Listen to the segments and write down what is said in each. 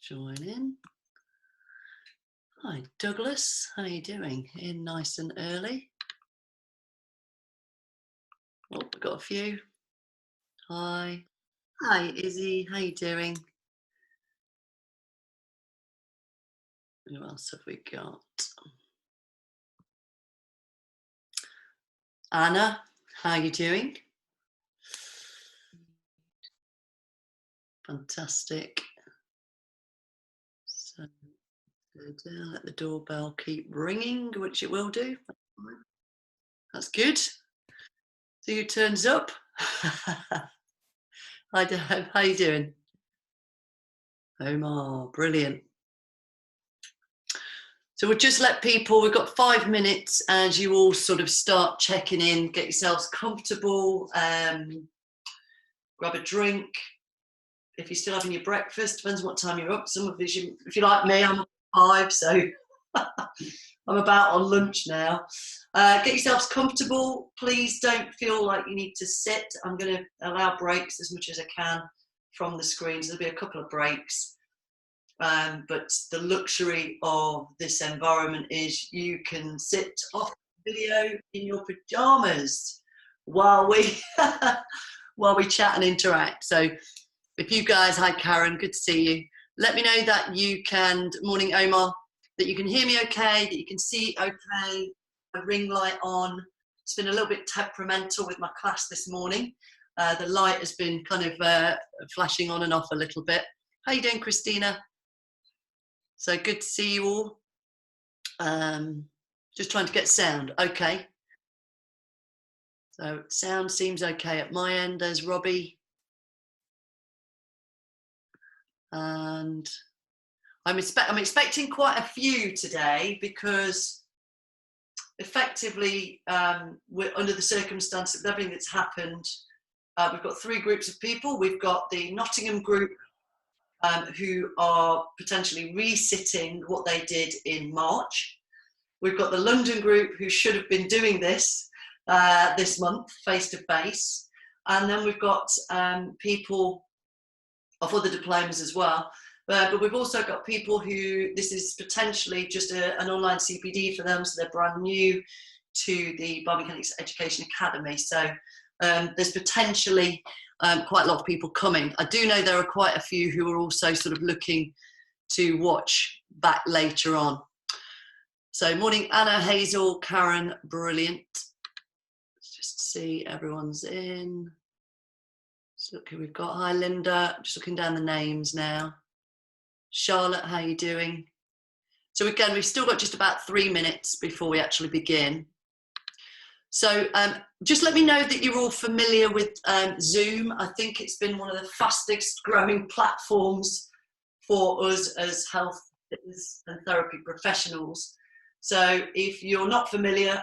join in. Hi, Douglas. How are you doing? In nice and early. Oh, we've got a few. Hi. Hi, Izzy. How you doing? Who else have we got? Anna, how are you doing? Fantastic. So let the doorbell keep ringing, which it will do. That's good. See who turns up. Hi, Deb. How you doing? Omar, brilliant. So we'll just let people, we've got 5 minutes as you all sort of start checking in, get yourselves comfortable, grab a drink. If you're still having your breakfast, depends what time you're up. Some of you, if you're like me, I'm up at 5, so I'm about on lunch now. Get yourselves comfortable. Please don't feel like you need to sit. I'm going to allow breaks as much as I can from the screens. There'll be a couple of breaks. But the luxury of this environment is you can sit off video in your pajamas while we while we chat and interact. So if you guys, hi Karen, good to see you. Let me know that you can, morning Omar, that you can hear me okay, that you can see okay, a ring light on. It's been a little bit temperamental with my class this morning. The light has been kind of flashing on and off a little bit. How you doing, Christina? So good to see you all. Just trying to get sound. Okay. So sound seems okay at my end. There's Robbie. And I'm expecting quite a few today because effectively we're under the circumstances of everything that's happened. We've got 3 groups of people. We've got the Nottingham group who are potentially resitting what they did in March. We've got the London group who should have been doing this this month, face-to-face. And then we've got people of other diplomas as well. But we've also got people who, this is potentially just an online CPD for them, so they're brand new to the Biomechanics Education Academy. So there's potentially quite a lot of people coming. I do know there are quite a few who are also sort of looking to watch back later on. So morning, Anna, Hazel, Karen, brilliant. Let's just see everyone's in. Let's look who we've got. Hi, Linda. Just looking down the names now. Charlotte, how are you doing? So again, we've still got just about 3 minutes before we actually begin. So just let me know that you're all familiar with Zoom. I think it's been one of the fastest growing platforms for us as health and therapy professionals. So if you're not familiar,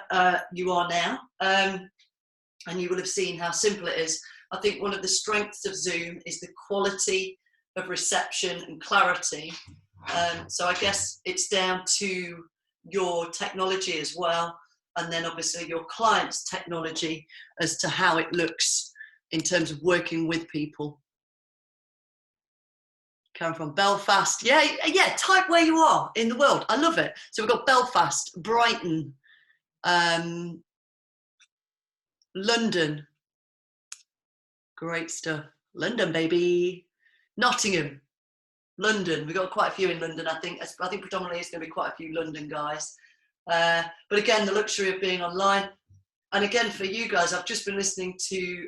you are now. And you will have seen how simple it is. I think one of the strengths of Zoom is the quality of reception and clarity. So I guess it's down to your technology as well, and then obviously your client's technology as to how it looks in terms of working with people. Karen from Belfast. Yeah, type where you are in the world. I love it. So we've got Belfast, Brighton, London. Great stuff. London, baby. Nottingham, London. We've got quite a few in London, I think. I think predominantly it's going to be quite a few London guys. But again, the luxury of being online. And again, for you guys, I've just been listening to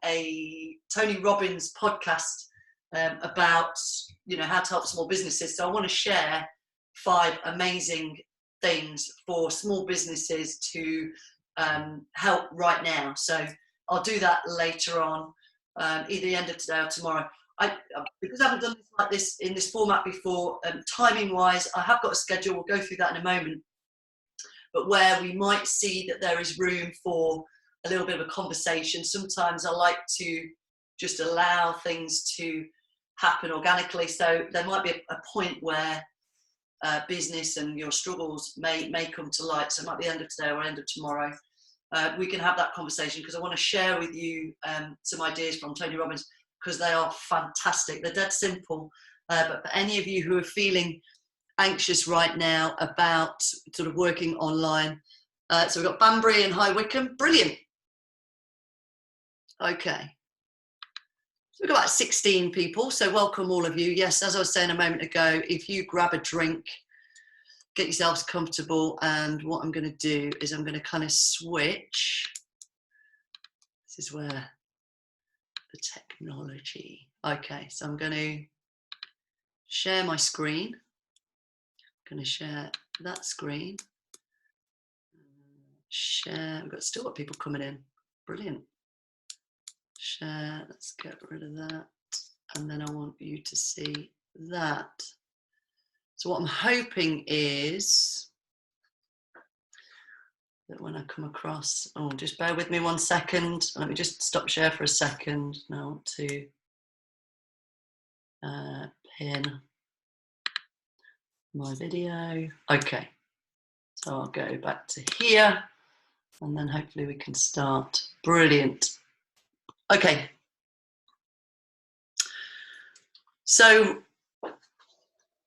a Tony Robbins podcast about, how to help small businesses. So I want to share 5 amazing things for small businesses to help right now. So I'll do that later on, either the end of today or tomorrow. Because I haven't done this like this in this format before, timing wise, I have got a schedule. We'll go through that in a moment. But where we might see that there is room for a little bit of a conversation. Sometimes I like to just allow things to happen organically. So there might be a point where business and your struggles may come to light. So it might be end of today or end of tomorrow. We can have that conversation because I want to share with you some ideas from Tony Robbins, because they are fantastic. They're dead simple, But for any of you who are feeling anxious right now about sort of working online, so we've got Banbury and High Wycombe. Brilliant. Okay. So we've got about 16 people, so welcome all of you. Yes, as I was saying a moment ago, if you grab a drink, get yourselves comfortable, and what I'm going to do is I'm going to kind of switch. This is where the technology. Okay, so I'm going to share my screen. I'm going to share that screen. Share. We've still got people coming in. Brilliant. Share. Let's get rid of that. And then I want you to see that. So what I'm hoping is that when I come across, oh, just bear with me 1 second. Let me just stop share for a second. Now I want to pin my video. Okay. So I'll go back to here and then hopefully we can start. Brilliant. Okay. So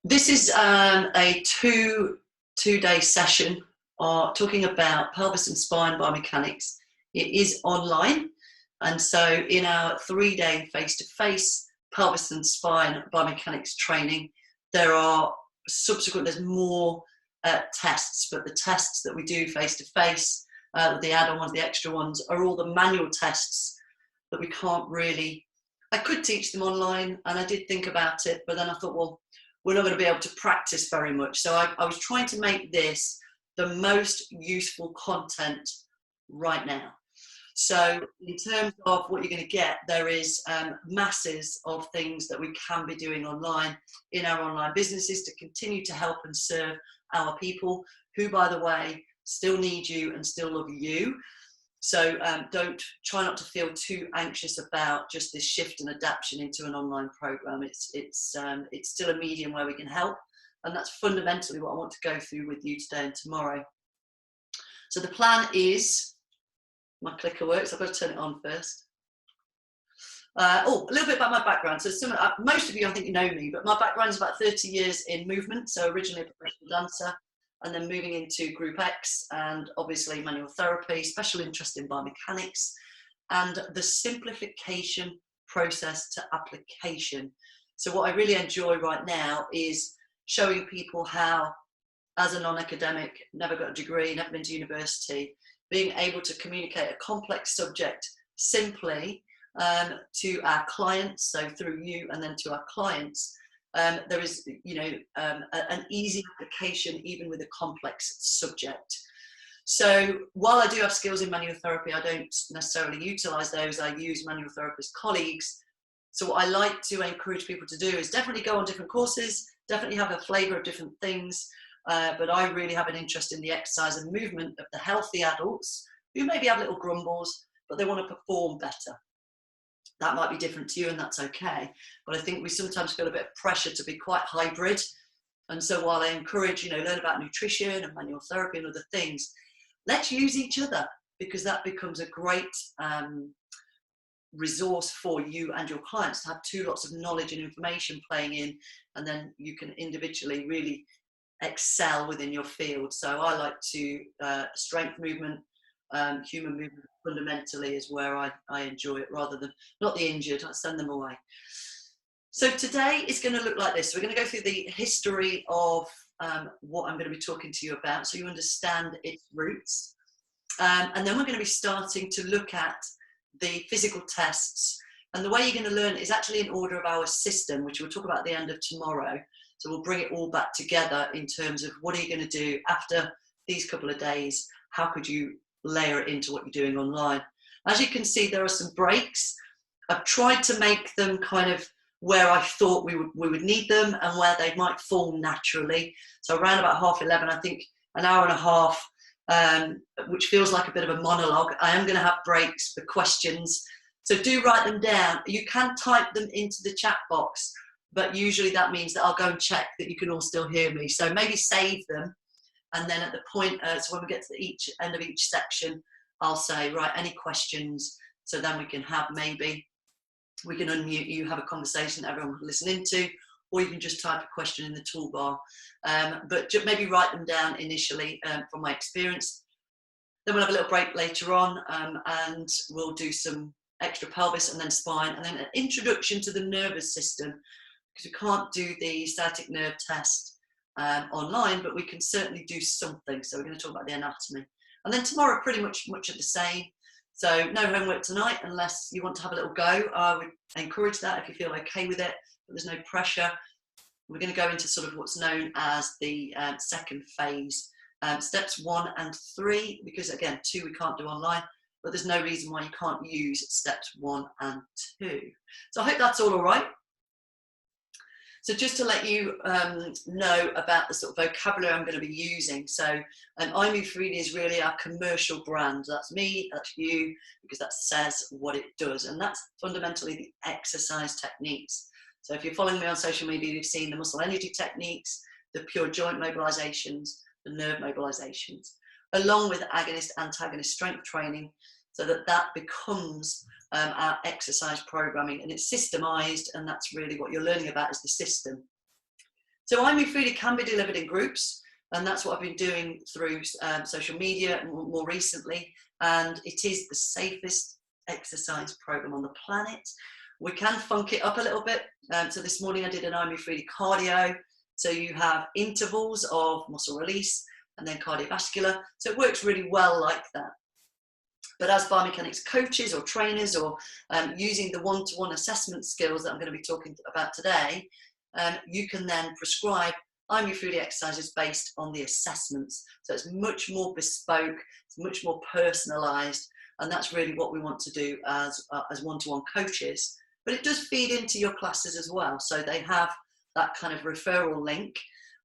this is a two-day session talking about pelvis and spine biomechanics. It is online, and so in our 3-day face-to-face pelvis and spine biomechanics training, there's more tests, but the tests that we do face-to-face, the add-on ones, the extra ones, are all the manual tests that we can't really. I could teach them online, and I did think about it, but then I thought, well, we're not going to be able to practice very much. So I was trying to make this the most useful content right now. So in terms of what you're going to get, there is masses of things that we can be doing online in our online businesses to continue to help and serve our people who, by the way, still need you and still love you. So try not to feel too anxious about just this shift and adaptation into an online program. It's still a medium where we can help, and that's fundamentally what I want to go through with you today and tomorrow. So the plan is, my clicker works. I've got to turn it on first. A little bit about my background. So most of you, I think you know me, but my background is about 30 years in movement. So originally a professional dancer, and then moving into Group X and obviously manual therapy, special interest in biomechanics, and the simplification process to application. So what I really enjoy right now is showing people how, as a non-academic, never got a degree, never been to university, being able to communicate a complex subject simply to our clients, so through you and then to our clients. There is, an easy application even with a complex subject. So while I do have skills in manual therapy, I don't necessarily utilize those. I use manual therapist colleagues. So what I like to encourage people to do is definitely go on different courses, definitely have a flavor of different things. But I really have an interest in the exercise and movement of the healthy adults who maybe have little grumbles, but they want to perform better. That might be different to you, and that's okay. But I think we sometimes feel a bit of pressure to be quite hybrid. And so while I encourage, learn about nutrition and manual therapy and other things, let's use each other, because that becomes a great resource for you and your clients to have two lots of knowledge and information playing in, and then you can individually really excel within your field. So I like to strength movement, human movement fundamentally is where I enjoy it, rather than not the injured. I send them away. So today is going to look like this. So we're going to go through the history of what I'm going to be talking to you about, so you understand its roots, and then we're going to be starting to look at the physical tests. And the way you're going to learn is actually in order of our system, which we'll talk about at the end of tomorrow. So we'll bring it all back together in terms of what are you going to do after these couple of days? How could you layer it into what you're doing online? As you can see, there are some breaks. I've tried to make them kind of where I thought we would need them and where they might fall naturally. So around about 11:30, I think an hour and a half, which feels like a bit of a monologue. I am going to have breaks for questions. So do write them down. You can type them into the chat box, but usually that means that I'll go and check that you can all still hear me. So maybe save them. And then at the point, so when we get to the end of each section, I'll say, right, any questions? So then we can unmute you, have a conversation that everyone can listen into, or you can just type a question in the toolbar. But maybe write them down initially from my experience. Then we'll have a little break later on, and we'll do some extra pelvis and then spine, and then an introduction to the nervous system, because we can't do the static nerve test online, but we can certainly do something. So we're going to talk about the anatomy. And then tomorrow, pretty much of the same. So no homework tonight unless you want to have a little go. I would encourage that if you feel okay with it, but there's no pressure. We're going to go into sort of what's known as the second phase. Steps 1 and 3, because again, 2 we can't do online, but there's no reason why you can't use steps 1 and 2. So I hope that's all right. So just to let you know about the sort of vocabulary I'm going to be using. So iMove3D is really our commercial brand. That's me, that's you, because that says what it does. And that's fundamentally the exercise techniques. So if you're following me on social media, you've seen the muscle energy techniques, the pure joint mobilizations, the nerve mobilizations, along with agonist, antagonist strength training, so that becomes our exercise programming, and it's systemized, and that's really what you're learning about, is the system. So iMove3D can be delivered in groups, and that's what I've been doing through social media more recently, and it is the safest exercise program on the planet. We can funk it up a little bit. So this morning I did an iMove3D cardio. So you have intervals of muscle release and then cardiovascular. So it works really well like that. But as biomechanics coaches or trainers, or using the one-to-one assessment skills that I'm going to be talking about today, you can then prescribe iMove3D exercises based on the assessments. So it's much more bespoke, it's much more personalised, and that's really what we want to do as one-to-one coaches. But it does feed into your classes as well. So they have that kind of referral link,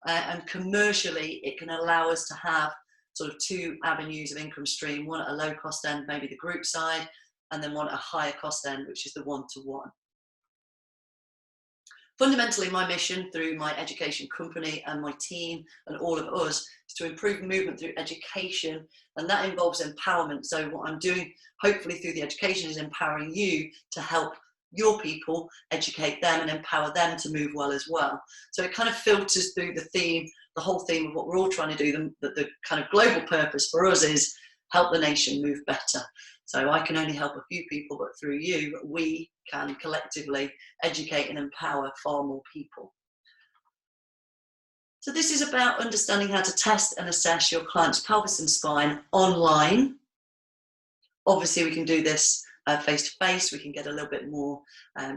and commercially it can allow us to have sort of 2 avenues of income stream, one at a low cost end, maybe the group side, and then one at a higher cost end, which is the one-to-one. Fundamentally, my mission through my education company and my team and all of us is to improve movement through education, and that involves empowerment. So what I'm doing, hopefully through the education, is empowering you to help your people, educate them and empower them to move well as well. So it kind of filters through the theme, the whole theme of what we're all trying to do. The kind of global purpose for us is help the nation move better. So I can only help a few people, but through you, we can collectively educate and empower far more people. So this is about understanding how to test and assess your client's pelvis and spine online. Obviously, we can do this face-to-face. We can get a little bit more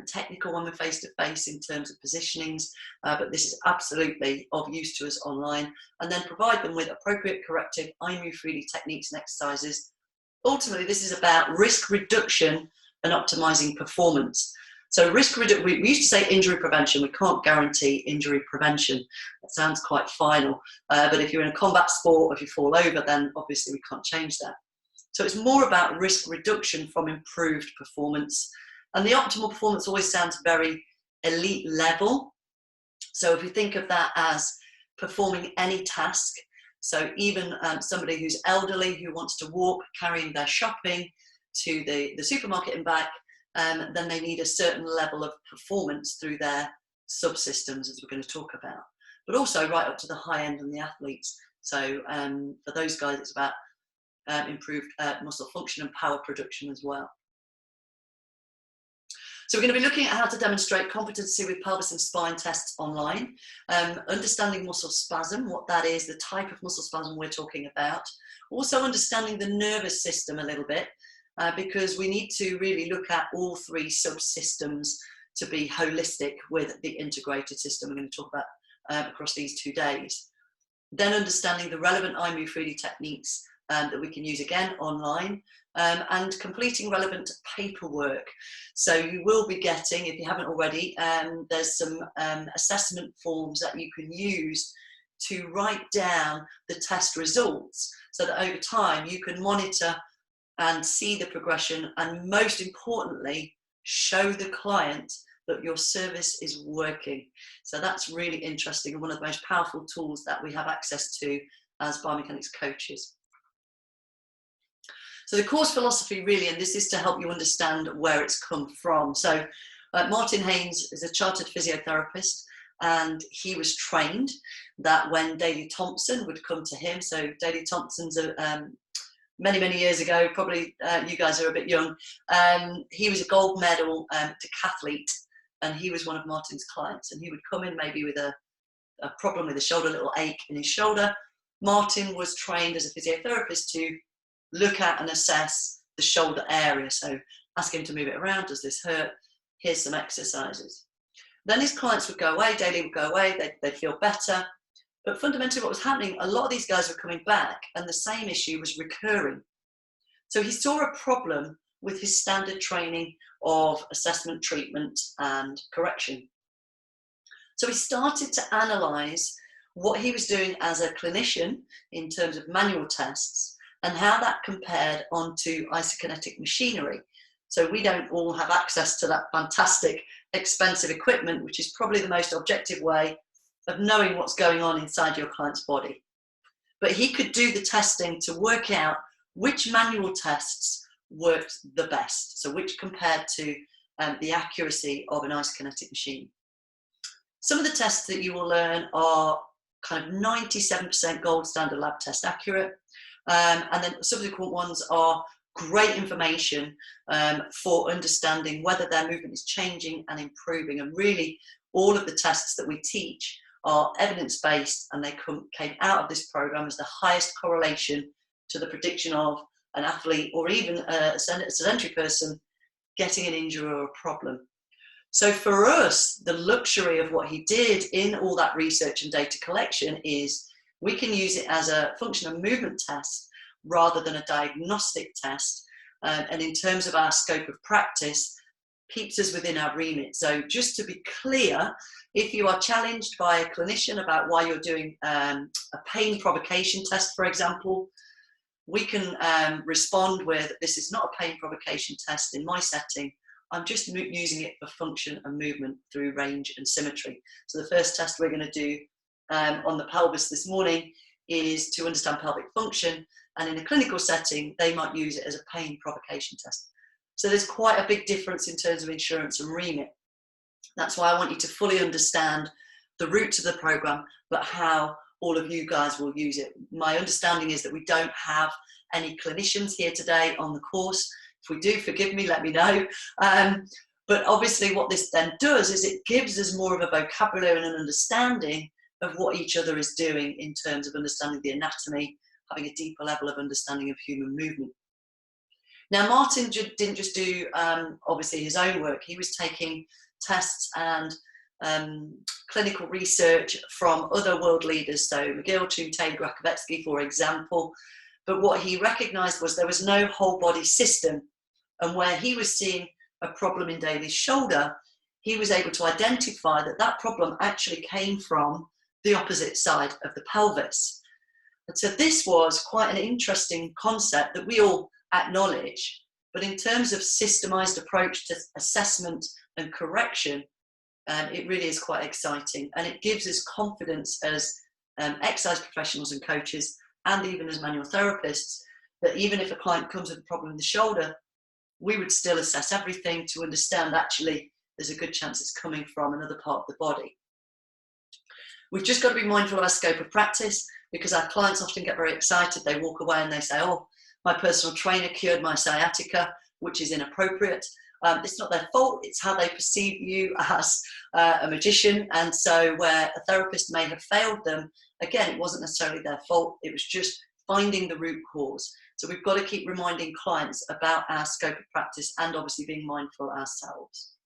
technical when we're face-to-face in terms of positionings, but this is absolutely of use to us online, and then provide them with appropriate corrective iMove3D techniques and exercises. Ultimately, this is about risk reduction and optimizing performance. So risk reduction, we used to say injury prevention. We can't guarantee injury prevention. That sounds quite final, but if you're in a combat sport, if you fall over, then obviously we can't change that. So it's more about risk reduction from improved performance. And the optimal performance always sounds very elite level. So if you think of that as performing any task, so even somebody who's elderly who wants to walk, carrying their shopping to the supermarket and back, then they need a certain level of performance through their subsystems, as we're going to talk about. But also right up to the high end and the athletes. So for those guys, it's about improved muscle function and power production as well. So we're going to be looking at how to demonstrate competency with pelvis and spine tests online, understanding muscle spasm, what that is, the type of muscle spasm we're talking about, also understanding the nervous system a little bit, because we need to really look at all 3 subsystems to be holistic with the integrated system we're going to talk about across these 2 days. Then understanding the relevant iMove3D techniques that we can use again online, and completing relevant paperwork. So you will be getting, if you haven't already, there's some assessment forms that you can use to write down the test results, so that over time you can monitor and see the progression, and most importantly, show the client that your service is working. So that's really interesting, and one of the most powerful tools that we have access to as biomechanics coaches. So the course philosophy really, and this is to help you understand where it's come from. So Martin Haynes is a chartered physiotherapist, and he was trained that when Daley Thompson would come to him, so Daley Thompson's many years ago, probably you guys are a bit young, he was a gold medal decathlete, and he was one of Martin's clients, and he would come in maybe with a problem with a shoulder, a little ache in his shoulder. Martin was trained as a physiotherapist to look at and assess the shoulder area, so ask him to move it around, does this hurt, here's some exercises. Then his clients would go away, Daley would go away, they'd feel better. But fundamentally what was happening, a lot of these guys were coming back and the same issue was recurring. So he saw a problem with his standard training of assessment, treatment and correction. So he started to analyse what he was doing as a clinician in terms of manual tests and how that compared onto isokinetic machinery. So we don't all have access to that fantastic, expensive equipment, which is probably the most objective way of knowing what's going on inside your client's body. But he could do the testing to work out which manual tests worked the best, so which compared to the accuracy of an isokinetic machine. Some of the tests that you will learn are kind of 97% gold standard lab test accurate, and then subsequent ones are great information for understanding whether their movement is changing and improving. And really, all of the tests that we teach are evidence-based, and they came out of this program as the highest correlation to the prediction of an athlete or even a sedentary person getting an injury or a problem. So for us, the luxury of what he did in all that research and data collection is we can use it as a function of movement test rather than a diagnostic test. And in terms of our scope of practice, keeps us within our remit. So just to be clear, if you are challenged by a clinician about why you're doing a pain provocation test, for example, we can respond with, this is not a pain provocation test in my setting, I'm just using it for function and movement through range and symmetry. So the first test we're going to do on the pelvis this morning is to understand pelvic function, and in a clinical setting they might use it as a pain provocation test. So there's quite a big difference in terms of insurance and remit. That's why I want you to fully understand the root to the program, but how all of you guys will use it. My understanding is that we don't have any clinicians here today on the course. If we do, forgive me, let me know. But obviously what this then does is it gives us more of a vocabulary and an understanding of what each other is doing in terms of understanding the anatomy, having a deeper level of understanding of human movement. Now, Martin didn't just do, obviously, his own work. He was taking tests and clinical research from other world leaders, so McGill, Tate, Rakovetsky, for example. But what he recognised was there was no whole body system, and where he was seeing a problem in Daley's shoulder, he was able to identify that that problem actually came from the opposite side of the pelvis. And so this was quite an interesting concept that we all acknowledge, but in terms of systemised approach to assessment and correction, it really is quite exciting, and it gives us confidence as exercise professionals and coaches, and even as manual therapists, that even if a client comes with a problem in the shoulder, we would still assess everything to understand actually there's a good chance it's coming from another part of the body. We've just got to be mindful of our scope of practice, because our clients often get very excited. They walk away and they say, oh, my personal trainer cured my sciatica, which is inappropriate. It's not their fault, it's how they perceive you as a magician. And so where a therapist may have failed them, again, it wasn't necessarily their fault, it was just finding the root cause. So we've got to keep reminding clients about our scope of practice and obviously being mindful ourselves.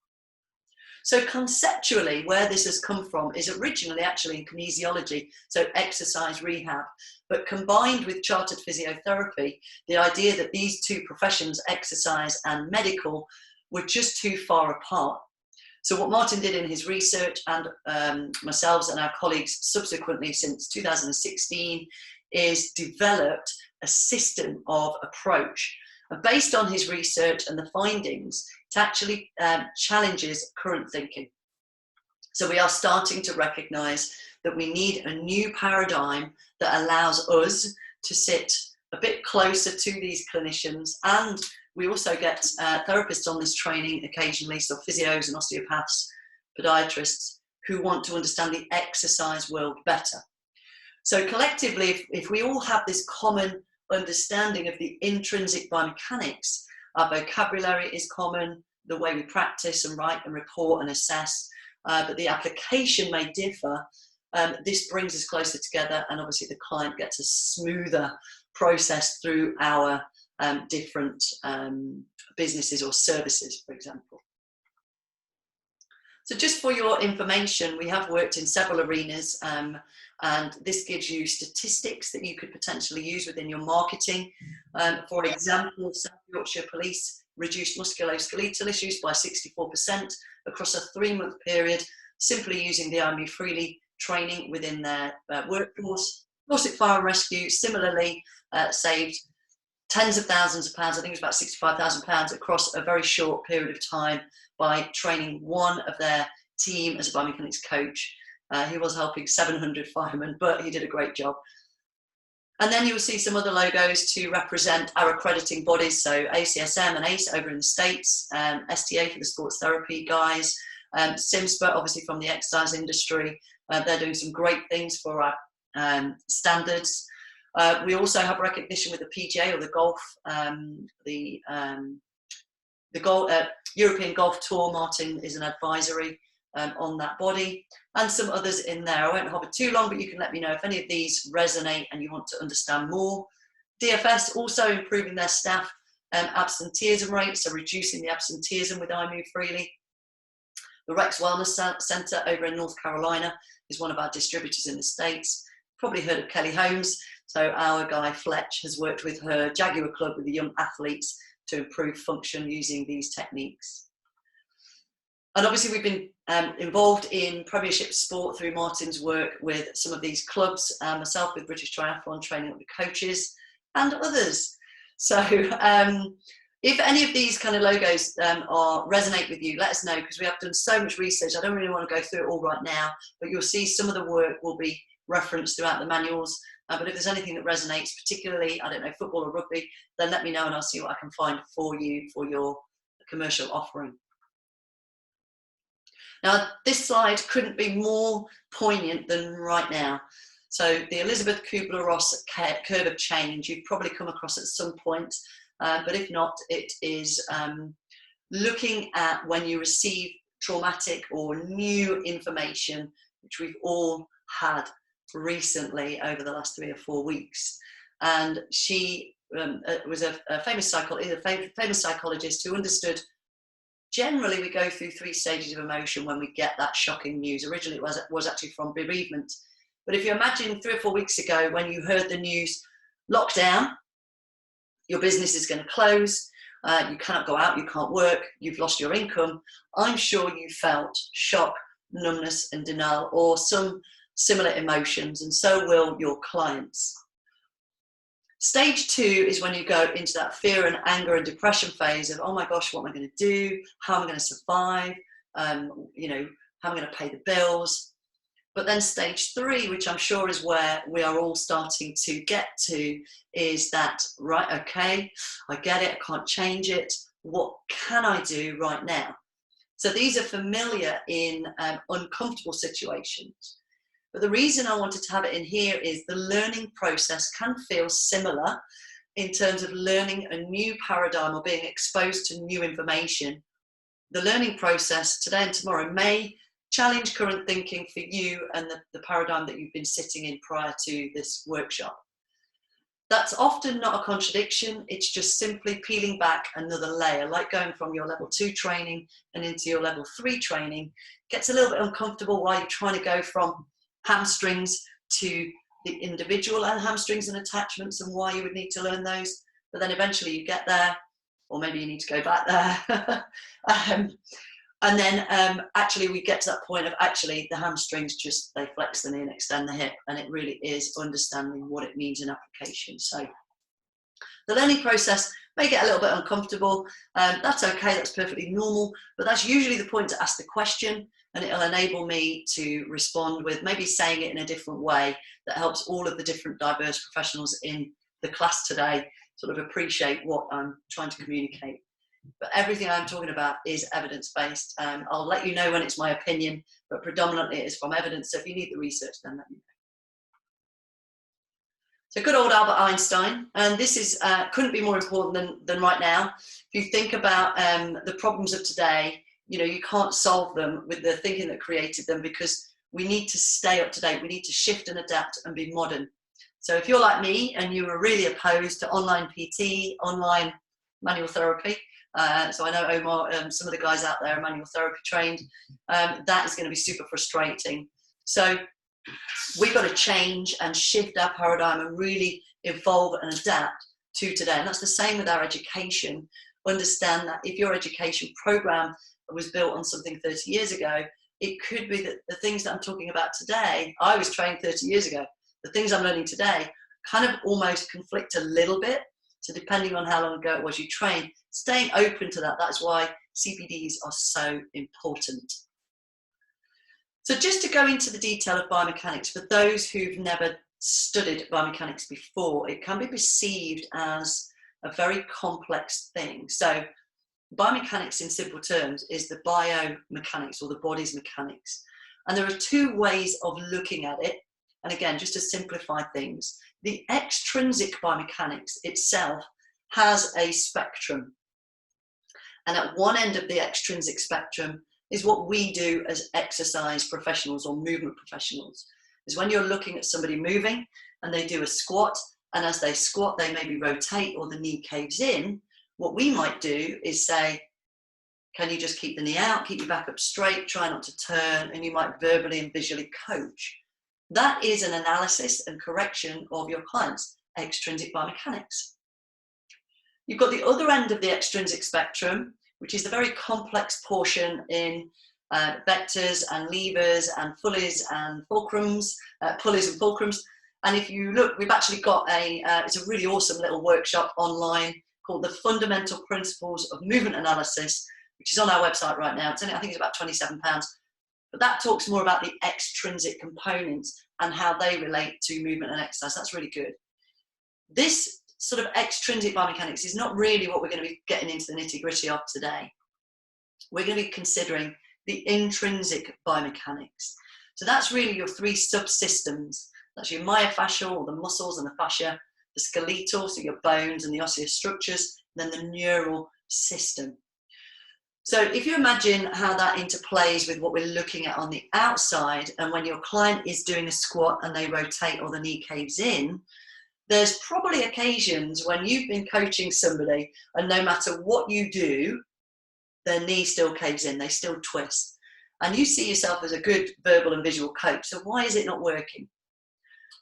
So conceptually, where this has come from is originally actually in kinesiology, so exercise rehab, but combined with chartered physiotherapy, the idea that these two professions, exercise and medical, were just too far apart. So what Martin did in his research, and myself and our colleagues subsequently since 2016, is developed a system of approach. And based on his research and the findings, it actually challenges current thinking. So we are starting to recognise that we need a new paradigm that allows us to sit a bit closer to these clinicians, and we also get therapists on this training occasionally, so physios and osteopaths, podiatrists, who want to understand the exercise world better. So collectively, if we all have this common understanding of the intrinsic biomechanics, our vocabulary is common, the way we practice and write and report and assess, but the application may differ. This brings us closer together, and obviously the client gets a smoother process through our different businesses or services, for example. So just for your information, we have worked in several arenas, and this gives you statistics that you could potentially use within your marketing. For example, South Yorkshire Police reduced musculoskeletal issues by 64% across a 3-month period, simply using the I Move Freely training within their workforce. Dorset Fire and Rescue similarly saved tens of thousands of pounds, I think it was about £65,000 across a very short period of time by training one of their team as a biomechanics coach. He was helping 700 firemen, but he did a great job. And then you'll see some other logos to represent our accrediting bodies, so ACSM and ACE over in the States, STA for the sports therapy guys, SIMSPA obviously from the exercise industry. They're doing some great things for our standards. We also have recognition with the PGA or the golf, European Golf Tour. Martin is an advisory on that body, and some others in there. I won't hover too long, but you can let me know if any of these resonate and you want to understand more. DFS also improving their staff absenteeism rates, so reducing the absenteeism with I Move Freely. The Rex Wellness Centre over in North Carolina is one of our distributors in the States. Probably heard of Kelly Holmes. So our guy Fletch has worked with her Jaguar Club with the young athletes to improve function using these techniques. And obviously we've been involved in Premiership sport through Martin's work with some of these clubs, myself with British Triathlon, training up the coaches and others. So if any of these kind of logos resonate with you, let us know, because we have done so much research. I don't really want to go through it all right now, but you'll see some of the work will be referenced throughout the manuals. But if there's anything that resonates, particularly, I don't know, football or rugby, then let me know and I'll see what I can find for you for your commercial offering. Now, this slide couldn't be more poignant than right now. So the Elizabeth Kubler-Ross curve of change, you've probably come across at some point, but if not, it is looking at when you receive traumatic or new information, which we've all had recently over the last 3 or 4 weeks. And she was a famous psychologist who understood generally we go through 3 stages of emotion when we get that shocking news. Originally it was actually from bereavement. But if you imagine 3 or 4 weeks ago when you heard the news, lockdown, your business is going to close, you cannot go out, you can't work, you've lost your income, I'm sure you felt shock, numbness and denial, or some similar emotions, and so will your clients. Stage 2 is when you go into that fear and anger and depression phase of, oh my gosh, what am I going to do? How am I going to survive? You know, how am I going to pay the bills? But then stage 3, which I'm sure is where we are all starting to get to, is that, right, okay, I get it, I can't change it. What can I do right now? So these are familiar in uncomfortable situations. But the reason I wanted to have it in here is the learning process can feel similar in terms of learning a new paradigm or being exposed to new information. The learning process today and tomorrow may challenge current thinking for you and the paradigm that you've been sitting in prior to this workshop. That's often not a contradiction, it's just simply peeling back another layer, like going from your level 2 training and into your level 3 training. Gets a little bit uncomfortable while you're trying to go from hamstrings to the individual hamstrings and attachments and why you would need to learn those, but then eventually you get there, or maybe you need to go back there. And then actually we get to that point of actually the hamstrings just, they flex the knee and extend the hip, and it really is understanding what it means in application. So the learning process may get a little bit uncomfortable. That's okay, that's perfectly normal, but that's usually the point to ask the question, and it'll enable me to respond with maybe saying it in a different way that helps all of the different diverse professionals in the class today sort of appreciate what I'm trying to communicate. But everything I'm talking about is evidence-based. I'll let you know when it's my opinion, but predominantly it is from evidence. So if you need the research, then let me know. So good old Albert Einstein, and this is couldn't be more important than right now. If you think about the problems of today, you know, you can't solve them with the thinking that created them, because we need to stay up to date. We need to shift and adapt and be modern. So if you're like me and you were really opposed to online PT, online manual therapy, so I know Omar, some of the guys out there are manual therapy trained, that is going to be super frustrating. So we've got to change and shift our paradigm and really evolve and adapt to today. And that's the same with our education. Understand that if your education program was built on something 30 years ago, it could be that the things that I'm talking about today, I was trained 30 years ago. The things I'm learning today kind of almost conflict a little bit. So depending on how long ago it was you trained, staying open to that, that's why CPDs are so important. So just to go into the detail of biomechanics, for those who've never studied biomechanics before, it can be perceived as a very complex thing. So biomechanics, in simple terms, is the biomechanics, or the body's mechanics. And there are two ways of looking at it. And again, just to simplify things, the extrinsic biomechanics itself has a spectrum. And at one end of the extrinsic spectrum is what we do as exercise professionals or movement professionals. Is when you're looking at somebody moving and they do a squat, and as they squat, they maybe rotate or the knee caves in. What we might do is say, can you just keep the knee out, keep your back up straight, try not to turn, and you might verbally and visually coach. That is an analysis and correction of your client's extrinsic biomechanics. You've got the other end of the extrinsic spectrum, which is the very complex portion in vectors and levers and pulleys and fulcrums, And if you look, we've actually got it's a really awesome little workshop online called The Fundamental Principles of Movement Analysis, which is on our website right now. I think it's about £27. But that talks more about the extrinsic components and how they relate to movement and exercise. That's really good. This sort of extrinsic biomechanics is not really what we're going to be getting into the nitty-gritty of today. We're going to be considering the intrinsic biomechanics. So that's really your three subsystems. That's your myofascial, or the muscles and the fascia, the skeletal, so your bones and the osseous structures, and then the neural system. So if you imagine how that interplays with what we're looking at on the outside, and when your client is doing a squat and they rotate or the knee caves in, there's probably occasions when you've been coaching somebody and no matter what you do, their knee still caves in, they still twist. And you see yourself as a good verbal and visual coach, so why is it not working?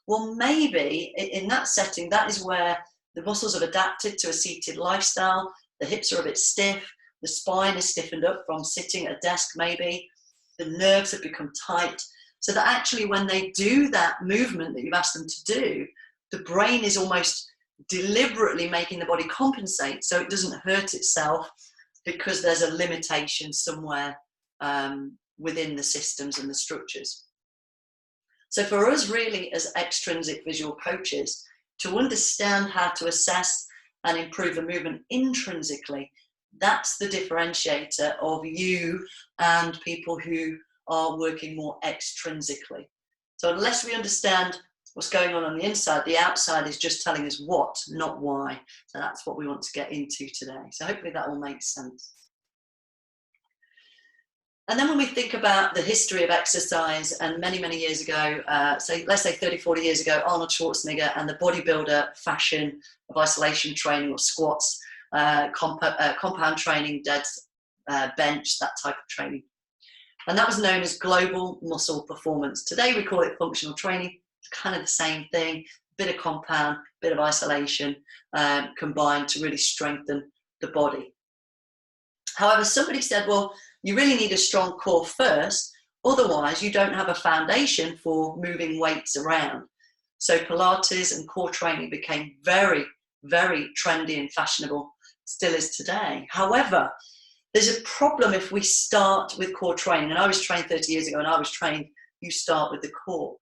Well, maybe in that setting, that is where the muscles have adapted to a seated lifestyle, the hips are a bit stiff, the spine is stiffened up from sitting at a desk maybe, the nerves have become tight, so that actually when they do that movement that you've asked them to do, the brain is almost deliberately making the body compensate so it doesn't hurt itself, because there's a limitation somewhere within the systems and the structures. So for us really as extrinsic visual coaches, to understand how to assess and improve the movement intrinsically, that's the differentiator of you and people who are working more extrinsically. So unless we understand what's going on the inside, the outside is just telling us what, not why. So that's what we want to get into today. So hopefully that all makes sense. And then when we think about the history of exercise, and many, many years ago, so let's say 30, 40 years ago, Arnold Schwarzenegger and the bodybuilder fashion of isolation training or squats, compound training, dead bench, that type of training. And that was known as global muscle performance. Today we call it functional training. It's kind of the same thing, bit of compound, bit of isolation combined to really strengthen the body. However, somebody said, well, you really need a strong core first, otherwise you don't have a foundation for moving weights around. So Pilates and core training became very, very trendy and fashionable, still is today. However, there's a problem if we start with core training, and I was trained 30 years ago and I was trained, you start with the core.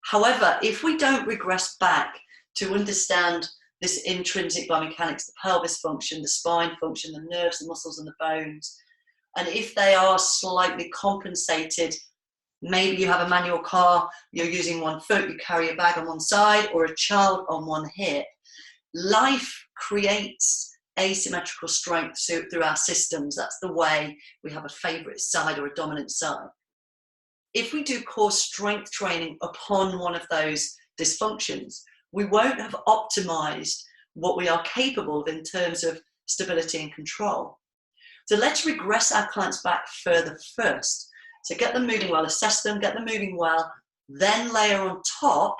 However, if we don't regress back to understand this intrinsic biomechanics, the pelvis function, the spine function, the nerves, the muscles and the bones. And if they are slightly compensated, maybe you have a manual car, you're using one foot, you carry a bag on one side, or a child on one hip. Life creates asymmetrical strength through our systems. That's the way we have a favourite side or a dominant side. If we do core strength training upon one of those dysfunctions, we won't have optimized what we are capable of in terms of stability and control. So let's regress our clients back further first. So get them moving well, assess them, get them moving well, then layer on top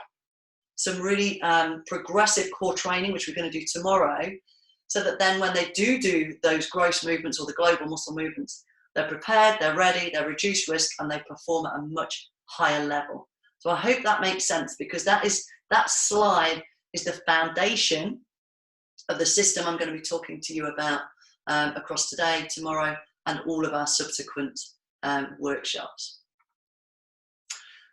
some really progressive core training, which we're going to do tomorrow, so that then when they do those gross movements or the global muscle movements, they're prepared, they're ready, they're reduced risk, and they perform at a much higher level. So I hope that makes sense, because that slide is the foundation of the system I'm going to be talking to you about across today, tomorrow, and all of our subsequent workshops.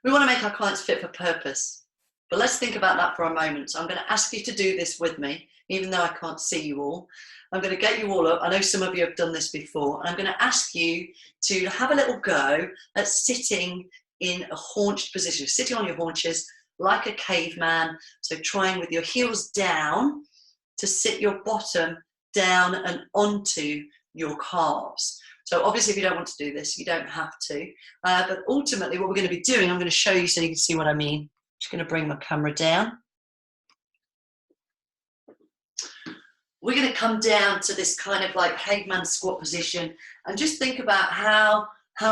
We want to make our clients fit for purpose, but let's think about that for a moment. So I'm going to ask you to do this with me, even though I can't see you all. I'm going to get you all up. I know some of you have done this before. And I'm going to ask you to have a little go at sitting in a haunched position, sitting on your haunches like a caveman. So trying with your heels down to sit your bottom down and onto your calves. So obviously if you don't want to do this, you don't have to. But ultimately what we're going to be doing, I'm going to show you so you can see what I mean. I'm just going to bring my camera down. We're going to come down to this kind of like caveman squat position and just think about how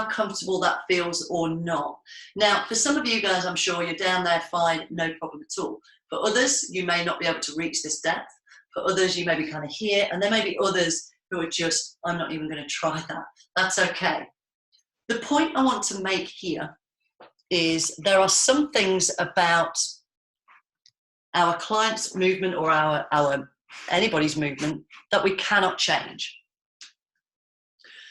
comfortable that feels or not. Now, for some of you guys, I'm sure you're down there fine, no problem at all. For others, you may not be able to reach this depth. For others, you may be kind of here, and there may be others who are just, I'm not even going to try that. That's okay. The point I want to make here is there are some things about our client's movement or anybody's movement that we cannot change.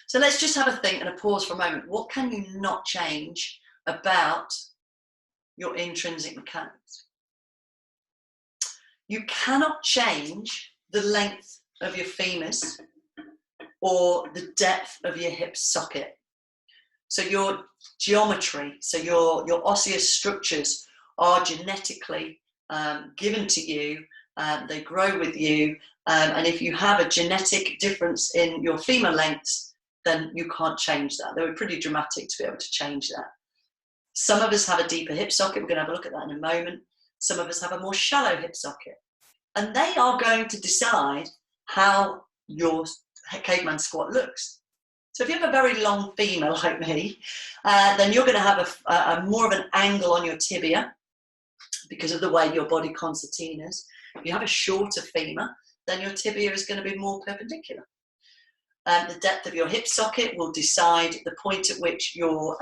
So let's just have a think and a pause for a moment. What can you not change about your intrinsic mechanics? You cannot change the length of your femurs or the depth of your hip socket. So your geometry, so your osseous structures are genetically given to you. They grow with you, and if you have a genetic difference in your femur lengths, then you can't change that. They were pretty dramatic to be able to change that. Some of us have a deeper hip socket. We're going to have a look at that in a moment. Some of us have a more shallow hip socket, and they are going to decide how your caveman squat looks. So if you have a very long femur like me, then you're going to have a more of an angle on your tibia because of the way your body concertina is. If you have a shorter femur, then your tibia is going to be more perpendicular. The depth of your hip socket will decide the point at which your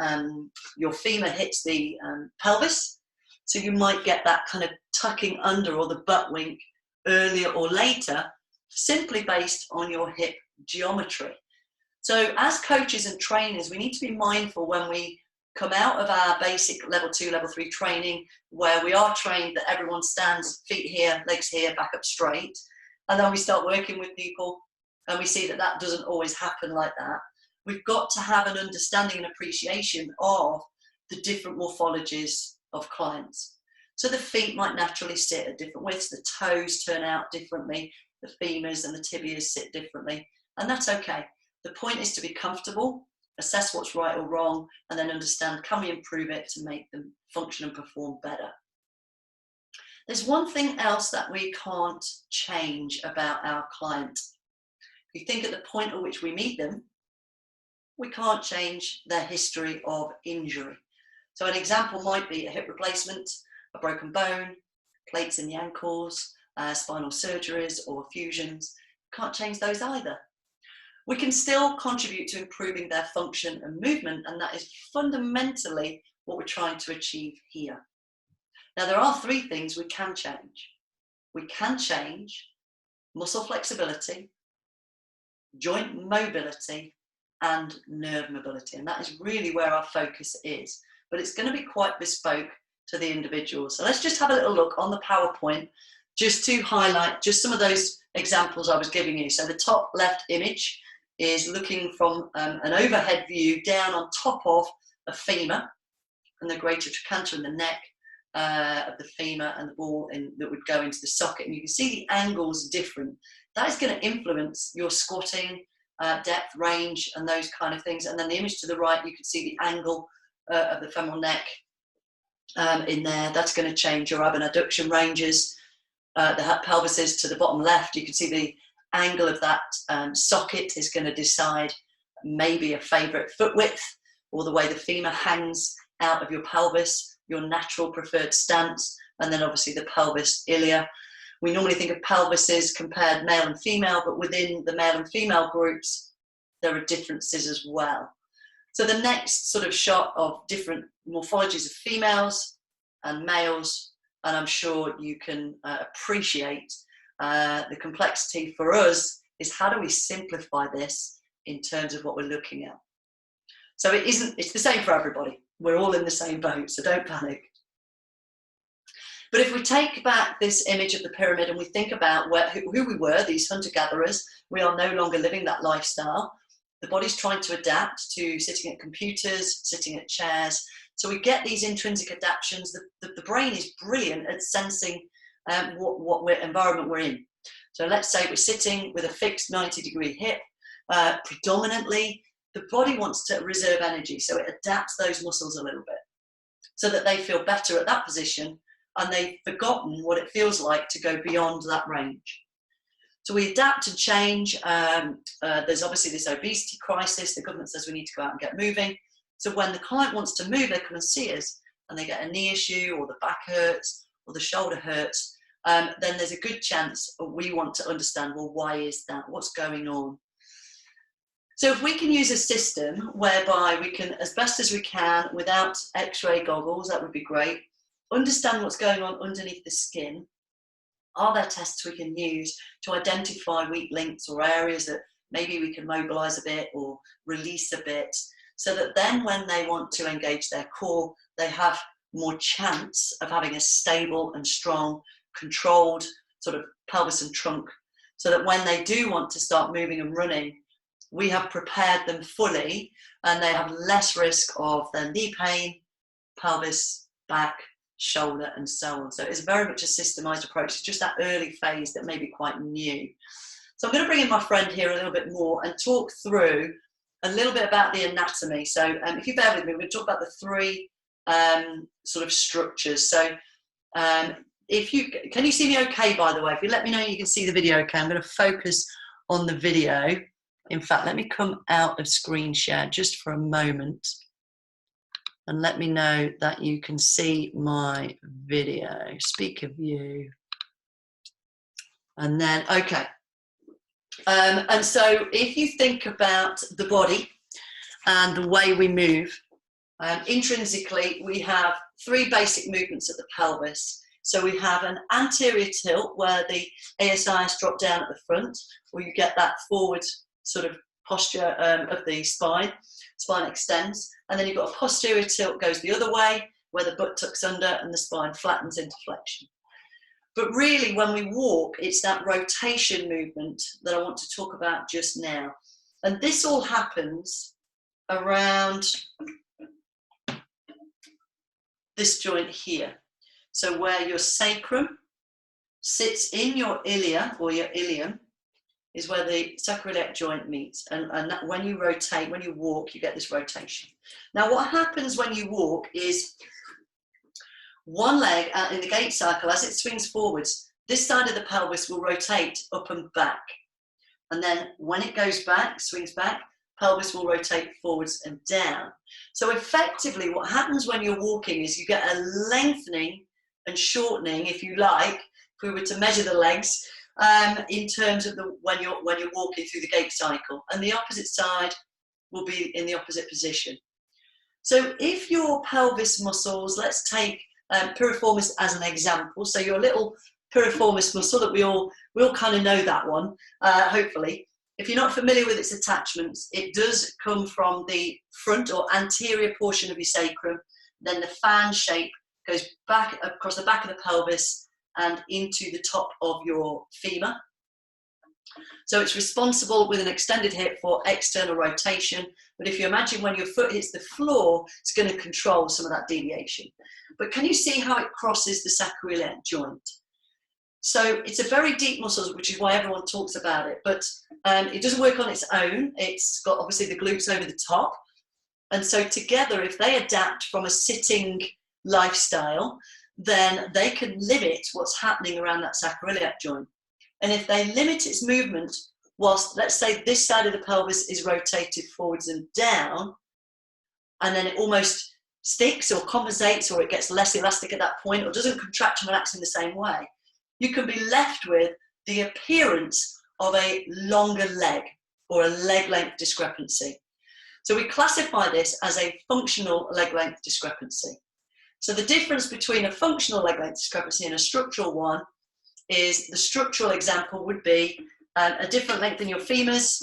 femur hits the pelvis. So you might get that kind of tucking under or the butt wink earlier or later, simply based on your hip geometry. So as coaches and trainers, we need to be mindful when we come out of our basic level 2, level 3 training, where we are trained that everyone stands feet here, legs here, back up straight. And then we start working with people and we see that that doesn't always happen like that. We've got to have an understanding and appreciation of the different morphologies of clients. So the feet might naturally sit at different widths, the toes turn out differently, the femurs and the tibias sit differently, and that's okay. The point is to be comfortable, assess what's right or wrong, and then understand, can we improve it to make them function and perform better? There's one thing else that we can't change about our client. If you think at the point at which we meet them, we can't change their history of injury. So an example might be a hip replacement, a broken bone, plates in the ankles, spinal surgeries or fusions. Can't change those either. We can still contribute to improving their function and movement, and that is fundamentally what we're trying to achieve here. Now, there are 3 things we can change. We can change muscle flexibility, joint mobility, and nerve mobility, and that is really where our focus is. But it's going to be quite bespoke to the individual. So let's just have a little look on the PowerPoint just to highlight just some of those examples I was giving you. So the top left image is looking from an overhead view down on top of a femur and the greater trochanter in the neck of the femur and the ball that would go into the socket. And you can see the angles different. That is going to influence your squatting, depth, range, and those kind of things. And then the image to the right, you can see the angle of the femoral neck in there. That's going to change your ab and adduction ranges. The pelvises to the bottom left, you can see the angle of that socket is going to decide maybe a favourite foot width, or the way the femur hangs out of your pelvis, your natural preferred stance, and then obviously the pelvis ilia. We normally think of pelvises compared male and female, but within the male and female groups, there are differences as well. So the next sort of shot of different morphologies of females and males, and I'm sure you can appreciate the complexity for us is how do we simplify this in terms of what we're looking at. So it's the same for everybody. We're all in the same boat, so don't panic. But if we take back this image of the pyramid and we think about who we were, these hunter-gatherers, we are no longer living that lifestyle. The body's trying to adapt to sitting at computers, sitting at chairs. So we get these intrinsic adaptations. The brain is brilliant at sensing what environment we're in. So let's say we're sitting with a fixed 90-degree hip. Predominantly, the body wants to reserve energy, so it adapts those muscles a little bit so that they feel better at that position, and they've forgotten what it feels like to go beyond that range. So we adapt and change. There's obviously this obesity crisis. The government says we need to go out and get moving. So when the client wants to move, they come and see us, and they get a knee issue, or the back hurts, or the shoulder hurts, then there's a good chance we want to understand, well, why is that? What's going on? So if we can use a system whereby we can, as best as we can, without X-ray goggles, that would be great, understand what's going on underneath the skin. Are there tests we can use to identify weak links or areas that maybe we can mobilize a bit or release a bit, so that then when they want to engage their core, they have more chance of having a stable and strong, controlled sort of pelvis and trunk, so that when they do want to start moving and running, we have prepared them fully and they have less risk of their knee pain, pelvis, back, shoulder, and so on. So it's very much a systemized approach. It's just that early phase that may be quite new. So I'm going to bring in my friend here a little bit more and talk through a little bit about the anatomy. So if you bear with me, we're going to talk about the three sort of structures. So can you see me okay, by the way? If you let me know you can see the video okay, I'm going to focus on the video. In fact, let me come out of screen share just for a moment and let me know that you can see my video. Speaker view. And then, okay. And so if you think about the body and the way we move, intrinsically, we have three basic movements at the pelvis. So we have an anterior tilt where the ASIs drop down at the front, where you get that forward sort of posture of the spine extends, and then you've got a posterior tilt goes the other way, where the butt tucks under and the spine flattens into flexion. But really, when we walk, it's that rotation movement that I want to talk about just now. And this all happens around this joint here. So where your sacrum sits in your ilia or your ilium is where the sacroiliac joint meets. And that, when you rotate, when you walk, you get this rotation. Now, what happens when you walk is one leg in the gait cycle, as it swings forwards, this side of the pelvis will rotate up and back. And then when it goes back, swings back, pelvis will rotate forwards and down. So effectively, what happens when you're walking is you get a lengthening and shortening, if you like, if we were to measure the legs, in terms of when you're walking through the gait cycle, and the opposite side will be in the opposite position. So if your pelvis muscles, let's take piriformis as an example. So your little piriformis muscle that we all kind of know that one, hopefully. If you're not familiar with its attachments, it does come from the front or anterior portion of your sacrum. Then the fan shape goes back across the back of the pelvis, and into the top of your femur. So it's responsible with an extended hip for external rotation. But if you imagine when your foot hits the floor, it's going to control some of that deviation. But can you see how it crosses the sacroiliac joint? So it's a very deep muscle, which is why everyone talks about it. But it doesn't work on its own. It's got obviously the glutes over the top. And so together, if they adapt from a sitting lifestyle, then they can limit what's happening around that sacroiliac joint. And if they limit its movement whilst, let's say, this side of the pelvis is rotated forwards and down, and then it almost sticks or compensates, or it gets less elastic at that point, or doesn't contract and relax in the same way, you can be left with the appearance of a longer leg or a leg length discrepancy. So we classify this as a functional leg length discrepancy. So the difference between a functional leg length discrepancy and a structural one is the structural example would be a different length in your femurs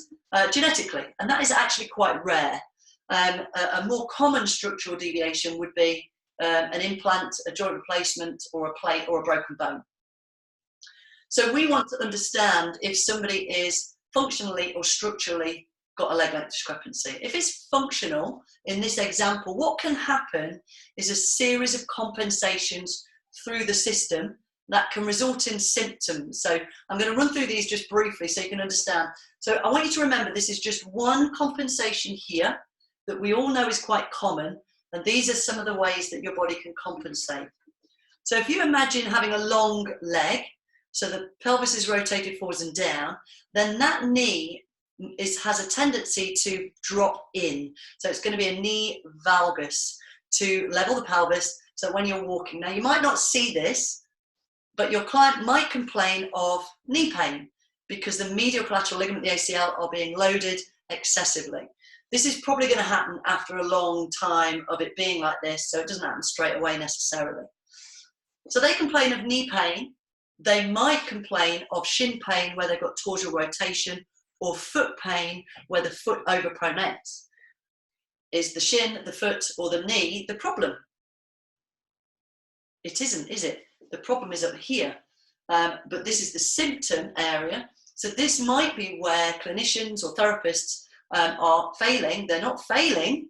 genetically, and that is actually quite rare. A more common structural deviation would be an implant, a joint replacement, or a plate or a broken bone. So we want to understand if somebody is functionally or structurally got a leg length discrepancy. If it's functional, in this example, what can happen is a series of compensations through the system that can result in symptoms. So I'm going to run through these just briefly so you can understand. So I want you to remember this is just one compensation here that we all know is quite common, and these are some of the ways that your body can compensate. So if you imagine having a long leg, so the pelvis is rotated forwards and down, then that knee has a tendency to drop in. So it's going to be a knee valgus to level the pelvis. So when you're walking, now you might not see this, but your client might complain of knee pain because the medial collateral ligament, the ACL, are being loaded excessively. This is probably going to happen after a long time of it being like this, so it doesn't happen straight away necessarily. So they complain of knee pain. They might complain of shin pain where they've got torsal rotation, or foot pain where the foot overpronates. Is the shin, the foot, or the knee the problem? It isn't, is it? The problem is up here. But this is the symptom area. So this might be where clinicians or therapists are failing. They're not failing.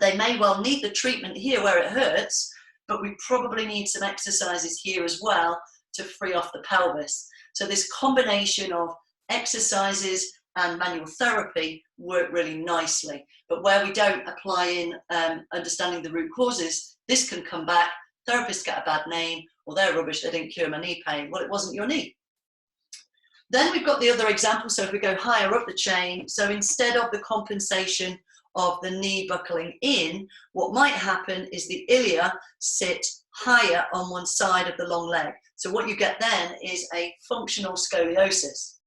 They may well need the treatment here where it hurts, but we probably need some exercises here as well to free off the pelvis. So this combination of exercises and manual therapy work really nicely. But where we don't apply in understanding the root causes, this can come back. Therapists get a bad name, or they're rubbish, they didn't cure my knee pain. Well, it wasn't your knee. Then we've got the other example. So if we go higher up the chain, so instead of the compensation of the knee buckling in, what might happen is the ilia sit higher on one side of the long leg. So what you get then is a functional scoliosis.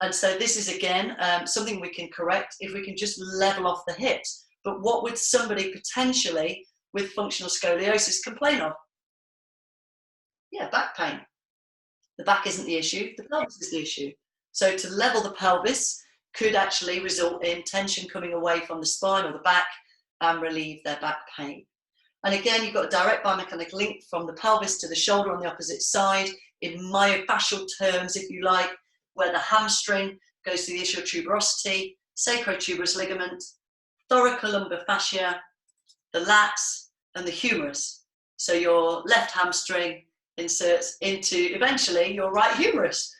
And so this is, again, something we can correct if we can just level off the hips. But what would somebody potentially with functional scoliosis complain of? Yeah, back pain. The back isn't the issue, the pelvis is the issue. So to level the pelvis could actually result in tension coming away from the spine or the back and relieve their back pain. And again, you've got a direct biomechanical link from the pelvis to the shoulder on the opposite side in myofascial terms, if you like, where the hamstring goes to the ischial tuberosity, sacrotuberous ligament, thoracolumbar fascia, the lats, and the humerus. So your left hamstring inserts into eventually your right humerus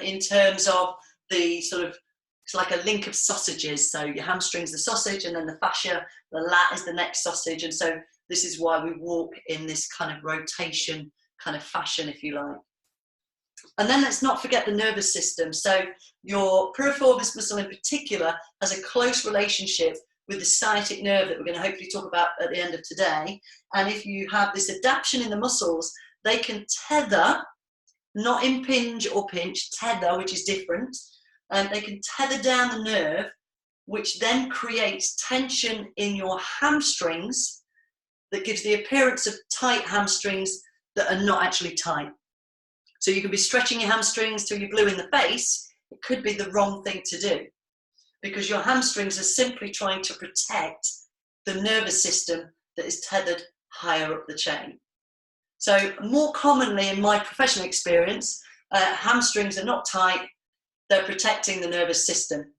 in terms of the sort of, it's like a link of sausages. So your hamstring's the sausage, and then the fascia, the lat is the next sausage. And so this is why we walk in this kind of rotation kind of fashion, if you like. And then let's not forget the nervous system. So your piriformis muscle in particular has a close relationship with the sciatic nerve that we're going to hopefully talk about at the end of today. And if you have this adaptation in the muscles, they can tether, not impinge or pinch, tether, which is different. And they can tether down the nerve, which then creates tension in your hamstrings that gives the appearance of tight hamstrings that are not actually tight. So you can be stretching your hamstrings till you're blue in the face. It could be the wrong thing to do because your hamstrings are simply trying to protect the nervous system that is tethered higher up the chain. So more commonly in my professional experience, hamstrings are not tight, they're protecting the nervous system.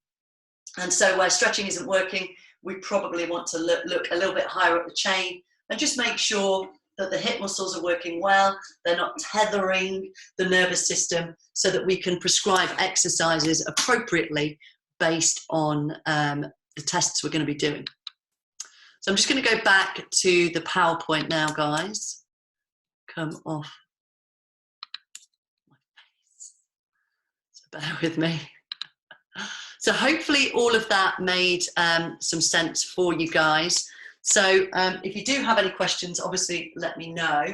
And so where stretching isn't working, we probably want to look a little bit higher up the chain and just make sure that the hip muscles are working well, they're not tethering the nervous system, so that we can prescribe exercises appropriately based on the tests we're going to be doing. So I'm just going to go back to the PowerPoint now, guys. Come off my face. So bear with me. So hopefully all of that made some sense for you guys. So if you do have any questions, obviously let me know.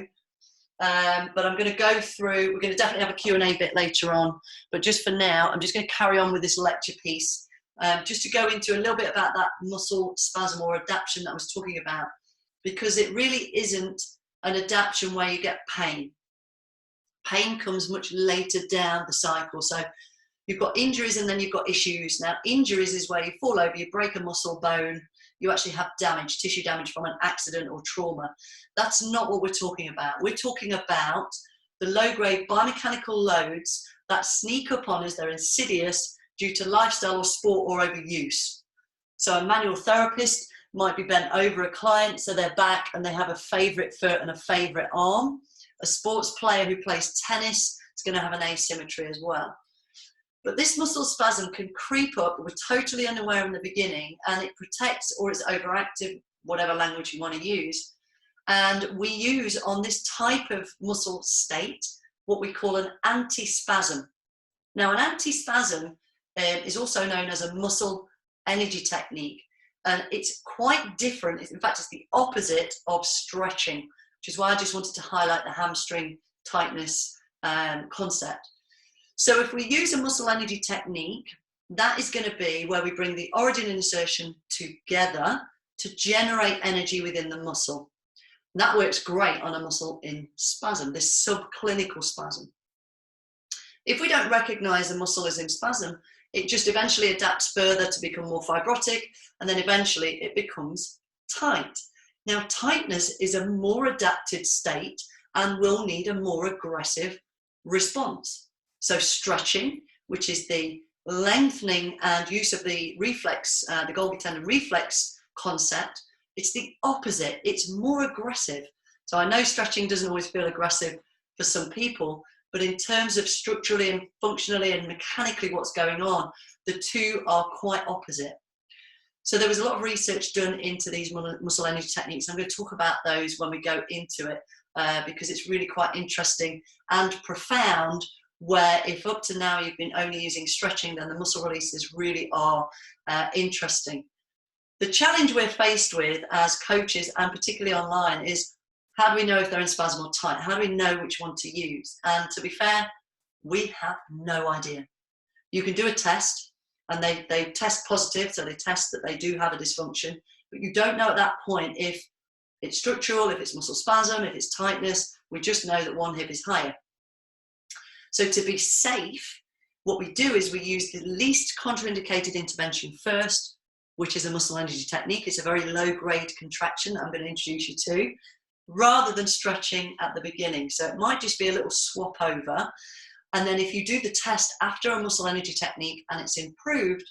But I'm going to go through, we're going to definitely have a Q&A bit later on. But just for now, I'm just going to carry on with this lecture piece. Just to go into a little bit about that muscle spasm or adaptation that I was talking about. Because it really isn't an adaptation where you get pain. Pain comes much later down the cycle. So you've got injuries and then you've got issues. Now, injuries is where you fall over, you break a muscle bone, you actually have damage, tissue damage from an accident or trauma. That's not what we're talking about. We're talking about the low-grade biomechanical loads that sneak up on us. They're insidious due to lifestyle or sport or overuse. So a manual therapist might be bent over a client, so they're back and they have a favourite foot and a favourite arm. A sports player who plays tennis is going to have an asymmetry as well. But this muscle spasm can creep up, we're totally unaware in the beginning, and it protects, or it's overactive, whatever language you want to use. And we use on this type of muscle state what we call an antispasm. Now, an antispasm is also known as a muscle energy technique, and it's quite different. In fact, it's the opposite of stretching, which is why I just wanted to highlight the hamstring tightness concept. So if we use a muscle energy technique, that is going to be where we bring the origin and insertion together to generate energy within the muscle. And that works great on a muscle in spasm, this subclinical spasm. If we don't recognize the muscle is in spasm, it just eventually adapts further to become more fibrotic, and then eventually it becomes tight. Now, tightness is a more adapted state and will need a more aggressive response. So stretching, which is the lengthening and use of the reflex, the Golgi tendon reflex concept, it's the opposite. It's more aggressive. So I know stretching doesn't always feel aggressive for some people, but in terms of structurally and functionally and mechanically what's going on, the two are quite opposite. So there was a lot of research done into these muscle energy techniques. I'm going to talk about those when we go into it because it's really quite interesting and profound, where if up to now you've been only using stretching, then the muscle releases really are interesting. The challenge we're faced with as coaches, and particularly online, is how do we know if they're in spasm or tight? How do we know which one to use? And to be fair, we have no idea. You can do a test, and they test positive, so they test that they do have a dysfunction, but you don't know at that point if it's structural, if it's muscle spasm, if it's tightness. We just know that one hip is higher. So to be safe, what we do is we use the least contraindicated intervention first, which is a muscle energy technique. It's a very low-grade contraction that I'm going to introduce you to, rather than stretching at the beginning. So it might just be a little swap over. And then if you do the test after a muscle energy technique and it's improved,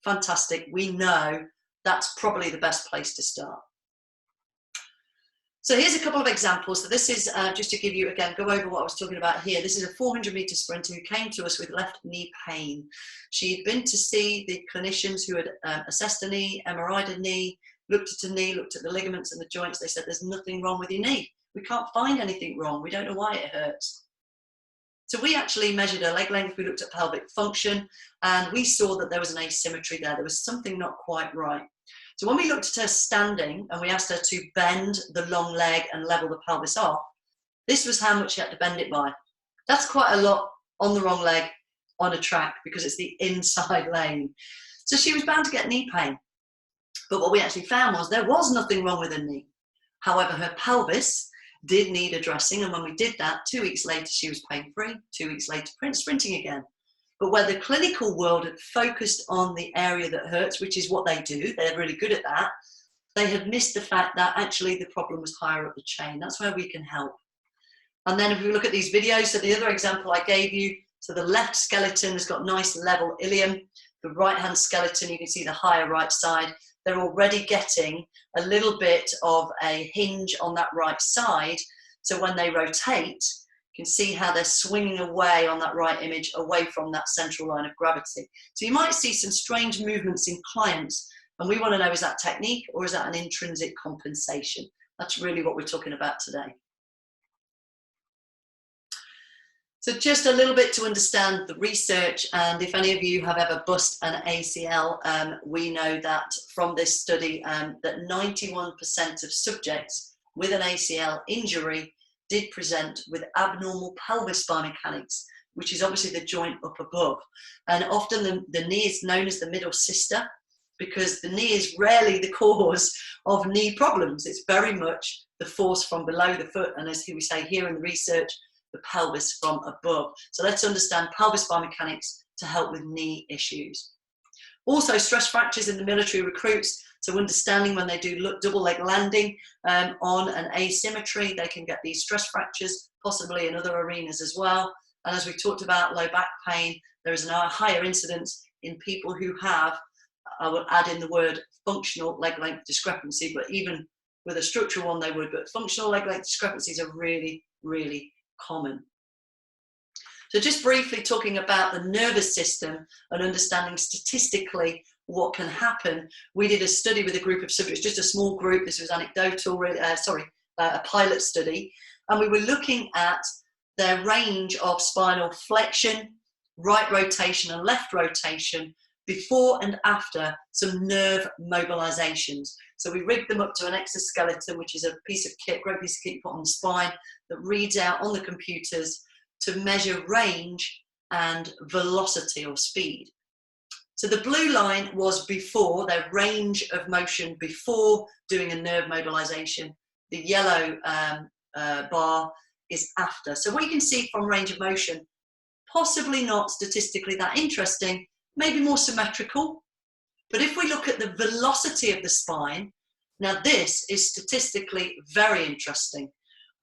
fantastic. We know that's probably the best place to start. So here's a couple of examples. So this is just to give you, again, go over what I was talking about here. This is a 400-meter sprinter who came to us with left knee pain. She'd been to see the clinicians who had assessed a knee, MRI'd a knee, looked at a knee, looked at the ligaments and the joints. They said, there's nothing wrong with your knee. We can't find anything wrong. We don't know why it hurts. So we actually measured her leg length. We looked at pelvic function, and we saw that there was an asymmetry there. There was something not quite right. So when we looked at her standing and we asked her to bend the long leg and level the pelvis off, this was how much she had to bend it by. That's quite a lot on the wrong leg on a track because it's the inside lane. So she was bound to get knee pain. But what we actually found was there was nothing wrong with her knee. However, her pelvis did need addressing, and when we did that, 2 weeks later she was pain-free, 2 weeks later sprinting again. But where the clinical world had focused on the area that hurts, which is what they do, they're really good at that, they had missed the fact that actually the problem was higher up the chain. That's where we can help. And then if we look at these videos, so the other example I gave you, so the left skeleton has got nice level ilium, the right hand skeleton, you can see the higher right side, they're already getting a little bit of a hinge on that right side. So when they rotate, you can see how they're swinging away on that right image, away from that central line of gravity. So you might see some strange movements in clients, and we want to know, is that technique or is that an intrinsic compensation? That's really what we're talking about today. So just a little bit to understand the research, and if any of you have ever bust an ACL, we know that from this study that 91% of subjects with an ACL injury did present with abnormal pelvis biomechanics, which is obviously the joint up above. And often the knee is known as the middle sister, because the knee is rarely the cause of knee problems. It's very much the force from below the foot, and as we say here in the research, the pelvis from above. So let's understand pelvis biomechanics to help with knee issues. Also, stress fractures in the military recruits, so understanding when they do double leg landing on an asymmetry, they can get these stress fractures, possibly in other arenas as well. And as we talked about low back pain, there is a higher incidence in people who have, I will add in the word functional leg length discrepancy, but even with a structural one they would, but functional leg length discrepancies are really, really common. So just briefly talking about the nervous system and understanding statistically what can happen, we did a study with a group of subjects, just a small group, this was anecdotal, a pilot study, and we were looking at their range of spinal flexion, right rotation and left rotation before and after some nerve mobilizations. So we rigged them up to an exoskeleton, which is a piece of kit, great piece of kit you put on the spine that reads out on the computers to measure range and velocity or speed. So the blue line was before, their range of motion before doing a nerve mobilization. The yellow bar is after. So what you can see from range of motion, possibly not statistically that interesting, maybe more symmetrical. But if we look at the velocity of the spine, now this is statistically very interesting.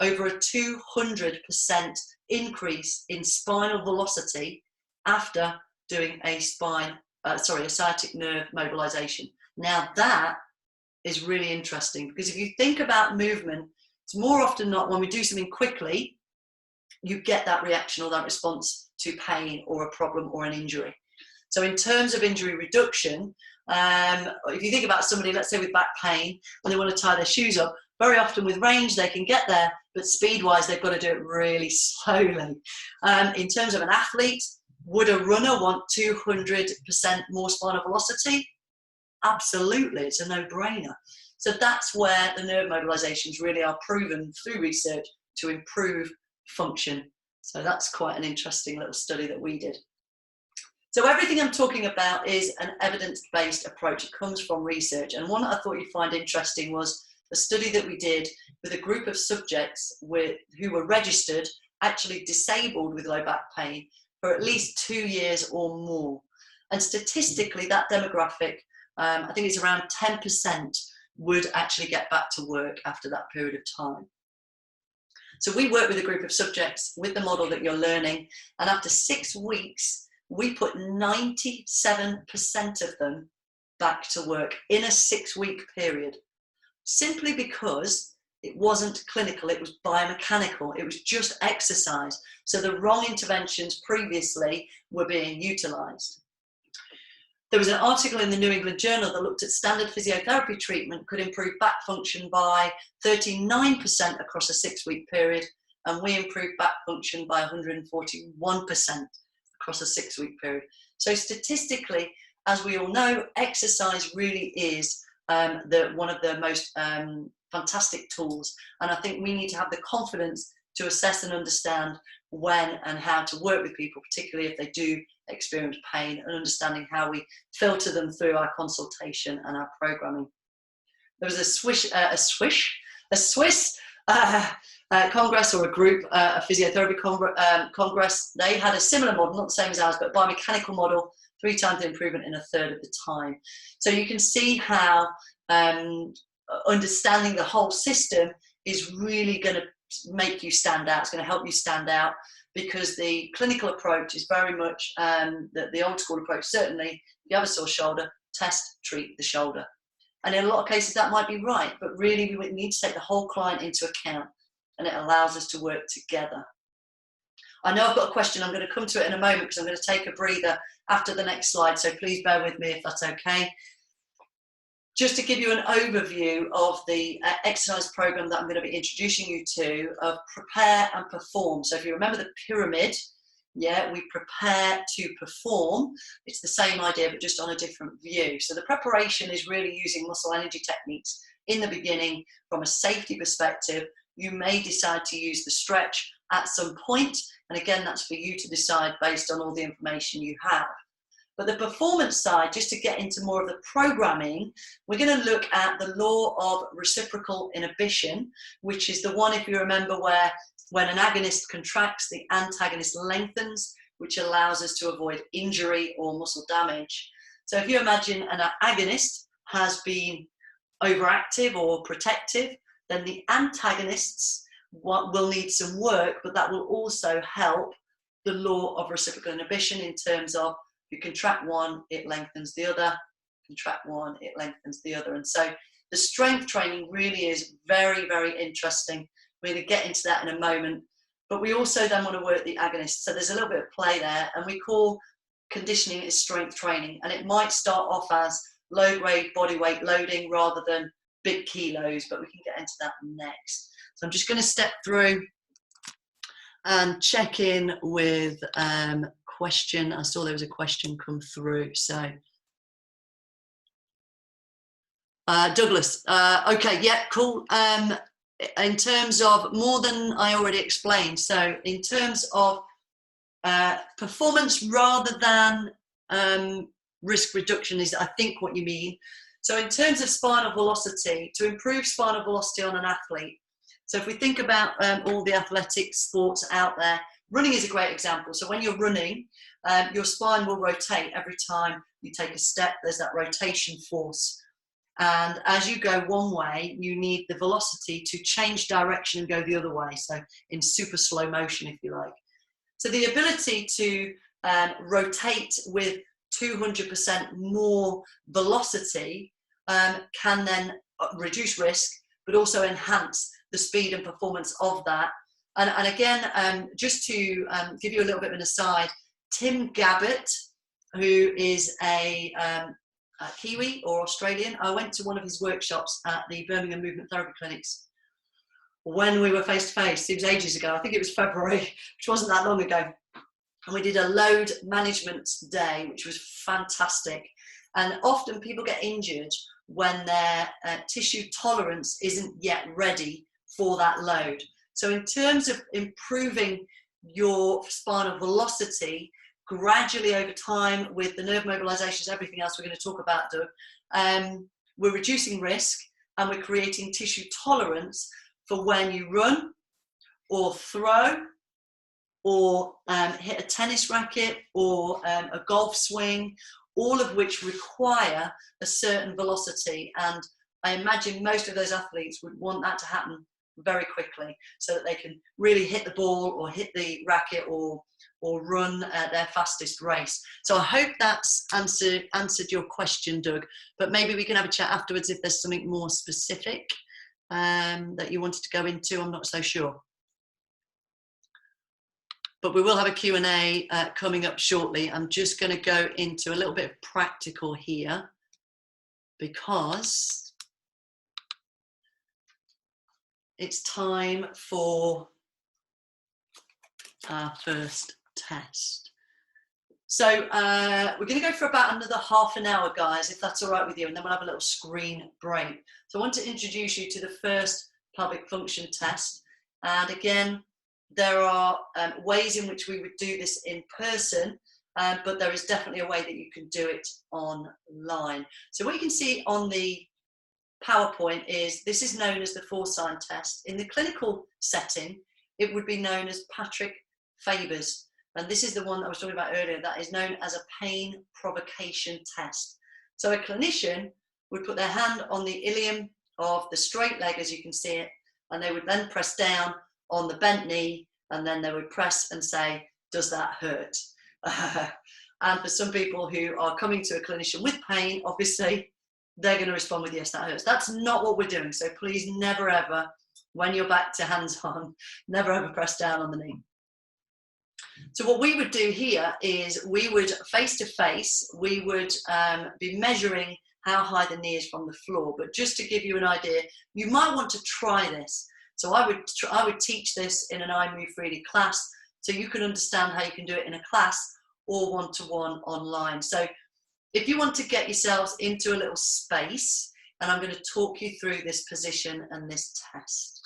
Over a 200% increase in spinal velocity after doing a sciatic nerve mobilization. Now that is really interesting, because if you think about movement, it's more often than not when we do something quickly, you get that reaction or that response to pain or a problem or an injury. So in terms of injury reduction, if you think about somebody, let's say with back pain, and they want to tie their shoes up, very often with range they can get there, but speed-wise they've got to do it really slowly. In terms of an athlete, would a runner want 200% more spinal velocity? Absolutely, it's a no-brainer. So that's where the nerve mobilizations really are proven through research to improve function. So that's quite an interesting little study that we did. So everything I'm talking about is an evidence-based approach. It comes from research. And one that I thought you'd find interesting was a study that we did with a group of subjects who were registered, actually disabled with low back pain for at least 2 years or more. And statistically, that demographic, I think it's around 10%, would actually get back to work after that period of time. So we worked with a group of subjects with the model that you're learning, and after 6 weeks, we put 97% of them back to work in a 6-week period, simply because it wasn't clinical, it was biomechanical, it was just exercise. So the wrong interventions previously were being utilized. There was an article in the New England Journal that looked at standard physiotherapy treatment could improve back function by 39% across a 6-week period, and we improved back function by 141% across a 6-week period. So statistically, as we all know, exercise really is one of the most fantastic tools, and I think we need to have the confidence to assess and understand when and how to work with people, particularly if they do experience pain, and understanding how we filter them through our consultation and our programming. There was a Swiss congress, or a group, a physiotherapy congress. They had a similar model, not the same as ours, but a biomechanical model, 3 times the improvement in a third of the time. So you can see how understanding the whole system is really going to make you stand out. It's going to help you stand out, because the clinical approach is very much the old school approach. Certainly, if you have a sore shoulder, test, treat the shoulder. And in a lot of cases that might be right, but really we need to take the whole client into account, and it allows us to work together. I know I've got a question. I'm going to come to it in a moment because I'm going to take a breather after the next slide. So please bear with me if that's okay. Just to give you an overview of the exercise program that I'm going to be introducing you to, of prepare and perform. So if you remember the pyramid, yeah, we prepare to perform. It's the same idea, but just on a different view. So the preparation is really using muscle energy techniques in the beginning from a safety perspective. You may decide to use the stretch at some point, and again, that's for you to decide based on all the information you have. But the performance side, just to get into more of the programming, we're going to look at the law of reciprocal inhibition, which is the one, if you remember, where when an agonist contracts, the antagonist lengthens, which allows us to avoid injury or muscle damage. So if you imagine an agonist has been overactive or protective, then the antagonists will need some work, but that will also help the law of reciprocal inhibition in terms of you contract one, it lengthens the other, contract one, it lengthens the other. And so the strength training really is very, very interesting. We're going to get into that in a moment, but we also then want to work the agonist. So there's a little bit of play there, and we call conditioning is strength training. And it might start off as low grade body weight loading rather than big kilos, but we can get into that next. So I'm just going to step through and check in with question. I saw there was a question come through. So Douglas, okay, yeah, cool. In terms of more than I already explained, so in terms of performance rather than risk reduction is, I think, what you mean. So in terms of spinal velocity, to improve spinal velocity on an athlete, so if we think about all the athletic sports out there, running is a great example. So when you're running, your spine will rotate every time you take a step. There's that rotation force. And as you go one way, you need the velocity to change direction and go the other way. So in super slow motion, if you like. So the ability to rotate with 200% more velocity can then reduce risk, but also enhance the speed and performance of that. And again, just to give you a little bit of an aside, Tim Gabbett, who is a Kiwi or Australian, I went to one of his workshops at the Birmingham Movement Therapy Clinics when we were face to face. It was ages ago. I think it was February, which wasn't that long ago. And we did a load management day, which was fantastic. And often people get injured when their tissue tolerance isn't yet ready for that load. So in terms of improving your spinal velocity gradually over time with the nerve mobilizations, everything else we're going to talk about, Doug, we're reducing risk and we're creating tissue tolerance for when you run or throw or hit a tennis racket or a golf swing, all of which require a certain velocity. And I imagine most of those athletes would want that to happen very quickly so that they can really hit the ball or hit the racket or run their fastest race. So I hope that's answered your question, Doug, but maybe we can have a chat afterwards if there's something more specific that you wanted to go into. I'm not so sure. But we will have a Q&A coming up shortly. I'm just going to go into a little bit of practical here because it's time for our first test. So we're going to go for about another half an hour, guys, if that's all right with you, and then we'll have a little screen break. So I want to introduce you to the first pelvic function test. And again, there are ways in which we would do this in person, but there is definitely a way that you can do it online. So what you can see on the PowerPoint is this is known as the 4-sign test. In the clinical setting, it would be known as Patrick Faber's. And this is the one that I was talking about earlier that is known as a pain provocation test. So a clinician would put their hand on the ilium of the straight leg, as you can see it, and they would then press down on the bent knee, and then they would press and say, does that hurt? And for some people who are coming to a clinician with pain, obviously, they're going to respond with, yes, that hurts. That's not what we're doing. So please never ever, when you're back to hands-on, never ever press down on the knee. So what we would do here is we would face-to-face, we would be measuring how high the knee is from the floor. But just to give you an idea, you might want to try this. So I would teach this in an iMove Freely class, so you can understand how you can do it in a class or one-to-one online. So if you want to get yourselves into a little space, and I'm going to talk you through this position and this test.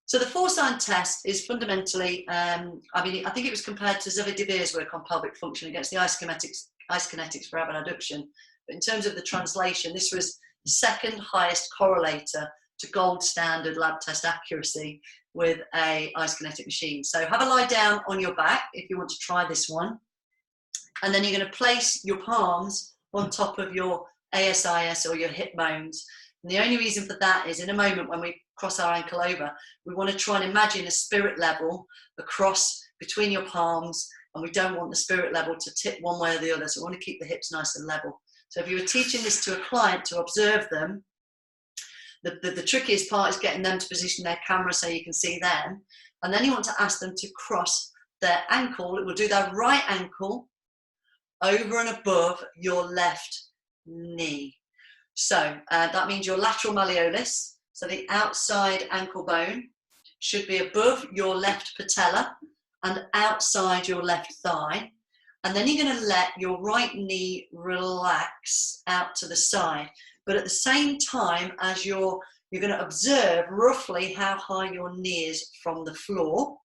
So the 4-sign test is fundamentally, I think it was compared to Xavier de Beer's work on pelvic function against the ice kinetics for abduction. But in terms of the translation, this was the second highest correlator to gold standard lab test accuracy with a ice kinetic machine. So have a lie down on your back if you want to try this one. And then you're going to place your palms on top of your ASIS or your hip bones. And the only reason for that is in a moment when we cross our ankle over, we want to try and imagine a spirit level across between your palms, and we don't want the spirit level to tip one way or the other. So we want to keep the hips nice and level. So if you were teaching this to a client to observe them, the trickiest part is getting them to position their camera so you can see them. And then you want to ask them to cross their ankle. It will do their right ankle over and above your left knee. So that means your lateral malleolus, so the outside ankle bone, should be above your left patella and outside your left thigh. And then you're going to let your right knee relax out to the side. But at the same time as you're going to observe roughly how high your knee is from the floor,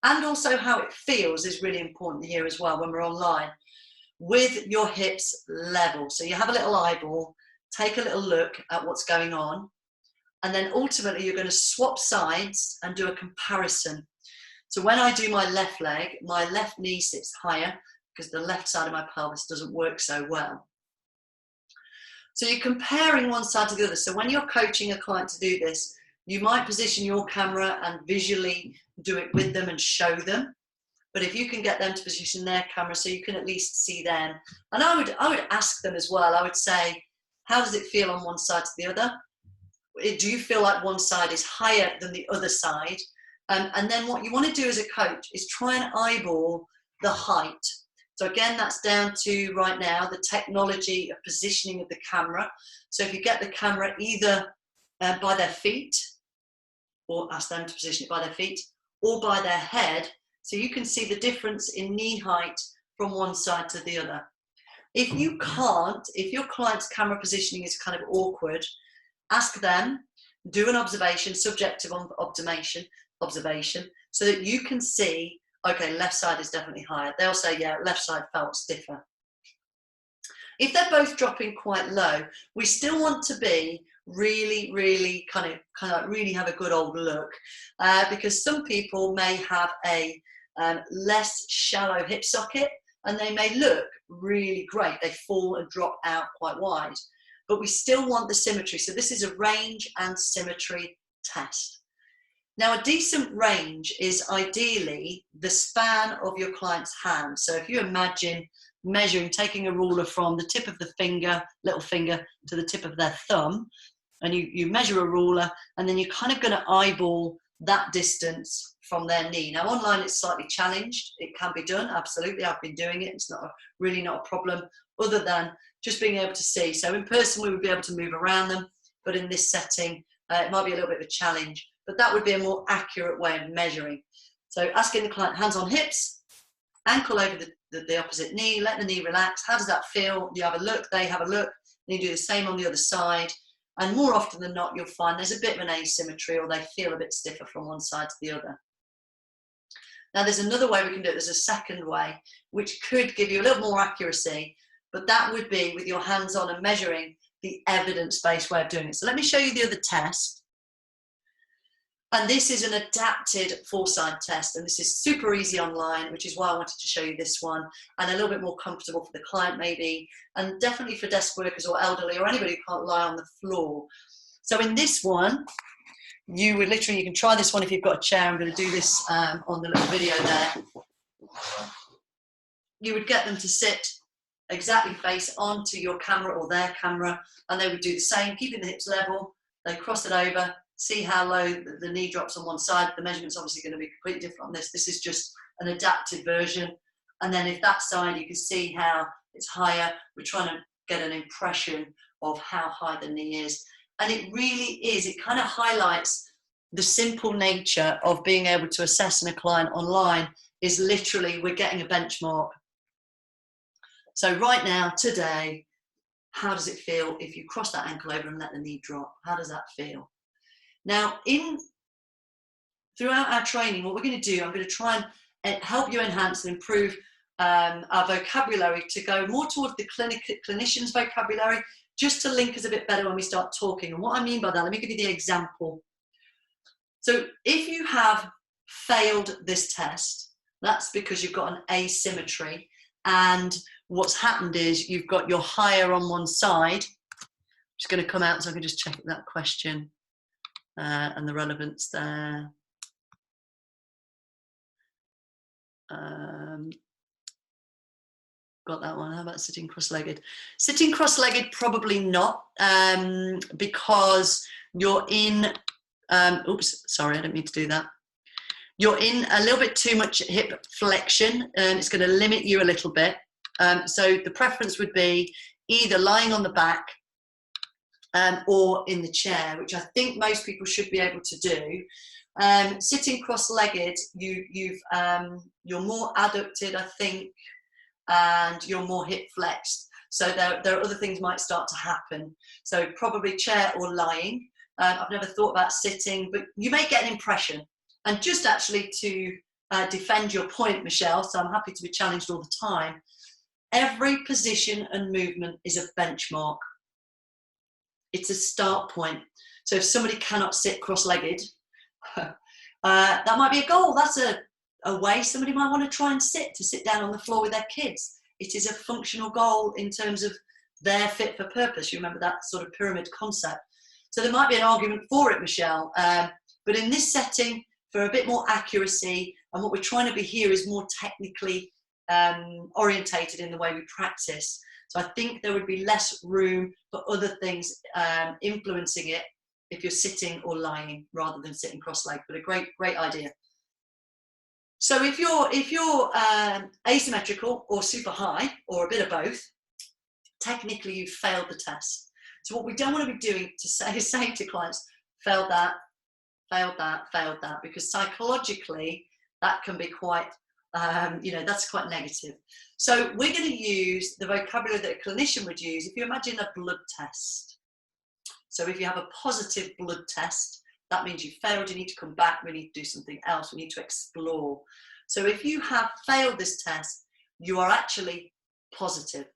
and also how it feels is really important here as well when we're online, with your hips level. So you have a little eyeball, take a little look at what's going on, and then ultimately you're going to swap sides and do a comparison. So when I do my left leg, my left knee sits higher because the left side of my pelvis doesn't work so well. So you're comparing one side to the other. So when you're coaching a client to do this, you might position your camera and visually do it with them and show them. But if you can get them to position their camera so you can at least see them. And I would ask them as well, I would say, how does it feel on one side to the other? Do you feel like one side is higher than the other side? And then what you want to do as a coach is try and eyeball the height. So again, that's down to right now the technology of positioning of the camera. So if you get the camera either by their feet, or ask them to position it by their feet, or by their head, so you can see the difference in knee height from one side to the other. If you can't, if your client's camera positioning is kind of awkward, ask them, do an observation, subjective observation, so that you can see, okay, left side is definitely higher. They'll say, yeah, left side felt stiffer. If they're both dropping quite low, we still want to be really kind of really have a good old look, because some people may have a less shallow hip socket and they may look really great. They fall and drop out quite wide, but we still want the symmetry. So this is a range and symmetry test. Now, a decent range is ideally the span of your client's hand. So if you imagine measuring, taking a ruler from the tip of the finger, little finger, to the tip of their thumb, and you measure a ruler, and then you're kind of going to eyeball that distance from their knee. Now, online it's slightly challenged. It can be done, absolutely. I've been doing it. It's really not a problem, other than just being able to see. So in person, we would be able to move around them, but in this setting, it might be a little bit of a challenge. But that would be a more accurate way of measuring. So asking the client, hands on hips, ankle over the opposite knee, let the knee relax. How does that feel? You have a look, they have a look, and you do the same on the other side. And more often than not, you'll find there's a bit of an asymmetry, or they feel a bit stiffer from one side to the other. Now, there's another way we can do it. There's a second way, which could give you a little more accuracy, but that would be with your hands on and measuring the evidence-based way of doing it. So let me show you the other test. And this is an adapted 4-sign test, and this is super easy online, which is why I wanted to show you this one, and a little bit more comfortable for the client maybe, and definitely for desk workers or elderly or anybody who can't lie on the floor. So in this one, you would literally, you can try this one if you've got a chair. I'm going to do this on the little video there. You would get them to sit exactly face onto your camera or their camera, and they would do the same, keeping the hips level. They cross it over, see how low the knee drops on one side. The measurement's obviously going to be completely different on this. This is just an adapted version. And then if that side, you can see how it's higher. We're trying to get an impression of how high the knee is. And it really is, it kind of highlights the simple nature of being able to assess in a client online is literally we're getting a benchmark. So right now, today, how does it feel if you cross that ankle over and let the knee drop? How does that feel? Now, throughout our training, what we're going to do, I'm going to try and help you enhance and improve our vocabulary to go more towards the clinician's vocabulary, just to link us a bit better when we start talking. And what I mean by that, let me give you the example. So if you have failed this test, that's because you've got an asymmetry, and what's happened is you've got your higher on one side. I'm just going to come out so I can just check that question and the relevance there. Got that one. How about sitting cross-legged? Sitting cross-legged, probably not, because you're in, oops, sorry, I didn't mean to do that. You're in a little bit too much hip flexion, and it's going to limit you a little bit. So the preference would be either lying on the back or in the chair, which I think most people should be able to do. Sitting cross-legged, you're more adducted, I think, and you're more hip flexed. So there are other things might start to happen. So probably chair or lying. I've never thought about sitting, but you may get an impression. And just actually to defend your point, Michelle, so I'm happy to be challenged all the time, every position and movement is a benchmark. It's a start point. So if somebody cannot sit cross-legged, that might be a goal. That's a way somebody might want to try and sit down on the floor with their kids. It is a functional goal in terms of their fit for purpose. You remember that sort of pyramid concept. So there might be an argument for it, Michelle. But in this setting, for a bit more accuracy, and what we're trying to be here is more technically orientated in the way we practice. So I think there would be less room for other things influencing it if you're sitting or lying rather than sitting cross-legged. But a great idea. So if you're asymmetrical or super high or a bit of both, technically you've failed the test. So what we don't want to be doing is saying to clients, failed that, because psychologically that can be quite, that's quite negative. So we're going to use the vocabulary that a clinician would use. If you imagine a blood test. So if you have a positive blood test, that means you failed, you need to come back, we need to do something else, we need to explore. So if you have failed this test, you are actually positive.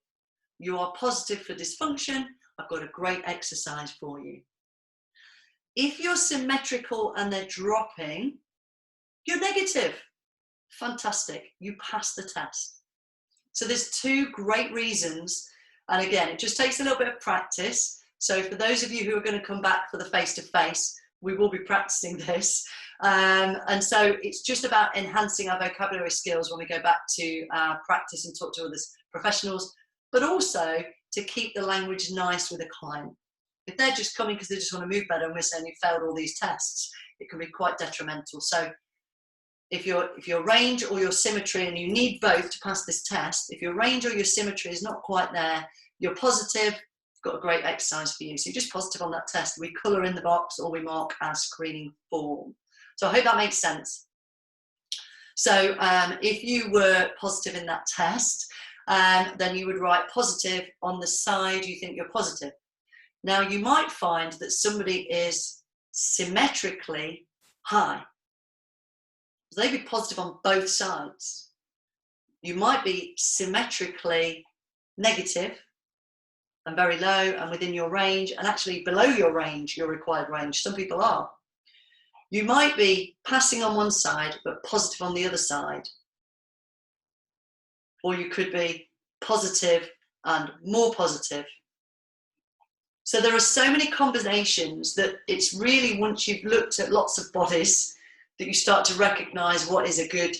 You are positive for dysfunction. I've got a great exercise for you. If you're symmetrical and they're dropping, you're negative. Fantastic, you passed the test. So there's two great reasons. And again, it just takes a little bit of practice. So for those of you who are going to come back for the face-to-face, we will be practicing this. And so it's just about enhancing our vocabulary skills when we go back to practice and talk to other professionals, but also to keep the language nice with a client. If they're just coming because they just want to move better and we're saying you failed all these tests, it can be quite detrimental. So if your range or your symmetry, and you need both to pass this test, if your range or your symmetry is not quite there, you're positive, got a great exercise for you. So you're just positive on that test. We colour in the box or we mark our screening form. So I hope that makes sense. So if you were positive in that test, then you would write positive on the side you think you're positive. Now you might find that somebody is symmetrically high. So they'd be positive on both sides. You might be symmetrically negative and very low and within your range, and actually below your range, your required range. Some people are. You might be passing on one side but positive on the other side. Or you could be positive and more positive. So there are so many combinations that it's really, once you've looked at lots of bodies, that you start to recognize what is a good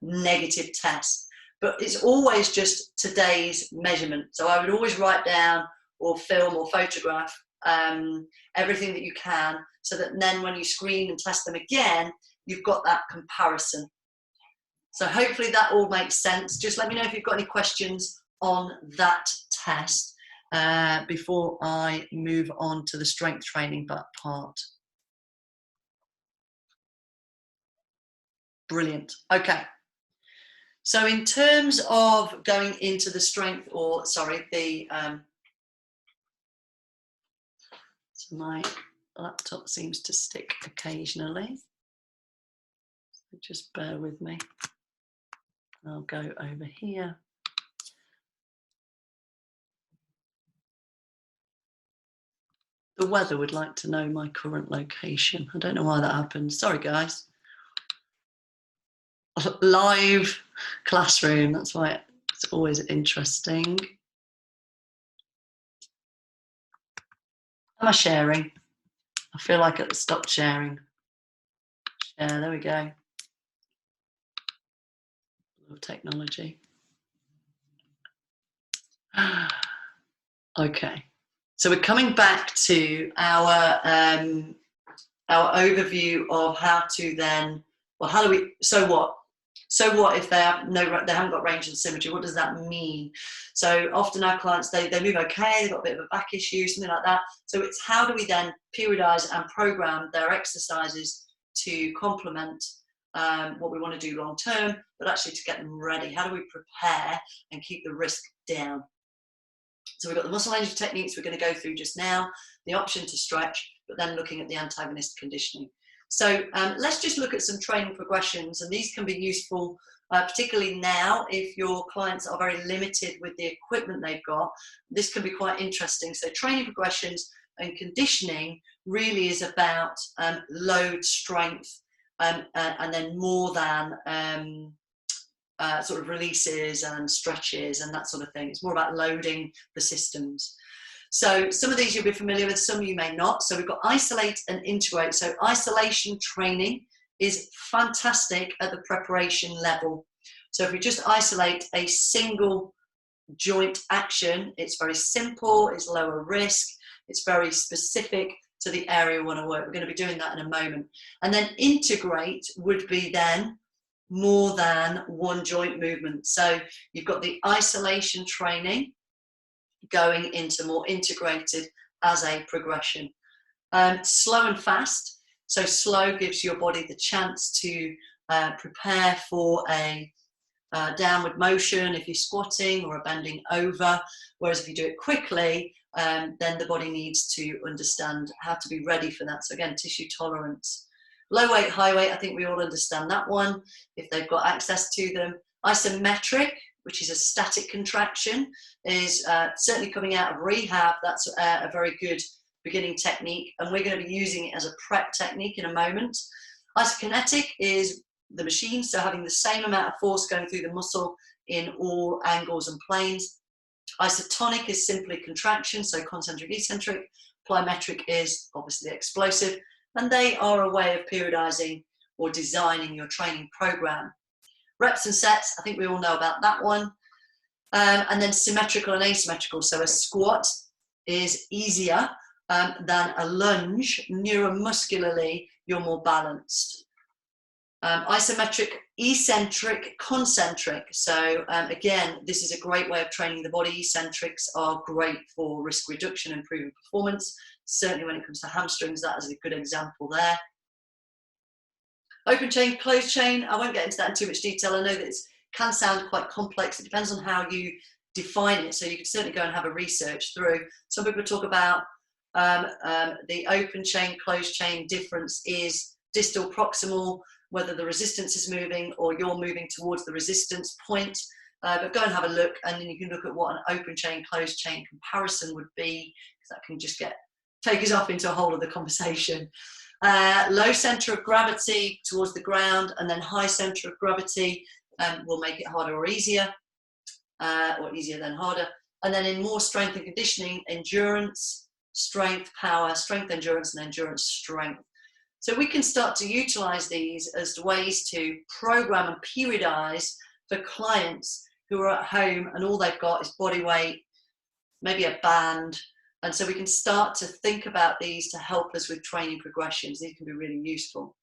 negative test. But it's always just today's measurement. So I would always write down or film or photograph everything that you can, so that then when you screen and test them again, you've got that comparison. So hopefully that all makes sense. Just let me know if you've got any questions on that test before I move on to the strength training part. Brilliant. Okay. So in terms of going into the strength, or sorry, the so my laptop seems to stick occasionally. So just bear with me. I'll go over here. The weather would like to know my current location. I don't know why that happened. Sorry, guys. Live classroom, that's why it's always interesting. Am I sharing? I feel like it stopped sharing. Share, there we go. Love technology. Okay, so we're coming back to our overview of how to then, well, how do we, so what? So what if they haven't got range and symmetry? What does that mean? So often our clients, they move okay, they've got a bit of a back issue, something like that. So it's how do we then periodize and program their exercises to complement what we want to do long term, but actually to get them ready. How do we prepare and keep the risk down? So we've got the muscle energy techniques we're going to go through just now, the option to stretch, but then looking at the antagonist conditioning. So let's just look at some training progressions, and these can be useful, particularly now if your clients are very limited with the equipment they've got. This can be quite interesting. So training progressions and conditioning really is about load, strength, and then more than sort of releases and stretches and that sort of thing. It's more about loading the systems. So some of these you'll be familiar with, some you may not. So we've got isolate and integrate. So isolation training is fantastic at the preparation level. So if we just isolate a single joint action, it's very simple, it's lower risk, it's very specific to the area we want to work. We're going to be doing that in a moment. And then integrate would be then more than one joint movement. So you've got the isolation training going into more integrated as a progression. Slow and fast. So slow gives your body the chance to prepare for a downward motion if you're squatting or a bending over, whereas if you do it quickly, then the body needs to understand how to be ready for that. So again, tissue tolerance. Low weight, high weight, I think we all understand that one, if they've got access to them. Isometric, which is a static contraction, is certainly coming out of rehab. That's a very good beginning technique, and we're going to be using it as a prep technique in a moment. Isokinetic is the machine, so having the same amount of force going through the muscle in all angles and planes. Isotonic is simply contraction, so concentric, eccentric. Plyometric is obviously explosive, and they are a way of periodizing or designing your training program. Reps and sets, I think we all know about that one. And then symmetrical and asymmetrical. So a squat is easier than a lunge. Neuromuscularly, you're more balanced. Isometric, eccentric, concentric. So again, this is a great way of training the body. Eccentrics are great for risk reduction, improving performance. Certainly when it comes to hamstrings, that is a good example there. Open chain, closed chain, I won't get into that in too much detail. I know that it can sound quite complex. It depends on how you define it. So you can certainly go and have a research through. Some people talk about the open chain, closed chain difference is distal proximal, whether the resistance is moving or you're moving towards the resistance point. But go and have a look, and then you can look at what an open chain, closed chain comparison would be, because that can just take us off into a whole other conversation. Low center of gravity towards the ground, and then high center of gravity will make it harder or easier than harder. And then in more strength and conditioning, endurance, strength, power, strength, endurance, and endurance, strength. So we can start to utilize these as ways to program and periodize for clients who are at home and all they've got is body weight, maybe a band. And so we can start to think about these to help us with training progressions. These can be really useful.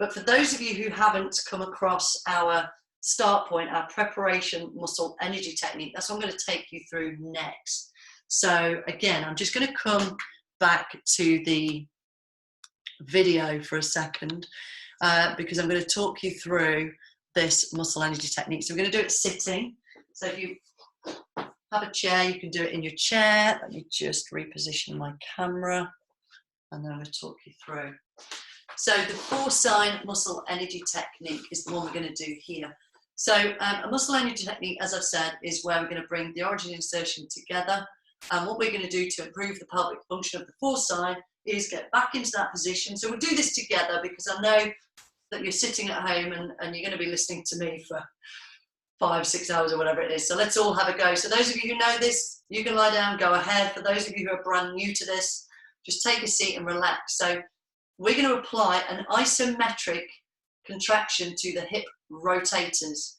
But for those of you who haven't come across our start point, our preparation muscle energy technique, that's what I'm going to take you through next. So again, I'm just going to come back to the video for a second because I'm going to talk you through this muscle energy technique. So we're going to do it sitting. So if you have a chair, you can do it in your chair. Let me just reposition my camera and then I'm going to talk you through. So the 4-sign muscle energy technique is the one we're going to do here. So a muscle energy technique, as I've said, is where we're going to bring the origin and insertion together. And what we're going to do to improve the pelvic function of the 4-sign is get back into that position. So we'll do this together because I know that you're sitting at home and you're going to be listening to me for 5-6 hours or whatever it is. So let's all have a go. So those of you who know this, you can lie down, go ahead. For those of you who are brand new to this, just take a seat and relax. So we're going to apply an isometric contraction to the hip rotators.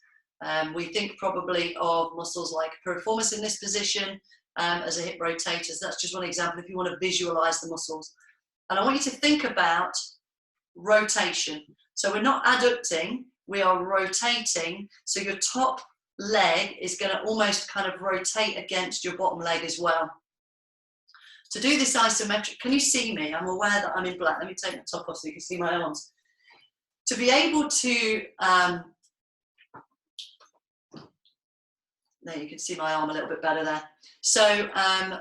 We think probably of muscles like piriformis in this position as a hip rotator. So that's just one example if you want to visualize the muscles. And I want you to think about rotation. So we're not adducting, we are rotating. So your top leg is going to almost kind of rotate against your bottom leg as well. To do this isometric, can you see me? I'm aware that I'm in black. Let me take the top off so you can see my arms. To be able to, there you can see my arm a little bit better there. So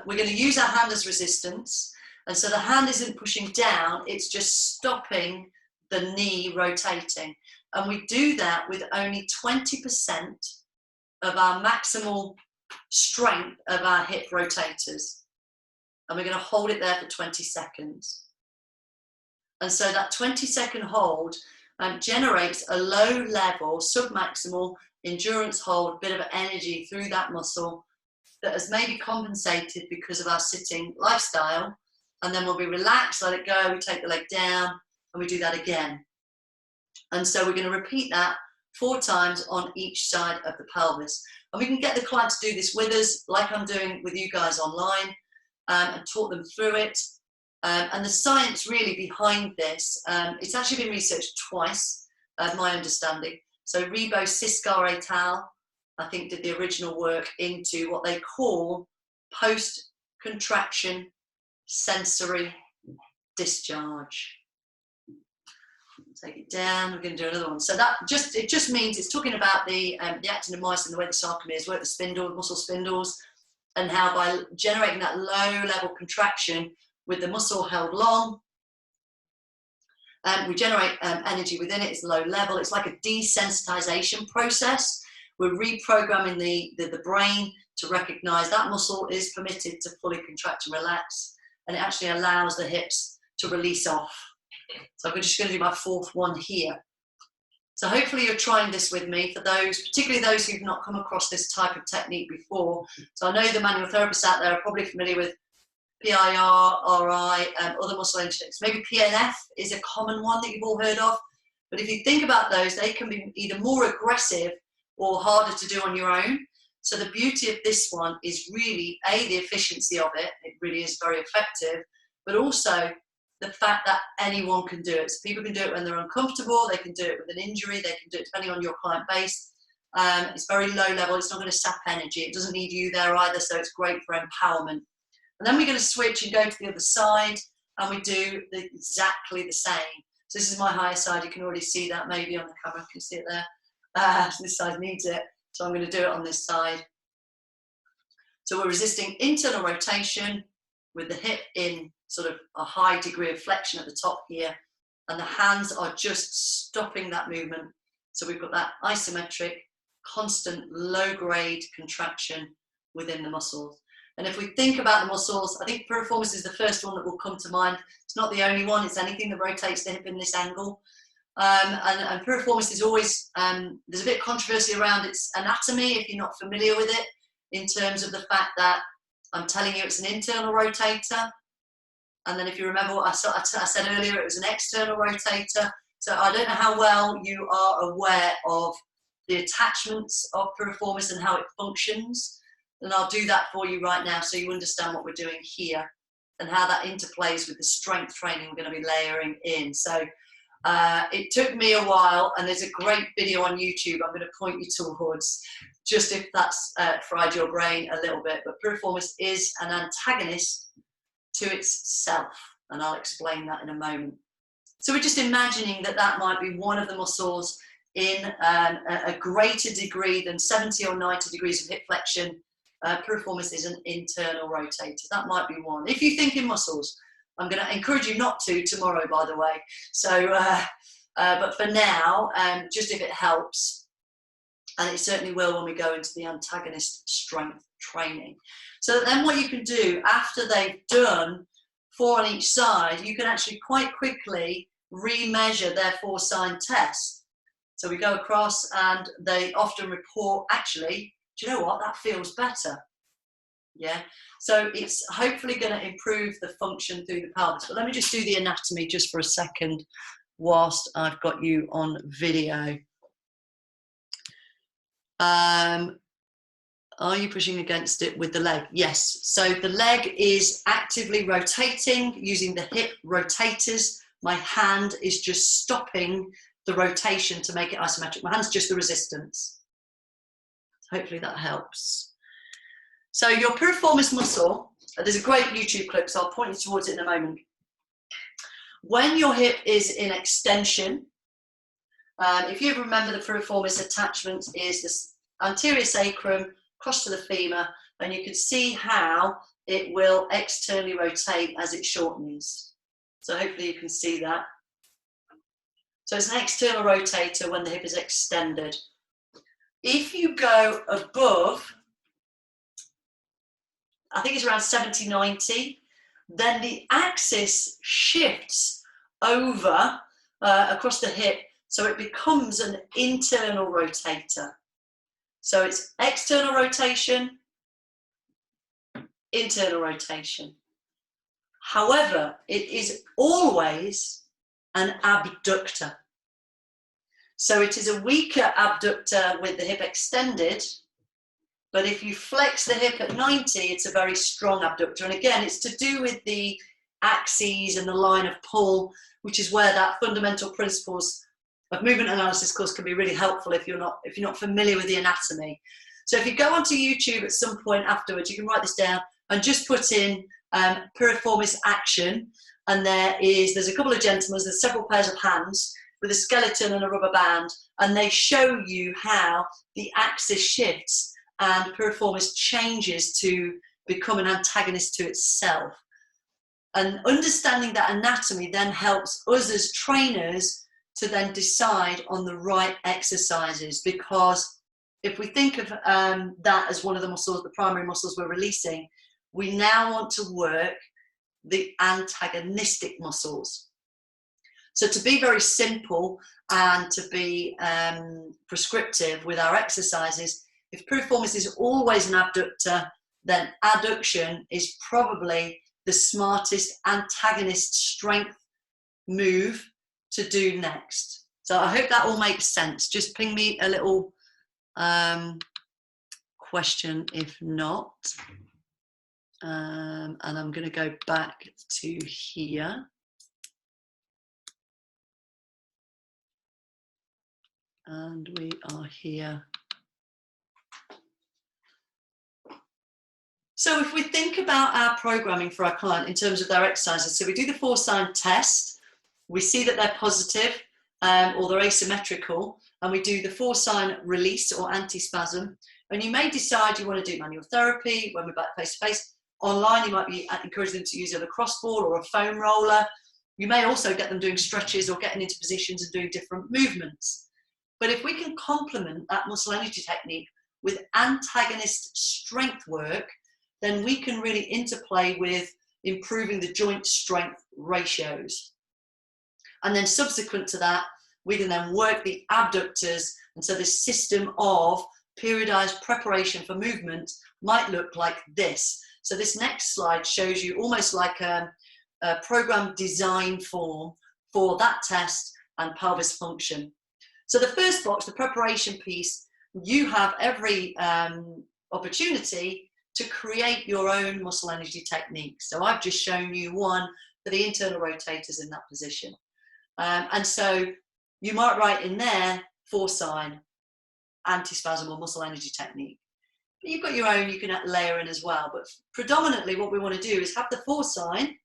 we're going to use our hand as resistance. And so the hand isn't pushing down, it's just stopping the knee rotating. And we do that with only 20% of our maximal strength of our hip rotators. And we're going to hold it there for 20 seconds. And so that 20-second hold generates a low level, submaximal endurance hold, bit of energy through that muscle that has maybe compensated because of our sitting lifestyle. And then when we relax, let it go, we take the leg down and we do that again. And so we're going to repeat that 4 times on each side of the pelvis. And we can get the client to do this with us, like I'm doing with you guys online, and talk them through it. And the science really behind this, it's actually been researched twice, my understanding. So Rebo Siskar et al., I think, did the original work into what they call post-contraction sensory discharge. Take it down, we're going to do another one. So that it just means it's talking about the actin and myosin, the way the sarcomeres work, the spindle, muscle spindles, and how by generating that low level contraction with the muscle held long, we generate energy within it. It's low level. It's like a desensitization process. We're reprogramming the brain to recognize that muscle is permitted to fully contract and relax, and it actually allows the hips to release off. So I'm just going to do my 4th one here. So hopefully you're trying this with me, for those, particularly those who've not come across this type of technique before. So I know the manual therapists out there are probably familiar with PIR, RI, other muscle energetics. Maybe PNF is a common one that you've all heard of. But if you think about those, they can be either more aggressive or harder to do on your own. So the beauty of this one is really, A, the efficiency of it. It really is very effective. But also the fact that anyone can do it. So people can do it when they're uncomfortable, they can do it with an injury, they can do it depending on your client base. It's very low level, it's not going to sap energy, it doesn't need you there either, so it's great for empowerment. And then we're going to switch and go to the other side, and we do exactly the same. So this is my higher side, you can already see that maybe on the camera, can you see it there? This side needs it, so I'm going to do it on this side. So we're resisting internal rotation with the hip in sort of a high degree of flexion at the top here, and the hands are just stopping that movement. So we've got that isometric, constant, low-grade contraction within the muscles. And if we think about the muscles, I think piriformis is the first one that will come to mind. It's not the only one, it's anything that rotates the hip in this angle. And piriformis is always, there's a bit of controversy around its anatomy if you're not familiar with it. in terms of the fact that I'm telling you it's an internal rotator. And then if you remember what I said earlier, it was an external rotator. So I don't know how well you are aware of the attachments of piriformis and how it functions. And I'll do that for you right now so you understand what we're doing here and how that interplays with the strength training we're going to be layering in. So it took me a while, and there's a great video on YouTube I'm going to point you towards, just if that's fried your brain a little bit. But piriformis is an antagonist to itself, and I'll explain that in a moment. So we're just imagining that that might be one of the muscles in a greater degree than 70 or 90 degrees of hip flexion. Piriformis is an internal rotator. That might be one. If you think in muscles, I'm going to encourage you not to tomorrow, by the way. So, but for now, just if it helps, and it certainly will when we go into the antagonist strength training. So then what you can do after they've done 4 on each side, you can actually quite quickly remeasure their 4-sign test. So we go across and they often report, actually, do you know what, that feels better. Yeah, so it's hopefully going to improve the function through the pelvis. But let me just do the anatomy just for a second whilst I've got you on video. Are you pushing against it with the leg? Yes. So the leg is actively rotating using the hip rotators. My hand is just stopping the rotation to make it isometric. My hand's just the resistance. Hopefully that helps. So your piriformis muscle, there's a great YouTube clip, so I'll point you towards it in a moment. When your hip is in extension, if you remember, the piriformis attachment is this anterior sacrum, across to the femur, and you can see how it will externally rotate as it shortens. So hopefully you can see that. So it's an external rotator when the hip is extended. If you go above, I think it's around 70, 90, then the axis shifts over across the hip, so it becomes an internal rotator. So it's external rotation, internal rotation. However, it is always an abductor. So it is a weaker abductor with the hip extended, but if you flex the hip at 90, it's a very strong abductor. And again, it's to do with the axes and the line of pull, which is where that fundamental principles of movement analysis course can be really helpful if you're not familiar with the anatomy. So if you go onto YouTube at some point afterwards, you can write this down and just put in piriformis action, and there's a couple of gentlemen, there's several pairs of hands with a skeleton and a rubber band, and they show you how the axis shifts and piriformis changes to become an antagonist to itself. And understanding that anatomy then helps us as trainers to then decide on the right exercises, because if we think of that as one of the muscles, the primary muscles we're releasing, we now want to work the antagonistic muscles. So to be very simple and to be prescriptive with our exercises, if piriformis is always an abductor, then adduction is probably the smartest antagonist strength move to do next. So I hope that all makes sense. Just ping me a little question if not. And I'm going to go back to here. And we are here. So if we think about our programming for our client in terms of their exercises, so we do the 4-sign test, we see that they're positive or they're asymmetrical, and we do the 4-sign release or anti-spasm. And you may decide you want to do manual therapy when we're back face-to-face. Online, you might be encouraging them to use a lacrosse ball or a foam roller. You may also get them doing stretches or getting into positions and doing different movements. But if we can complement that muscle energy technique with antagonist strength work, then we can really interplay with improving the joint strength ratios. And then subsequent to that, we can then work the abductors. And so this system of periodized preparation for movement might look like this. So this next slide shows you almost like a program design form for that test and pelvis function. So the first box, the preparation piece, you have every opportunity to create your own muscle energy techniques. So I've just shown you one for the internal rotators in that position. And so you might write in there, 4-sign, anti-spasm or muscle energy technique. But you've got your own, you can layer in as well. But predominantly what we want to do is have the 4-sign,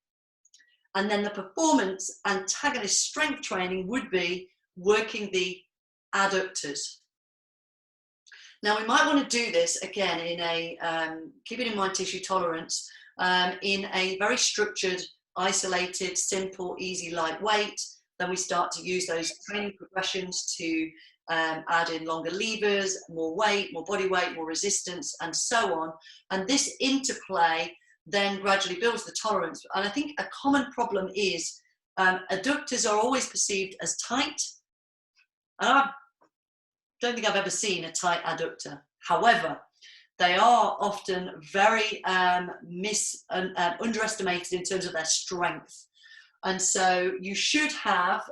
and then the performance antagonist strength training would be working the adductors. Now we might want to do this again in a, keeping in mind tissue tolerance, in a very structured, isolated, simple, easy, lightweight. Then we start to use those training progressions to add in longer levers, more weight, more body weight, more resistance, and so on. And this interplay then gradually builds the tolerance. And I think a common problem is adductors are always perceived as tight. And I don't think I've ever seen a tight adductor. However, they are often very underestimated in terms of their strength. And so you should have,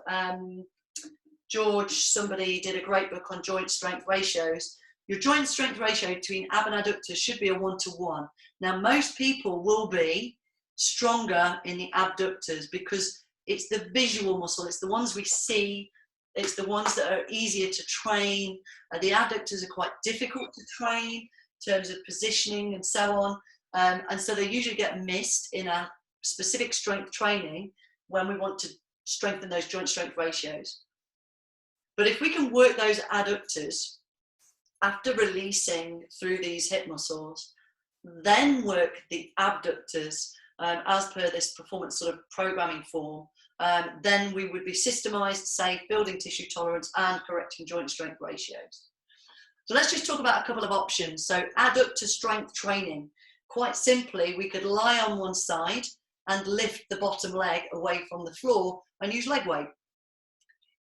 George, somebody did a great book on joint strength ratios. Your joint strength ratio between ab and adductors should be a 1-to-1. Now, most people will be stronger in the abductors because it's the visual muscle. It's the ones we see. It's the ones that are easier to train. The adductors are quite difficult to train in terms of positioning and so on. And so they usually get missed in a specific strength training when we want to strengthen those joint strength ratios. But if we can work those adductors after releasing through these hip muscles, then work the abductors as per this performance sort of programming form, then we would be systemized, safe, building tissue tolerance and correcting joint strength ratios. So let's just talk about a couple of options. So adductor strength training. Quite simply, we could lie on one side and lift the bottom leg away from the floor and use leg weight.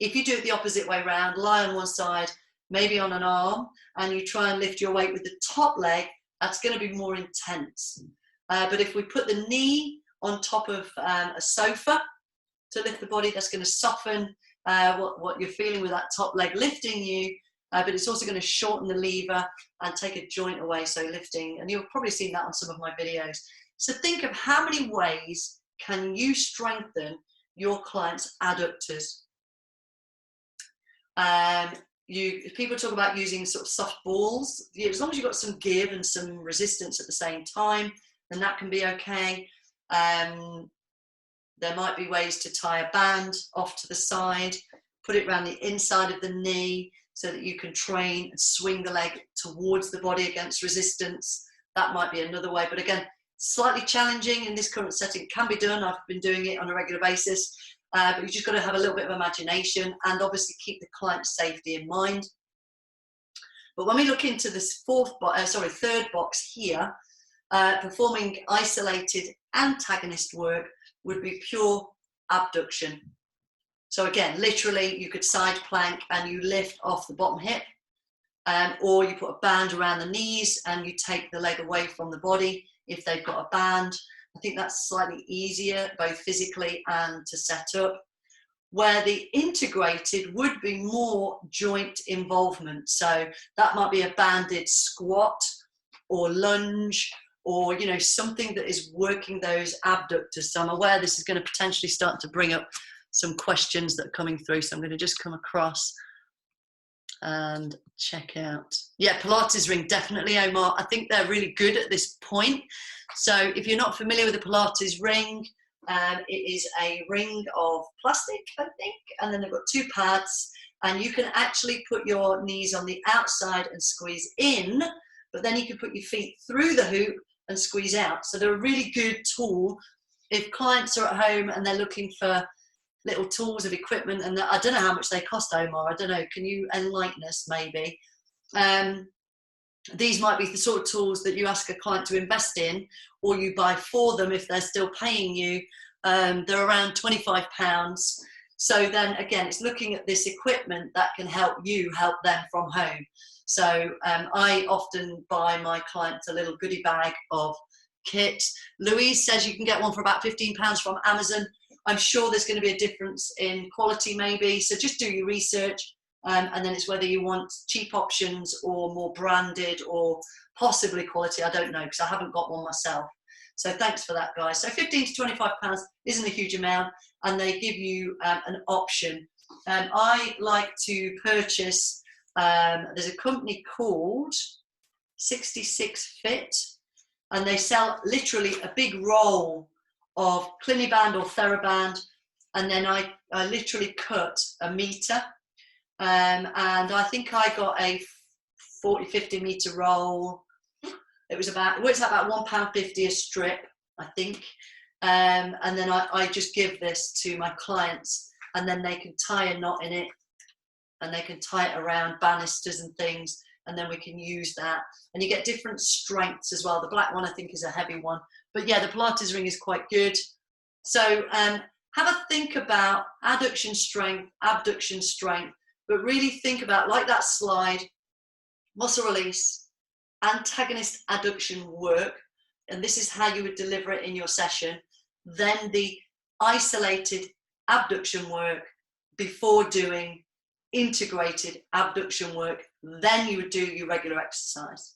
If you do it the opposite way around, lie on one side, maybe on an arm, and you try and lift your weight with the top leg, that's going to be more intense. But if we put the knee on top of a sofa to lift the body, that's going to soften what you're feeling with that top leg lifting you, but it's also going to shorten the lever and take a joint away, so lifting, and you've probably seen that on some of my videos. So think of how many ways can you strengthen your client's adductors. People talk about using sort of soft balls. As long as you've got some give and some resistance at the same time, then that can be okay. There might be ways to tie a band off to the side, put it around the inside of the knee so that you can train and swing the leg towards the body against resistance. That might be another way, but again, slightly challenging in this current setting. It can be done. I've been doing it on a regular basis. But you've just got to have a little bit of imagination and obviously keep the client's safety in mind. But when we look into this third box here, performing isolated antagonist work would be pure abduction. So again, literally you could side plank and you lift off the bottom hip, or you put a band around the knees and you take the leg away from the body if they've got a band. I think that's slightly easier, both physically and to set up. Where the integrated would be more joint involvement. So that might be a banded squat or lunge, or something that is working those abductors. So I'm aware this is going to potentially start to bring up some questions that are coming through. So I'm going to just come across and check out. Yeah, Pilates ring, definitely, Omar. I think they're really good at this point. So if you're not familiar with the Pilates ring, it is a ring of plastic, I think, and then they've got 2 pads, and you can actually put your knees on the outside and squeeze in, but then you can put your feet through the hoop and squeeze out. So they're a really good tool if clients are at home and they're looking for little tools of equipment, and I don't know how much they cost, Omar. I don't know. Can you enlighten us maybe? These might be the sort of tools that you ask a client to invest in, or you buy for them if they're still paying you. They're around £25. So then again, it's looking at this equipment that can help you help them from home. So I often buy my clients a little goodie bag of kit. Louise says you can get one for about £15 from Amazon. I'm sure there's going to be a difference in quality maybe, so just do your research, and then it's whether you want cheap options or more branded or possibly quality. I don't know because I haven't got one myself. So thanks for that, guys. So £15 to £25 isn't a huge amount, and they give you an option. I like to purchase, there's a company called 66 Fit, and they sell literally a big roll of Cliniband or TheraBand, and then I literally cut a meter, and I think I got a 40-50 meter roll. It works out about £1.50 a strip, I think, and then I just give this to my clients, and then they can tie a knot in it, and they can tie it around banisters and things, and then we can use that. And you get different strengths as well. The black one I think is a heavy one, but yeah, the Pilates ring is quite good. So have a think about adduction strength, abduction strength, but really think about, like that slide, muscle release, antagonist adduction work, and this is how you would deliver it in your session, then the isolated abduction work before doing integrated abduction work, then you would do your regular exercise.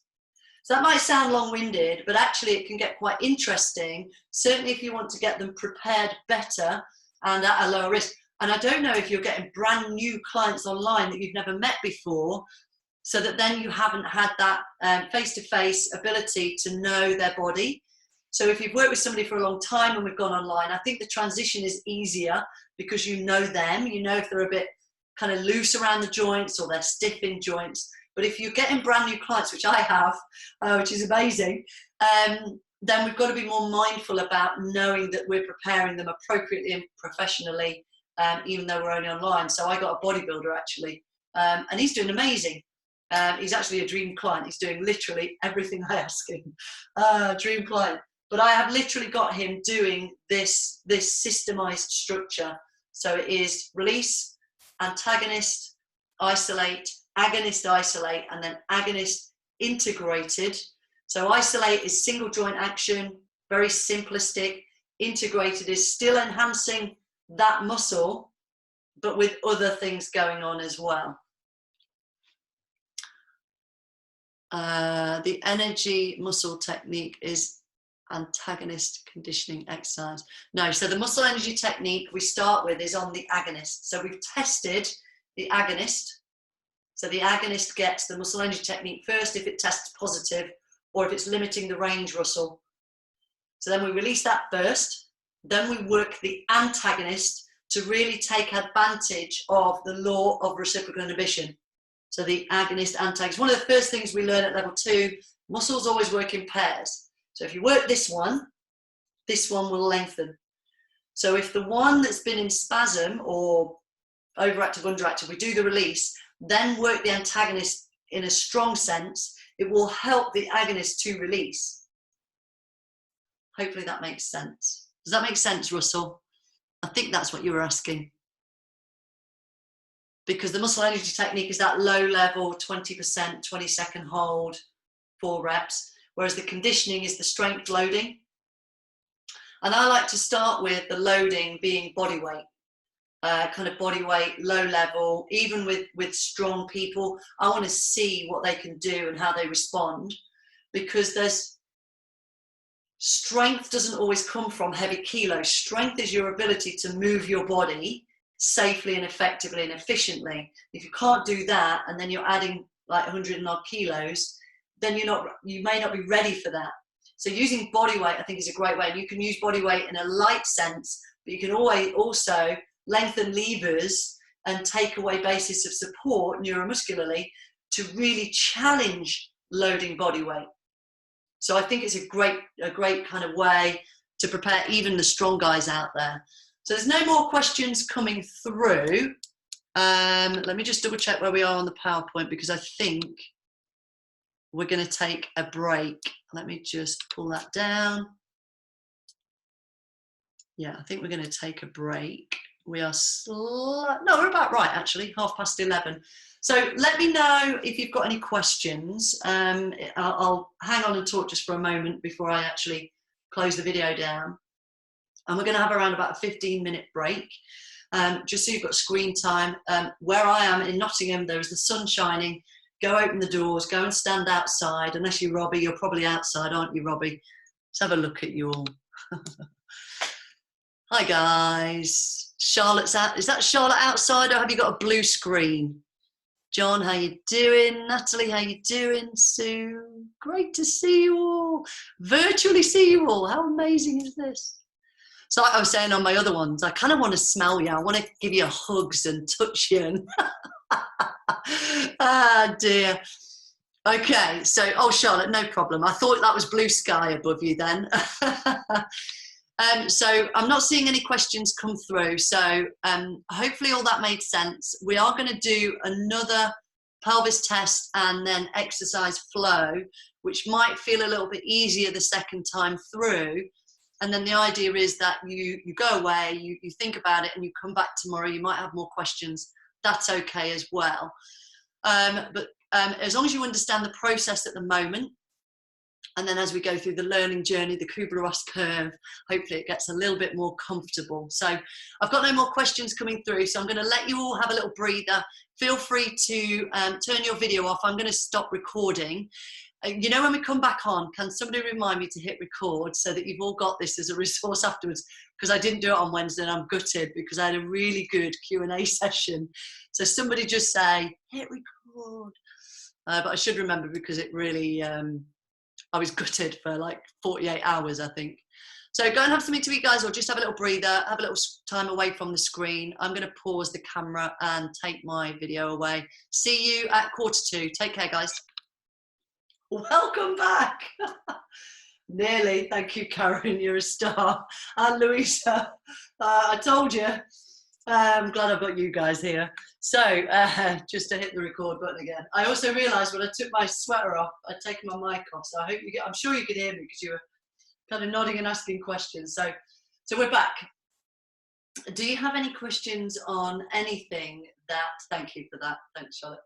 So that might sound long-winded, but actually it can get quite interesting, certainly if you want to get them prepared better and at a lower risk. And I don't know if you're getting brand new clients online that you've never met before, so that then you haven't had that face-to-face ability to know their body. So if you've worked with somebody for a long time and we've gone online, I think the transition is easier because you know them, you know if they're a bit kind of loose around the joints or they're stiff in joints. But if you're getting brand new clients, which I have, which is amazing, then we've got to be more mindful about knowing that we're preparing them appropriately and professionally, even though we're only online. So I got a bodybuilder actually, and he's doing amazing. He's actually a dream client. He's doing literally everything I ask him. Dream client. But I have literally got him doing this systemized structure. So it is release, antagonist, isolate, agonist, isolate, and then agonist integrated. So isolate is single joint action, very simplistic. Integrated is still enhancing that muscle, but with other things going on as well. The energy muscle technique is antagonist conditioning exercise. No, so the muscle energy technique we start with is on the agonist. So we've tested the agonist. So the agonist gets the muscle energy technique first if it tests positive or if it's limiting the range, Russell. So then we release that first. Then we work the antagonist to really take advantage of the law of reciprocal inhibition. So the agonist, antagonist. One of the first things we learn at level 2, muscles always work in pairs. So if you work this one will lengthen. So if the one that's been in spasm or overactive, underactive, we do the release, then work the antagonist in a strong sense, it will help the agonist to release. Hopefully that makes sense. Does that make sense, Russell? I think that's what you were asking. Because the muscle energy technique is that low level, 20%, 20-second hold, 4 reps, whereas the conditioning is the strength loading. And I like to start with the loading being body weight, kind of body weight, low level, even with strong people. I want to see what they can do and how they respond, because strength doesn't always come from heavy kilos. Strength is your ability to move your body safely and effectively and efficiently. If you can't do that and then you're adding like 100 and odd kilos, then you may not be ready for that. So using body weight I think is a great way. And you can use body weight in a light sense, but you can always also lengthen levers and take away basis of support neuromuscularly to really challenge loading body weight. So I think it's a great kind of way to prepare even the strong guys out there. So there's no more questions coming through. Let me just double check where we are on the PowerPoint, because I think we're going to take a break. Let me just pull that down. Yeah, I think we're going to take a break. We are no, we're about right actually, 11:30. So let me know if you've got any questions. I'll hang on and talk just for a moment before I actually close the video down. And we're going to have around about a 15-minute break, just so you've got screen time. Where I am in Nottingham, there is the sun shining. Go open the doors, go and stand outside. Unless you're Robbie, you're probably outside, aren't you, Robbie? Let's have a look at you all. Hi, guys. Charlotte's out. Is that Charlotte outside, or have you got a blue screen? John, how you doing? Natalie, how you doing? Sue, great to see you all. Virtually see you all. How amazing is this? So like I was saying on my other ones, I kind of want to smell you. I want to give you hugs and touch you. And ah, dear. Okay, so, oh, Charlotte, no problem. I thought that was blue sky above you then. So I'm not seeing any questions come through. So hopefully all that made sense. We are going to do another pelvis test and then exercise flow, which might feel a little bit easier the second time through. And then the idea is that you go away, you think about it, and you come back tomorrow. You might have more questions. That's okay as well. But as long as you understand the process at the moment, and then as we go through the learning journey, the Kubler-Ross curve, hopefully it gets a little bit more comfortable. So I've got no more questions coming through, so I'm going to let you all have a little breather. Feel free to turn your video off. I'm going to stop recording. You know, when we come back on, can somebody remind me to hit record so that you've all got this as a resource afterwards? Because I didn't do it on Wednesday and I'm gutted because I had a really good Q&A session. So somebody just say, hit record. But I should remember because it really... I was gutted for like 48 hours, I think. So go and have something to eat, guys, or just have a little breather, have a little time away from the screen. I'm going to pause the camera and take my video away. See you at 1:45. Take care, guys. Welcome back. Nearly. Thank you, Karen. You're a star. And Louisa, I told you. I'm glad I've got you guys here. So just to hit the record button again. I also realised when I took my sweater off, I'd taken my mic off. So I hope I'm sure you could hear me because you were kind of nodding and asking questions. So we're back. Do you have any questions on anything that, thank you for that, thanks Charlotte,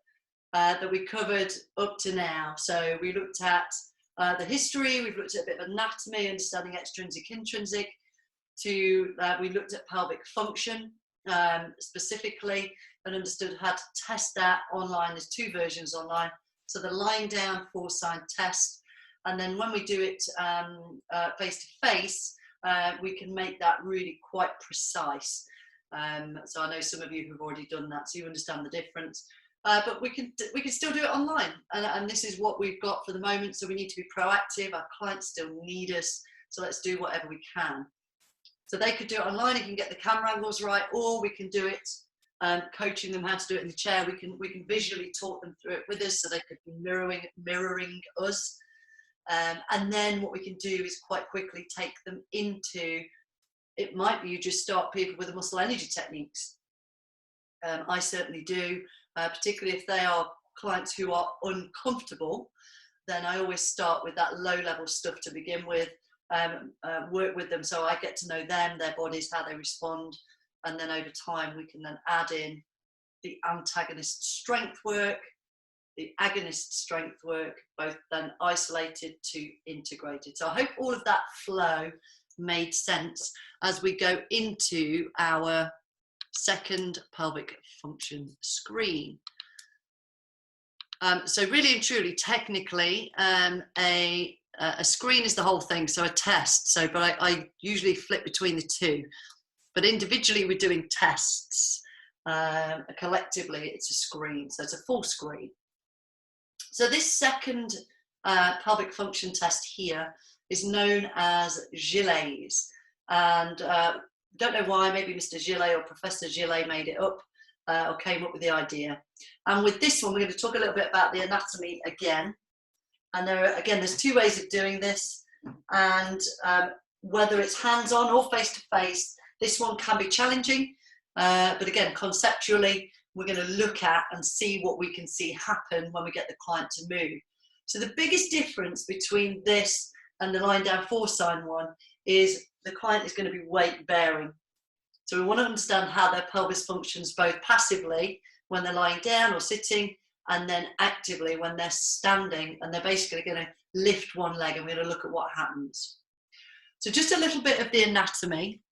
that we covered up to now? So we looked at the history, we've looked at a bit of anatomy, understanding extrinsic, intrinsic, we looked at pelvic function, specifically, and understood how to test that online. There's 2 versions online. So the lying down 4-sign test, and then when we do it face to face, we can make that really quite precise. So I know some of you have already done that, so you understand the difference. But we can still do it online, and this is what we've got for the moment. So we need to be proactive. Our clients still need us, so let's do whatever we can. So they could do it online, you can get the camera angles right, or we can do it coaching them how to do it in the chair. We can visually talk them through it with us, so they could be mirroring us. And then what we can do is quite quickly take them into, it might be you just start people with the muscle energy techniques. I certainly do, particularly if they are clients who are uncomfortable, then I always start with that low level stuff to begin with. Work with them so I get to know them, their bodies, how they respond, and then over time we can then add in the antagonist strength work, the agonist strength work, both then isolated to integrated. So I hope all of that flow made sense as we go into our second pelvic function screen. So really and truly, technically, a screen is the whole thing, so a test. So, but I usually flip between the 2. But individually, we're doing tests. Collectively, it's a screen, so it's a full screen. So this second pelvic function test here is known as Gillet's. And don't know why, maybe Mr. Gillet or Professor Gillet made it up or came up with the idea. And with this one, we're going to talk a little bit about the anatomy again. And there's 2 ways of doing this, and whether it's hands-on or face-to-face, this one can be challenging, but again, conceptually, we're going to look at and see what we can see happen when we get the client to move. So the biggest difference between this and the lying down 4-sign one is the client is going to be weight bearing. So we want to understand how their pelvis functions both passively when they're lying down or sitting, and then actively when they're standing, and they're basically going to lift one leg, and we're going to look at what happens. So just a little bit of the anatomy.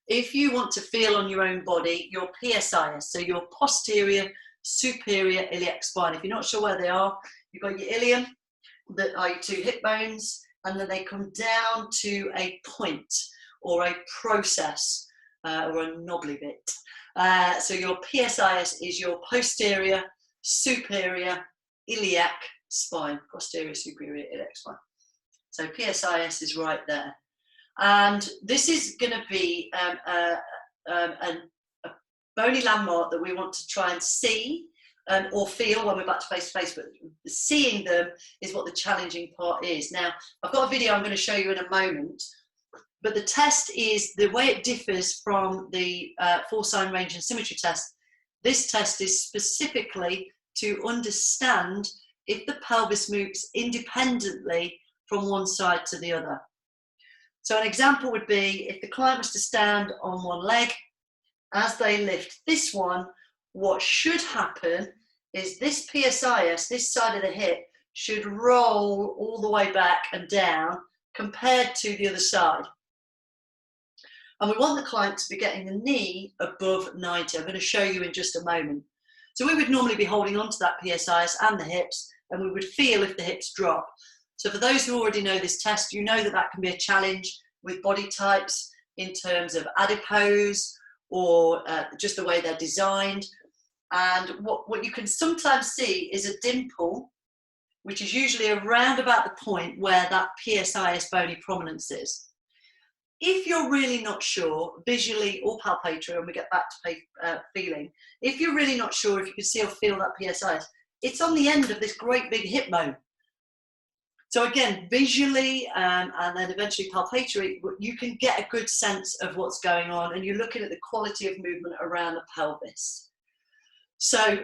If you want to feel on your own body, your PSIS, so your posterior superior iliac spine, if you're not sure where they are, you've got your ilium, that are your two hip bones, and then they come down to a point or a process or a knobbly bit. So your PSIS is your posterior superior iliac spine, posterior superior iliac spine. So PSIS is right there. And this is going to be a bony landmark that we want to try and see or feel when we're back to face-to-face, but seeing them is what the challenging part is. Now, I've got a video I'm going to show you in a moment, but the test is, the way it differs from the four-sign range and symmetry test, this test is specifically to understand if the pelvis moves independently from one side to the other. So an example would be if the client was to stand on one leg, as they lift this one, what should happen is this PSIS, this side of the hip, should roll all the way back and down compared to the other side. And we want the client to be getting the knee above 90. I'm going to show you in just a moment. So we would normally be holding on to that PSIS and the hips, and we would feel if the hips drop. So for those who already know this test, you know that that can be a challenge with body types in terms of adipose or just the way they're designed. And what you can sometimes see is a dimple, which is usually around about the point where that PSIS bony prominence is. If you're really not sure, visually or palpatory, and we get back to feeling, if you're really not sure if you can see or feel that PSIS, it's on the end of this great big hip bone. So again, visually and then eventually palpatory, you can get a good sense of what's going on, and you're looking at the quality of movement around the pelvis. So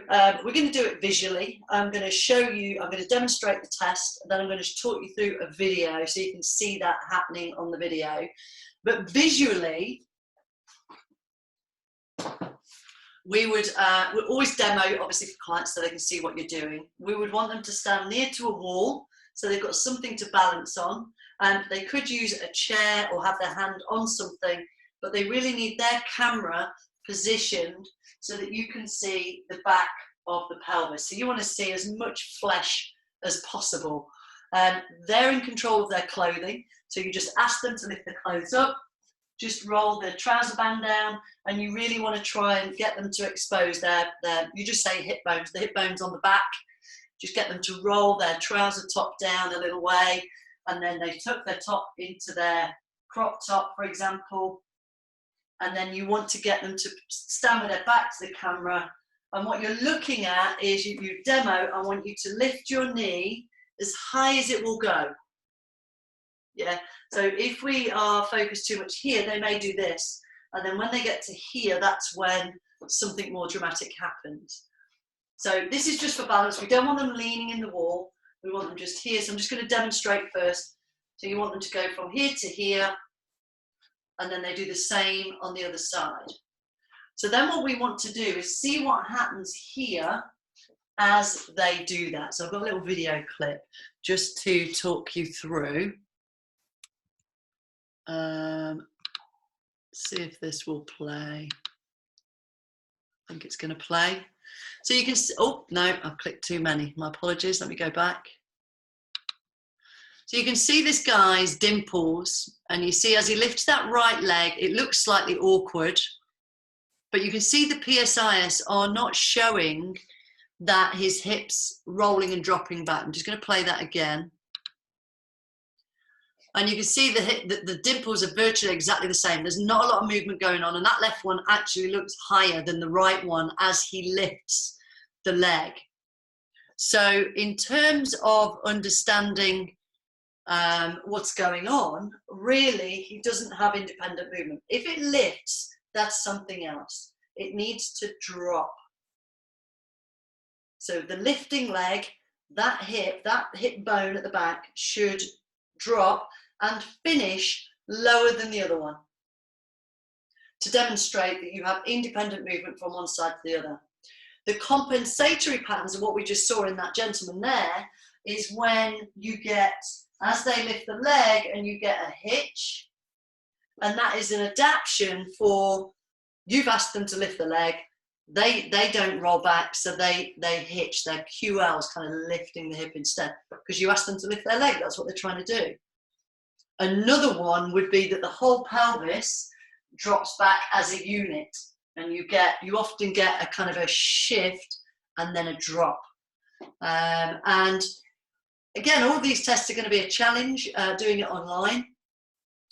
we're going to do it visually. I'm going to show you, I'm going to demonstrate the test, and then I'm going to talk you through a video so you can see that happening on the video. But visually, we would always demo, obviously, for clients so they can see what you're doing. We would want them to stand near to a wall, so they've got something to balance on, and they could use a chair or have their hand on something, but they really need their camera positioned so that you can see the back of the pelvis. So you want to see as much flesh as possible. They're in control of their clothing, so you just ask them to lift their clothes up, just roll the trouser band down, and you really want to try and get them to expose their you just say hip bones, the hip bones on the back. Just get them to roll their trouser top down a little way, and then they tuck their top into their crop top, for example. And then you want to get them to stand with their back to the camera. And what you're looking at is you demo, I want you to lift your knee as high as it will go. Yeah, so if we are focused too much here, they may do this. And then when they get to here, that's when something more dramatic happens. So this is just for balance. We don't want them leaning in the wall. We want them just here. So I'm just going to demonstrate first. So you want them to go from here to here, and then they do the same on the other side. So then what we want to do is see what happens here as they do that. So I've got a little video clip just to talk you through. See if this will play. I think it's going to play. So you can see, oh no, I've clicked too many. My apologies, let me go back. So you can see this guy's dimples, and you see as he lifts that right leg, it looks slightly awkward, but you can see the PSIS are not showing that his hips rolling and dropping back. I'm just going to play that again. And you can see the dimples are virtually exactly the same. There's not a lot of movement going on, and that left one actually looks higher than the right one as he lifts the leg. So in terms of understanding what's going on, really, he doesn't have independent movement. If it lifts, that's something else. It needs to drop. So the lifting leg, that hip bone at the back should drop and finish lower than the other one. to demonstrate that you have independent movement from one side to the other. The compensatory patterns of what we just saw in that gentleman there is when you get, as they lift the leg and you get a hitch, and that is an adaptation for, you've asked them to lift the leg, they don't roll back, so they hitch, their QL's kind of lifting the hip instead, because you asked them to lift their leg, that's what they're trying to do. Another one would be that the whole pelvis drops back as a unit, and you often get a kind of a shift and then a drop. And again, all these tests are going to be a challenge doing it online.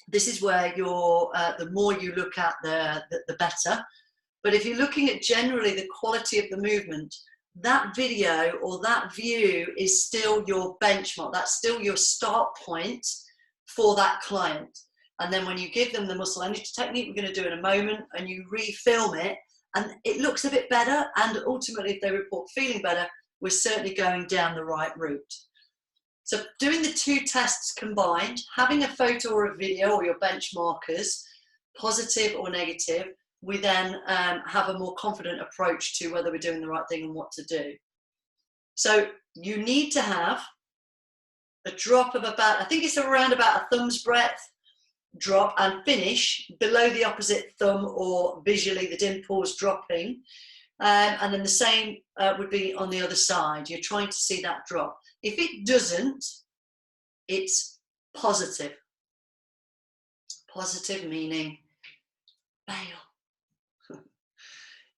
This is where the more you look at, the better. But if you're looking at generally the quality of the movement, that video or that view is still your benchmark. That's still your start point for that client. And then when you give them the muscle energy technique, we're going to do in a moment, and you refilm it, and it looks a bit better, and ultimately if they report feeling better, we're certainly going down the right route. So doing the two tests combined, having a photo or a video or your benchmarkers, positive or negative, we then have a more confident approach to whether we're doing the right thing and what to do. So you need to have a drop of about, I think it's around about a thumb's breadth drop, and finish below the opposite thumb, or visually the dimples dropping. And then the same would be on the other side. You're trying to see that drop. If it doesn't, it's positive. Positive meaning fail.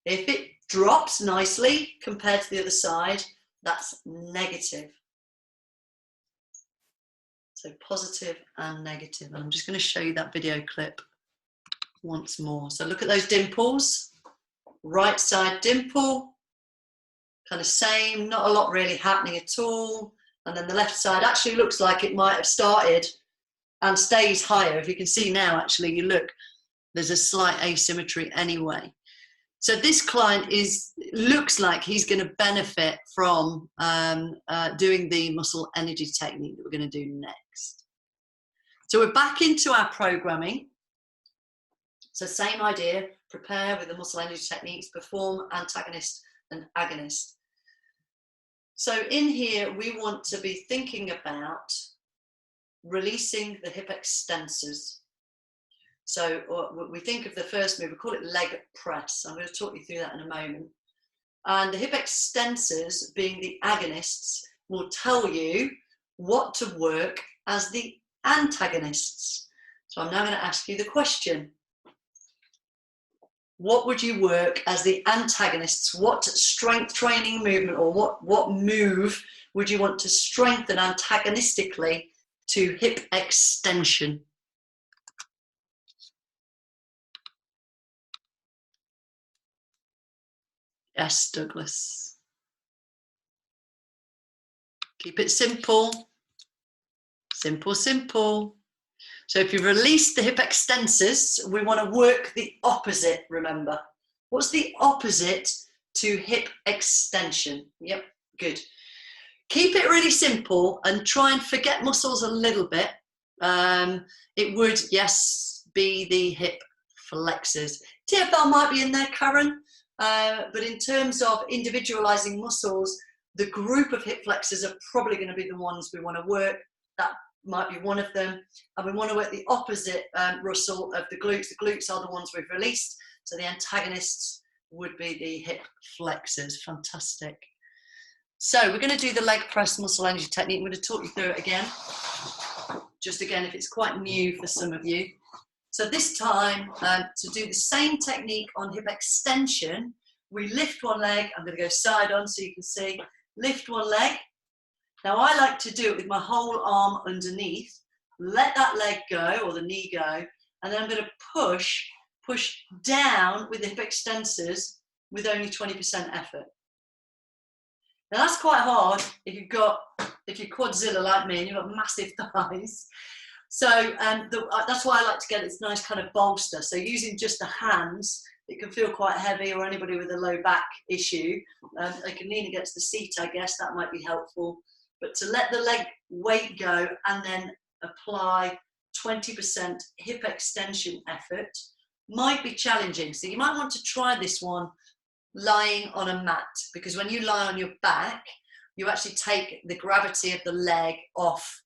If it drops nicely compared to the other side, that's negative. So positive and negative. And I'm just going to show you that video clip once more. So look at those dimples. Right side dimple, kind of same, not a lot really happening at all. And then the left side actually looks like it might have started and stays higher. If you can see now, actually, you look, there's a slight asymmetry anyway. So this client looks like he's going to benefit from doing the muscle energy technique that we're going to do next. So we're back into our programming. So same idea, prepare with the muscle energy techniques, perform antagonist and agonist. So in here, we want to be thinking about releasing the hip extensors. So we think of the first move, we call it leg press. I'm going to talk you through that in a moment. And the hip extensors, being the agonists, will tell you what to work as the antagonists. So I'm now going to ask you the question. What would you work as the antagonists? What strength training movement, or what move would you want to strengthen antagonistically to hip extension? Yes, Douglas. Keep it simple. Simple, simple. So if you release the hip extensors, we want to work the opposite, remember. What's the opposite to hip extension? Yep, good. Keep it really simple and try and forget muscles a little bit. It would, yes, be the hip flexors. TFL might be in there, Karen, but in terms of individualizing muscles, the group of hip flexors are probably going to be the ones we want to work. That might be one of them. And we want to work the opposite, Russell, of the glutes. The glutes are the ones we've released. So the antagonists would be the hip flexors. Fantastic. So we're going to do the leg press muscle energy technique. I'm going to talk you through it again. Just again, if it's quite new for some of you. So this time, to do the same technique on hip extension, we lift one leg. I'm going to go side on so you can see. Lift one leg. Now I like to do it with my whole arm underneath. Let that leg go, or the knee go, and then I'm going to push down with the hip extensors with only 20% effort. Now that's quite hard if you're quadzilla like me and you've got massive thighs. So that's why I like to get this nice kind of bolster. So using just the hands, it can feel quite heavy, or anybody with a low back issue, they can lean against the seat, I guess, that might be helpful. But to let the leg weight go and then apply 20% hip extension effort might be challenging. So you might want to try this one lying on a mat, because when you lie on your back, you actually take the gravity of the leg off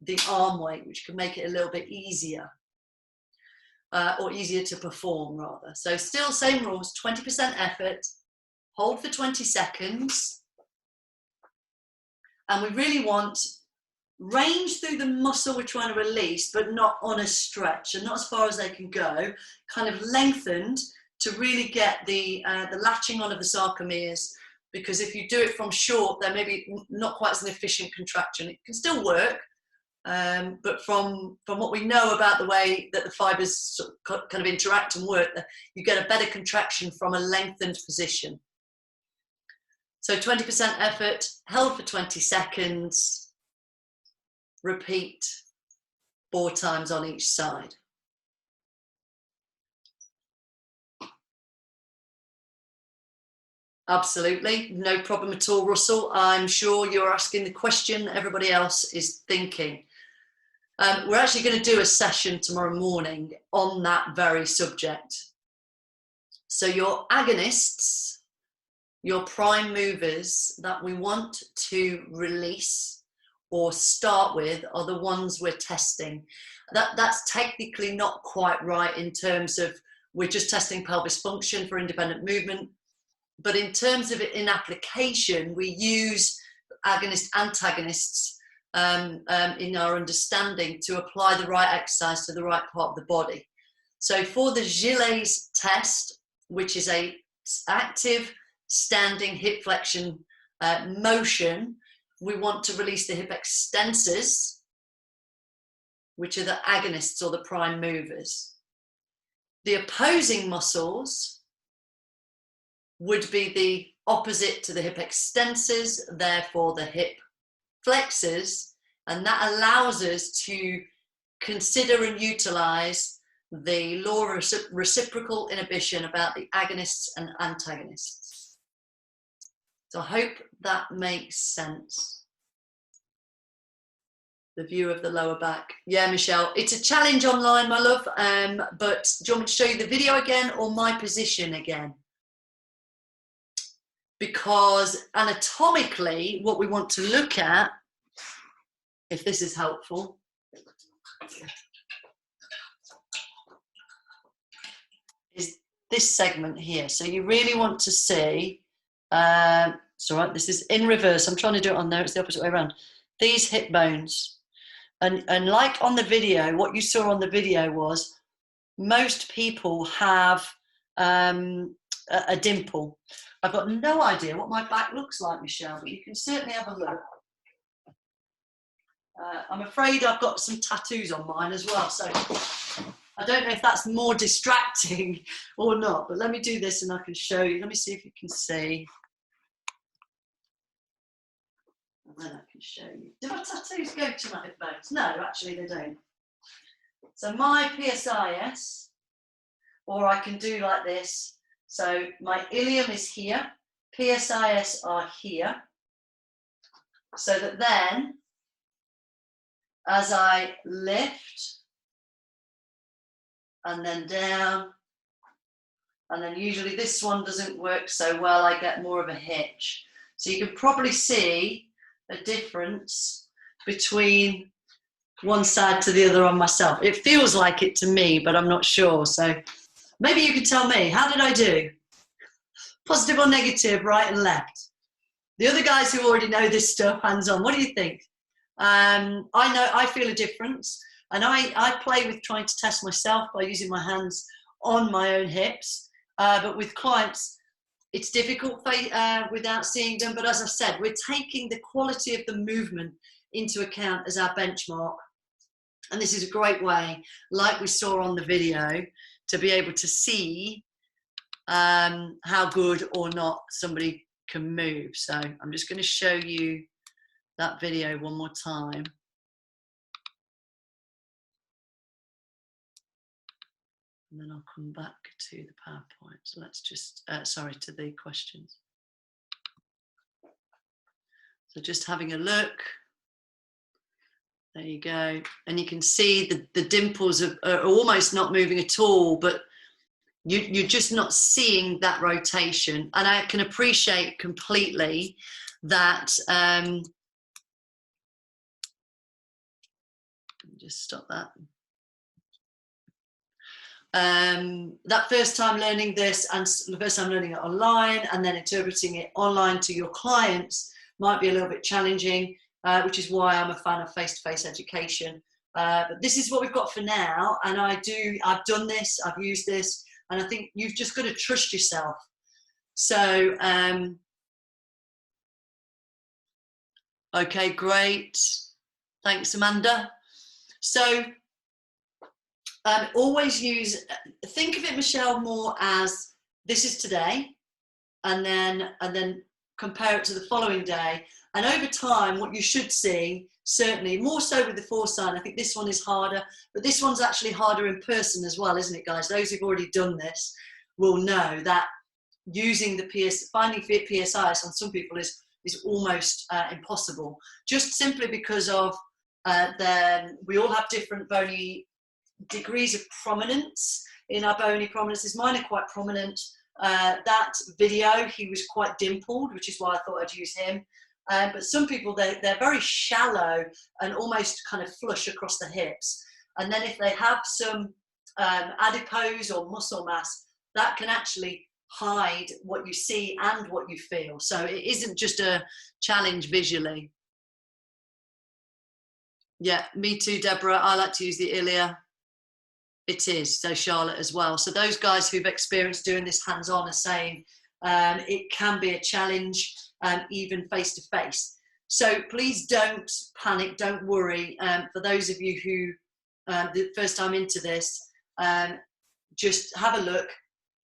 the arm weight, which can make it a little bit easier, or easier to perform rather. So still same rules, 20% effort, hold for 20 seconds. And we really want range through the muscle we're trying to release, but not on a stretch and not as far as they can go, kind of lengthened to really get the latching on of the sarcomeres, because if you do it from short, then maybe not quite as an efficient contraction. It can still work, but from what we know about the way that the fibers kind of interact and work, you get a better contraction from a lengthened position. So 20% effort, held for 20 seconds, repeat 4 times on each side. Absolutely, no problem at all, Russell. I'm sure you're asking the question that everybody else is thinking. We're actually going to do a session tomorrow morning on that very subject. So your agonists, your prime movers that we want to release or start with are the ones we're testing. That's technically not quite right in terms of we're just testing pelvis function for independent movement. But in terms of it in application, we use agonists, antagonists in our understanding to apply the right exercise to the right part of the body. So for the Gillet's test, which is a active standing hip flexion motion, we want to release the hip extensors, which are the agonists or the prime movers. The opposing muscles would be the opposite to the hip extensors, therefore the hip flexors, and that allows us to consider and utilize the law of reciprocal inhibition about the agonists and antagonists. So I hope that makes sense. The view of the lower back. Yeah, Michelle, it's a challenge online, my love, but do you want me to show you the video again or my position again? Because anatomically, what we want to look at, if this is helpful, is this segment here. So you really want to see, it's all right, this is in reverse. I'm trying to do it on there, it's the opposite way around. These hip bones. And like on the video, what you saw on the video was most people have a dimple. I've got no idea what my back looks like, Michelle, but you can certainly have a look. I'm afraid I've got some tattoos on mine as well, so I don't know if that's more distracting or not, but let me do this and I can show you. Let me see if you can see. And then I can show you. Do my tattoos go to my hip bones? No, actually they don't. So my PSIS, or I can do like this. So my ilium is here, PSIS are here, so that then as I lift and then down, and then usually this one doesn't work so well, I get more of a hitch. So you can probably see a difference between one side to the other on myself. It feels like it to me, but I'm not sure. So maybe you can tell me, how did I do? Positive or negative, right and left? The other guys who already know this stuff, hands on, what do you think? I feel a difference, and I play with trying to test myself by using my hands on my own hips, but with clients, it's difficult without seeing them. But as I said, we're taking the quality of the movement into account as our benchmark. And this is a great way, like we saw on the video, to be able to see how good or not somebody can move. So I'm just going to show you that video one more time. And then I'll come back to the PowerPoint. So let's just, sorry, to the questions. So just having a look. There you go. And you can see the dimples are almost not moving at all, but You're just not seeing that rotation. And I can appreciate completely that, just stop that. That first time learning this and the first time learning it online and then interpreting it online to your clients might be a little bit challenging, which is why I'm a fan of face-to-face education. But this is what we've got for now, and I've done this, I've used this, and I think you've just got to trust yourself. So, okay, great. Thanks, Amanda. So, always think of it, Michelle, more as this is today, and then compare it to the following day. And over time, what you should see, certainly more so with the foresight, I think this one is harder, but this one's actually harder in person as well, isn't it, guys? Those who've already done this will know that using the finding PSIs on some people is almost impossible, just simply because of we all have different bony degrees of prominence in our bony prominences. Mine are quite prominent. That video, he was quite dimpled, which is why I thought I'd use him. But some people, they're very shallow and almost kind of flush across the hips. And then if they have some adipose or muscle mass, that can actually hide what you see and what you feel. So it isn't just a challenge visually. Yeah, me too, Deborah. I like to use the ilia. It is, so Charlotte as well. So those guys who've experienced doing this hands-on are saying it can be a challenge, even face-to-face. So please don't panic, don't worry. For those of you who, the first time into this, just have a look,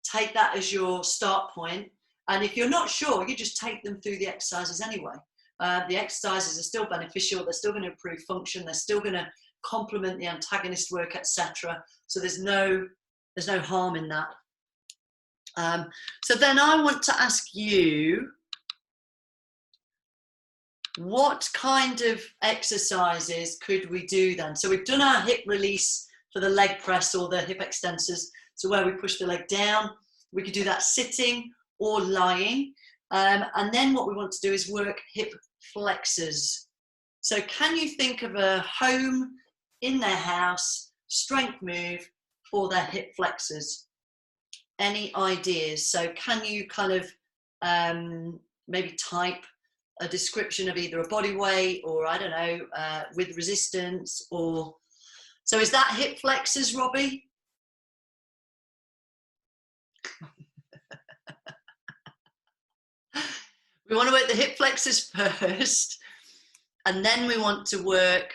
take that as your start point. And if you're not sure, you just take them through the exercises anyway. The exercises are still beneficial, they're still going to improve function, they're still going to complement the antagonist work, etc. So there's no harm in that. So then I want to ask you, what kind of exercises could we do then? So we've done our hip release for the leg press or the hip extensors, so where we push the leg down. We could do that sitting or lying. And then what we want to do is work hip flexors. So can you think of a home in their house strength move for their hip flexors? Any ideas? So can you kind of maybe type a description of either a body weight or, I don't know, with resistance, or... So is that hip flexors, Robbie? We want to work the hip flexors first, and then we want to work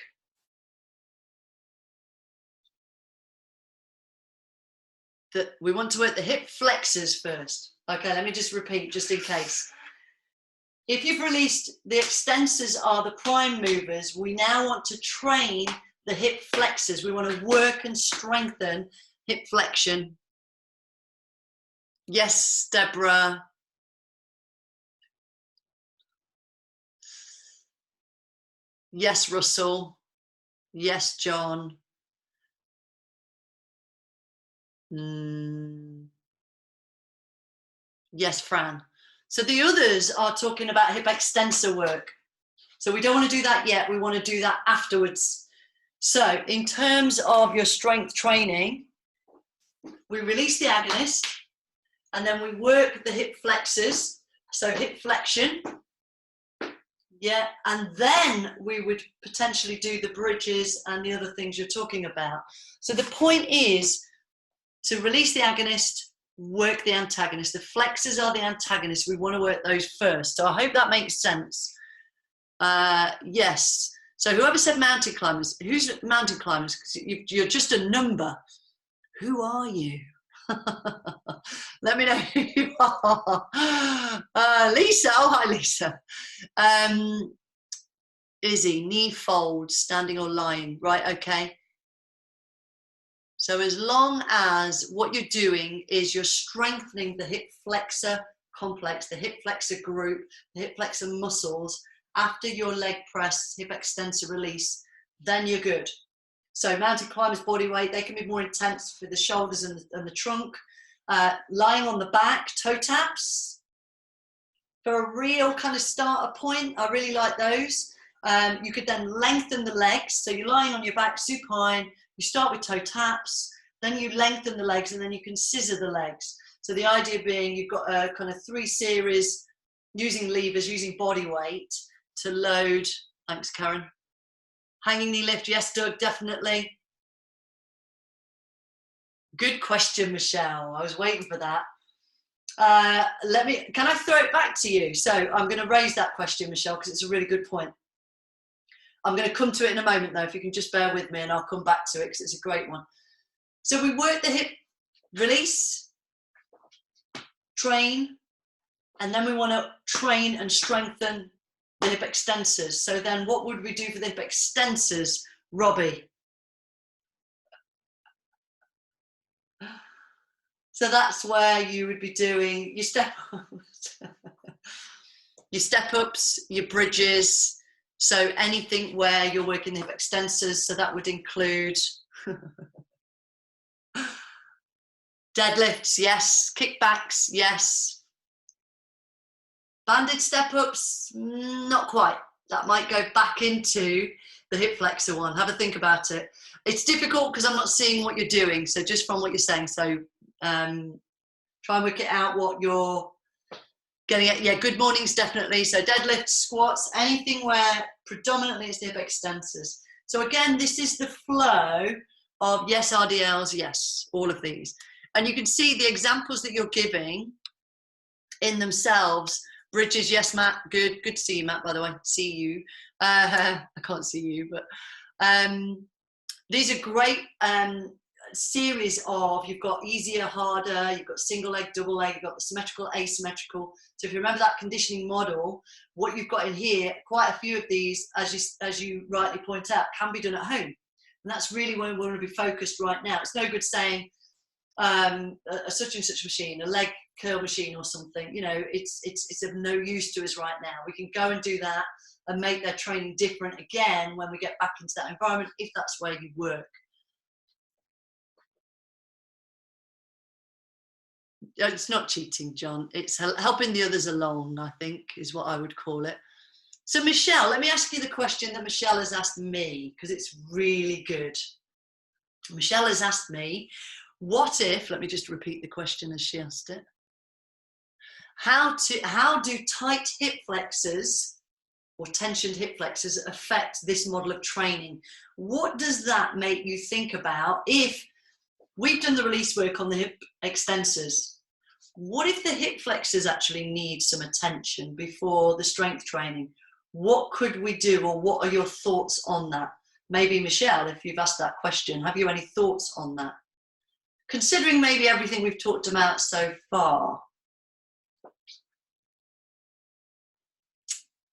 the hip flexors first. Okay, let me just repeat, just in case. If you've released the extensors are the prime movers, we now want to train the hip flexors. We want to work and strengthen hip flexion. Yes, Deborah. Yes, Russell. Yes, John. Yes, Fran. So the others are talking about hip extensor work. So we don't want to do that yet. We want to do that afterwards. So in terms of your strength training, we release the agonist and then we work the hip flexors. So hip flexion. Yeah, and then we would potentially do the bridges and the other things you're talking about. So the point is to release the agonist, work the antagonist. The flexors are the antagonists. We want to work those first. So I hope that makes sense. Yes. So whoever said mountain climbers, who's mountain climbers? You're just a number. Who are you? Let me know who you are. Lisa. Oh, hi, Lisa. Izzy, knee fold, standing or lying. Right, okay. So as long as what you're doing is you're strengthening the hip flexor complex, the hip flexor group, the hip flexor muscles, after your leg press, hip extensor release, then you're good. So mountain climbers, body weight, they can be more intense for the shoulders and the trunk. Lying on the back, toe taps. For a real kind of starter point, I really like those. You could then lengthen the legs. So you're lying on your back supine, you start with toe taps, then you lengthen the legs, and then you can scissor the legs. So the idea being you've got a kind of 3 series using levers, using body weight to load. Thanks, Karen. Hanging knee lift, yes, Doug, definitely. Good question, Michelle. I was waiting for that. Can I throw it back to you? So I'm going to raise that question, Michelle, because it's a really good point. I'm going to come to it in a moment, though, if you can just bear with me, and I'll come back to it because it's a great one. So we work the hip release, train, and then we want to train and strengthen the hip extensors. So then what would we do for the hip extensors, Robbie? So that's where you would be doing your step ups, your step ups, your bridges. So anything where you're working the hip extensors. So that would include deadlifts, yes. Kickbacks, yes. Banded step ups, not quite. That might go back into the hip flexor one. Have a think about it. It's difficult because I'm not seeing what you're doing. So just from what you're saying, so try and work it out what you're getting at. Yeah, good mornings, definitely. So deadlifts, squats, anything where predominantly it's the hip extensors. So again, this is the flow of yes, RDLs, yes, all of these. And you can see the examples that you're giving in themselves. Bridges, yes, Matt, good to see you, Matt, by the way. See you. I can't see you, but these are great series of, you've got easier, harder, you've got single leg, double leg, you've got the symmetrical, asymmetrical. So if you remember that conditioning model, what you've got in here, quite a few of these, as you rightly point out, can be done at home. And that's really where we want to be focused right now. It's no good saying a such and such machine, a leg curl machine or something, you know, it's of no use to us right now. We can go and do that and make their training different again when we get back into that environment, if that's where you work. It's not cheating, John. It's helping the others along, I think, is what I would call it. So, Michelle, let me ask you the question that Michelle has asked me, because it's really good. Michelle has asked me, what if, let me just repeat the question as she asked it. How do tight hip flexors or tensioned hip flexors affect this model of training? What does that make you think about if we've done the release work on the hip extensors? What if the hip flexors actually need some attention before the strength training? What could we do, or what are your thoughts on that? Maybe Michelle, if you've asked that question, have you any thoughts on that? Considering maybe everything we've talked about so far.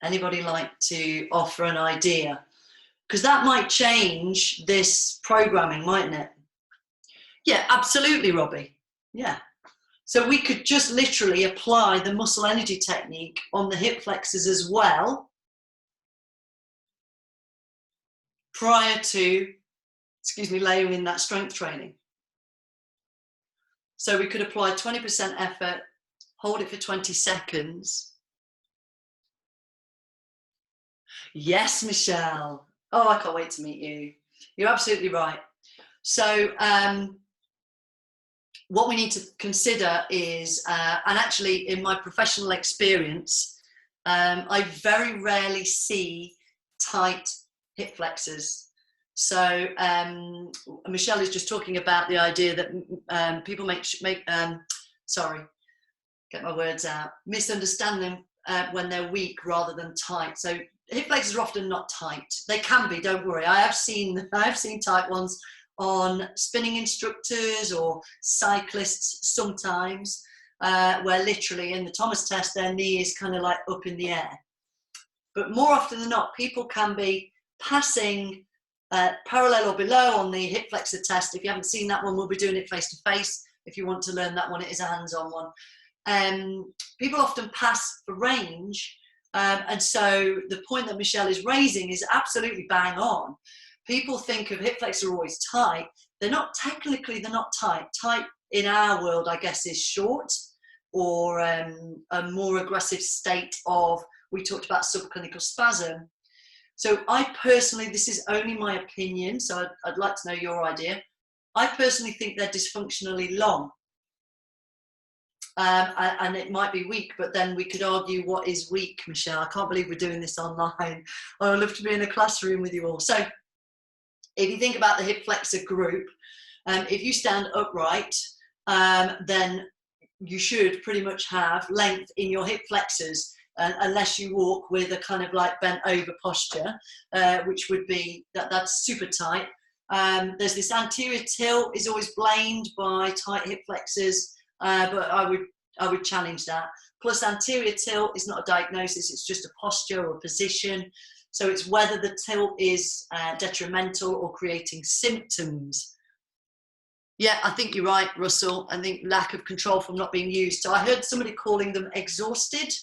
Anybody like to offer an idea? Because that might change this programming, mightn't it? Yeah, absolutely, Robbie. Yeah. So we could just literally apply the muscle energy technique on the hip flexors as well, prior to, layering in that strength training. So we could apply 20% effort, hold it for 20 seconds. Yes, Michelle. Oh, I can't wait to meet you. You're absolutely right. So what we need to consider is, and actually in my professional experience, I very rarely see tight hip flexors. So Michelle is just talking about the idea that people misunderstand them when they're weak rather than tight. So hip flexors are often not tight. They can be, don't worry. I have seen tight ones on spinning instructors or cyclists sometimes, where literally in the Thomas test their knee is kind of like up in the air. But more often than not, people can be passing parallel or below on the hip flexor test. If you haven't seen that one, we'll be doing it face to face. If you want to learn that one, it is a hands-on one. People often pass for range, and so the point that Michelle is raising is absolutely bang on. People think of hip flexors are always tight. They're not, technically they're not tight. Tight in our world, I guess, is short, or a more aggressive state of, we talked about subclinical spasm. So I personally, this is only my opinion, so I'd like to know your idea. I personally think they're dysfunctionally long. And it might be weak, but then we could argue what is weak, Michelle. I can't believe we're doing this online. I would love to be in a classroom with you all. So if you think about the hip flexor group, if you stand upright, then you should pretty much have length in your hip flexors, unless you walk with a kind of like bent over posture, which would be, that's super tight. There's this anterior tilt is always blamed by tight hip flexors, but I would challenge that. Plus, anterior tilt is not a diagnosis, it's just a posture or position. So it's whether the tilt is detrimental or creating symptoms. Yeah, I think you're right, Russell. I think lack of control from not being used. So I heard somebody calling them exhausted.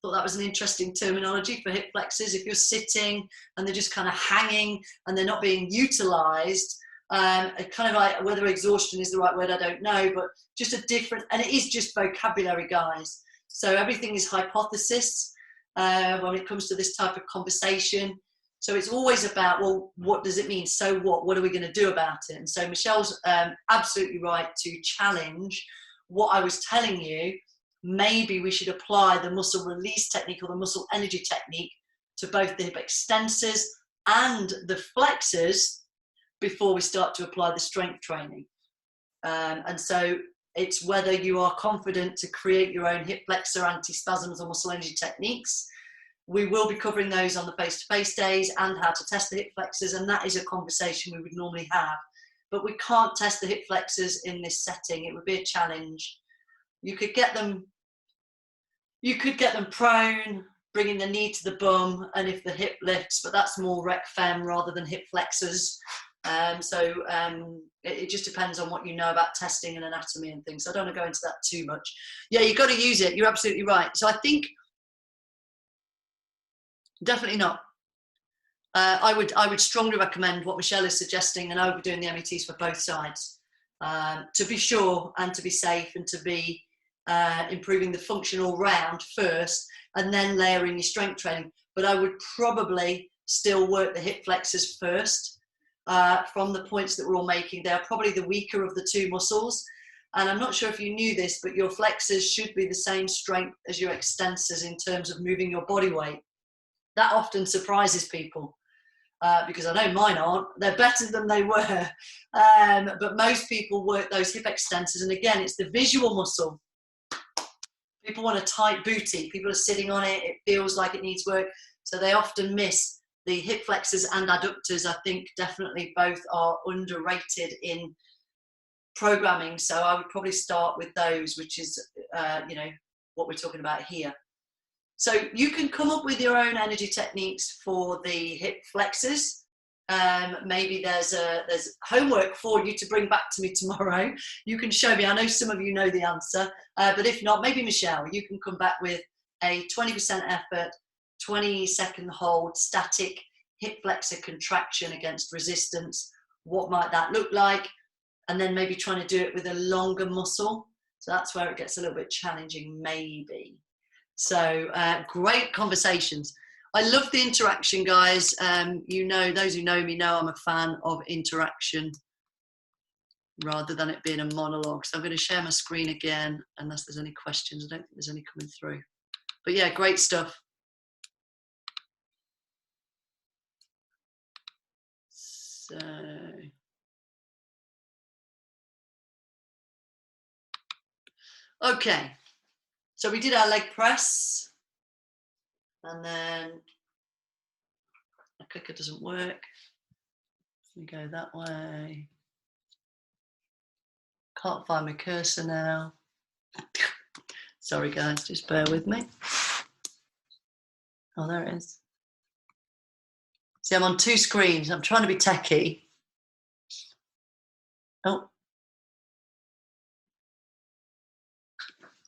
Thought that was an interesting terminology for hip flexors. If you're sitting and they're just kind of hanging and they're not being utilized, kind of like, whether exhaustion is the right word, I don't know, but just a different, and it is just vocabulary, guys. So everything is hypothesis when it comes to this type of conversation. So it's always about, well, what does it mean? So what? What are we going to do about it? And so Michelle's absolutely right to challenge what I was telling you. Maybe we should apply the muscle release technique or the muscle energy technique to both the hip extensors and the flexors before we start to apply the strength training. And so it's whether you are confident to create your own hip flexor anti-spasms or muscle energy techniques. We will be covering those on the face-to-face days and how to test the hip flexors, and that is a conversation we would normally have. But we can't test the hip flexors in this setting. It would be a challenge. You could get them prone, bringing the knee to the bum, and if the hip lifts, but that's more rec fem rather than hip flexors. It just depends on what you know about testing and anatomy and things. So I don't want to go into that too much. Yeah, you've got to use it. You're absolutely right. So I think definitely not. I would strongly recommend what Michelle is suggesting, and I would be doing the METs for both sides to be sure and to be safe and to be improving the function all round first, and then layering your strength training. But I would probably still work the hip flexors first from the points that we're all making. They're probably the weaker of the two muscles. And I'm not sure if you knew this, but your flexors should be the same strength as your extensors in terms of moving your body weight. That often surprises people because I know mine aren't. They're better than they were. But most people work those hip extensors. And again, it's the visual muscle. People want a tight booty. People are sitting on it. It feels like it needs work. So they often miss the hip flexors and adductors. I think definitely both are underrated in programming. So I would probably start with those, which is, what we're talking about here. So you can come up with your own energy techniques for the hip flexors. Maybe there's homework for you to bring back to me tomorrow. You can show me. I know some of you know the answer, but if not, maybe Michelle, you can come back with a 20% effort, 20-second hold, static hip flexor contraction against resistance. What might that look like? And then maybe trying to do it with a longer muscle. So that's where it gets a little bit challenging, maybe. So great conversations. I love the interaction, guys. Those who know me know I'm a fan of interaction rather than it being a monologue. So I'm going to share my screen again, unless there's any questions. I don't think there's any coming through. But yeah, great stuff. So, okay. So we did our leg press, and then the clicker doesn't work. We go that way. Can't find my cursor now. Sorry guys, just bear with me. Oh, there it is. See, I'm on two screens. I'm trying to be techie. Oh.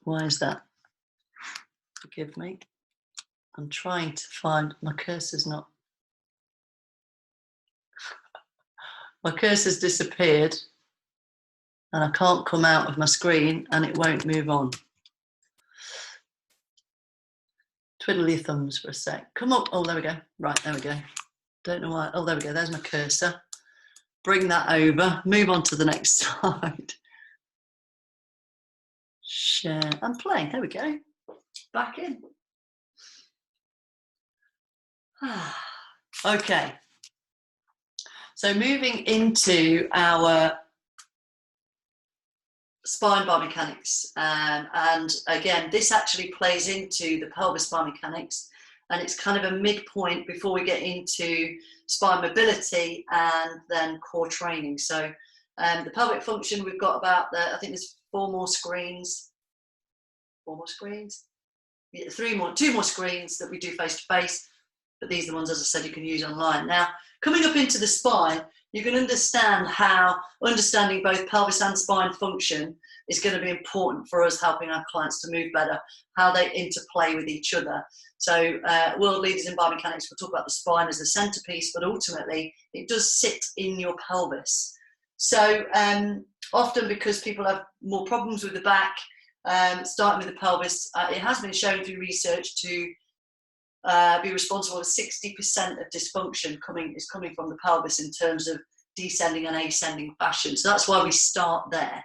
Why is that? Forgive me. I'm trying to find, my cursor's not. My cursor's disappeared. And I can't come out of my screen and it won't move on. Twiddle your thumbs for a sec. Come up. Oh, there we go. Right, there we go. Don't know why. Oh, there we go. There's my cursor. Bring that over. Move on to the next slide. Share and play. There we go. Back in. Okay. So moving into our spine biomechanics, and again, this actually plays into the pelvis biomechanics, and it's kind of a midpoint before we get into spine mobility and then core training. So the pelvic function, we've got about, I think there's 4 more screens. 4 more screens? Yeah, 2 more screens that we do face to face, but these are the ones, as I said, you can use online. Now, coming up into the spine, you can understand how understanding both pelvis and spine function is going to be important for us helping our clients to move better, how they interplay with each other. So world leaders in biomechanics will talk about the spine as the centerpiece, but ultimately it does sit in your pelvis. So often because people have more problems with the back, starting with the pelvis, it has been shown through research to be responsible for 60% of dysfunction is coming from the pelvis in terms of descending and ascending fashion. So that's why we start there.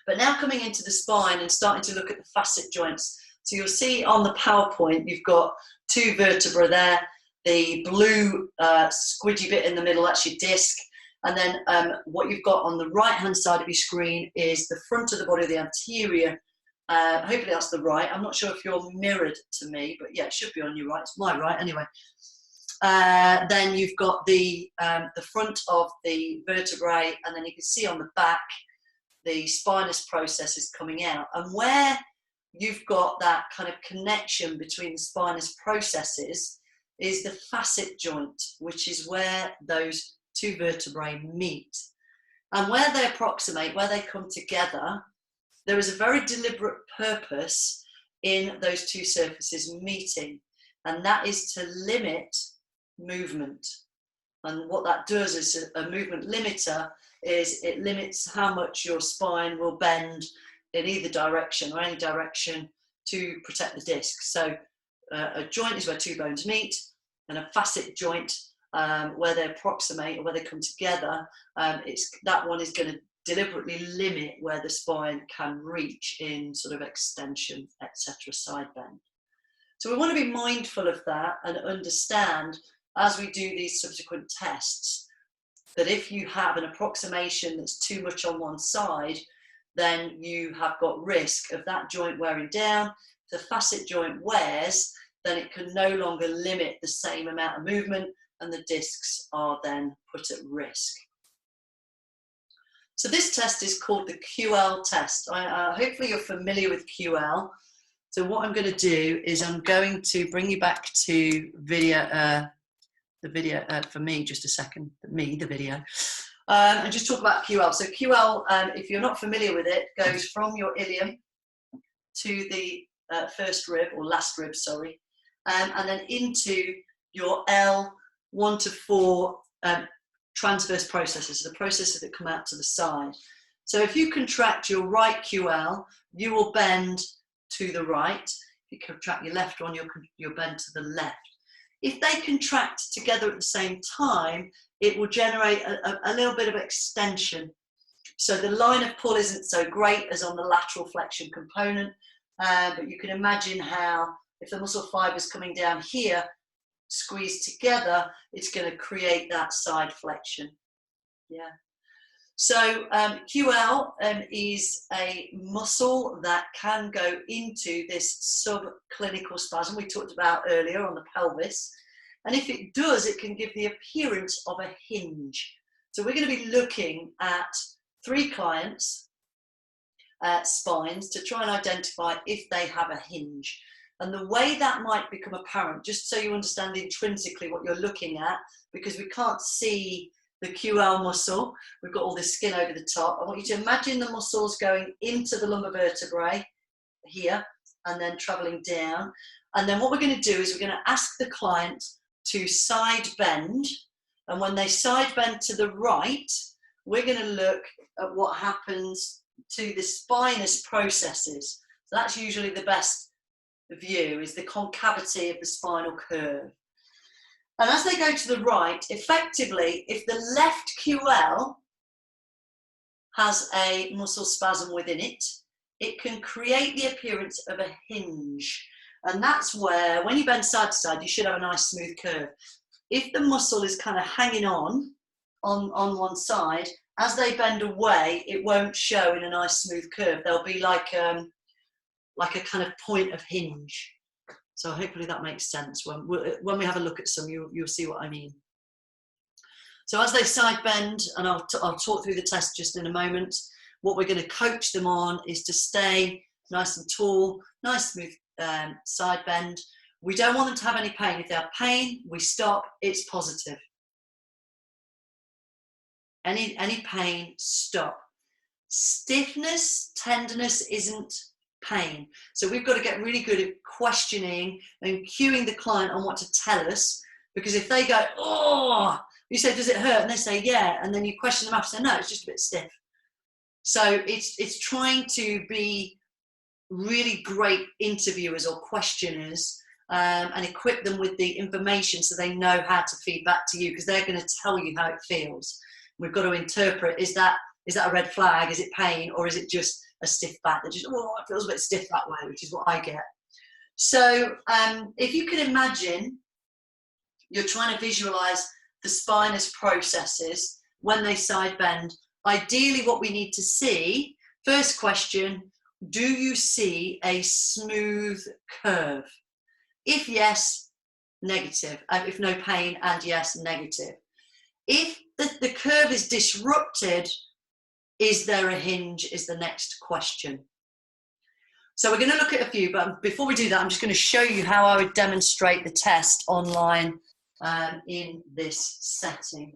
But now coming into the spine and starting to look at the facet joints. So you'll see on the PowerPoint, you've got 2 vertebrae there. The blue squidgy bit in the middle, that's your disc. And then what you've got on the right-hand side of your screen is the front of the body, the anterior. Hopefully that's the right. I'm not sure if you're mirrored to me, but yeah, it should be on your right. It's my right anyway. Then you've got the front of the vertebrae, and then you can see on the back the spinous process is coming out. And where you've got that kind of connection between the spinous processes is the facet joint, which is where those 2 vertebrae meet. And where they approximate, where they come together, there is a very deliberate purpose in those 2 surfaces meeting, and that is to limit movement. And what that does is a movement limiter is it limits how much your spine will bend in either direction or any direction to protect the disc. So a joint is where 2 bones meet, and a facet joint where they approximate or where they come together, that one is going to deliberately limit where the spine can reach in sort of extension, etc., side bend. So we want to be mindful of that and understand as we do these subsequent tests that if you have an approximation that's too much on one side, then you have got risk of that joint wearing down. If the facet joint wears, then it can no longer limit the same amount of movement, and the discs are then put at risk. So this test is called the QL test. Hopefully you're familiar with QL. So what I'm going to do is I'm going to bring you back to video, the video for me, just a second, the video, and just talk about QL. So QL, if you're not familiar with it, goes from your ilium to the first rib, or last rib, sorry, and then into your L1 to 4 transverse processes, the processes that come out to the side. So if you contract your right QL, you will bend to the right. If you contract your left one, you'll bend to the left. If they contract together at the same time, it will generate a little bit of extension. So the line of pull isn't so great as on the lateral flexion component, but you can imagine how if the muscle fibers coming down here squeeze together, it's going to create that side flexion. Yeah. So QL is a muscle that can go into this subclinical spasm we talked about earlier on the pelvis. And if it does, it can give the appearance of a hinge. So we're going to be looking at 3 clients' spines to try and identify if they have a hinge. And the way that might become apparent, just so you understand intrinsically what you're looking at, because we can't see the QL muscle, we've got all this skin over the top. I want you to imagine the muscles going into the lumbar vertebrae here and then traveling down. And then what we're going to do is we're going to ask the client to side bend. And when they side bend to the right, we're going to look at what happens to the spinous processes. So that's usually the best view, is the concavity of the spinal curve. And as they go to the right, effectively, if the left QL has a muscle spasm within it, it can create the appearance of a hinge. And that's where, when you bend side to side, you should have a nice smooth curve. If the muscle is kind of hanging on one side, as they bend away, it won't show in a nice smooth curve. There'll be like a kind of point of hinge. So hopefully that makes sense. When we have a look at some, you'll see what I mean. So as they side bend, and I'll talk through the test just in a moment, what we're going to coach them on is to stay nice and tall, nice smooth side bend. We don't want them to have any pain. If they have pain, we stop. It's positive. Any pain, stop. Stiffness, tenderness isn't pain. So we've got to get really good at questioning and cueing the client on what to tell us, because if they go, oh, you say, does it hurt? And they say, yeah. And then you question them after, say, no, it's just a bit stiff. So it's trying to be really great interviewers or questioners, and equip them with the information so they know how to feed back to you, because they're going to tell you how it feels. We've got to interpret, is that a red flag? Is it pain? Or is it just a stiff back that just, oh, it feels a bit stiff that way, which is what I get. So if you can imagine, you're trying to visualize the spinous processes when they side bend. Ideally, what we need to see, first question, do you see a smooth curve? If yes, negative. If no pain, and yes, negative. If the curve is disrupted, is there a hinge, is the next question. So we're going to look at a few, but before we do that, I'm just going to show you how I would demonstrate the test online in this setting.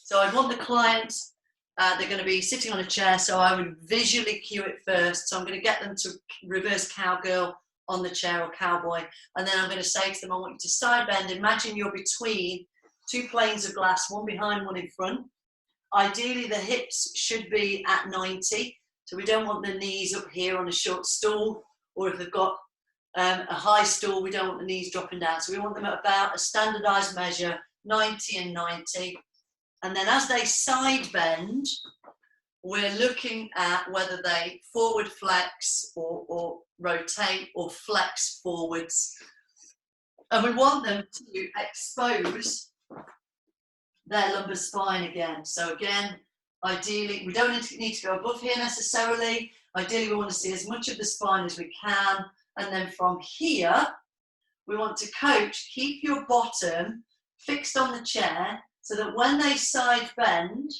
So I'd want the client, they're going to be sitting on a chair, so I would visually cue it first. So I'm going to get them to reverse cowgirl on the chair, or cowboy, and then I'm going to say to them, I want you to side bend. Imagine you're between two planes of glass, one behind, one in front. Ideally, the hips should be at 90, so we don't want the knees up here on a short stool, or if they've got a high stool, we don't want the knees dropping down. So we want them at about a standardized measure, 90 and 90. And then as they side bend, we're looking at whether they forward flex or rotate or flex forwards. And we want them to expose their lumbar spine again. So again, ideally, we don't need to go above here necessarily. Ideally, we want to see as much of the spine as we can. And then from here, we want to coach, keep your bottom fixed on the chair so that when they side bend,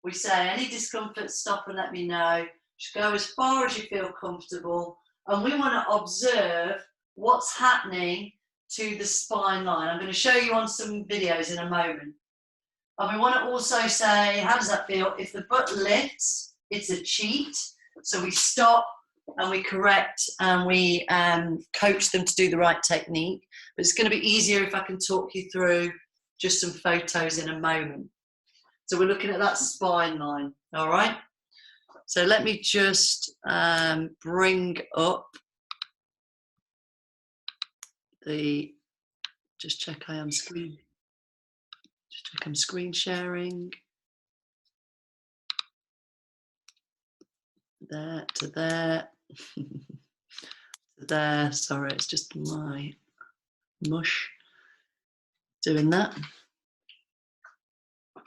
we say, any discomfort, stop and let me know. Just go as far as you feel comfortable. And we want to observe what's happening to the spine line. I'm going to show you on some videos in a moment. And we want to also say, how does that feel? If the butt lifts, it's a cheat. So we stop and we correct and we coach them to do the right technique. But it's going to be easier if I can talk you through just some photos in a moment. So we're looking at that spine line, all right? So let me just bring up just check I'm screen sharing. There to there. To there, sorry, it's just my mush doing that.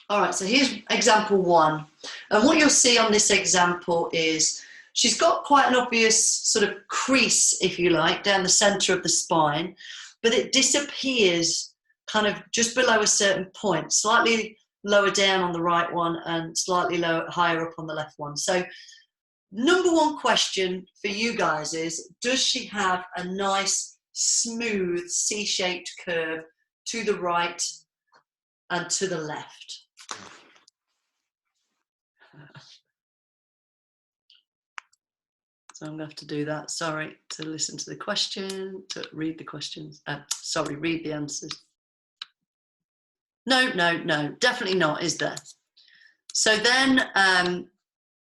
All right, so here's example one. And what you'll see on this example is she's got quite an obvious sort of crease, if you like, down the center of the spine, but it disappears kind of just below a certain point, slightly lower down on the right one and slightly higher up on the left one. So number one question for you guys is, does she have a nice, smooth, C-shaped curve to the right and to the left? So I'm going to have to do that, sorry, to listen to the question, to read the questions. Sorry, read the answers. No, definitely not, is there? So then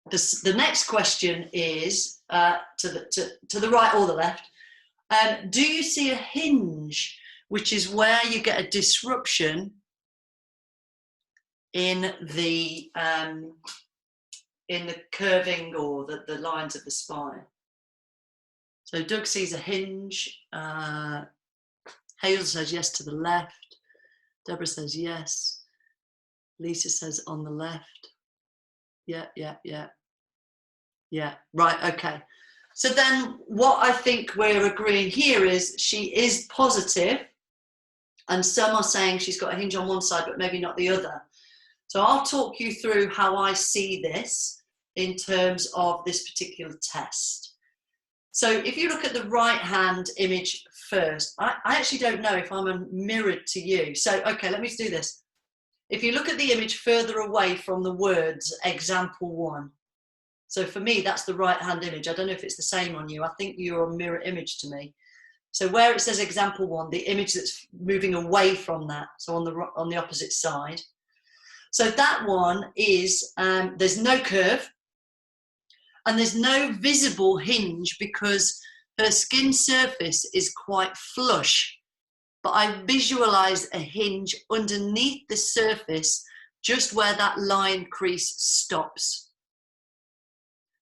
the next question is to the right or the left. Do you see a hinge, which is where you get a disruption in the curving or the lines of the spine? So Doug sees a hinge. Hazel says yes to the left. Deborah says yes. Lisa says on the left. Yeah. Right, okay. So then what I think we're agreeing here is she is positive, and some are saying she's got a hinge on one side but maybe not the other. So I'll talk you through how I see this in terms of this particular test. So if you look at the right hand image first, I actually don't know if I'm mirrored to you. So, okay, let me do this. If you look at the image further away from the words example 1, so for me, that's the right hand image. I don't know if it's the same on you. I think you're a mirror image to me. So where it says example 1, the image that's moving away from that, so on the opposite side. So that one is, there's no curve and there's no visible hinge because her skin surface is quite flush. But I visualize a hinge underneath the surface, just where that line crease stops.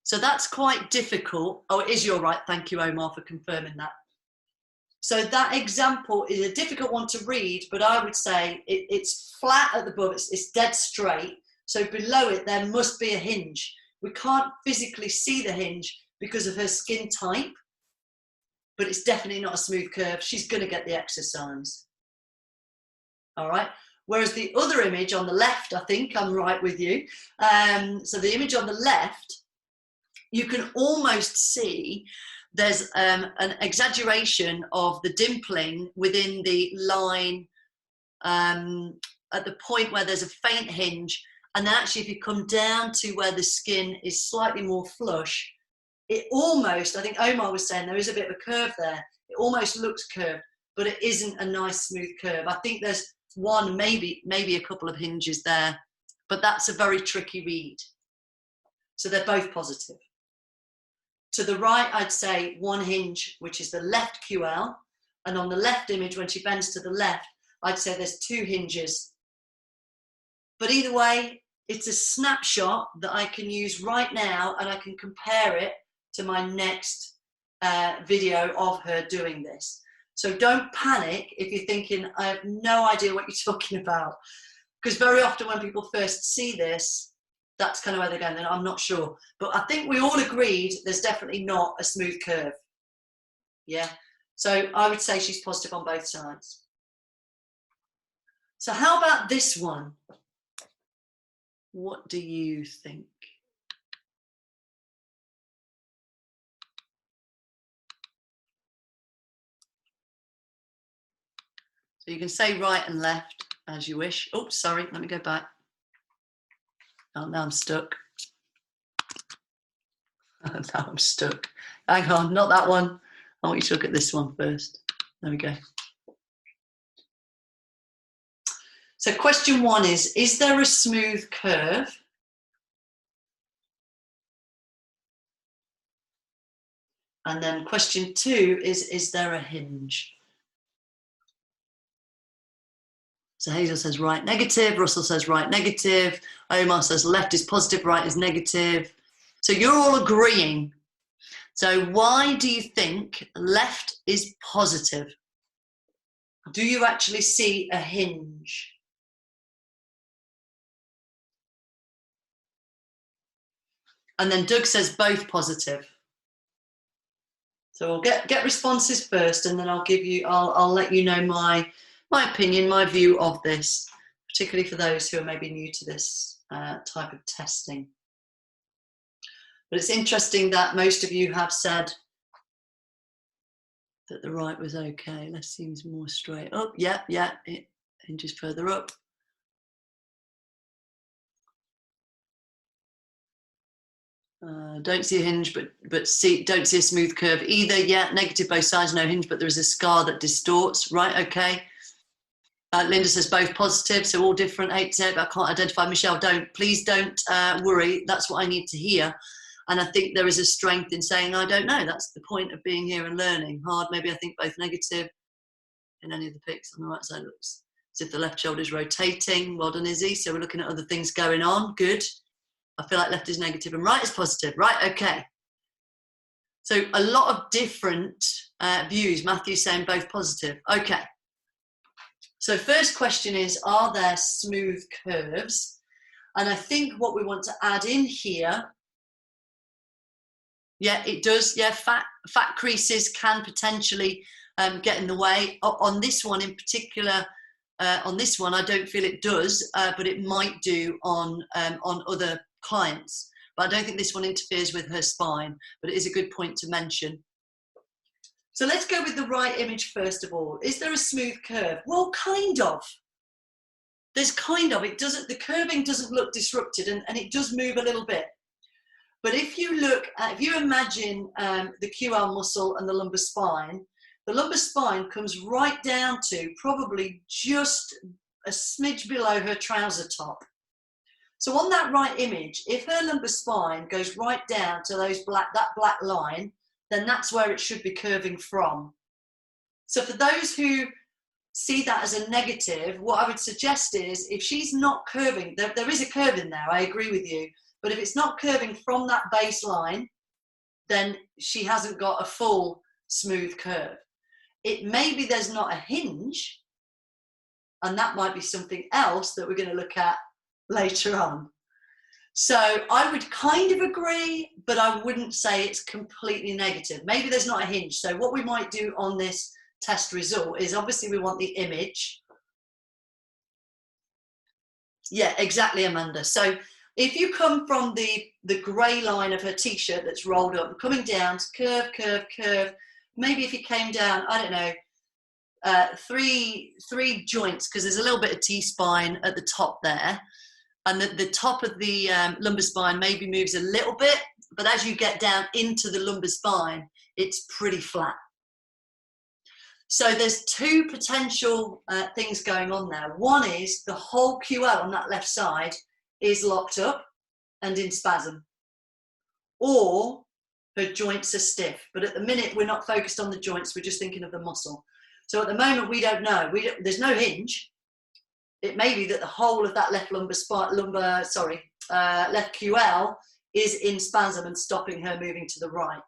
So that's quite difficult. Oh, it is your right. Thank you, Omar, for confirming that. So that example is a difficult one to read, but I would say it's flat at the above, it's dead straight. So below it, there must be a hinge. We can't physically see the hinge because of her skin type, but it's definitely not a smooth curve. She's going to get the exercise. All right. Whereas the other image on the left, I think I'm right with you. So the image on the left, you can almost see there's an exaggeration of the dimpling within the line at the point where there's a faint hinge. And then actually, if you come down to where the skin is slightly more flush, it almost, I think Omar was saying, there is a bit of a curve there. It almost looks curved, but it isn't a nice smooth curve. I think there's one, maybe a couple of hinges there, but that's a very tricky read. So they're both positive. To the right, I'd say one hinge, which is the left QL. And on the left image, when she bends to the left, I'd say there's 2 hinges. But either way, it's a snapshot that I can use right now, and I can compare it to my next video of her doing this. So don't panic if you're thinking, I have no idea what you're talking about. Because very often when people first see this, that's kind of where they're going, then I'm not sure. But I think we all agreed there's definitely not a smooth curve. Yeah. So I would say she's positive on both sides. So how about this one? What do you think? So you can say right and left as you wish. Oh, sorry, let me go back. Oh, now I'm stuck. Now I'm stuck. Hang on, not that one. I want you to look at this one first. There we go. So question 1 is there a smooth curve? And then question 2 is there a hinge? So Hazel says right, negative. Russell says right, negative. Omar says left is positive, right is negative. So you're all agreeing. So why do you think left is positive? Do you actually see a hinge? And then Doug says both positive. So we'll get responses first, and then I'll let you know my opinion, my view of this, particularly for those who are maybe new to this type of testing. But it's interesting that most of you have said that the right was okay. Left seems more straight up. Yeah, it hinges further up. Don't see a hinge, but don't see a smooth curve either. Yeah, negative both sides, no hinge, but there is a scar that distorts. Right, okay. Linda says both positive, so all different. Hate to say it, but I can't identify. Michelle, please don't worry. That's what I need to hear. And I think there is a strength in saying, I don't know. That's the point of being here and learning. Hard, maybe I think both negative. In any of the pics on the right side, looks as if the left shoulder is rotating. Well done, Izzy. So we're looking at other things going on. Good. I feel like left is negative and right is positive. Right, okay. So a lot of different views. Matthew's saying both positive. Okay. So first question is, are there smooth curves? And I think what we want to add in here, yeah, it does. Yeah, fat creases can potentially get in the way. On this one in particular, on this one, I don't feel it does, but it might do on other clients. But I don't think this one interferes with her spine, but it is a good point to mention. So let's go with the right image first of all. Is there a smooth curve? Well, kind of. There's kind of, it doesn't, the curving doesn't look disrupted and it does move a little bit. But if you look at, if you imagine the QL muscle and the lumbar spine comes right down to probably just a smidge below her trouser top. So on that right image, if her lumbar spine goes right down to that black line, then that's where it should be curving from. So for those who see that as a negative, what I would suggest is if she's not curving, there is a curve in there, I agree with you, but if it's not curving from that baseline, then she hasn't got a full smooth curve. It may be there's not a hinge, and that might be something else that we're going to look at later on. So I would kind of agree, but I wouldn't say it's completely negative. Maybe there's not a hinge. So what we might do on this test result is obviously we want the image. Yeah, exactly, Amanda. So if you come from the grey line of her t-shirt that's rolled up, coming down, curve, curve, curve, maybe if you came down, I don't know, three joints, because there's a little bit of T-spine at the top there, and the top of the lumbar spine maybe moves a little bit, but as you get down into the lumbar spine, it's pretty flat. So there's two potential things going on there. One is the whole QL on that left side is locked up and in spasm, or her joints are stiff. But at the minute, we're not focused on the joints, we're just thinking of the muscle. So at the moment, we don't know. There's no hinge. It may be that the whole of that left left QL is in spasm and stopping her moving to the right.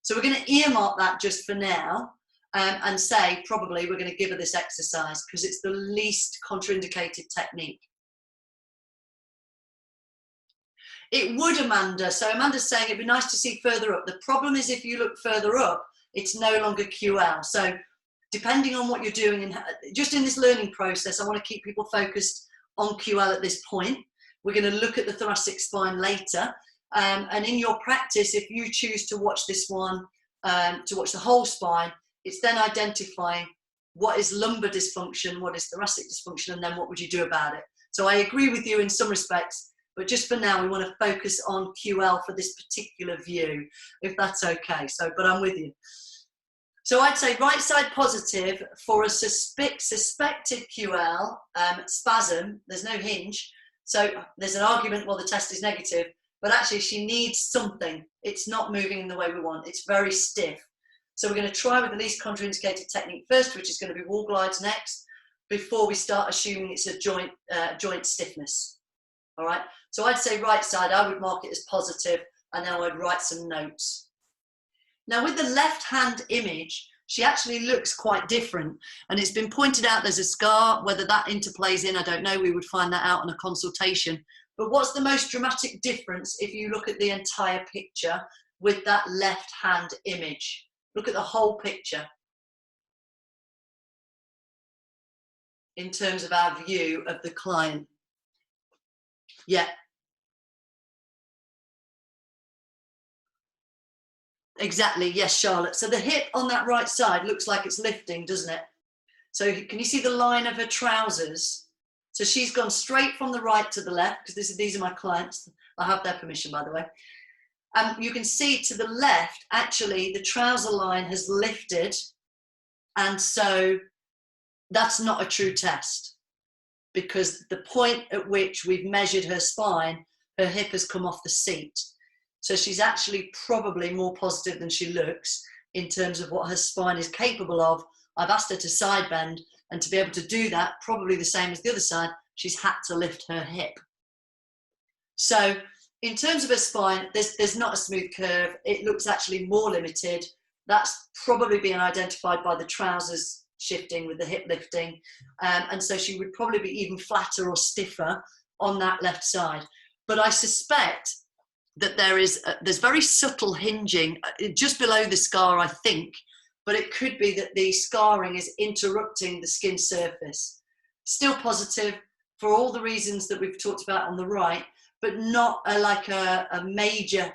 So we're going to earmark that just for now and say probably we're going to give her this exercise because it's the least contraindicated technique. It would, Amanda. So Amanda's saying it'd be nice to see further up. The problem is if you look further up, it's no longer QL. So depending on what you're doing, and just in this learning process, I want to keep people focused on QL at this point. We're going to look at the thoracic spine later. And in your practice, if you choose to watch this one, to watch the whole spine, it's then identifying what is lumbar dysfunction, what is thoracic dysfunction, and then what would you do about it. So I agree with you in some respects, but just for now, we want to focus on QL for this particular view, if that's okay. So, but I'm with you. So I'd say right side positive for a suspected QL, spasm, there's no hinge. So there's an argument, well, the test is negative, but actually she needs something. It's not moving in the way we want. It's very stiff. So we're going to try with the least contraindicated technique first, which is going to be wall glides next, before we start assuming it's a joint stiffness. All right. So I'd say right side, I would mark it as positive, and then I would write some notes. Now with the left hand image, she actually looks quite different, and it's been pointed out there's a scar. Whether that interplays in, I don't know. We would find that out on a consultation. But what's the most dramatic difference if you look at the entire picture with that left hand image? Look at the whole picture in terms of our view of the client. Yeah. Exactly, yes, Charlotte. So the hip on that right side looks like it's lifting, doesn't it? So can you see the line of her trousers? So she's gone straight from the right to the left, because these are my clients. I have their permission, by the way. And you can see to the left, actually, the trouser line has lifted. And so that's not a true test, because the point at which we've measured her spine, her hip has come off the seat. So she's actually probably more positive than she looks in terms of what her spine is capable of. I've asked her to side bend, and to be able to do that, probably the same as the other side, she's had to lift her hip. So in terms of her spine, there's not a smooth curve. It looks actually more limited. That's probably being identified by the trousers shifting with the hip lifting. And so she would probably be even flatter or stiffer on that left side. But I suspect that there's very subtle hinging just below the scar, I think, but it could be that the scarring is interrupting the skin surface. Still positive for all the reasons that we've talked about on the right, but not like a major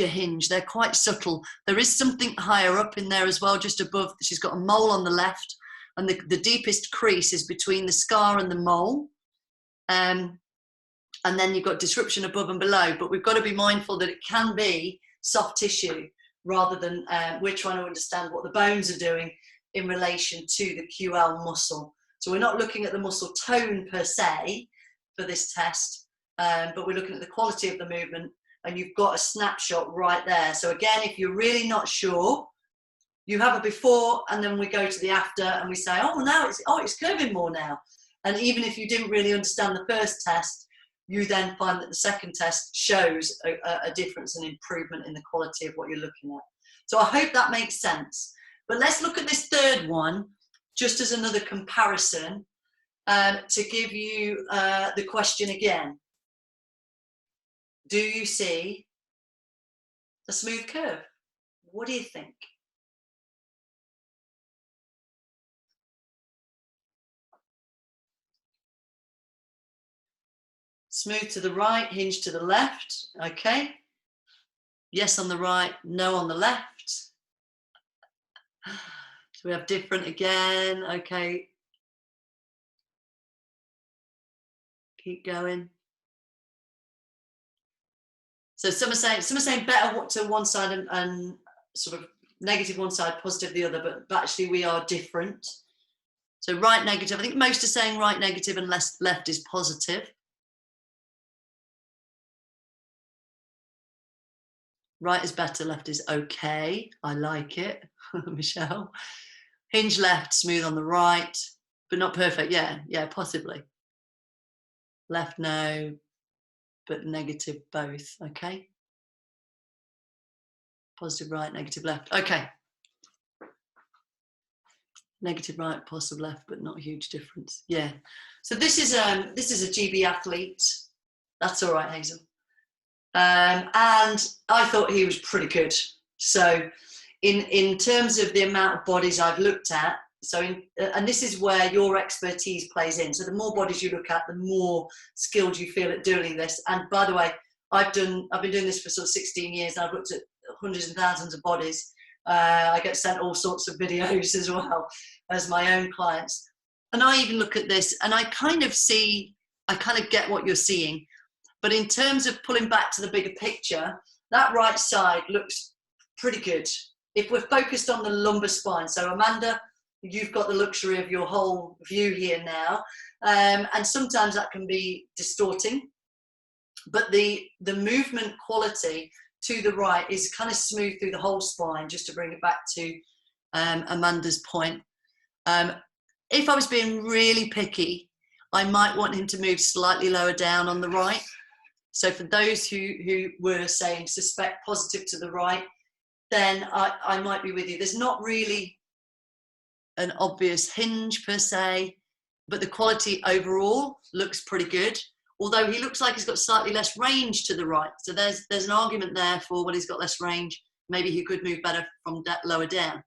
hinge. They're quite subtle. There is something higher up in there as well, just above. She's got a mole on the left, and the deepest crease is between the scar and the mole. And then you've got disruption above and below, but we've got to be mindful that it can be soft tissue rather than we're trying to understand what the bones are doing in relation to the QL muscle. So we're not looking at the muscle tone per se for this test, but we're looking at the quality of the movement, and you've got a snapshot right there. So again, if you're really not sure, you have a before, and then we go to the after, and we say, oh, now it's curving more now. And even if you didn't really understand the first test, you then find that the second test shows a difference and improvement in the quality of what you're looking at. So I hope that makes sense. But let's look at this third one, just as another comparison, to give you the question again. Do you see a smooth curve? What do you think? Smooth to the right, hinge to the left, okay. Yes on the right, no on the left. So we have different again, okay. Keep going. So some are saying better to one side and sort of negative one side, positive the other, but actually we are different. So right negative, I think most are saying right negative and left is positive. Right is better, left is okay. I like it, Michelle. Hinge left, smooth on the right, but not perfect. Yeah, possibly. Left, no, but negative both, okay. Positive right, negative left, okay. Negative right, positive left, but not a huge difference. Yeah. So this is a GB athlete. That's all right, Hazel. And I thought he was pretty good. So in terms of the amount of bodies I've looked at, and this is where your expertise plays in. So the more bodies you look at, the more skilled you feel at doing this. And by the way, I've been doing this for sort of 16 years, and I've looked at hundreds and thousands of bodies. I get sent all sorts of videos as well as my own clients. And I even look at this and I kind of get what you're seeing. But in terms of pulling back to the bigger picture, that right side looks pretty good. If we're focused on the lumbar spine, so Amanda, you've got the luxury of your whole view here now, and sometimes that can be distorting, but the movement quality to the right is kind of smooth through the whole spine, just to bring it back to Amanda's point. If I was being really picky, I might want him to move slightly lower down on the right. So for those who were saying suspect positive to the right, then I might be with you. There's not really an obvious hinge per se, but the quality overall looks pretty good. Although he looks like he's got slightly less range to the right. So there's an argument there for when he's got less range, maybe he could move better from lower down.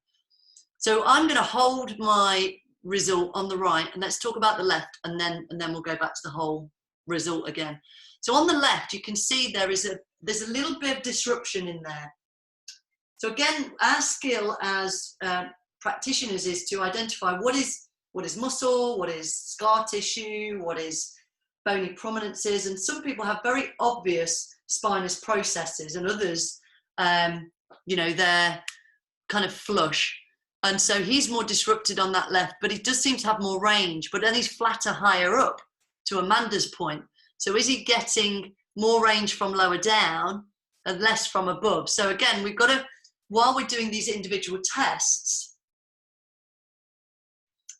So I'm going to hold my result on the right, and let's talk about the left, and then we'll go back to the whole result again. So on the left, you can see there's a little bit of disruption in there. So again, our skill as practitioners is to identify what is muscle, what is scar tissue, what is bony prominences, and some people have very obvious spinous processes, and others, they're kind of flush. And so he's more disrupted on that left, but he does seem to have more range, but then he's flatter higher up, to Amanda's point. So is he getting more range from lower down and less from above? So again, we've got to, while we're doing these individual tests,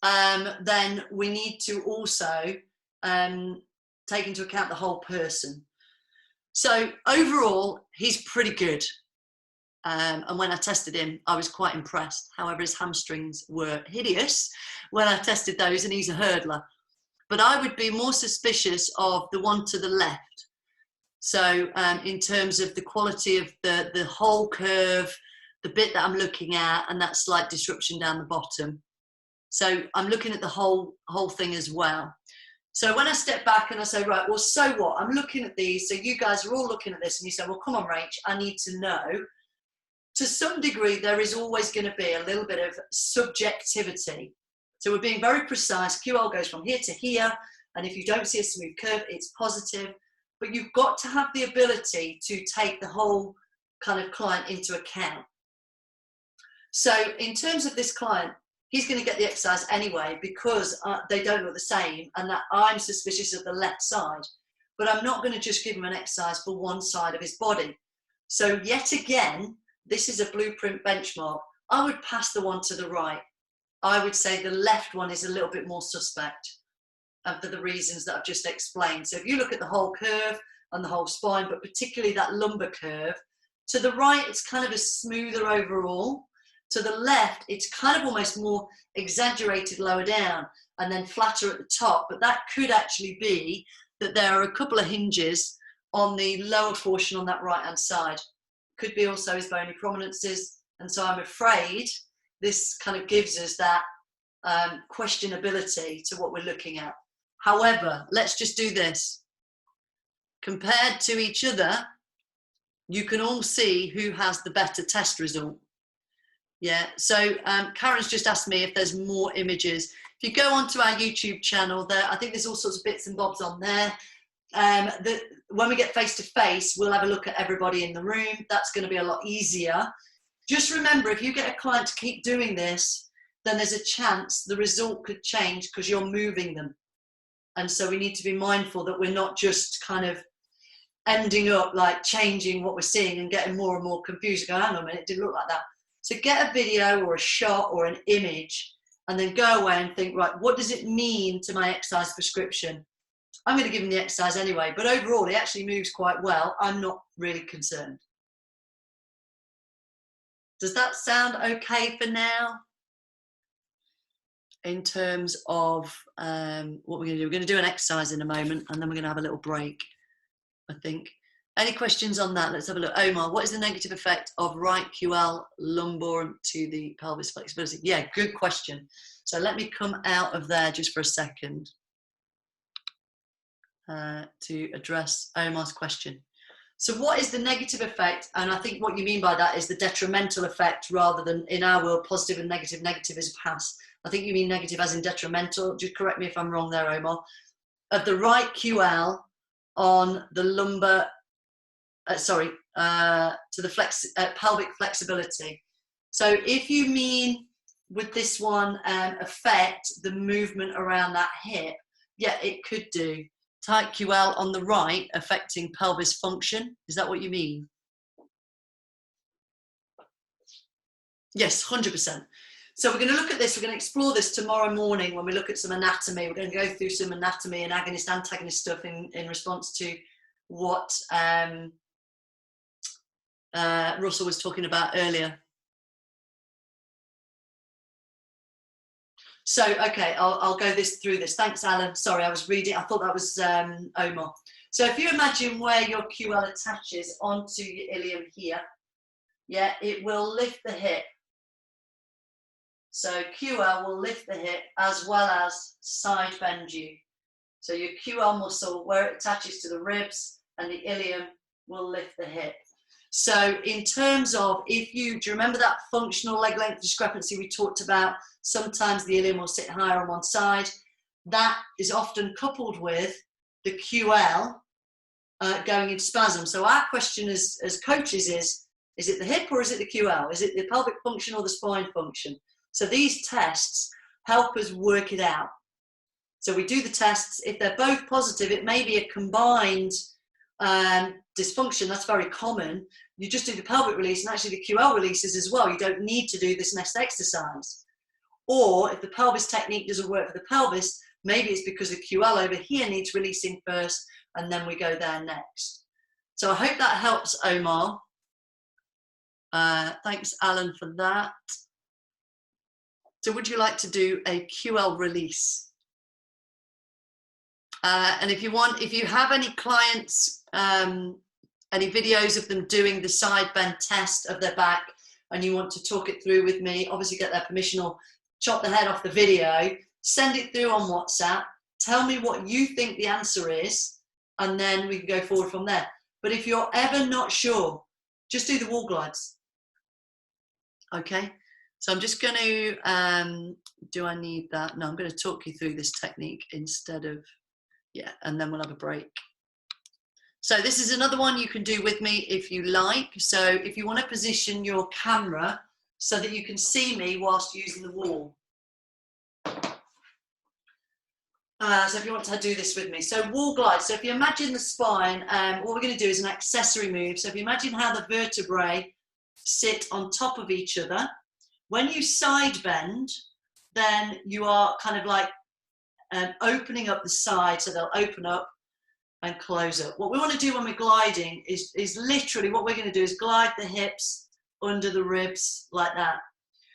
then we need to also take into account the whole person. So overall, he's pretty good. And when I tested him, I was quite impressed. However, his hamstrings were hideous when I tested those, and he's a hurdler. But I would be more suspicious of the one to the left. So in terms of the quality of the whole curve, the bit that I'm looking at, and that slight disruption down the bottom. So I'm looking at the whole thing as well. So when I step back and I say, right, well, so what? I'm looking at these. So you guys are all looking at this and you say, well, come on, Rach, I need to know. To some degree, there is always going to be a little bit of subjectivity. So we're being very precise. QL goes from here to here. And if you don't see a smooth curve, it's positive. But you've got to have the ability to take the whole kind of client into account. So in terms of this client, he's going to get the exercise anyway because they don't look the same and that I'm suspicious of the left side. But I'm not going to just give him an exercise for one side of his body. So yet again, this is a blueprint benchmark. I would pass the one to the right. I would say the left one is a little bit more suspect for the reasons that I've just explained. So if you look at the whole curve and the whole spine, but particularly that lumbar curve, to the right, it's kind of a smoother overall. To the left, it's kind of almost more exaggerated lower down and then flatter at the top. But that could actually be that there are a couple of hinges on the lower portion on that right-hand side. Could be also his bony prominences. And so I'm afraid this kind of gives us that questionability to what we're looking at. However, let's just do this. Compared to each other, you can all see who has the better test result. Yeah, so Karen's just asked me if there's more images. If you go onto our YouTube channel, there, I think there's all sorts of bits and bobs on there. When we get face-to-face, we'll have a look at everybody in the room. That's going to be a lot easier. Just remember, if you get a client to keep doing this, then there's a chance the result could change because you're moving them. And so we need to be mindful that we're not just kind of ending up like changing what we're seeing and getting more and more confused. Go, hang on a minute, it didn't look like that. So get a video or a shot or an image and then go away and think, right, what does it mean to my exercise prescription? I'm going to give him the exercise anyway, but overall he actually moves quite well. I'm not really concerned. Does that sound okay for now? In terms of what we're going to do, we're going to do an exercise in a moment and then we're going to have a little break, I think. Any questions on that? Let's have a look. Omar, what is the negative effect of right QL lumbar to the pelvis flexibility? Yeah, good question. So let me come out of there just for a second to address Omar's question. So what is the negative effect? And I think what you mean by that is the detrimental effect rather than, in our world, positive and negative. Negative is pass. I think you mean negative as in detrimental. Just correct me if I'm wrong there, Omar. Of the right QL on the lumbar, to the pelvic flexibility. So if you mean with this one affect the movement around that hip, yeah, it could do. Tight QL on the right affecting pelvis function. Is that what you mean? Yes, 100%. So we're going to look at this. We're going to explore this tomorrow morning when we look at some anatomy. We're going to go through some anatomy and agonist, antagonist stuff in response to what Russell was talking about earlier. So, okay, I'll go through this. Thanks, Alan. Sorry, I was reading. I thought that was Omar. So if you imagine where your QL attaches onto your ilium here, yeah, it will lift the hip. So QL will lift the hip as well as side bend you. So your QL muscle, where it attaches to the ribs and the ilium, will lift the hip. So in terms of, do you remember that functional leg length discrepancy we talked about? Sometimes the ilium will sit higher on one side. That is often coupled with the QL going into spasm. So our question as coaches is it the hip or is it the QL? Is it the pelvic function or the spine function? So these tests help us work it out. So we do the tests. If they're both positive, it may be a combined dysfunction. That's very common. You just do the pelvic release, and actually the QL releases as well. You don't need to do this next exercise. Or if the pelvis technique doesn't work for the pelvis, maybe it's because the QL over here needs releasing first, and then we go there next. So I hope that helps, Omar. Thanks, Alan, for that. So would you like to do a QL release? And if you want, if you have any clients, any videos of them doing the side bend test of their back, and you want to talk it through with me, obviously get their permission or chop the head off the video, send it through on WhatsApp, tell me what you think the answer is, and then we can go forward from there. But if you're ever not sure, just do the wall glides. Okay, so I'm just going to, do I need that? No, I'm going to talk you through this technique instead of, yeah, and then we'll have a break. So this is another one you can do with me if you like. So if you want to position your camera so that you can see me whilst using the wall. So if you want to do this with me. So wall glide. So if you imagine the spine, what we're going to do is an accessory move. So if you imagine how the vertebrae sit on top of each other, when you side bend, then you are kind of like opening up the side, so they'll open up and close up. What we want to do when we're gliding is literally what we're going to do is glide the hips under the ribs like that.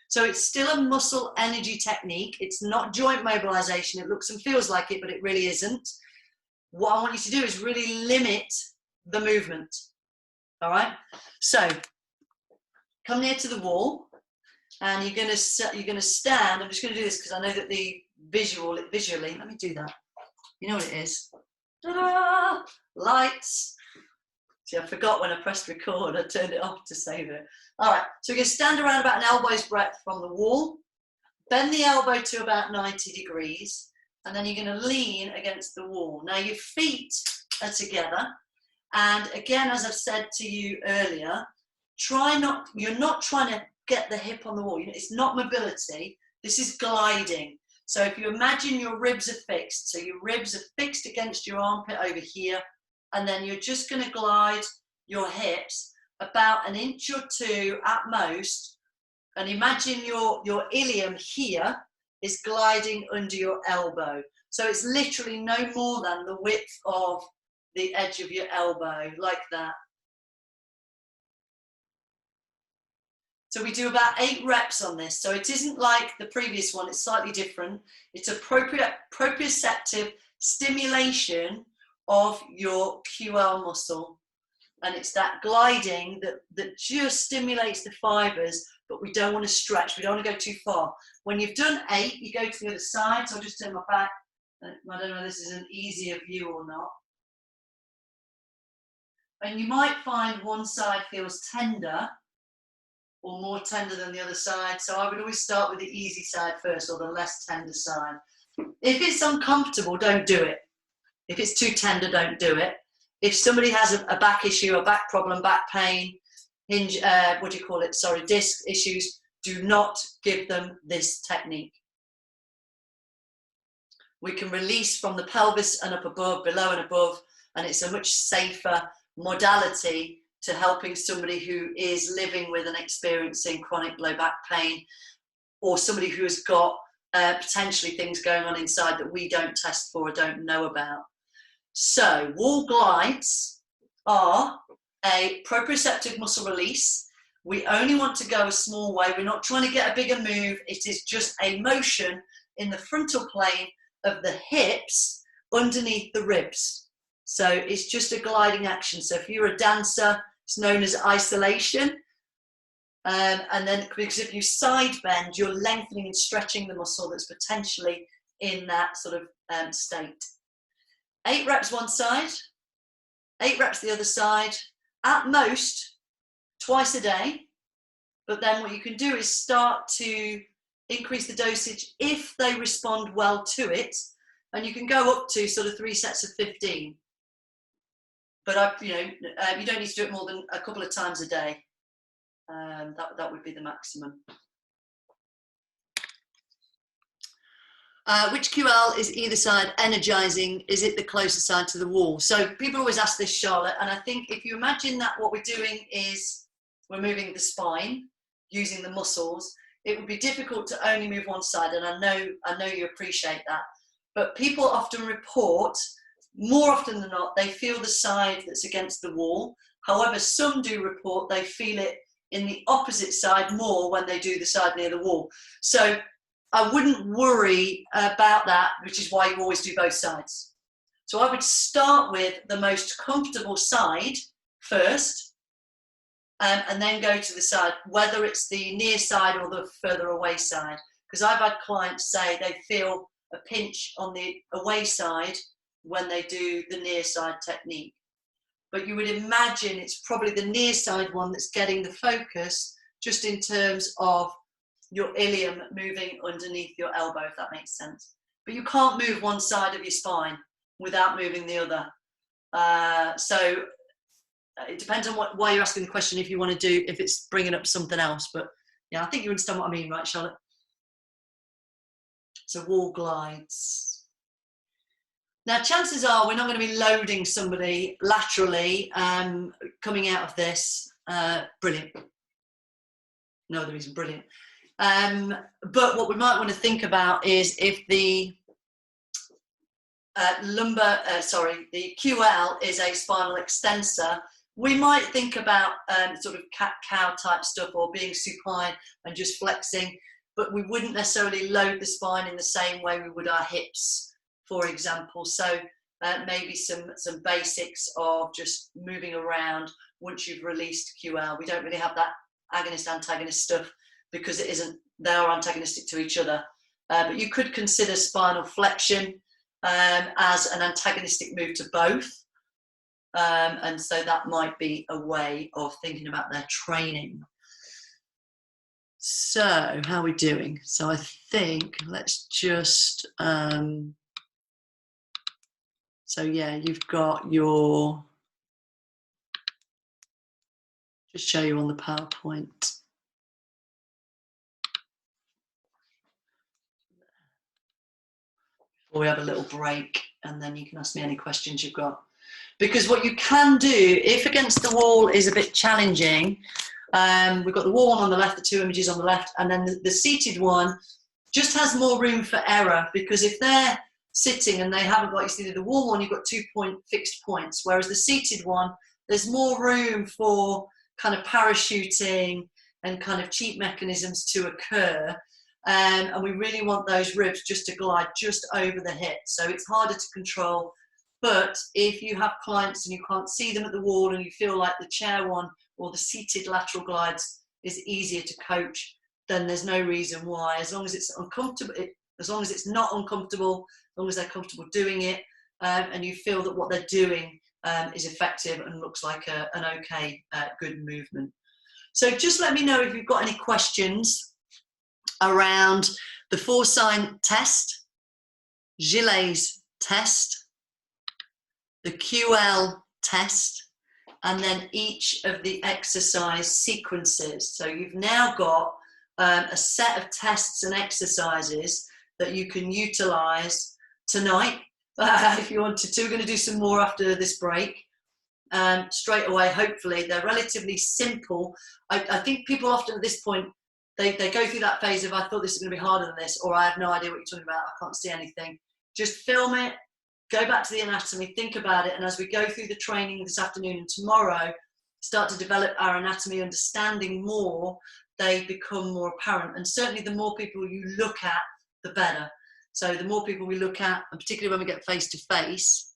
So it's still a muscle energy technique. It's not joint mobilization. It looks and feels like it, but it really isn't. What I want you to do is really limit the movement. All right. So come near to the wall, and you're going to stand. I'm just going to do this because I know that the visually. Let me do that. You know what it is. Ta-da! Lights. See, I forgot when I pressed record. I turned it off to save it. All right, so we're going to stand around about an elbow's breadth from the wall, bend the elbow to about 90 degrees, and then you're going to lean against the wall. Now your feet are together, and again, as I've said to you earlier, you're not trying to get the hip on the wall. It's not mobility, this is gliding. So if you imagine your ribs are fixed, so your ribs are fixed against your armpit over here, and then you're just going to glide your hips about an inch or two at most, and imagine your ilium here is gliding under your elbow. So it's literally no more than the width of the edge of your elbow, like that. So we do about 8 reps on this. So it isn't like the previous one, it's slightly different. It's a proprioceptive stimulation of your QL muscle. And it's that gliding that just stimulates the fibers, but we don't want to stretch. We don't want to go too far. When you've done 8, you go to the other side. So I'll just turn my back. I don't know if this is an easier view or not. And you might find one side feels tender or more tender than the other side. So I would always start with the easy side first, or the less tender side. If it's uncomfortable, don't do it. If it's too tender, don't do it. If somebody has a back issue, a back problem, back pain, disc issues, do not give them this technique. We can release from the pelvis and up above, below and above, and it's a much safer modality to helping somebody who is living with and experiencing chronic low back pain, or somebody who has got potentially things going on inside that we don't test for or don't know about. So wall glides are a proprioceptive muscle release. We only want to go a small way. We're not trying to get a bigger move. It is just a motion in the frontal plane of the hips underneath the ribs. So it's just a gliding action. So if you're a dancer, it's known as isolation. And then because if you side bend, you're lengthening and stretching the muscle that's potentially in that sort of state. 8 reps one side, 8 reps the other side, at most twice a day. But then what you can do is start to increase the dosage if they respond well to it, and you can go up to sort of 3 sets of 15. But you don't need to do it more than a couple of times a day. That would be the maximum. Which QL is either side energizing? Is it the closer side to the wall? So people always ask this, Charlotte, and I think if you imagine that what we're doing is we're moving the spine using the muscles, it would be difficult to only move one side, and I know you appreciate that. But people often report, more often than not, they feel the side that's against the wall. However, some do report they feel it in the opposite side more when they do the side near the wall. So I wouldn't worry about that, which is why you always do both sides. So I would start with the most comfortable side first, and then go to the side, whether it's the near side or the further away side. Because I've had clients say they feel a pinch on the away side when they do the near side technique. But you would imagine it's probably the near side one that's getting the focus, just in terms of your ilium moving underneath your elbow, if that makes sense. But you can't move one side of your spine without moving the other. So it depends on why you're asking the question, if you want to do, if it's bringing up something else. But yeah, I think you understand what I mean, right, Charlotte? So wall glides. Now, chances are we're not going to be loading somebody laterally coming out of this. Brilliant. No other reason, brilliant. But what we might want to think about is if the the QL is a spinal extensor, we might think about sort of cat-cow type stuff, or being supine and just flexing, but we wouldn't necessarily load the spine in the same way we would our hips, for example. So maybe some basics of just moving around once you've released QL. We don't really have that agonist-antagonist stuff because it isn't, they are antagonistic to each other. But you could consider spinal flexion as an antagonistic move to both. And so that might be a way of thinking about their training. So how are we doing? So I think let's just, so yeah, you've got your, just show you on the PowerPoint. We have a little break and then you can ask me any questions you've got. Because what you can do, if against the wall is a bit challenging, we've got the wall one on the left, the two images on the left, and then the seated one just has more room for error, because if they're sitting and they haven't got, you see the wall one, you've got 2 fixed points, whereas the seated one, there's more room for kind of parachuting and kind of cheat mechanisms to occur. And we really want those ribs just to glide just over the hip. So it's harder to control. But if you have clients and you can't see them at the wall and you feel like the chair one or the seated lateral glides is easier to coach, then there's no reason why. As long as it's uncomfortable, as long as it's not uncomfortable, as long as they're comfortable doing it, and you feel that what they're doing is effective and looks like an okay, good movement. So just let me know if you've got any questions around the 4-sign test, Gillet's test, the QL test, and then each of the exercise sequences. So you've now got a set of tests and exercises that you can utilize tonight if you wanted to. We're going to do some more after this break. Straight away, hopefully. They're relatively simple. I think people often at this point, they go through that phase of, I thought this was going to be harder than this, or I have no idea what you're talking about, I can't see anything. Just film it, go back to the anatomy, think about it, and as we go through the training this afternoon and tomorrow, start to develop our anatomy understanding more, they become more apparent. And certainly the more people you look at, the better. So the more people we look at, and particularly when we get face to face,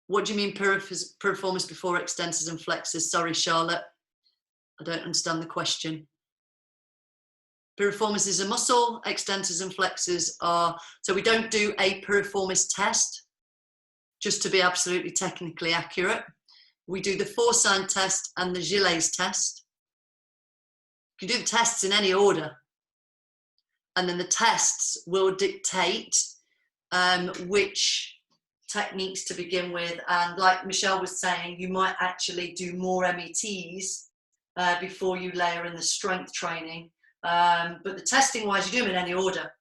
what do you mean piriformis before extensors and flexors? Sorry, Charlotte, I don't understand the question. Piriformis is a muscle, extensors and flexors are, so we don't do a piriformis test, just to be absolutely technically accurate. We do the 4-sign test and the Gillet's test. You can do the tests in any order. And then the tests will dictate which techniques to begin with, and like Michelle was saying, you might actually do more METs before you layer in the strength training, but the testing wise, you do them in any order.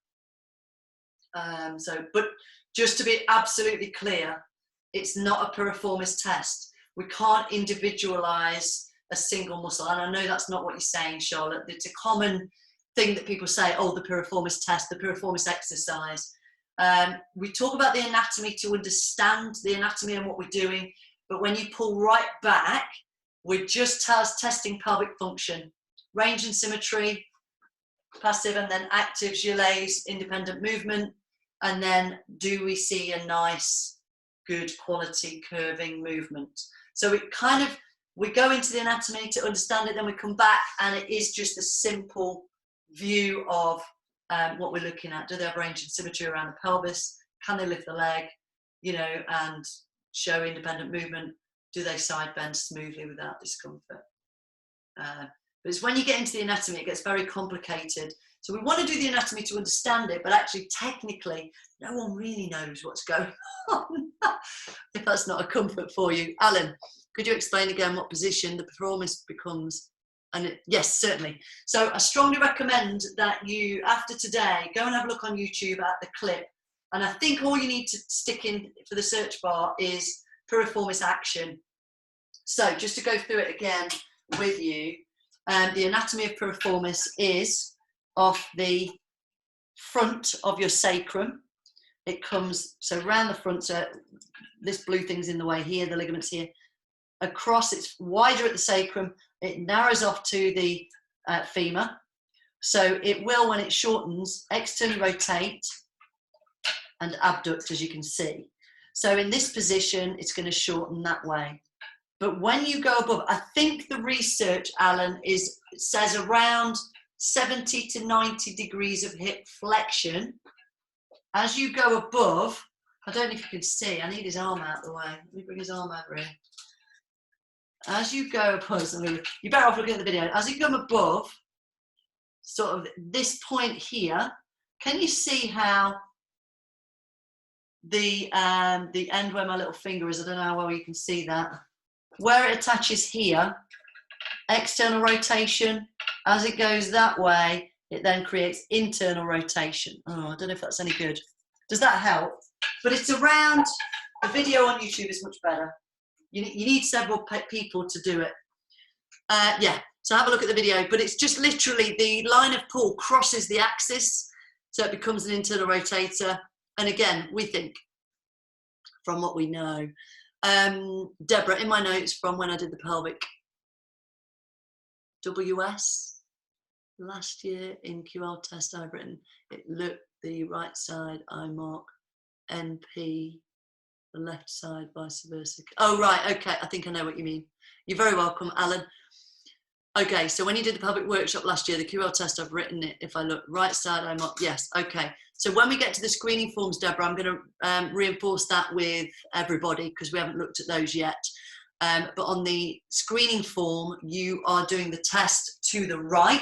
But just to be absolutely clear, it's not a piriformis test. We can't individualize a single muscle, and I know that's not what you're saying, Charlotte. It's a common thing that people say, oh, the piriformis test, the piriformis exercise. We talk about the anatomy to understand the anatomy and what we're doing, but when you pull right back, we're just testing pelvic function, range and symmetry, passive and then active gelées, independent movement, and then do we see a nice, good quality curving movement. So it kind of, we go into the anatomy to understand it, then we come back and it is just a simple view of what we're looking at. Do they have range and symmetry around the pelvis? Can they lift the leg, you know, and show independent movement? Do they side bend smoothly without discomfort? But it's when you get into the anatomy, it gets very complicated. So we want to do the anatomy to understand it, but actually technically, no one really knows what's going on. If that's not a comfort for you. Alan, could you explain again what position the piriformis becomes? And yes, certainly. So I strongly recommend that you, after today, go and have a look on YouTube at the clip. And I think all you need to stick in for the search bar is piriformis action. So just to go through it again with you, the anatomy of piriformis is off the front of your sacrum. It comes, so round the front, so this blue thing's in the way here, the ligaments here. Across, it's wider at the sacrum, it narrows off to the femur. So it will, when it shortens, externally rotate and abduct, as you can see. So in this position, it's going to shorten that way. But when you go above, I think the research, Alan, says around 70 to 90 degrees of hip flexion. As you go above, I don't know if you can see, I need his arm out of the way. Let me bring his arm over here. As you go above, you're better off looking at the video. As you come above, sort of this point here, can you see how the end where my little finger is, I don't know how well you can see that, where it attaches here, external rotation, as it goes that way, it then creates internal rotation. Oh, I don't know if that's any good. Does that help? But it's around, the video on YouTube is much better. You need several people to do it. Yeah, so have a look at the video, but it's just literally the line of pull crosses the axis, so it becomes an internal rotator. And again, we think, from what we know, Deborah, in my notes from when I did the pelvic WS last year in QL test, I've written, it looked the right side, I mark NP, the left side, vice versa. Oh, right, okay, I think I know what you mean. You're very welcome, Alan. Okay, so when you did the pelvic workshop last year, the QL test, I've written it, if I look right side, I mark, yes, okay. So when we get to the screening forms, Deborah, I'm going to reinforce that with everybody because we haven't looked at those yet. But on the screening form, you are doing the test to the right.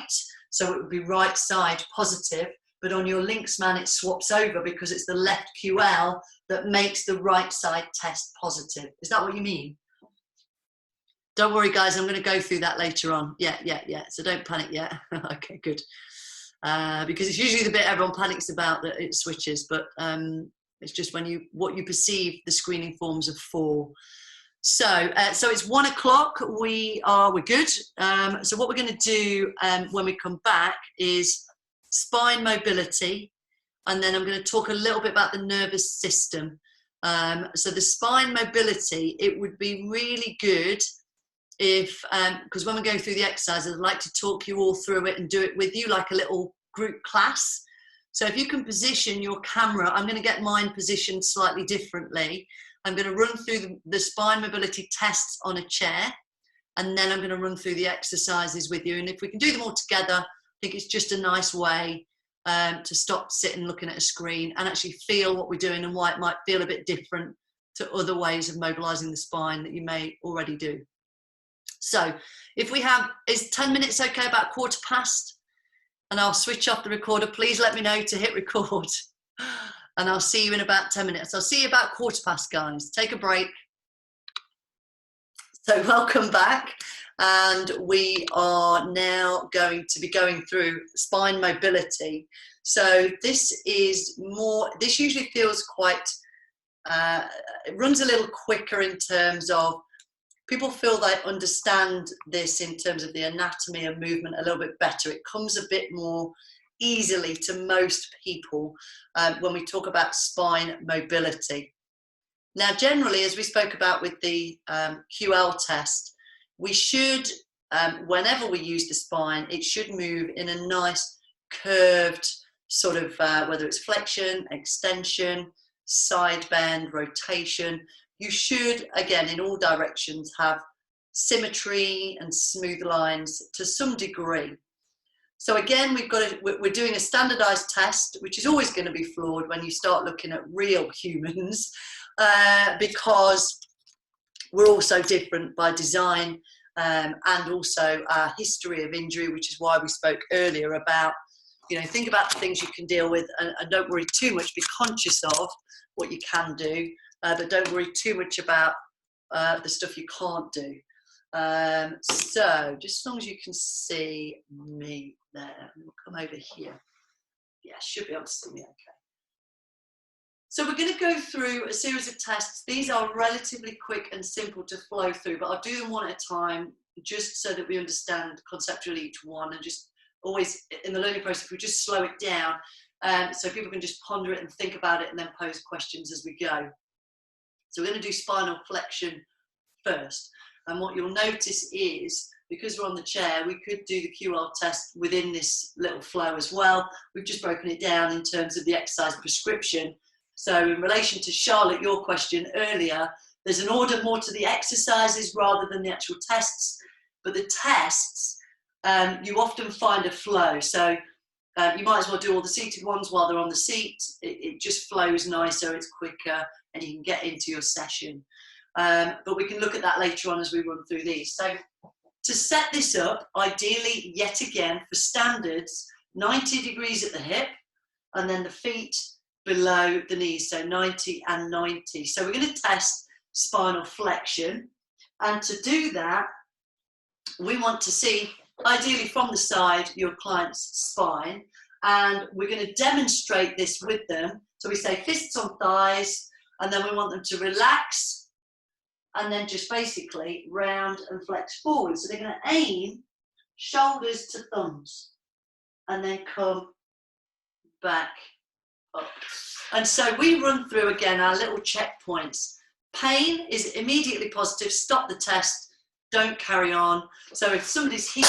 So it would be right side positive. But on your Linksman, it swaps over because it's the left QL that makes the right side test positive. Is that what you mean? Don't worry, guys. I'm going to go through that later on. Yeah. So don't panic yet. Okay, good. Because it's usually the bit everyone panics about that it switches. But it's just what you perceive the screening forms are for. So it's 1 o'clock. We're good. So what we're going to do when we come back is spine mobility, and then I'm going to talk a little bit about the nervous system. So the spine mobility, it would be really good if, because when we're going through the exercises, I'd like to talk you all through it and do it with you like a little group class. So if you can position your camera, I'm going to get mine positioned slightly differently. I'm going to run through the spine mobility tests on a chair, and then I'm going to run through the exercises with you. And if we can do them all together, I think it's just a nice way to stop sitting looking at a screen and actually feel what we're doing and why it might feel a bit different to other ways of mobilizing the spine that you may already do. So if we have, is 10 minutes okay, about 15:15? And I'll switch off the recorder. Please let me know to hit record. and I'll see you in about 10 minutes. I'll see you about 1:15, guys. Take a break. So welcome back, and we are now going to be going through spine mobility. So this usually feels quite, it runs a little quicker in terms of people feel they understand this in terms of the anatomy and movement a little bit better. It comes a bit more easily to most people when we talk about spine mobility. Now, generally, as we spoke about with the QL test, we should, whenever we use the spine, it should move in a nice curved sort of, whether it's flexion, extension, side bend, rotation. You should, again, in all directions, have symmetry and smooth lines to some degree. So again, we're doing a standardized test, which is always going to be flawed when you start looking at real humans, because we're all so different by design, and also our history of injury, which is why we spoke earlier about, think about the things you can deal with, and don't worry too much. Be conscious of what you can do, but don't worry too much about the stuff you can't do. So just as long as you can see me there, we'll come over here. Yeah, should be able to see me okay. So we're going to go through a series of tests. These are relatively quick and simple to flow through, but I'll do them one at a time, just so that we understand conceptually each one, and just always in the learning process, we just slow it down, so people can just ponder it and think about it and then pose questions as we go. So we're going to do spinal flexion first. And what you'll notice is, because we're on the chair, we could do the QL test within this little flow as well. We've just broken it down in terms of the exercise prescription. So in relation to Charlotte, your question earlier, there's an order more to the exercises rather than the actual tests. But the tests, you often find a flow. So you might as well do all the seated ones while they're on the seat. It just flows nicer, it's quicker, and you can get into your session. But we can look at that later on as we run through these. So to set this up, ideally, yet again, for standards, 90 degrees at the hip, and then the feet below the knees, so 90 and 90. So we're going to test spinal flexion, and to do that, we want to see, ideally from the side, your client's spine, and we're going to demonstrate this with them. So we say fists on thighs, and then we want them to relax, and then just basically round and flex forward. So they're going to aim shoulders to thumbs, and then come back up. And so we run through again our little checkpoints. Pain is immediately positive, stop the test, don't carry on. So if somebody's here,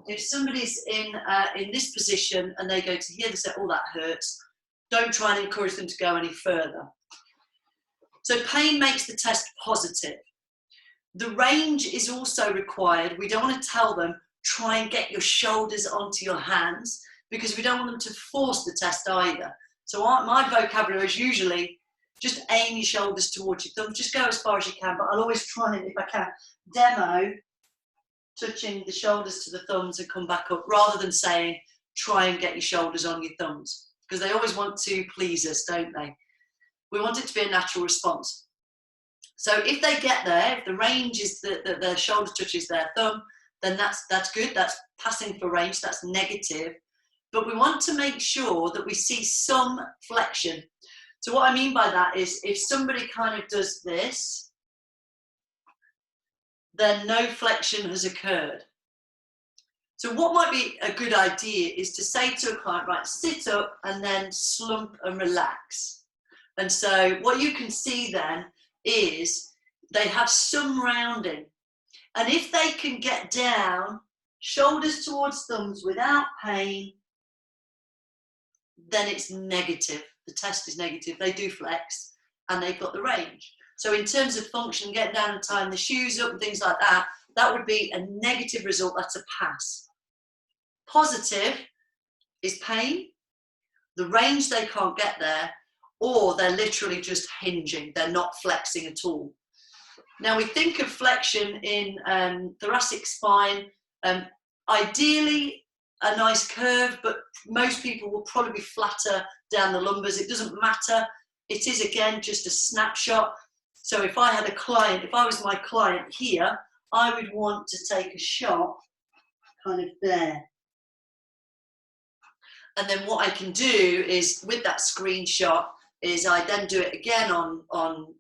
if somebody's in this position and they go to here, they say, oh, that hurts, don't try and encourage them to go any further. So pain makes the test positive. The range is also required. We don't want to tell them, try and get your shoulders onto your hands, because we don't want them to force the test either. So my vocabulary is usually just aim your shoulders towards your thumbs, just go as far as you can, but I'll always try and, if I can, demo touching the shoulders to the thumbs and come back up, rather than saying, try and get your shoulders on your thumbs, because they always want to please us, don't they? We want it to be a natural response. So if they get there, if the range is that their shoulder touches their thumb, then that's good, that's passing for range, that's negative. But we want to make sure that we see some flexion. So what I mean by that is, if somebody kind of does this, then no flexion has occurred. So what might be a good idea is to say to a client, right, sit up and then slump and relax. And so what you can see then is they have some rounding. And if they can get down, shoulders towards thumbs without pain, then it's negative. The test is negative. They do flex and they've got the range. So in terms of function, getting down and tying the shoes up and things like that, that would be a negative result. That's a pass. Positive is pain, the range they can't get there, or they're literally just hinging. They're not flexing at all. Now we think of flexion in thoracic spine. Ideally, a nice curve, but most people will probably be flatter down the lumbars. It doesn't matter. It is, again, just a snapshot. So if I had a client, if I was my client here, I would want to take a shot kind of there. And then what I can do is, with that screenshot, is I then do it again on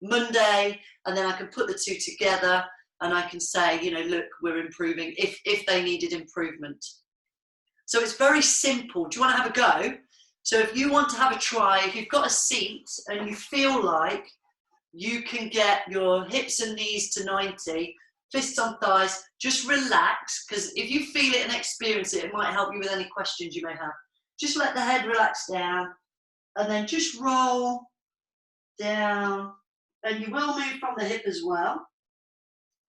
Monday, and then I can put the two together and I can say, you know, look, we're improving, if they needed improvement. So it's very simple. Do you want to have a go? So if you want to have a try, if you've got a seat and you feel like you can get your hips and knees to 90, fists on thighs, just relax, because if you feel it and experience it, it might help you with any questions you may have. Just let the head relax down, and then just roll down, and you will move from the hip as well.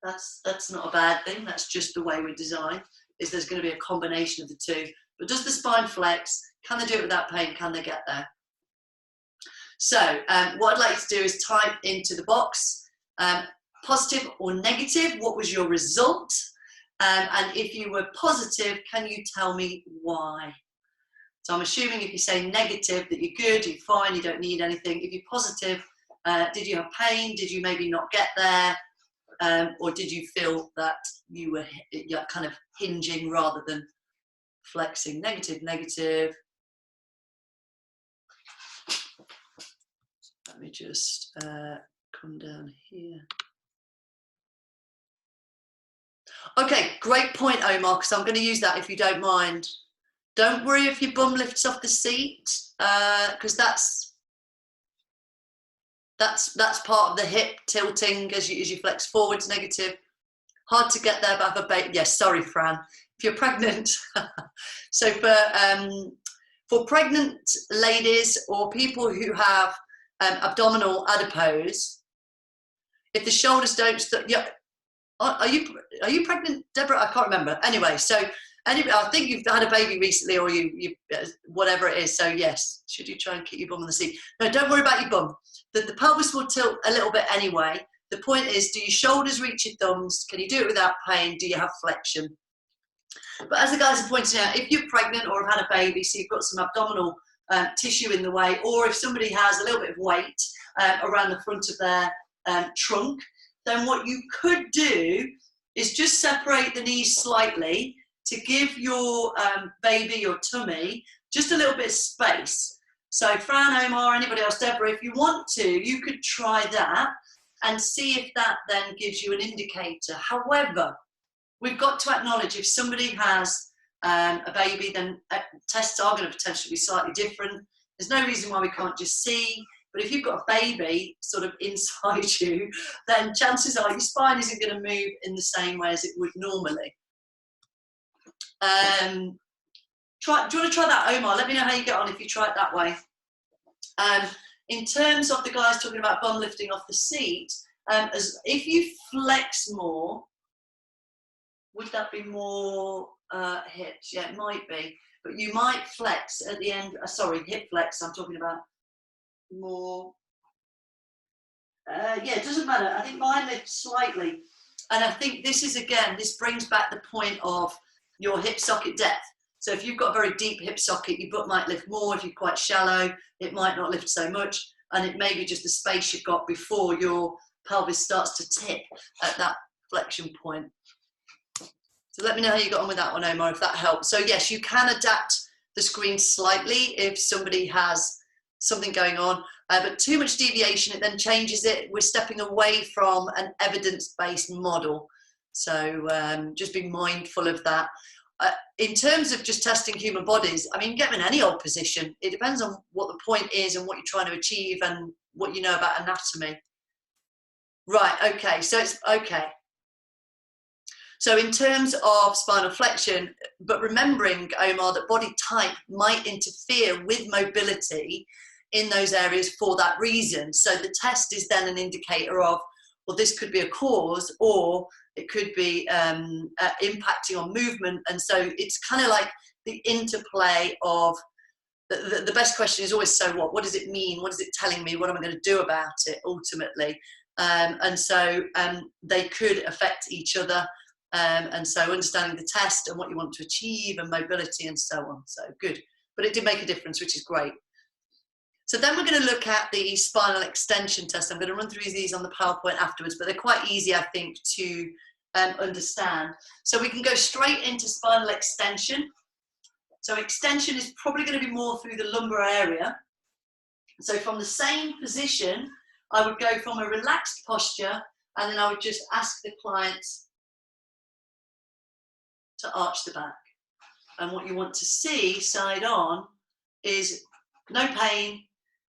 That's not a bad thing. That's just the way we're designed, is there's going to be a combination of the two. But does the spine flex? Can they do it without pain? Can they get there? So what I'd like you to do is type into the box, positive or negative, what was your result? And if you were positive, can you tell me why? So I'm assuming if you say negative, that you're good, you're fine, you don't need anything. If you're positive, did you have pain? Did you maybe not get there? Or did you feel that you were kind of hinging rather than flexing? Negative, negative. Let me just come down here. Okay, great point, Omar, because I'm going to use that if you don't mind. Don't worry if your bum lifts off the seat, because that's part of the hip tilting as you flex forwards. Negative. Hard to get there, but have a baby. Yes, sorry, Fran. If you're pregnant, so for pregnant ladies or people who have abdominal adipose, if the shoulders don't, yeah. Are you pregnant, Deborah? I can't remember. Anyway, so anyway, I think you've had a baby recently, or you whatever it is. So yes, should you try and keep your bum on the seat? No, don't worry about your bum. The pelvis will tilt a little bit anyway. The point is, do your shoulders reach your thumbs? Can you do it without pain? Do you have flexion? But as the guys are pointing out, if you're pregnant or have had a baby, so you've got some abdominal tissue in the way, or if somebody has a little bit of weight around the front of their trunk, then what you could do is just separate the knees slightly to give your baby, your tummy, just a little bit of space. So Fran, Omar, anybody else, Deborah, if you want to, you could try that and see if that then gives you an indicator. However, we've got to acknowledge if somebody has a baby, then tests are going to potentially be slightly different. There's no reason why we can't just see. But if you've got a baby sort of inside you, then chances are your spine isn't going to move in the same way as it would normally. Do you want to try that, Omar? Let me know how you get on if you try it that way. In terms of the guys talking about bum lifting off the seat, if you flex more, would that be more hips? Yeah, it might be. But you might flex at the end. Sorry, hip flex, I'm talking about. More yeah, it doesn't matter. I think mine lifts slightly, and I think this is, again, this brings back the point of your hip socket depth. So if you've got a very deep hip socket, your butt might lift more. If you're quite shallow, it might not lift so much, and it may be just the space you've got before your pelvis starts to tip at that flexion point. So let me know how you got on with that one, Omar, if that helps. So yes, you can adapt the screen slightly if somebody has something going on, but too much deviation, it then changes it. We're stepping away from an evidence-based model. So just be mindful of that. In terms of just testing human bodies, I mean, you get them in any old position. It depends on what the point is and what you're trying to achieve and what you know about anatomy. Right, okay, so it's okay. So in terms of spinal flexion, but remembering, Omar, that body type might interfere with mobility in those areas for that reason. So the test is then an indicator of, well, this could be a cause, or it could be impacting on movement. And so it's kind of like the interplay of, the best question is always, so what? What does it mean? What is it telling me? What am I going to do about it ultimately? And so they could affect each other. And so understanding the test and what you want to achieve and mobility and so on. So good. But it did make a difference, which is great. So then we're going to look at the spinal extension test. I'm going to run through these on the PowerPoint afterwards, but they're quite easy, I think, to understand. So we can go straight into spinal extension. So extension is probably going to be more through the lumbar area. So from the same position, I would go from a relaxed posture, and then I would just ask the client to arch the back. And what you want to see side on is no pain.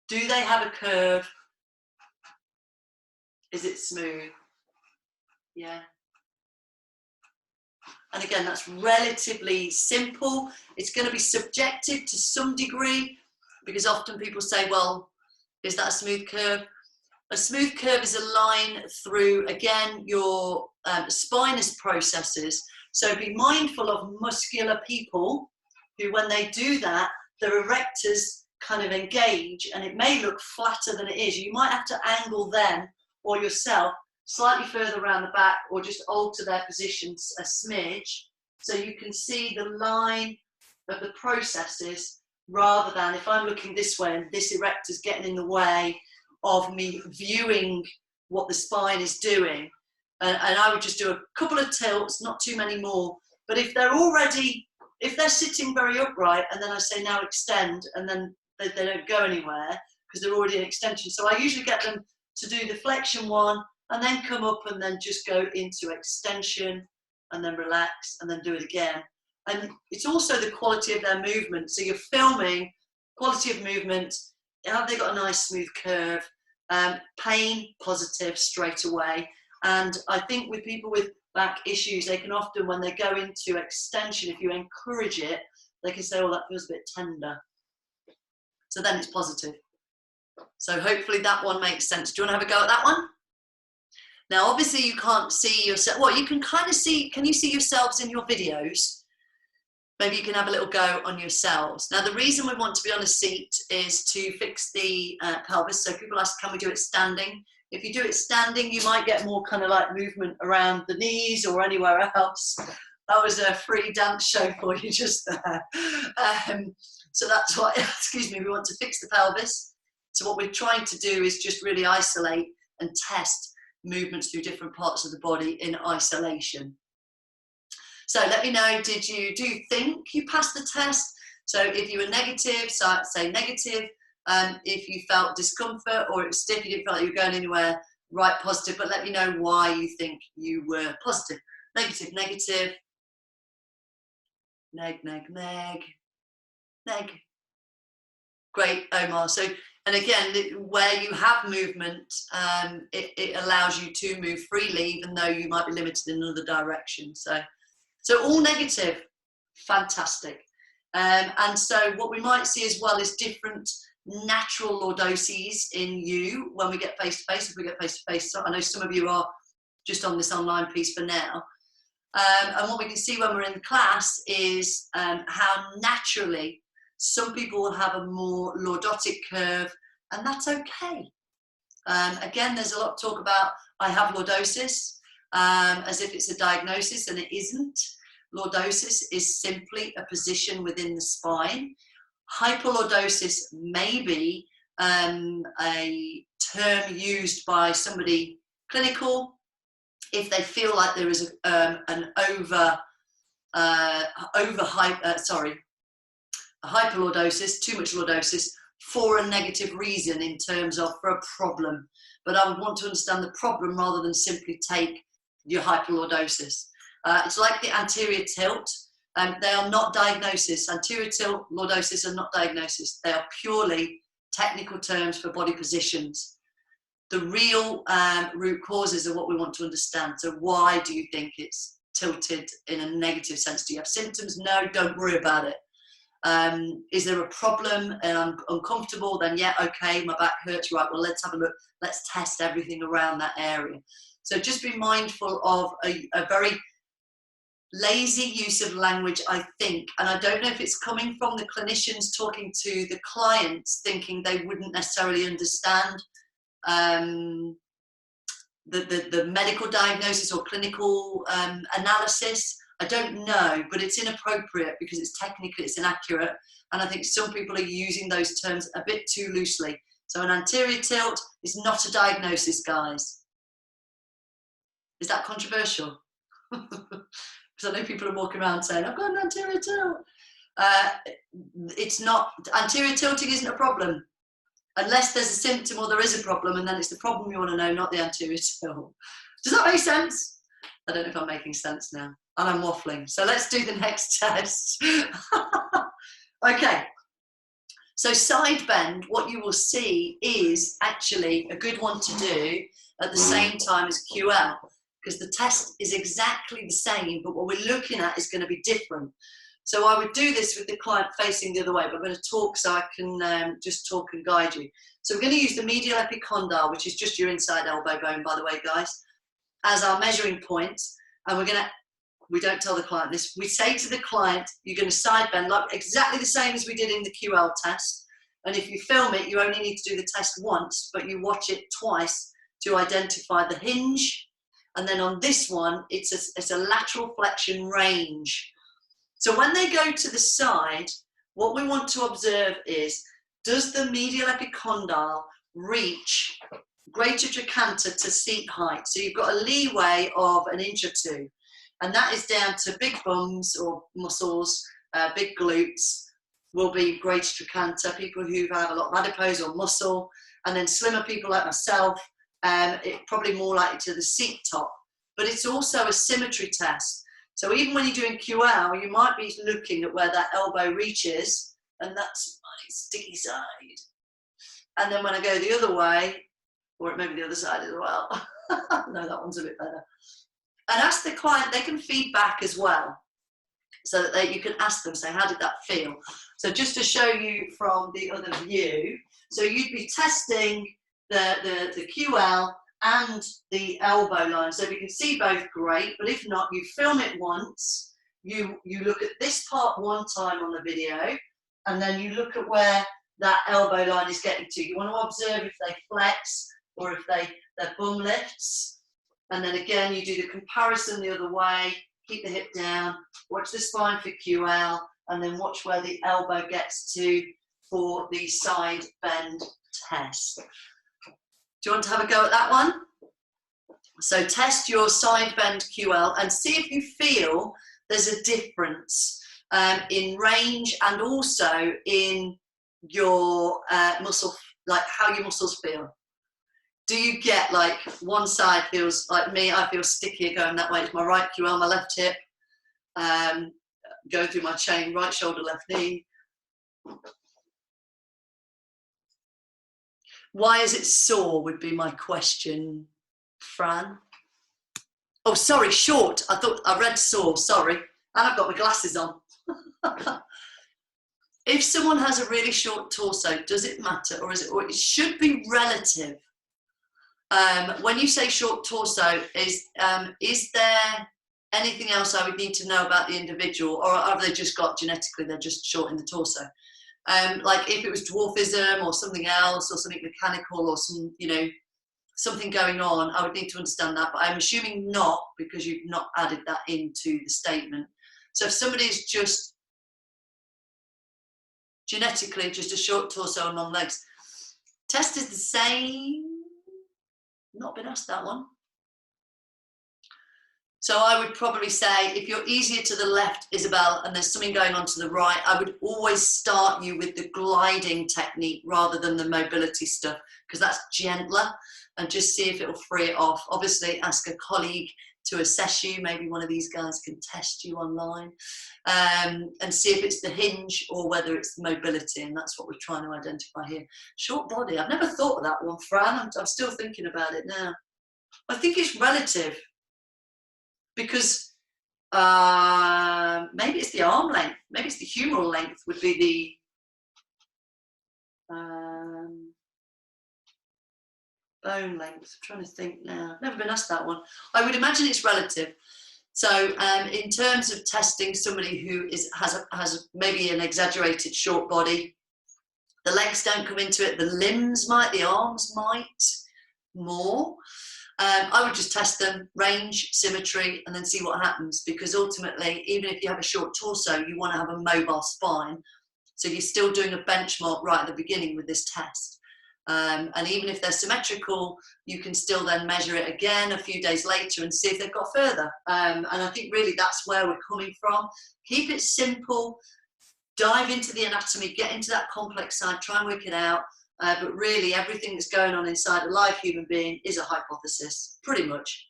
Do they have a curve? Is it smooth? Yeah. And again, that's relatively simple. It's going to be subjective to some degree, because often people say, well, is that a smooth curve? A smooth curve is a line through, again, your spinous processes. So be mindful of muscular people who, when they do that, their erectors kind of engage, and it may look flatter than it is. You might have to angle them or yourself slightly further around the back, or just alter their positions a smidge, so you can see the line of the processes, rather than if I'm looking this way and this erector's getting in the way of me viewing what the spine is doing. And I would just do a couple of tilts, not too many more. But if they're sitting very upright, and then I say now extend, and then they don't go anywhere because they're already in extension. So I usually get them to do the flexion one, and then come up and then just go into extension, and then relax, and then do it again. And it's also the quality of their movement. So you're filming quality of movement. Have they got a nice smooth curve? Pain, positive straight away. And I think with people with back issues, they can often, when they go into extension, if you encourage it, they can say, oh, that feels a bit tender. So then it's positive. So hopefully that one makes sense. Do you want to have a go at that one? Now, obviously you can't see yourself. Well, you can kind of see, can you see yourselves in your videos? Maybe you can have a little go on yourselves. Now, the reason we want to be on a seat is to fix the pelvis. So people ask, can we do it standing? If you do it standing, you might get more kind of like movement around the knees or anywhere else. That was a free dance show for you just there. So that's why, excuse me, we want to fix the pelvis. So what we're trying to do is just really isolate and test movements through different parts of the body in isolation. So let me know, do you think you passed the test? So if you were negative, so say negative. If you felt discomfort or it was stiff, you didn't feel like you were going anywhere, right, positive. But let me know why you think you were positive. Negative, negative. Neg, neg, neg. Neg. Great, Omar. So, and again, where you have movement, it allows you to move freely, even though you might be limited in another direction. So all negative, fantastic. And so what we might see as well is different natural lordoses in you when we get face-to-face, if we get face-to-face. So I know some of you are just on this online piece for now. And what we can see when we're in class is how naturally some people will have a more lordotic curve, and that's okay. Again, there's a lot of talk about I have lordosis as if it's a diagnosis, and it isn't. Lordosis is simply a position within the spine. Hyperlordosis may be a term used by somebody clinical if they feel like there is a hyperlordosis, too much lordosis, for a negative reason in terms of for a problem. But I would want to understand the problem rather than simply take your hyperlordosis. It's like the anterior tilt. They are not diagnosis. Anterior tilt, lordosis are not diagnosis. They are purely technical terms for body positions. The real root causes are what we want to understand. So why do you think it's tilted in a negative sense? Do you have symptoms? No, don't worry about it. Is there a problem and I'm uncomfortable? Then yeah, okay, my back hurts. Right, well, let's have a look. Let's test everything around that area. So just be mindful of a very lazy use of language, I think, and I don't know if it's coming from the clinicians talking to the clients thinking they wouldn't necessarily understand the medical diagnosis or clinical analysis. I don't know, but it's inappropriate because it's inaccurate. And I think some people are using those terms a bit too loosely. So an anterior tilt is not a diagnosis, guys. Is that controversial? Because I know people are walking around saying, I've got an anterior tilt. It's not, anterior tilting isn't a problem. Unless there's a symptom or there is a problem, and then it's the problem you want to know, not the anterior tilt. Does that make sense? I don't know if I'm making sense now. And I'm waffling. So let's do the next test. Okay. So side bend, what you will see is actually a good one to do at the same time as QL, because the test is exactly the same, but what we're looking at is going to be different. So I would do this with the client facing the other way, but I'm going to talk so I can just talk and guide you. So we're going to use the medial epicondyle, which is just your inside elbow bone, by the way, guys, as our measuring point. And we don't tell the client this, we say to the client, you're going to side bend, like exactly the same as we did in the QL test. And if you film it, you only need to do the test once, but you watch it twice to identify the hinge. And then on this one, it's a lateral flexion range. So when they go to the side, what we want to observe is, does the medial epicondyle reach greater trochanter to seat height? So you've got a leeway of 1 inch or 2. And that is down to big bums or muscles, big glutes will be greater trochanter, people who have a lot of adipose or muscle, and then slimmer people like myself, it's probably more likely to the seat top. But it's also a symmetry test. So even when you're doing QL, you might be looking at where that elbow reaches, and that's my sticky side. And then when I go the other way, or maybe the other side as well, no, that one's a bit better. And ask the client, they can feed back as well, so that you can ask them, say, how did that feel? So just to show you from the other view, so you'd be testing the QL and the elbow line. So if you can see both, great, but if not, you film it once, you look at this part one time on the video, and then you look at where that elbow line is getting to. You want to observe if they flex or if their bum lifts. And then again, you do the comparison the other way, keep the hip down, watch the spine for QL, and then watch where the elbow gets to for the side bend test. Do you want to have a go at that one? So test your side bend QL and see if you feel there's a difference in range and also in your muscle, like how your muscles feel. Do you get like one side feels like me, I feel stickier going that way, it's my right QL, my left hip, going through my chain, right shoulder, left knee. Why is it sore would be my question, Fran. Oh, sorry, short. I thought I read sore, sorry. And I've got my glasses on. If someone has a really short torso, does it matter, or it should be relative? When you say short torso, is there anything else I would need to know about the individual, or have they just got genetically, they're just short in the torso? Like if it was dwarfism or something else, or something mechanical, or some, you know, something going on, I would need to understand that, but I'm assuming not, because you've not added that into the statement. So if somebody is just genetically just a short torso and long legs, test is the same. Not been asked that one. So I would probably say, if you're easier to the left, Isabel, and there's something going on to the right, I would always start you with the gliding technique rather than the mobility stuff, because that's gentler, and just see if it'll free it off. Obviously, ask a colleague to assess you. Maybe one of these guys can test you online, and see if it's the hinge or whether it's the mobility, and that's what we're trying to identify here. Short body, I've never thought of that one, Fran. I'm still thinking about it now. I think it's relative, because maybe it's the arm length, maybe it's the humeral length would be the bone length. I'm trying to think now. Never been asked that one. I would imagine it's relative. So in terms of testing somebody who has maybe an exaggerated short body, the legs don't come into it, the limbs might, the arms might more. I would just test them, range, symmetry, and then see what happens, because ultimately, even if you have a short torso, you want to have a mobile spine. So you're still doing a benchmark right at the beginning with this test. And even if they're symmetrical, you can still then measure it again a few days later and see if they've got further. And I think really that's where we're coming from. Keep it simple, dive into the anatomy, get into that complex side, try and work it out. But really everything that's going on inside a live human being is a hypothesis, pretty much,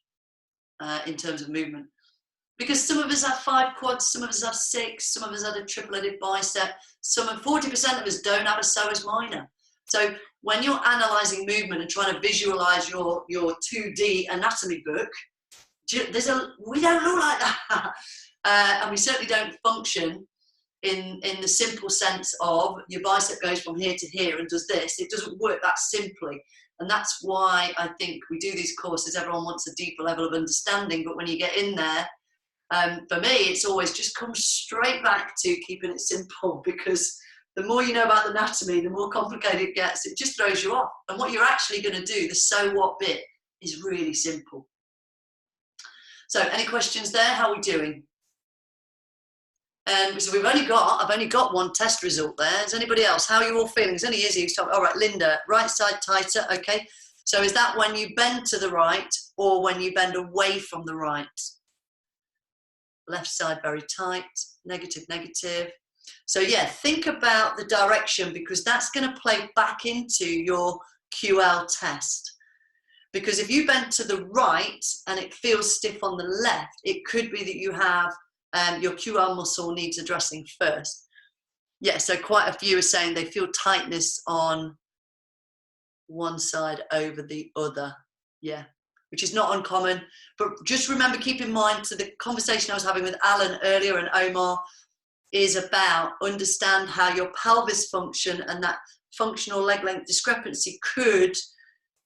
in terms of movement. Because some of us have 5 quads, some of us have 6, some of us have a triple-headed bicep, 40% of us don't have a psoas minor. So when you're analysing movement and trying to visualise your 2D anatomy book, we don't look like that. And we certainly don't function in the simple sense of your bicep goes from here to here and does this. It doesn't work that simply. And that's why I think we do these courses. Everyone wants a deeper level of understanding, but when you get in there, for me, it's always just come straight back to keeping it simple, because the more you know about the anatomy, the more complicated it gets. It just throws you off. And what you're actually going to do, the so what bit, is really simple. So any questions there? How are we doing? So I've only got one test result there. Is anybody else? How are you all feeling? It's only Izzy who's talking. All right, Linda, right side tighter. Okay. So is that when you bend to the right or when you bend away from the right? Left side very tight, negative, negative. So yeah, think about the direction, because that's going to play back into your QL test. Because if you bend to the right and it feels stiff on the left, it could be that you have your QL muscle needs addressing first. Yeah, so quite a few are saying they feel tightness on one side over the other. Yeah, which is not uncommon. But just remember, keep in mind, to the conversation I was having with Alan earlier and Omar, is about understand how your pelvis function and that functional leg length discrepancy could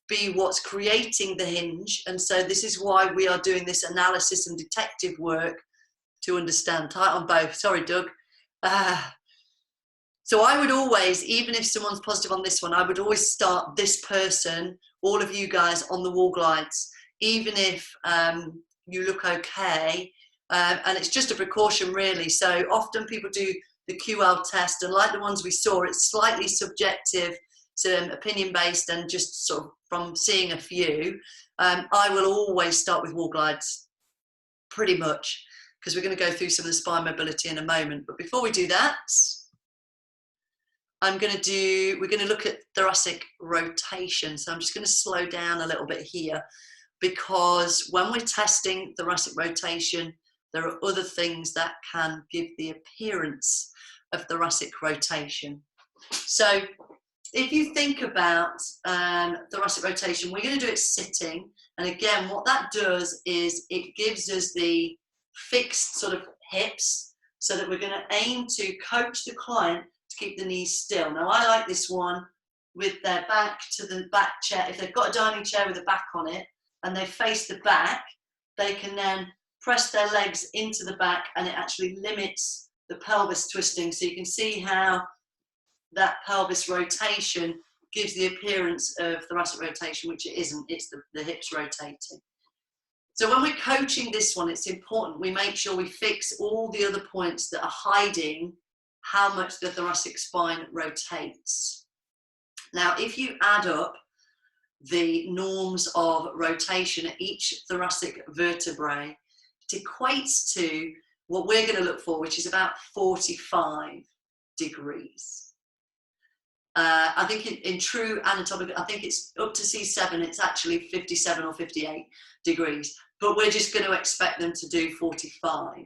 be what's creating the hinge. And so this is why we are doing this analysis and detective work to understand. Tight on both. Sorry, Doug. So I would always, even if someone's positive on this one, I would always start this person, all of you guys, on the wall glides, even if you look okay. And it's just a precaution, really. So often people do the QL test, and like the ones we saw, it's slightly subjective, opinion-based, and just sort of from seeing a few. I will always start with wall glides, pretty much, because we're going to go through some of the spine mobility in a moment. But before we do that, we're going to look at thoracic rotation. So I'm just going to slow down a little bit here, because when we're testing thoracic rotation, there are other things that can give the appearance of thoracic rotation. So if you think about thoracic rotation, we're going to do it sitting. And again, what that does is it gives us the fixed sort of hips, so that we're going to aim to coach the client to keep the knees still. Now, I like this one with their back to the back chair. If they've got a dining chair with a back on it and they face the back, they can then press their legs into the back, and it actually limits the pelvis twisting. So you can see how that pelvis rotation gives the appearance of thoracic rotation, which it isn't. It's the hips rotating. So when we're coaching this one, it's important we make sure we fix all the other points that are hiding how much the thoracic spine rotates. Now, if you add up the norms of rotation at each thoracic vertebrae, it equates to what we're going to look for, which is about 45 degrees. I think in true anatomical, I think it's up to C7, it's actually 57 or 58 degrees, but we're just going to expect them to do 45.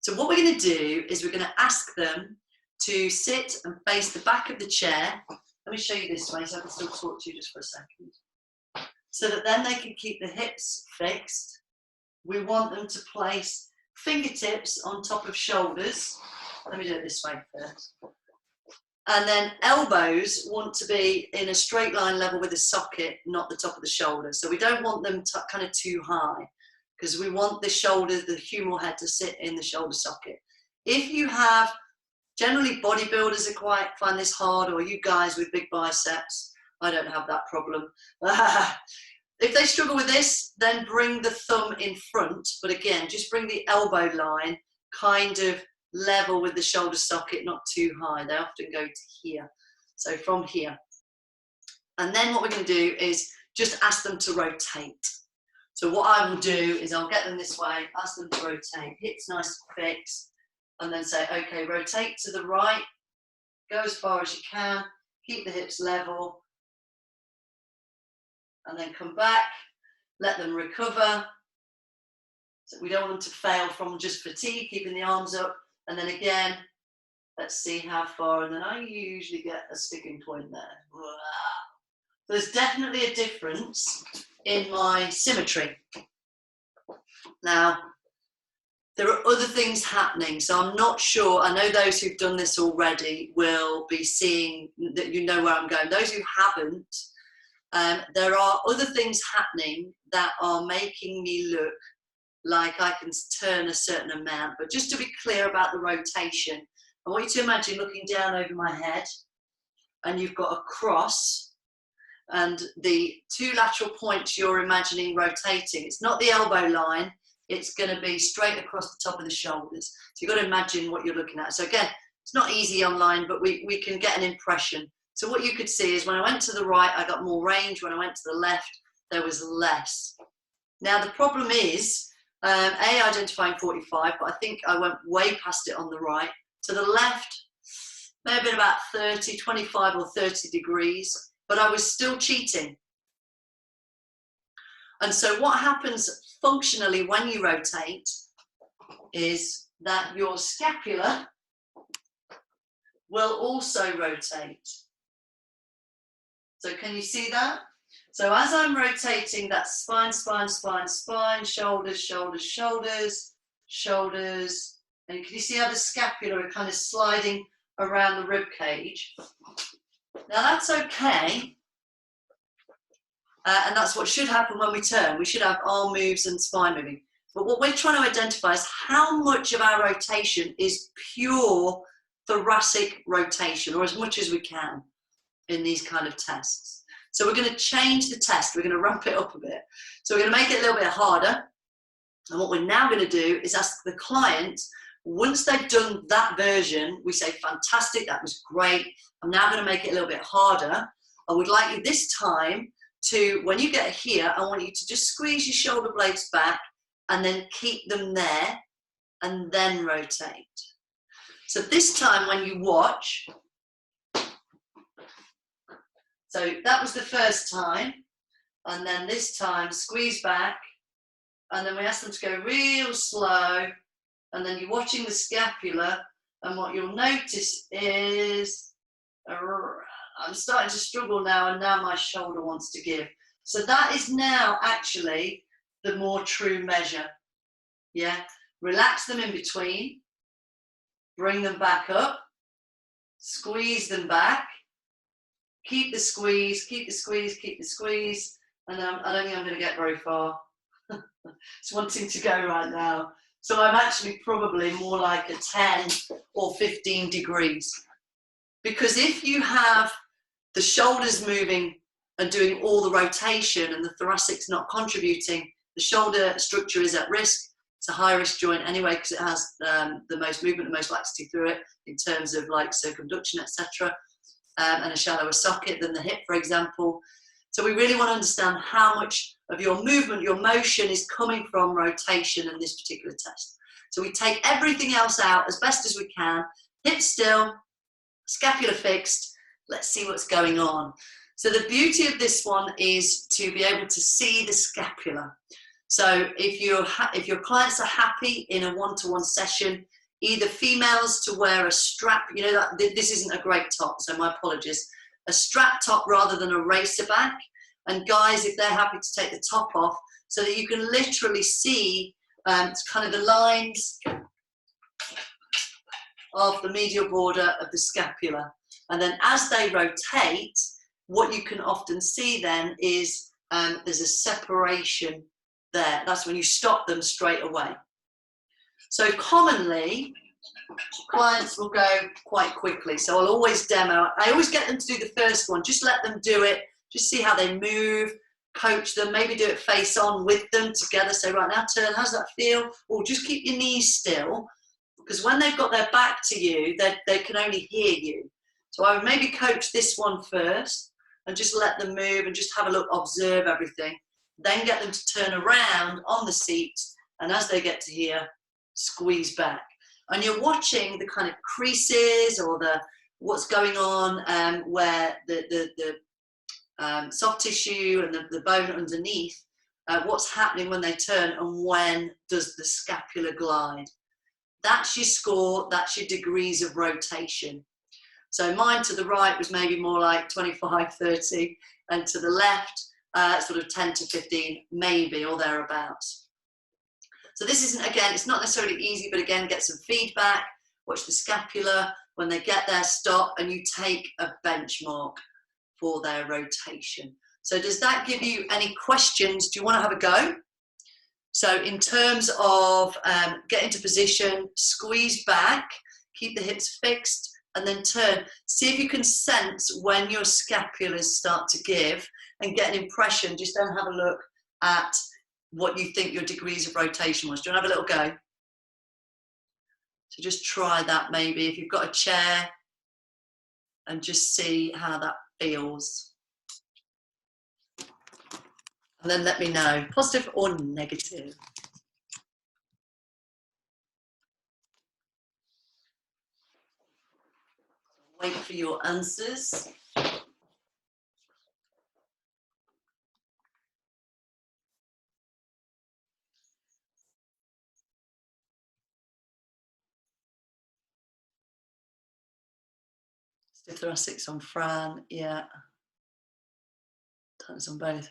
So what we're going to do is we're going to ask them to sit and face the back of the chair. Let me show you this way so I can still talk to you just for a second. So that then they can keep the hips fixed. We want them to place fingertips on top of shoulders. Let me do it this way first. And then elbows want to be in a straight line level with the socket, not the top of the shoulder. So we don't want them kind of too high, because we want the shoulder, the humeral head, to sit in the shoulder socket. If you have, generally bodybuilders find this hard, or you guys with big biceps, I don't have that problem. If they struggle with this, then bring the thumb in front. But again, just bring the elbow line kind of level with the shoulder socket, not too high. They often go to here. So from here. And then what we're going to do is just ask them to rotate. So what I will do is I'll get them this way, ask them to rotate, hips nice and fixed, and then say, okay, rotate to the right, go as far as you can, keep the hips level, and then come back, let them recover. So we don't want them to fail from just fatigue, keeping the arms up, and then again, let's see how far, and then I usually get a sticking point there. Wow. So there's definitely a difference in my symmetry. Now, there are other things happening, so I'm not sure. I know those who've done this already will be seeing that you know where I'm going. Those who haven't, there are other things happening that are making me look like I can turn a certain amount. But just to be clear about the rotation, I want you to imagine looking down over my head, and you've got a cross, and the two lateral points you're imagining rotating. It's not the elbow line, it's going to be straight across the top of the shoulders. So you've got to imagine what you're looking at. So again, it's not easy online, but we can get an impression. So what you could see is when I went to the right, I got more range. When I went to the left, there was less. Now the problem is, identifying 45, but I think I went way past it on the right. To the left, may have been about 30, 25 or 30 degrees. But I was still cheating. And so what happens functionally when you rotate is that your scapula will also rotate. So can you see that? So as I'm rotating, that's spine, spine, spine, spine, shoulders, shoulders, shoulders, shoulders. And can you see how the scapula are kind of sliding around the rib cage? Now that's okay, and that's what should happen when we turn. We should have arm moves and spine moving. But what we're trying to identify is how much of our rotation is pure thoracic rotation, or as much as we can in these kind of tests. So we're going to change the test. We're going to ramp it up a bit. So we're going to make it a little bit harder. And what we're now going to do is ask the client, once they've done that version, we say, fantastic, that was great. I'm now going to make it a little bit harder. I would like you this time to, when you get here, I want you to just squeeze your shoulder blades back and then keep them there and then rotate. So this time when you watch, so that was the first time, and then this time squeeze back, and then we ask them to go real slow, and then you're watching the scapula, and what you'll notice is I'm starting to struggle now, and now my shoulder wants to give. So that is now actually the more true measure. Yeah, relax them in between, bring them back up, squeeze them back, keep the squeeze, keep the squeeze, keep the squeeze, and I don't think I'm going to get very far. It's wanting to go right now. So I'm actually probably more like a 10 or 15 degrees. Because if you have the shoulders moving and doing all the rotation and the thoracic's not contributing, the shoulder structure is at risk. It's a high risk joint anyway because it has the most movement and most laxity through it in terms of like circumduction, etc. And a shallower socket than the hip, for example. So we really want to understand how much of your movement, your motion is coming from rotation in this particular test. So we take everything else out as best as we can, hip still, scapula fixed, let's see what's going on. So the beauty of this one is to be able to see the scapula. So if your clients are happy in a one-to-one session, either females to wear a strap, you know, that this isn't a great top, so my apologies, a strap top rather than a racer back, and guys, if they're happy to take the top off, so that you can literally see kind of the lines of the medial border of the scapula. And then as they rotate, what you can often see then is there's a separation there. That's when you stop them straight away. So commonly, clients will go quite quickly. So I'll always demo. I always get them to do the first one. Just let them do it. Just see how they move. coach them, maybe do it face on with them together. Say, right, now turn, how's that feel? Or just keep your knees still, because when they've got their back to you, they can only hear you. So I would maybe coach this one first and just let them move and just have a look, observe everything. Then get them to turn around on the seat, and as they get to here, squeeze back. And you're watching the kind of creases or the what's going on where the soft tissue and the bone underneath, what's happening when they turn and when does the scapula glide. That's your score, that's your degrees of rotation. So mine to the right was maybe more like 25, 30, and to the left, sort of 10 to 15, maybe, or thereabouts. So this isn't, again, it's not necessarily easy, but again, get some feedback, watch the scapula. When they get there, stop, and you take a benchmark for their rotation. So does that give you any questions? Do you want to have a go? So in terms of get into position, squeeze back, keep the hips fixed, and then turn. See if you can sense when your scapulas start to give and get an impression. Just don't have a look at what you think your degrees of rotation was. Do you want to have a little go? So just try that maybe if you've got a chair and just see how that feels. And then let me know, positive or negative. Wait for your answers. Stiff thoracics on Fran, yeah. Tightness on both.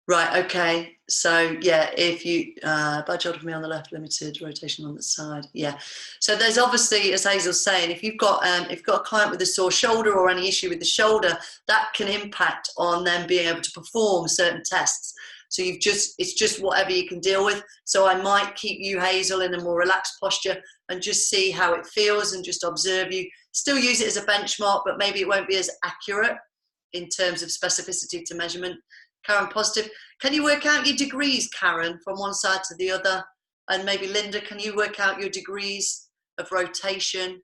Right, okay. So yeah, if you bad shoulder for me on the left, limited rotation on the side. Yeah. So there's obviously, as Hazel's saying, if you've got a client with a sore shoulder or any issue with the shoulder, that can impact on them being able to perform certain tests. So it's just whatever you can deal with. So I might keep you, Hazel, in a more relaxed posture and just see how it feels and just observe you. Still use it as a benchmark, but maybe it won't be as accurate in terms of specificity to measurement. Karen, positive. Can you work out your degrees, Karen, from one side to the other? And maybe Linda, can you work out your degrees of rotation?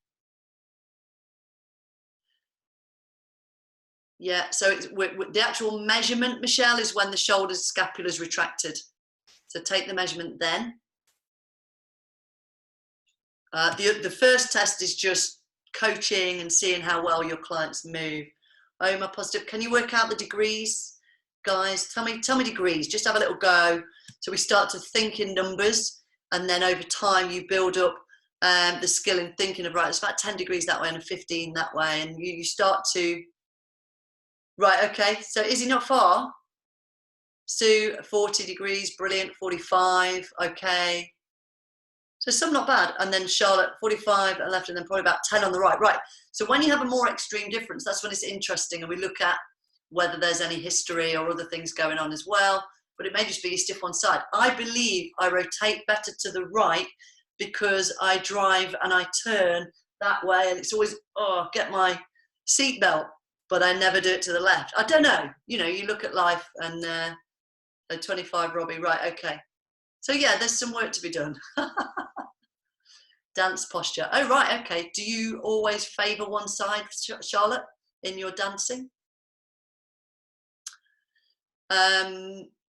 Yeah, so the actual measurement, Michelle, is when the shoulders, scapula is retracted. So take the measurement then. The first test is just coaching and seeing how well your clients move. Omar, positive. Can you work out the degrees? Guys, tell me degrees. Just have a little go. So we start to think in numbers, and then over time you build up the skill in thinking of, right, it's about 10 degrees that way and 15 that way, and you start to, right, okay, so is he not far? Sue, 40 degrees, brilliant, 45, okay. So some not bad, and then Charlotte, 45 on the left, and then probably about 10 on the right. Right, so when you have a more extreme difference, that's when it's interesting, and we look at whether there's any history or other things going on as well, but it may just be stiff one side. I believe I rotate better to the right because I drive and I turn that way, and it's always, oh, get my seatbelt, but I never do it to the left. I don't know, you know, you look at life and 25, Robbie, right, okay. So yeah, there's some work to be done. Dance posture. Oh, right, okay. Do you always favour one side, Charlotte, in your dancing?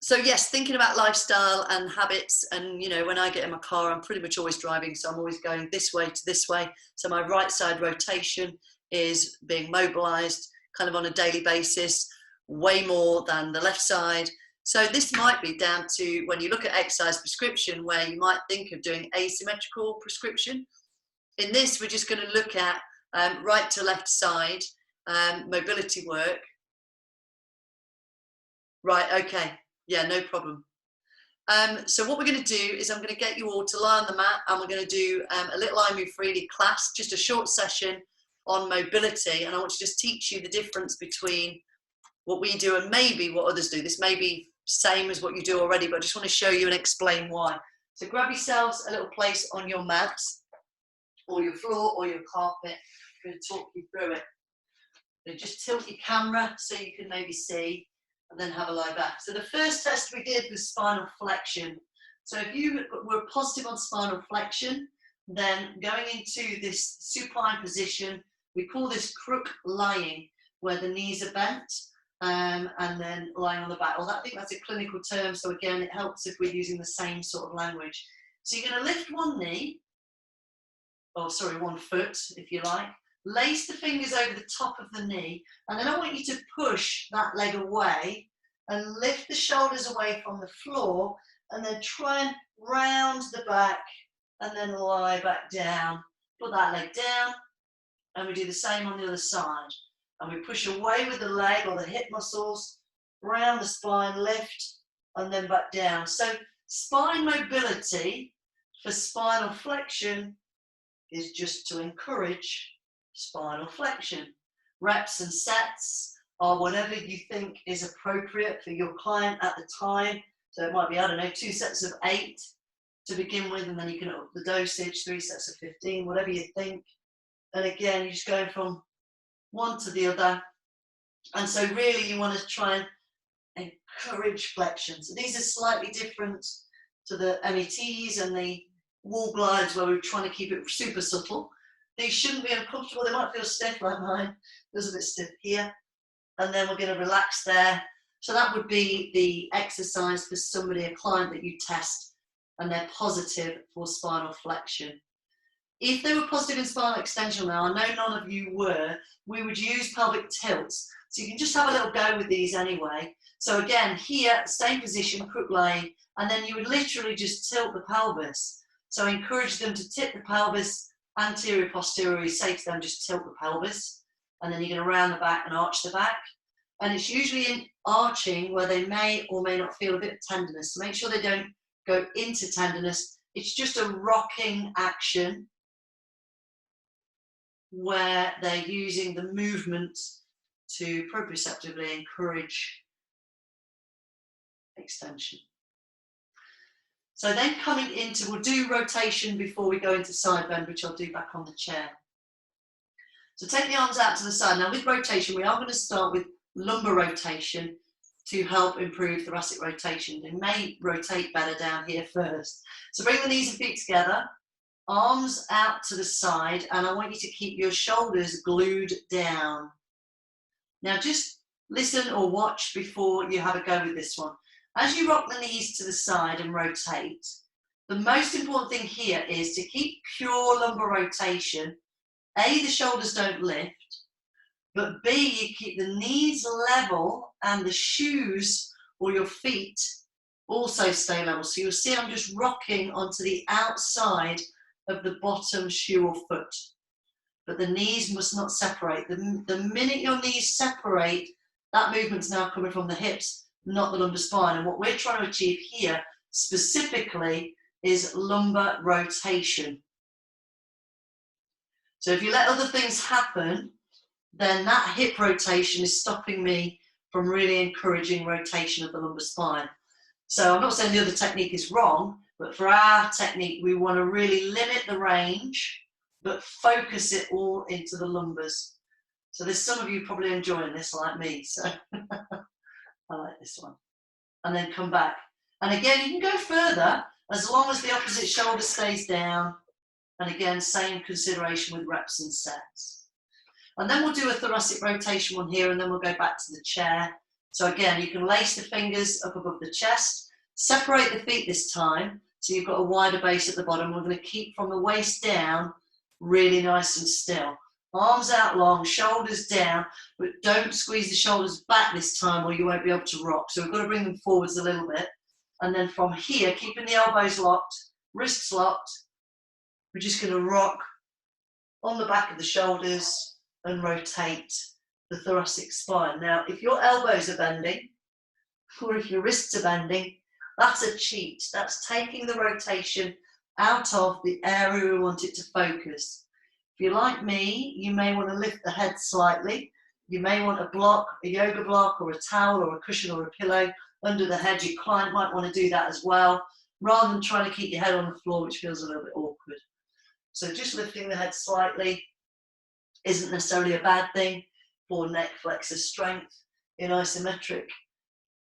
So yes, thinking about lifestyle and habits, and you know, when I get in my car, I'm pretty much always driving, so I'm always going this way to this way. So my right side rotation is being mobilized kind of on a daily basis, way more than the left side. So this might be down to when you look at exercise prescription, where you might think of doing asymmetrical prescription. In this, we're just going to look at right to left side mobility work. Right, okay, yeah, no problem. So what we're going to do is I'm going to get you all to lie on the mat, and we're going to do a little I Move Freely class, just a short session on mobility, and I want to just teach you the difference between what we do and maybe what others do. This may be same as what you do already, but I just want to show you and explain why. So grab yourselves a little place on your mat, or your floor, or your carpet. I'm going to talk you through it. So just tilt your camera so you can maybe see, and then have a lie back. So the first test we did was spinal flexion. So if you were positive on spinal flexion, then going into this supine position, we call this crook lying, where the knees are bent and then lying on the back. Well, I think that's a clinical term, so again, it helps if we're using the same sort of language. So you're going to lift one knee, or sorry, one foot, if you like, lace the fingers over the top of the knee, and then I want you to push that leg away and lift the shoulders away from the floor, and then try and round the back and then lie back down. Put that leg down, and we do the same on the other side. And we push away with the leg or the hip muscles, round the spine, lift, and then back down. So spine mobility for spinal flexion is just to encourage spinal flexion. Reps and sets are whatever you think is appropriate for your client at the time. So it might be, I don't know, 2 sets of 8 to begin with, and then you can up the dosage, 3 sets of 15, whatever you think. And again, you're just going from one to the other. And so really you want to try and encourage flexion. So these are slightly different to the METs and the wall glides where we're trying to keep it super subtle. These shouldn't be uncomfortable. They might feel stiff like mine. There's a bit stiff here. And then we're going to relax there. So that would be the exercise for somebody, a client that you test, and they're positive for spinal flexion. If they were positive in spinal extension now, I know none of you were, we would use pelvic tilts. So you can just have a little go with these anyway. So again, here, same position, crook laying, and then you would literally just tilt the pelvis. So encourage them to tip the pelvis anterior, posterior. You say to them, just tilt the pelvis, and then you're going to round the back and arch the back. And it's usually in arching where they may or may not feel a bit of tenderness. So make sure they don't go into tenderness. It's just a rocking action where they're using the movement to proprioceptively encourage extension. So then coming into, we'll do rotation before we go into side bend, which I'll do back on the chair. So take the arms out to the side. Now with rotation, we are going to start with lumbar rotation to help improve thoracic rotation. They may rotate better down here first. So bring the knees and feet together, arms out to the side, and I want you to keep your shoulders glued down. Now just listen or watch before you have a go with this one. As you rock the knees to the side and rotate, the most important thing here is to keep pure lumbar rotation. A, the shoulders don't lift, but B, you keep the knees level and the shoes or your feet also stay level. So you'll see I'm just rocking onto the outside of the bottom shoe or foot, but the knees must not separate. The minute your knees separate, that movement's now coming from the hips, not the lumbar spine. And what we're trying to achieve here specifically is lumbar rotation. So if you let other things happen, then that hip rotation is stopping me from really encouraging rotation of the lumbar spine. So I'm not saying the other technique is wrong, but for our technique, we want to really limit the range, but focus it all into the lumbars. So there's some of you probably enjoying this like me, so I like this one. And then come back. And again, you can go further as long as the opposite shoulder stays down. And again, same consideration with reps and sets. And then we'll do a thoracic rotation one here, and then we'll go back to the chair. So again, you can lace the fingers up above the chest, separate the feet this time, so you've got a wider base at the bottom. We're going to keep from the waist down really nice and still. Arms out long, shoulders down, but don't squeeze the shoulders back this time or you won't be able to rock. So we've got to bring them forwards a little bit. And then from here, keeping the elbows locked, wrists locked, we're just going to rock on the back of the shoulders and rotate the thoracic spine. Now, if your elbows are bending, or if your wrists are bending, that's a cheat. That's taking the rotation out of the area we want it to focus. If you're like me, you may want to lift the head slightly. You may want a block, a yoga block, or a towel, or a cushion, or a pillow under the head. Your client might want to do that as well, rather than trying to keep your head on the floor, which feels a little bit awkward. So just lifting the head slightly isn't necessarily a bad thing. for neck flexor strength in isometric,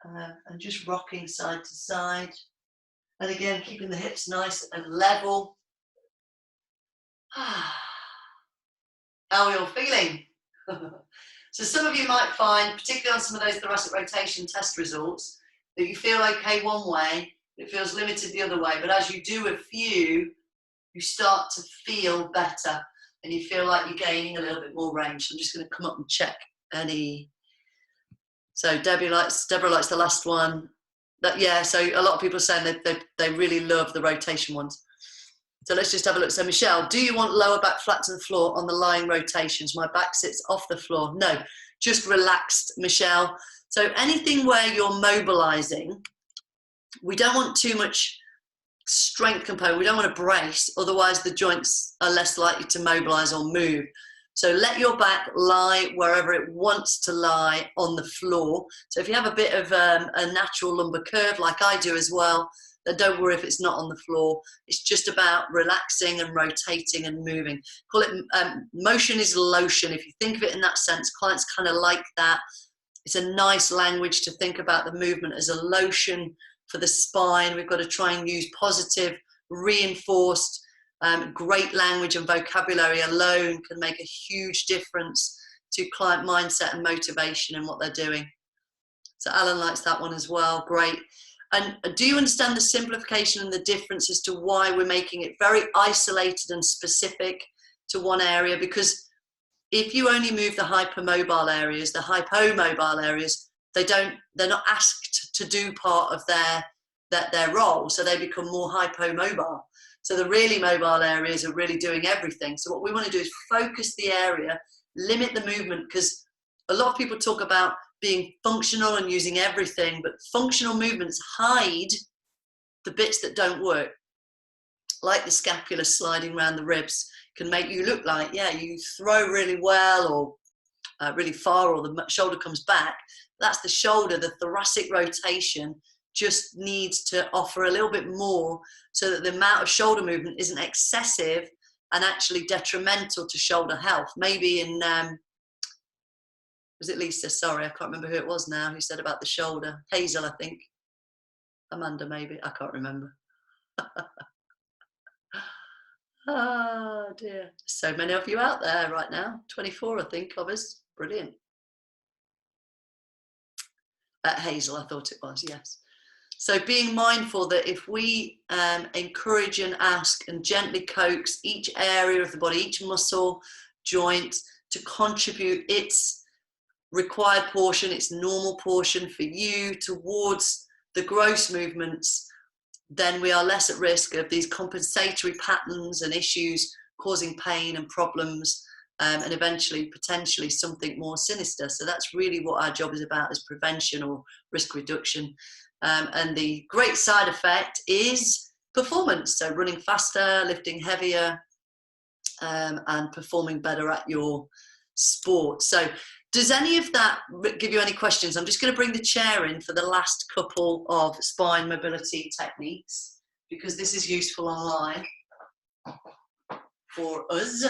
and just rocking side to side. And again, keeping the hips nice and level. How are we all feeling? So some of you might find, particularly on some of those thoracic rotation test results, that you feel okay one way, it feels limited the other way, but as you do a few, you start to feel better and you feel like you're gaining a little bit more range. So I'm just going to come up and check any. So Deborah likes the last one. Yeah, so a lot of people are saying that they really love the rotation ones. So let's just have a look. So Michelle, do you want lower back flat to the floor on the lying rotations? My back sits off the floor. No, just relaxed, Michelle. So anything where you're mobilizing, we don't want too much strength component. We don't want to brace, otherwise the joints are less likely to mobilize or move. So let your back lie wherever it wants to lie on the floor. So if you have a bit of a natural lumbar curve, like I do as well, then don't worry if it's not on the floor. It's just about relaxing and rotating and moving. Call it motion is lotion. If you think of it in that sense, clients kind of like that. It's a nice language to think about the movement as a lotion for the spine. We've got to try and use positive, reinforced, great language and vocabulary alone can make a huge difference to client mindset and motivation in what they're doing. So Alan likes that one as well. Great. And do you understand the simplification and the difference as to why we're making it very isolated and specific to one area? Because if you only move the hypermobile areas, the hypomobile areas, they're not asked to do part of their role, so they become more hypomobile. So the really mobile areas are really doing everything. So what we want to do is focus the area, limit the movement, because a lot of people talk about being functional and using everything, but functional movements hide the bits that don't work. Like the scapula sliding around the ribs can make you look like, yeah, you throw really well or really far, or the shoulder comes back. That's the shoulder. The thoracic rotation just needs to offer a little bit more so that the amount of shoulder movement isn't excessive and actually detrimental to shoulder health. Maybe in, was it Lisa? Sorry, I can't remember who it was now who said about the shoulder. Hazel, I think. Amanda, maybe. I can't remember. Oh dear. So many of you out there right now. 24, I think, of us. Brilliant. Hazel, I thought it was, yes. So being mindful that if we encourage and ask and gently coax each area of the body, each muscle, joint, to contribute its required portion, its normal portion for you towards the gross movements, then we are less at risk of these compensatory patterns and issues causing pain and problems, and eventually potentially something more sinister. So that's really what our job is about, is prevention or risk reduction. And the great side effect is performance. So running faster, lifting heavier, and performing better at your sport. So does any of that give you any questions? I'm just going to bring the chair in for the last couple of spine mobility techniques, because this is useful online for us.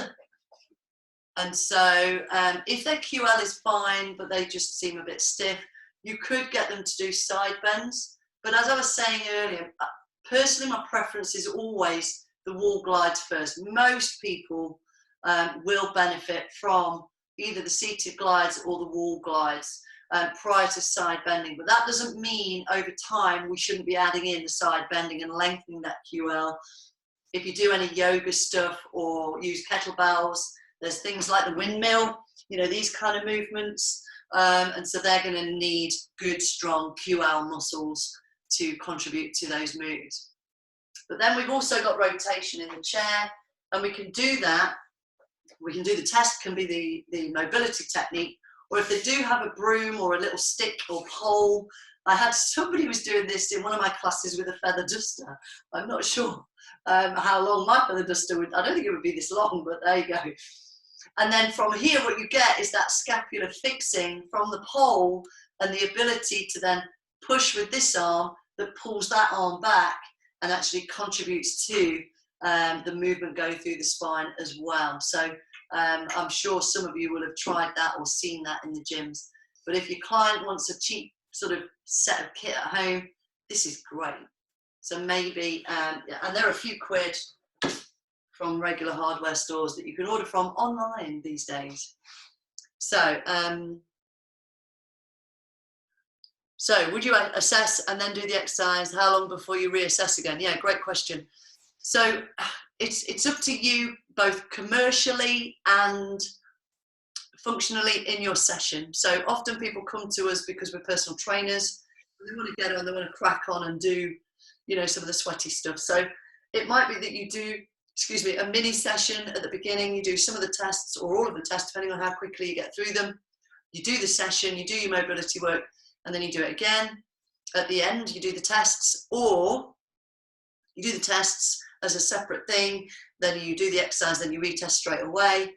And so if their QL is fine, but they just seem a bit stiff, you could get them to do side bends. But as I was saying earlier, personally, my preference is always the wall glides first. Most people will benefit from either the seated glides or the wall glides prior to side bending. But that doesn't mean over time we shouldn't be adding in the side bending and lengthening that QL. If you do any yoga stuff or use kettlebells, there's things like the windmill, you know, these kind of movements. And so they're going to need good, strong QL muscles to contribute to those moves. But then we've also got rotation in the chair, and we can do that. We can do the test, can be the mobility technique, or if they do have a broom or a little stick or pole. I had somebody who was doing this in one of my classes with a feather duster. I'm not sure how long my feather duster would, I don't think it would be this long, but there you go. And then from here, what you get is that scapular fixing from the pole and the ability to then push with this arm that pulls that arm back and actually contributes to the movement going through the spine as well. So I'm sure some of you will have tried that or seen that in the gyms. But if your client wants a cheap sort of set of kit at home, this is great. So maybe, and there are a few quid from regular hardware stores that you can order from online these days. So, so would you assess and then do the exercise? How long before you reassess again? Yeah, great question. So it's up to you, both commercially and functionally in your session. So often people come to us because we're personal trainers. They want to get on, they want to crack on and do, you know, some of the sweaty stuff. So it might be that you do, excuse me, a mini session at the beginning. You do some of the tests or all of the tests, depending on how quickly you get through them. You do the session, you do your mobility work, and then you do it again. At the end, you do the tests, or you do the tests as a separate thing, then you do the exercise, then you retest straight away.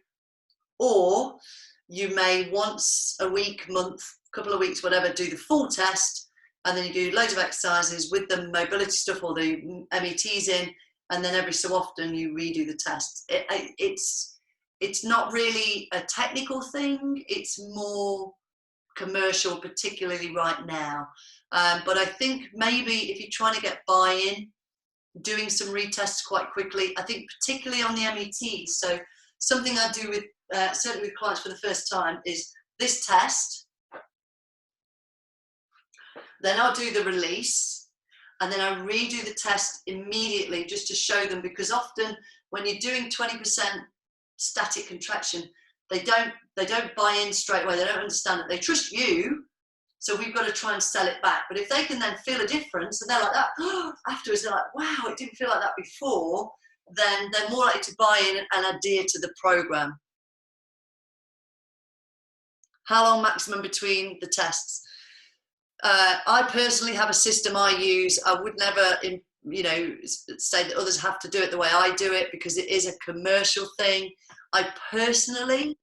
Or you may once a week, month, couple of weeks, whatever, do the full test, and then you do loads of exercises with the mobility stuff or the METs in, and then every so often you redo the tests. It's not really a technical thing, it's more commercial, particularly right now. But I think maybe if you're trying to get buy-in, doing some retests quite quickly, I think particularly on the METs. So something I do with, certainly with clients for the first time, is this test, then I'll do the release, and then I redo the test immediately just to show them, because often when you're doing 20% static contraction, they don't buy in straight away, they don't understand it, they trust you, so we've got to try and sell it back. But if they can then feel a difference, and they're like that, afterwards they're like, wow, it didn't feel like that before, then they're more likely to buy in and adhere to the program. How long maximum between the tests? I personally have a system I use. I would never, you know, say that others have to do it the way I do it, because it is a commercial thing. I personally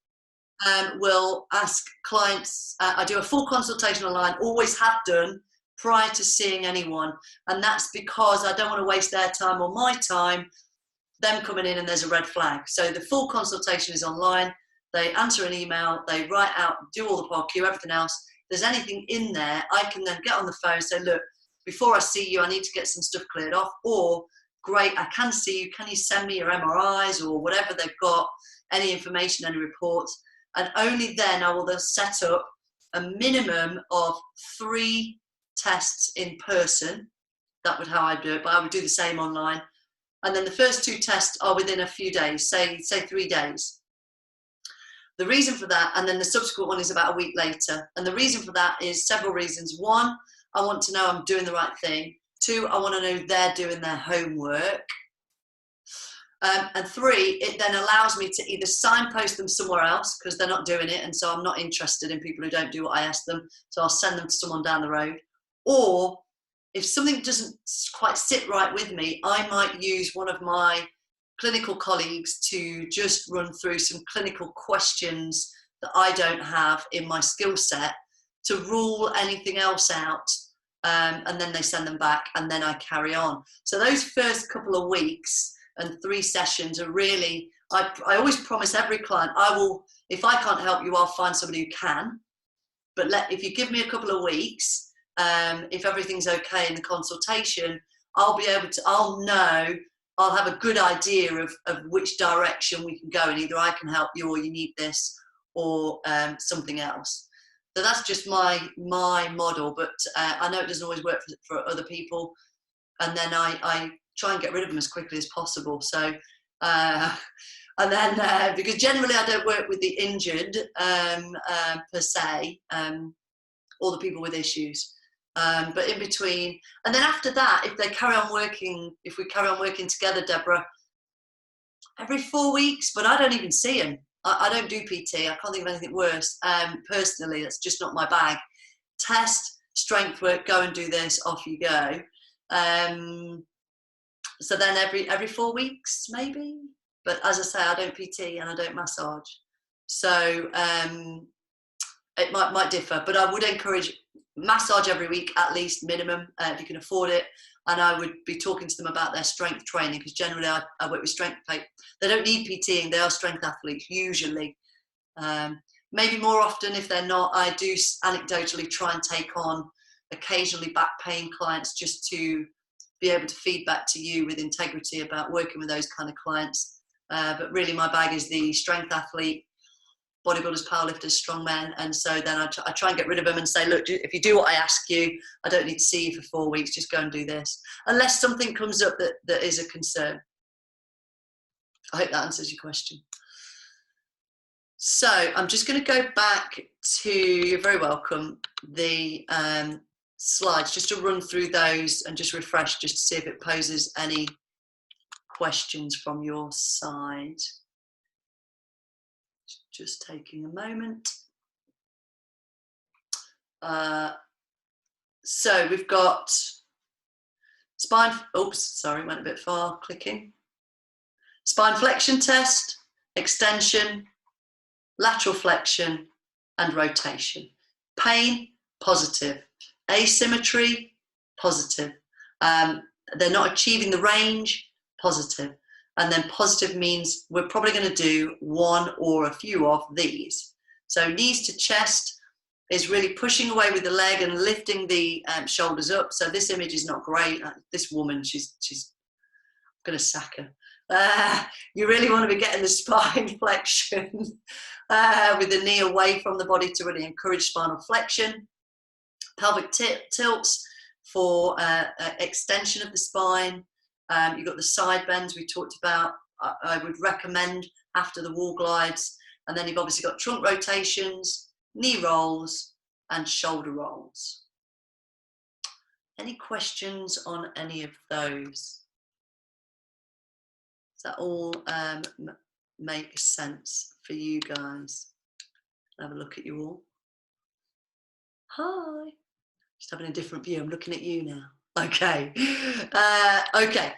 will ask clients, I do a full consultation online, always have done, prior to seeing anyone. And that's because I don't want to waste their time or my time, them coming in and there's a red flag. So the full consultation is online. They answer an email, they write out, do all the PAR-Q, everything else. If there's anything in there, I can then get on the phone and say, look, before I see you, I need to get some stuff cleared off. Or, great, I can see you, can you send me your MRIs or whatever they've got, any information, any reports? And only then I will then set up a minimum of 3 tests in person. That would how I do it, but I would do the same online. And then the first 2 tests are within a few days, say 3 days. The reason for that, and then the subsequent one is about a week later. And the reason for that is several reasons. 1, I want to know I'm doing the right thing. 2, I want to know they're doing their homework. And 3, it then allows me to either signpost them somewhere else because they're not doing it, and so I'm not interested in people who don't do what I ask them, so I'll send them to someone down the road. Or if something doesn't quite sit right with me, I might use one of my clinical colleagues to just run through some clinical questions that I don't have in my skill set to rule anything else out, and then they send them back, and then I carry on. So those first couple of weeks and 3 sessions are really, I always promise every client, I will, if I can't help you, I'll find somebody who can. But if you give me a couple of weeks, if everything's okay in the consultation, I'll be able to, I'll have a good idea of which direction we can go, and either I can help you or you need this or something else. So that's just my model, but I know it doesn't always work for other people. And then I try and get rid of them as quickly as possible. So, and then because generally I don't work with the injured per se, or the people with issues. But in between, and then after that, if we carry on working together, Deborah, every 4 weeks, but I don't even see them. I don't do PT. I can't think of anything worse. Personally, that's just not my bag. Test, strength work, go and do this, off you go. So then every 4 weeks, maybe. But as I say, I don't PT and I don't massage. So it might differ, but I would encourage massage every week, at least minimum, if you can afford it. and I would be talking to them about their strength training, because generally I work with strength. They don't need PTing, they are strength athletes usually. Maybe more often if they're not, I do anecdotally try and take on occasionally back pain clients, just to be able to feed back to you with integrity about working with those kind of clients. But really my bag is the strength athlete, bodybuilders, powerlifters, strongmen, and so then I try and get rid of them and say, look, if you do what I ask you, I don't need to see you for 4 weeks, just go and do this, unless something comes up that is a concern. I hope that answers your question. So I'm just going to go back to, you're very welcome, the slides, just to run through those and just refresh, just to see if it poses any questions from your side. Just taking a moment. So we've got spine, oops, sorry, went a bit far, clicking. Spine flexion test, extension, lateral flexion, and rotation. Pain, positive. Asymmetry, positive. They're not achieving the range, positive. And then positive means we're probably going to do one or a few of these. So knees to chest is really pushing away with the leg and lifting the shoulders up. So this image is not great. This woman, she's going to sack her. You really want to be getting the spine flexion with the knee away from the body to really encourage spinal flexion. Pelvic tilts for extension of the spine. You've got the side bends we talked about. I would recommend after the wall glides. And then you've obviously got trunk rotations, knee rolls, and shoulder rolls. Any questions on any of those? Does that all make sense for you guys? Have a look at you all. Hi. Just having a different view. I'm looking at you now. Okay. Okay.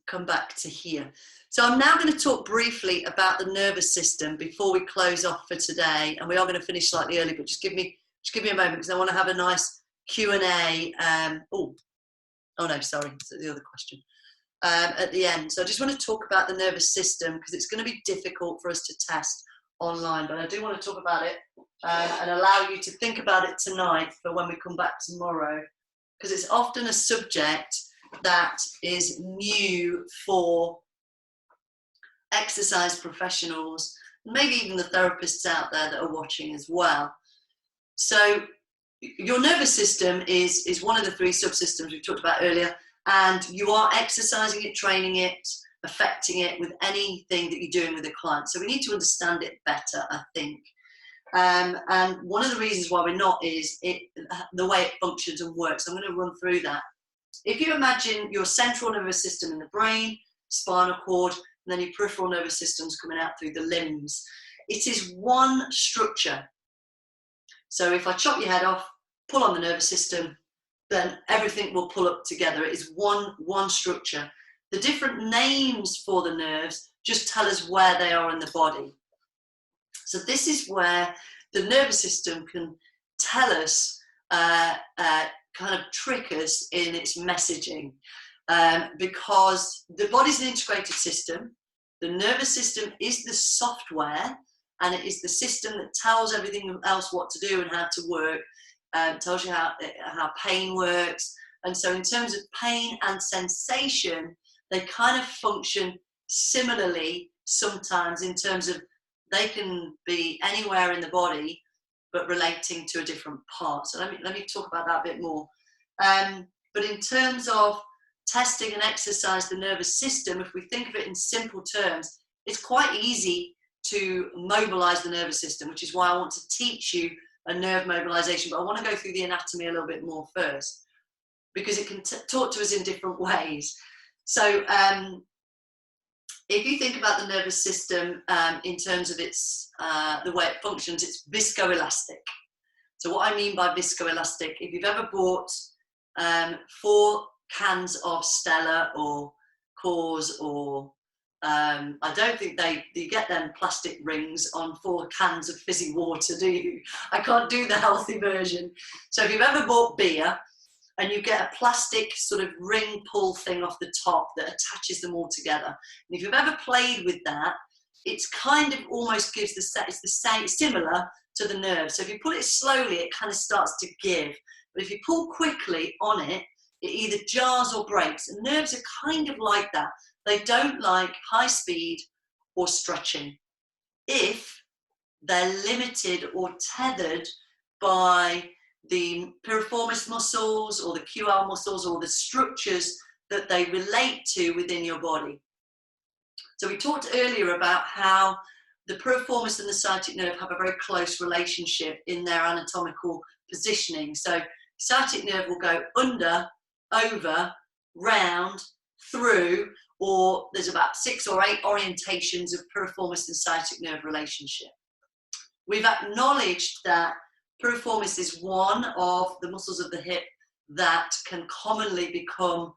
Come back to here. So I'm now going to talk briefly about the nervous system before we close off for today. And we are going to finish slightly early, but just give me a moment, because I want to have a nice Q&A. Oh no, sorry, that's the other question. At the end. So I just want to talk about the nervous system, because it's going to be difficult for us to test online, but I do want to talk about it and allow you to think about it tonight for when we come back tomorrow, because it's often a subject that is new for exercise professionals, maybe even the therapists out there that are watching as well. So your nervous system is one of the 3 subsystems we talked about earlier, and you are exercising it, training it, affecting it with anything that you're doing with a client. So we need to understand it better, I think. And one of the reasons why we're not is the way it functions and works. I'm going to run through that. If you imagine your central nervous system in the brain, spinal cord, and then your peripheral nervous systems coming out through the limbs, it is one structure. So if I chop your head off, pull on the nervous system, then everything will pull up together. It is one structure. The different names for the nerves just tell us where they are in the body. So this is where the nervous system can tell us, kind of trick us in its messaging, because the body's an integrated system. The nervous system is the software, and it is the system that tells everything else what to do and how to work, tells you how pain works. And so in terms of pain and sensation, they kind of function similarly sometimes, in terms of they can be anywhere in the body but relating to a different part. So let me talk about that a bit more. But in terms of testing and exercise the nervous system, if we think of it in simple terms, it's quite easy to mobilize the nervous system, which is why I want to teach you a nerve mobilization. But I want to go through the anatomy a little bit more first, because it can talk to us in different ways. So if you think about the nervous system in terms of its the way it functions, it's viscoelastic. So what I mean by viscoelastic, if you've ever bought 4 cans of Stella or Coors, or I don't think you get them plastic rings on 4 cans of fizzy water, do you? I can't do the healthy version. So if you've ever bought beer and you get a plastic sort of ring pull thing off the top that attaches them all together. And if you've ever played with that, it's kind of almost gives it's the same, similar to the nerve. So if you pull it slowly, it kind of starts to give. But if you pull quickly on it, it either jars or breaks. And nerves are kind of like that. They don't like high speed or stretching if they're limited or tethered by the piriformis muscles or the QL muscles or the structures that they relate to within your body. So we talked earlier about how the piriformis and the sciatic nerve have a very close relationship in their anatomical positioning. So sciatic nerve will go under, over, round, through, or there's about 6 or 8 orientations of piriformis and sciatic nerve relationship. We've acknowledged that piriformis is one of the muscles of the hip that can commonly become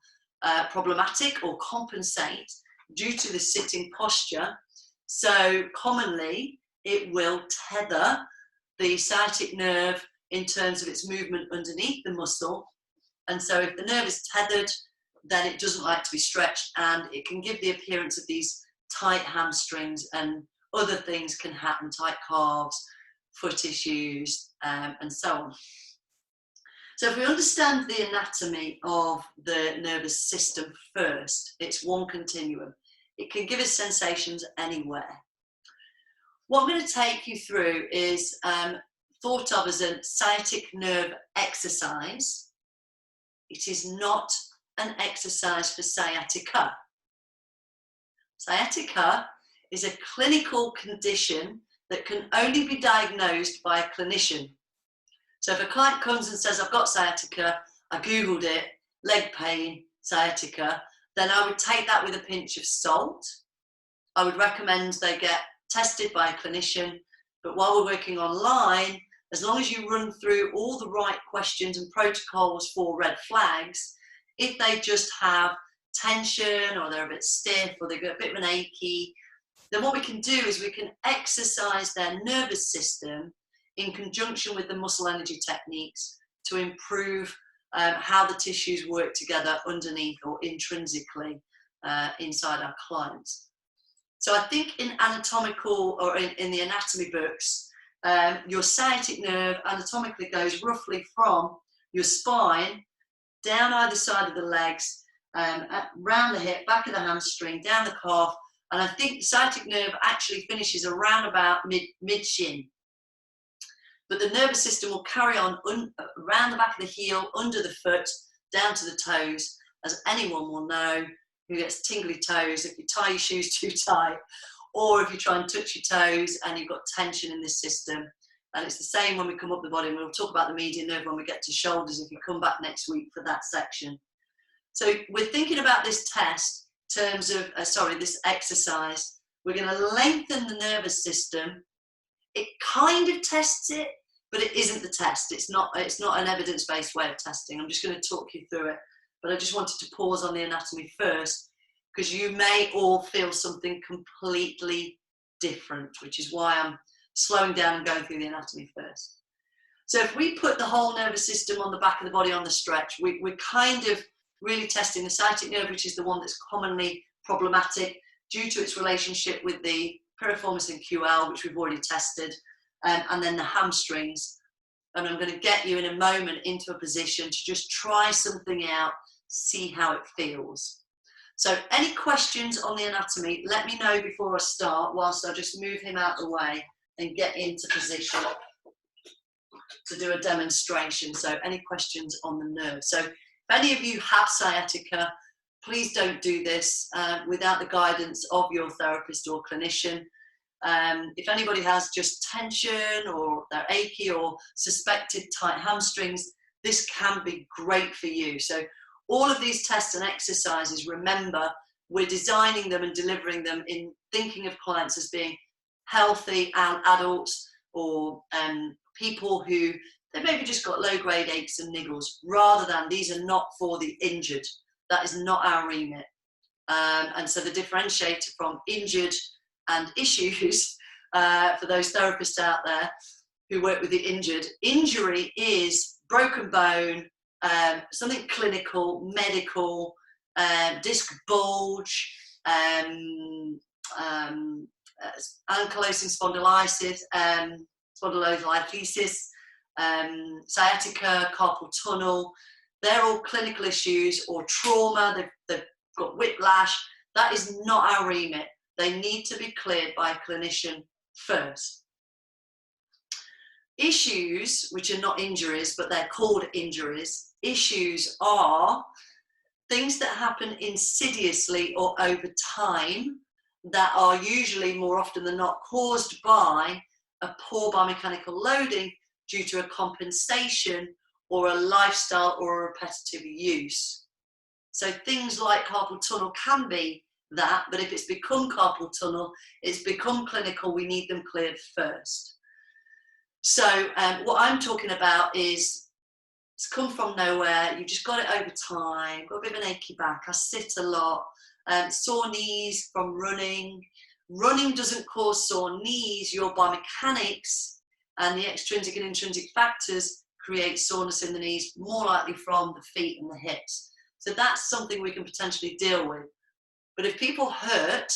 problematic or compensate due to the sitting posture. So commonly it will tether the sciatic nerve in terms of its movement underneath the muscle. And so if the nerve is tethered, then it doesn't like to be stretched, and it can give the appearance of these tight hamstrings, and other things can happen, tight calves, foot issues, and so on. So if we understand the anatomy of the nervous system first, it's one continuum. It can give us sensations anywhere. What I'm going to take you through is thought of as a sciatic nerve exercise. It is not an exercise for sciatica. Sciatica is a clinical condition that can only be diagnosed by a clinician. So if a client comes and says, I've got sciatica, I Googled it, leg pain, sciatica, then I would take that with a pinch of salt. I would recommend they get tested by a clinician, but while we're working online, as long as you run through all the right questions and protocols for red flags, if they just have tension or they're a bit stiff or they've got a bit of an achy, then what we can do is we can exercise their nervous system in conjunction with the muscle energy techniques to improve how the tissues work together underneath or intrinsically inside our clients. So I think in anatomical or in the anatomy books, your sciatic nerve anatomically goes roughly from your spine down either side of the legs, around the hip, back of the hamstring, down the calf, and I think the sciatic nerve actually finishes around about mid-shin. But the nervous system will carry on around the back of the heel, under the foot, down to the toes, as anyone will know who gets tingly toes if you tie your shoes too tight, or if you try and touch your toes and you've got tension in this system. And it's the same when we come up the body, and we'll talk about the median nerve when we get to shoulders if you come back next week for that section. So we're thinking about this test in terms of, this exercise. We're going to lengthen the nervous system. It kind of tests it, but it isn't the test. It's not an evidence-based way of testing. I'm just going to talk you through it. But I just wanted to pause on the anatomy first, because you may all feel something completely different, which is why I'm slowing down and going through the anatomy first. So if we put the whole nervous system on the back of the body on the stretch, we're kind of really testing the sciatic nerve, which is the one that's commonly problematic due to its relationship with the piriformis and QL, which we've already tested, and then the hamstrings. And I'm going to get you in a moment into a position to just try something out, see how it feels. So any questions on the anatomy, let me know before I start, whilst I just move him out of the way and get into position to do a demonstration. So any questions on the nerve? So if any of you have sciatica, please don't do this without the guidance of your therapist or clinician. If anybody has just tension or they're achy or suspected tight hamstrings, this can be great for you. So all of these tests and exercises, remember, we're designing them and delivering them in thinking of clients as being healthy adults or people who they maybe just got low-grade aches and niggles, rather than these are not for the injured. That is not our remit. And so the differentiator from injured and issues, for those therapists out there who work with the injured, injury is broken bone, something clinical, medical, disc bulge, ankylosing spondylitis, spondylolisthesis, sciatica, carpal tunnel. They're all clinical issues, or trauma, they've got whiplash. That is not our remit. They need to be cleared by a clinician first. Issues, which are not injuries, but they're called injuries. Issues are things that happen insidiously or over time that are usually, more often than not, caused by a poor biomechanical loading due to a compensation or a lifestyle or a repetitive use. So things like carpal tunnel can be that, but if it's become carpal tunnel, it's become clinical, we need them cleared first. So what I'm talking about is, it's come from nowhere, you've just got it over time, got a bit of an achy back, I sit a lot, sore knees from running. Running doesn't cause sore knees, your biomechanics and the extrinsic and intrinsic factors create soreness in the knees, more likely from the feet and the hips. So that's something we can potentially deal with. But if people hurt,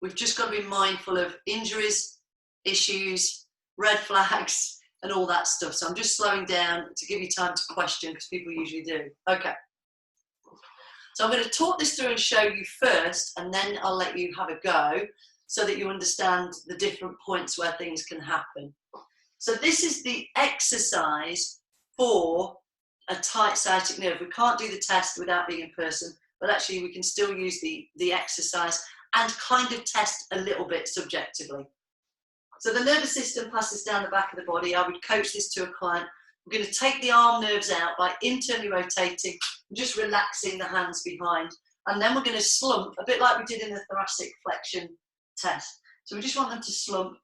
we've just got to be mindful of injuries, issues, red flags, and all that stuff. So I'm just slowing down to give you time to question, because people usually do. Okay. So I'm going to talk this through and show you first, and then I'll let you have a go so that you understand the different points where things can happen. So this is the exercise for a tight sciatic nerve. We can't do the test without being in person, but actually we can still use the exercise and kind of test a little bit subjectively. So the nervous system passes down the back of the body. I would coach this to a client. We're going to take the arm nerves out by internally rotating, just relaxing the hands behind. And then we're going to slump, a bit like we did in the thoracic flexion test. So we just want them to slump,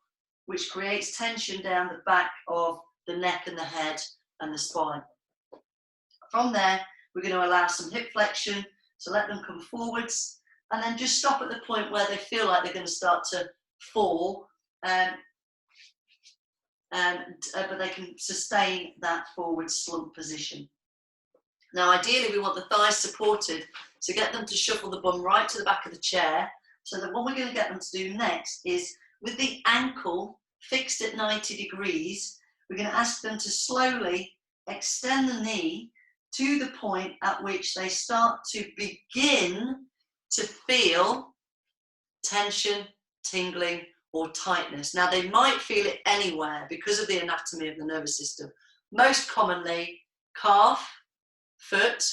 which creates tension down the back of the neck and the head and the spine. From there, we're going to allow some hip flexion, so let them come forwards, and then just stop at the point where they feel like they're going to start to fall, but they can sustain that forward slump position. Now, ideally, we want the thighs supported, so get them to shuffle the bum right to the back of the chair, so that what we're going to get them to do next is, with the ankle fixed at 90 degrees, we're going to ask them to slowly extend the knee to the point at which they start to begin to feel tension, tingling, or tightness. Now, they might feel it anywhere because of the anatomy of the nervous system. Most commonly, calf, foot,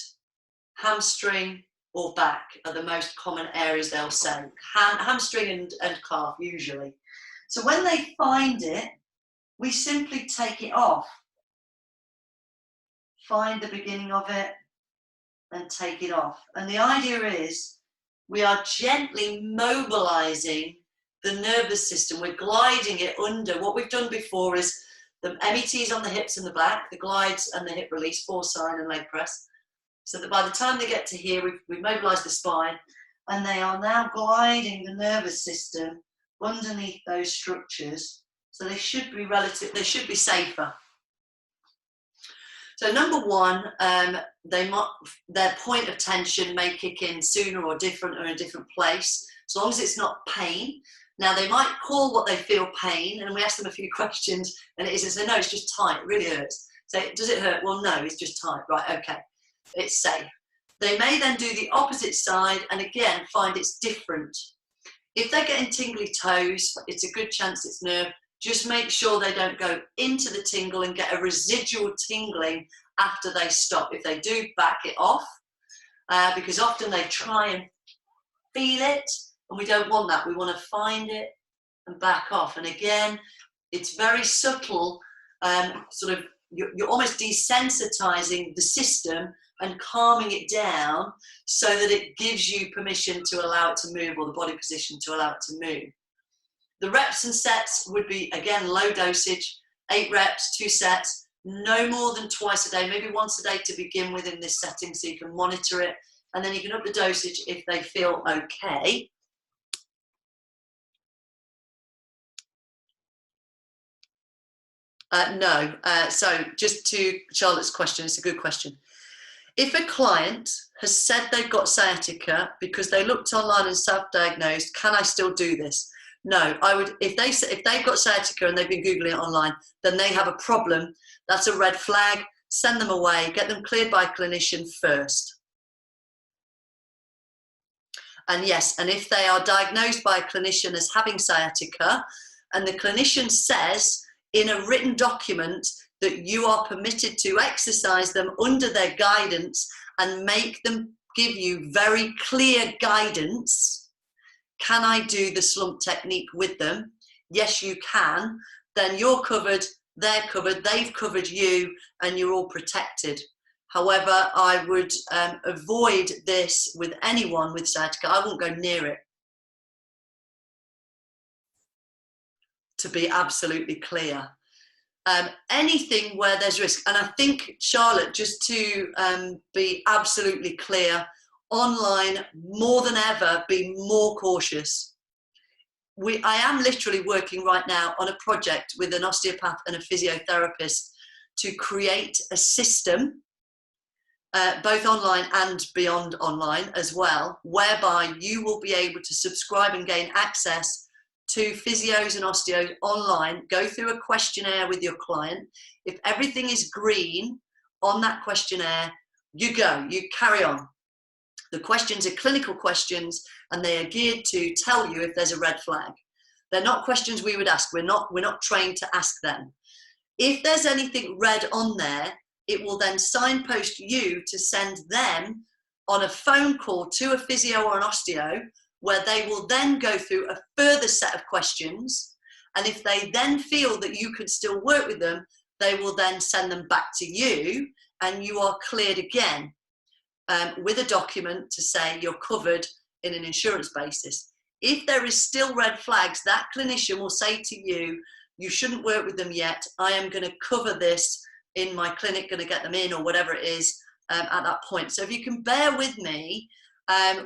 hamstring, or back are the most common areas they'll say. Hamstring and calf, usually. So when they find it, we simply take it off. Find the beginning of it and take it off. And the idea is we are gently mobilizing the nervous system. We're gliding it under. What we've done before is the METs on the hips and the back, the glides and the hip release, force sign and leg press. So that by the time they get to here, we've mobilized the spine, and they are now gliding the nervous system underneath those structures. So they should be safer. So number one, their point of tension may kick in sooner or different or in a different place, as long as it's not pain. Now, they might call what they feel pain, and we ask them a few questions, and it is, and say, no, it's just tight, it really hurts. Say, does it hurt? Well, no, it's just tight. Right, okay, it's safe. They may then do the opposite side, and again, find it's different. If they're getting tingly toes, it's a good chance it's nerve. Just make sure they don't go into the tingle and get a residual tingling after they stop. If they do, back it off, because often they try and feel it, and we don't want that. We want to find it and back off. And again, it's very subtle, sort of, you're almost desensitizing the system and calming it down so that it gives you permission to allow it to move, or the body position to allow it to move. The reps and sets would be, again, low dosage, 8 reps, 2 sets, no more than twice a day, maybe once a day to begin with in this setting, so you can monitor it, and then you can up the dosage if they feel okay. No, so just to Charlotte's question, it's a good question. If a client has said they've got sciatica because they looked online and self-diagnosed, can I still do this? No, I would, if they've got sciatica and they've been Googling it online, then they have a problem. That's a red flag. Send them away, get them cleared by a clinician first. And yes, and if they are diagnosed by a clinician as having sciatica, and the clinician says in a written document that you are permitted to exercise them under their guidance and make them give you very clear guidance, can I do the slump technique with them? Yes, you can. Then you're covered, they're covered, they've covered you, and you're all protected. However, I would avoid this with anyone with sciatica. I won't go near it, to be absolutely clear. Anything where there's risk, and I think, Charlotte, just to be absolutely clear, online, more than ever, be more cautious. I am literally working right now on a project with an osteopath and a physiotherapist to create a system, both online and beyond online as well, whereby you will be able to subscribe and gain access to physios and osteos online, go through a questionnaire with your client. If everything is green on that questionnaire, you go, you carry on. The questions are clinical questions, and they are geared to tell you if there's a red flag. They're not questions we would ask. We're not trained to ask them. If there's anything red on there, it will then signpost you to send them on a phone call to a physio or an osteo, where they will then go through a further set of questions. And if they then feel that you could still work with them, they will then send them back to you, and you are cleared again with a document to say you're covered in an insurance basis. If there is still red flags, that clinician will say to you, you shouldn't work with them yet. I am going to cover this in my clinic, going to get them in, or whatever it is at that point. So if you can bear with me,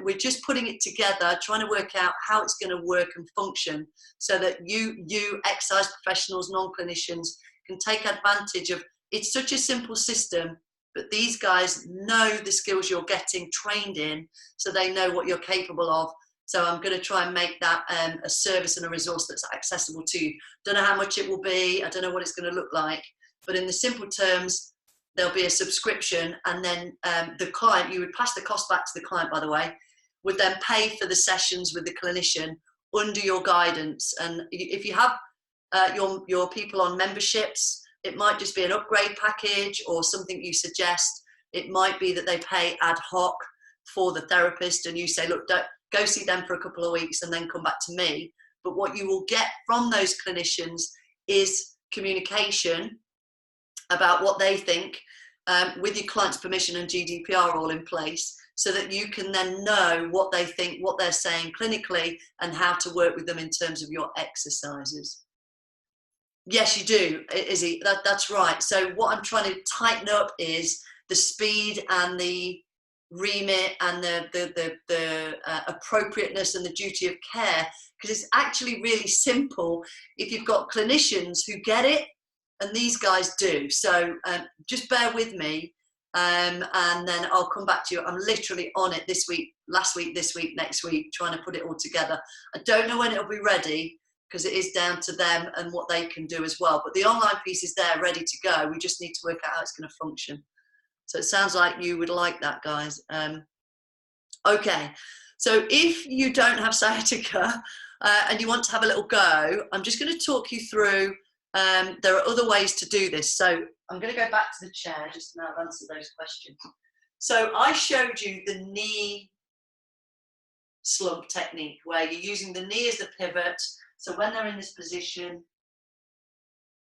we're just putting it together, trying to work out how it's going to work and function, so that you exercise professionals, non-clinicians, can take advantage of. It's such a simple system, but these guys know the skills you're getting trained in, so they know what you're capable of. So I'm going to try and make that a service and a resource that's accessible to you. Don't know how much it will be. I don't know what it's going to look like, but in the simple terms, there'll be a subscription, and then the client, you would pass the cost back to the client, by the way, would then pay for the sessions with the clinician under your guidance. And if you have your people on memberships, it might just be an upgrade package or something you suggest. It might be that they pay ad hoc for the therapist, and you say, look, go see them for a couple of weeks and then come back to me. But what you will get from those clinicians is communication about what they think, with your client's permission and GDPR all in place, so that you can then know what they think, what they're saying clinically, and how to work with them in terms of your exercises. Yes, you do, Izzy, that's right. So what I'm trying to tighten up is the speed and the remit and the appropriateness and the duty of care, because it's actually really simple if you've got clinicians who get it. And these guys do. So just bear with me, and then I'll come back to you. I'm literally on it this week, last week, this week, next week, trying to put it all together. I don't know when it'll be ready, because it is down to them and what they can do as well. But the online piece is there, ready to go. We just need to work out how it's going to function. So it sounds like you would like that, guys. Okay. So if you don't have sciatica and you want to have a little go, I'm just going to talk you through. There are other ways to do this. So I'm going to go back to the chair just to now answer those questions. So I showed you the knee slump technique, where you're using the knee as the pivot. So when they're in this position,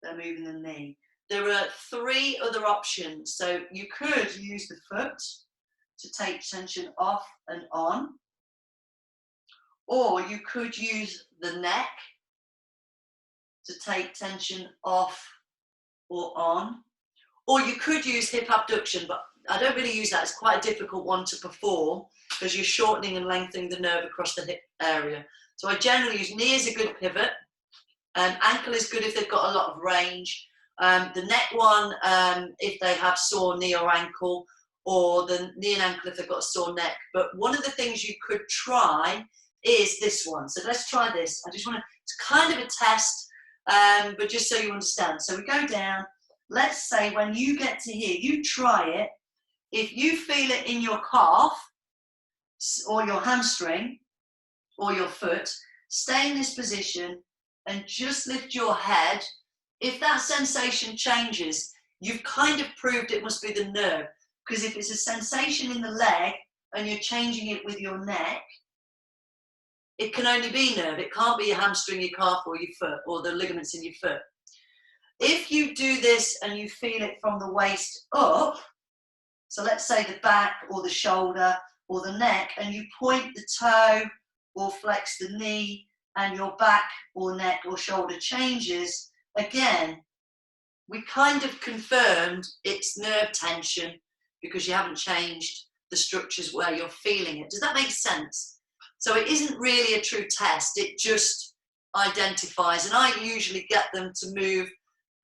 they're moving the knee. There are 3 other options. So you could use the foot to take tension off and on, or you could use the neck to take tension off or on, or you could use hip abduction, but I don't really use that. It's quite a difficult one to perform because you're shortening and lengthening the nerve across the hip area. So I generally use knee as a good pivot, ankle is good if they've got a lot of range, the neck one if they have sore knee or ankle, or the knee and ankle if they've got a sore neck. But one of the things you could try is this one. So let's try this. I just want to, it's kind of a test, but just so you understand. So we go down. Let's say when you get to here, you try it. If you feel it in your calf or your hamstring or your foot, stay in this position and just lift your head. If that sensation changes, you've kind of proved it must be the nerve. Because if it's a sensation in the leg and you're changing it with your neck, it can only be nerve. It can't be your hamstring, your calf, or your foot, or the ligaments in your foot. If you do this and you feel it from the waist up, so let's say the back or the shoulder or the neck, and you point the toe or flex the knee and your back or neck or shoulder changes, again, we kind of confirmed it's nerve tension because you haven't changed the structures where you're feeling it. Does that make sense? So it isn't really a true test, it just identifies, and I usually get them to move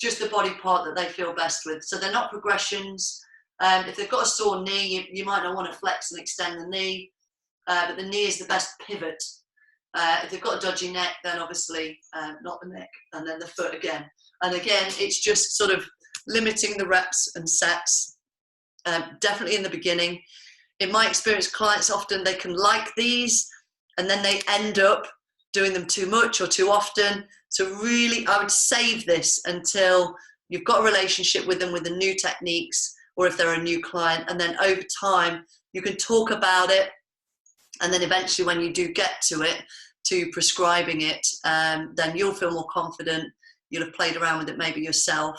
just the body part that they feel best with. So they're not progressions. If they've got a sore knee, you might not want to flex and extend the knee, but the knee is the best pivot. If they've got a dodgy neck, then obviously not the neck, and then the foot again. And again, it's just sort of limiting the reps and sets, definitely in the beginning. In my experience, clients often, they can like these, and then they end up doing them too much or too often. So really, I would save this until you've got a relationship with them with the new techniques, or if they're a new client, and then over time, you can talk about it. And then eventually when you do get to it, to prescribing it, then you'll feel more confident. You'll have played around with it maybe yourself.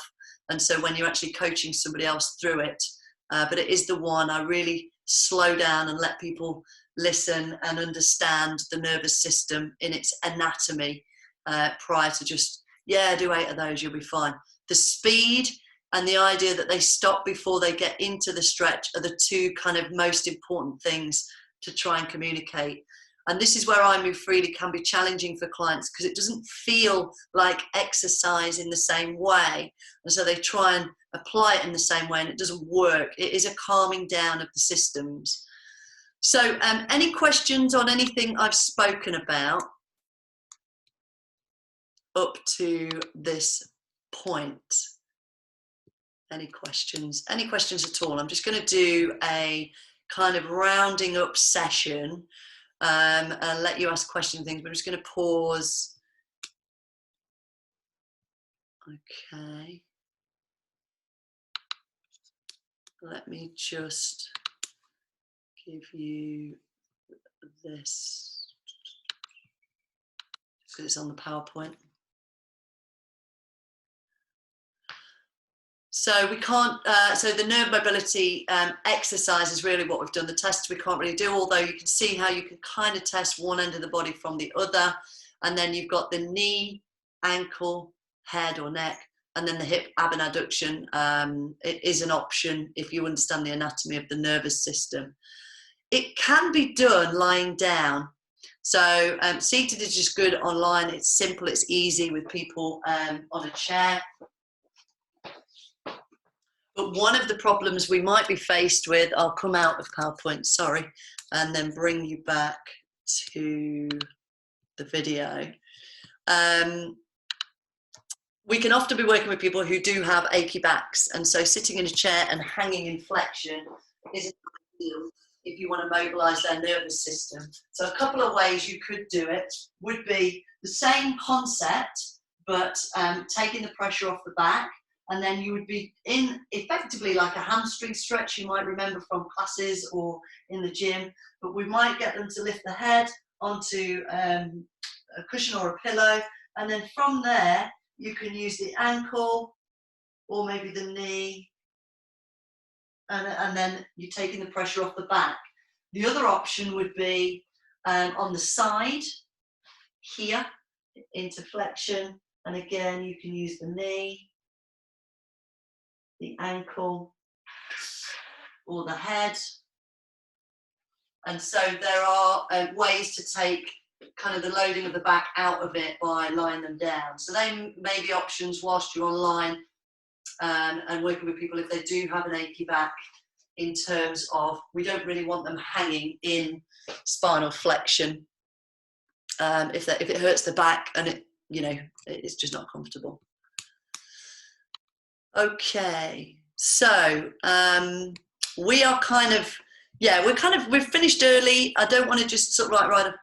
And so when you're actually coaching somebody else through it, but it is the one I really slow down and let people listen and understand the nervous system in its anatomy prior to just, yeah, do 8 of those, you'll be fine. The speed and the idea that they stop before they get into the stretch are the two kind of most important things to try and communicate. And this is where I Move Freely can be challenging for clients, because it doesn't feel like exercise in the same way. And so they try and apply it in the same way, and it doesn't work. It is a calming down of the systems. So any questions on anything I've spoken about up to this point? Any questions? Any questions at all? I'm just going to do a kind of rounding up session and let you ask questions and things. But I'm just going to pause. Okay. Let me just give you this, because it's on the PowerPoint. So we can't, so the nerve mobility exercise is really what we've done. The tests we can't really do, although you can see how you can kind of test one end of the body from the other. And then you've got the knee, ankle, head or neck, and then the hip abduction. It is an option if you understand the anatomy of the nervous system. It can be done lying down. So seated is just good online. It's simple, it's easy with people on a chair. But one of the problems we might be faced with, I'll come out of PowerPoint, sorry, and then bring you back to the video. We can often be working with people who do have achy backs, and so sitting in a chair and hanging in flexion isn't ideal if you want to mobilize their nervous system. So a couple of ways you could do it would be the same concept, but taking the pressure off the back. And then you would be in effectively like a hamstring stretch you might remember from classes or in the gym, but we might get them to lift the head onto a cushion or a pillow. And then from there, you can use the ankle or maybe the knee. And then you're taking the pressure off the back. The other option would be on the side here into flexion. And again, you can use the knee, the ankle, or the head. And so there are ways to take kind of the loading of the back out of it by lying them down. So they may be options whilst you're online and working with people if they do have an achy back in terms of we don't really want them hanging in spinal flexion if it hurts the back and it's just not comfortable. Okay, so we are we've finished early. I don't want to just sort of like write a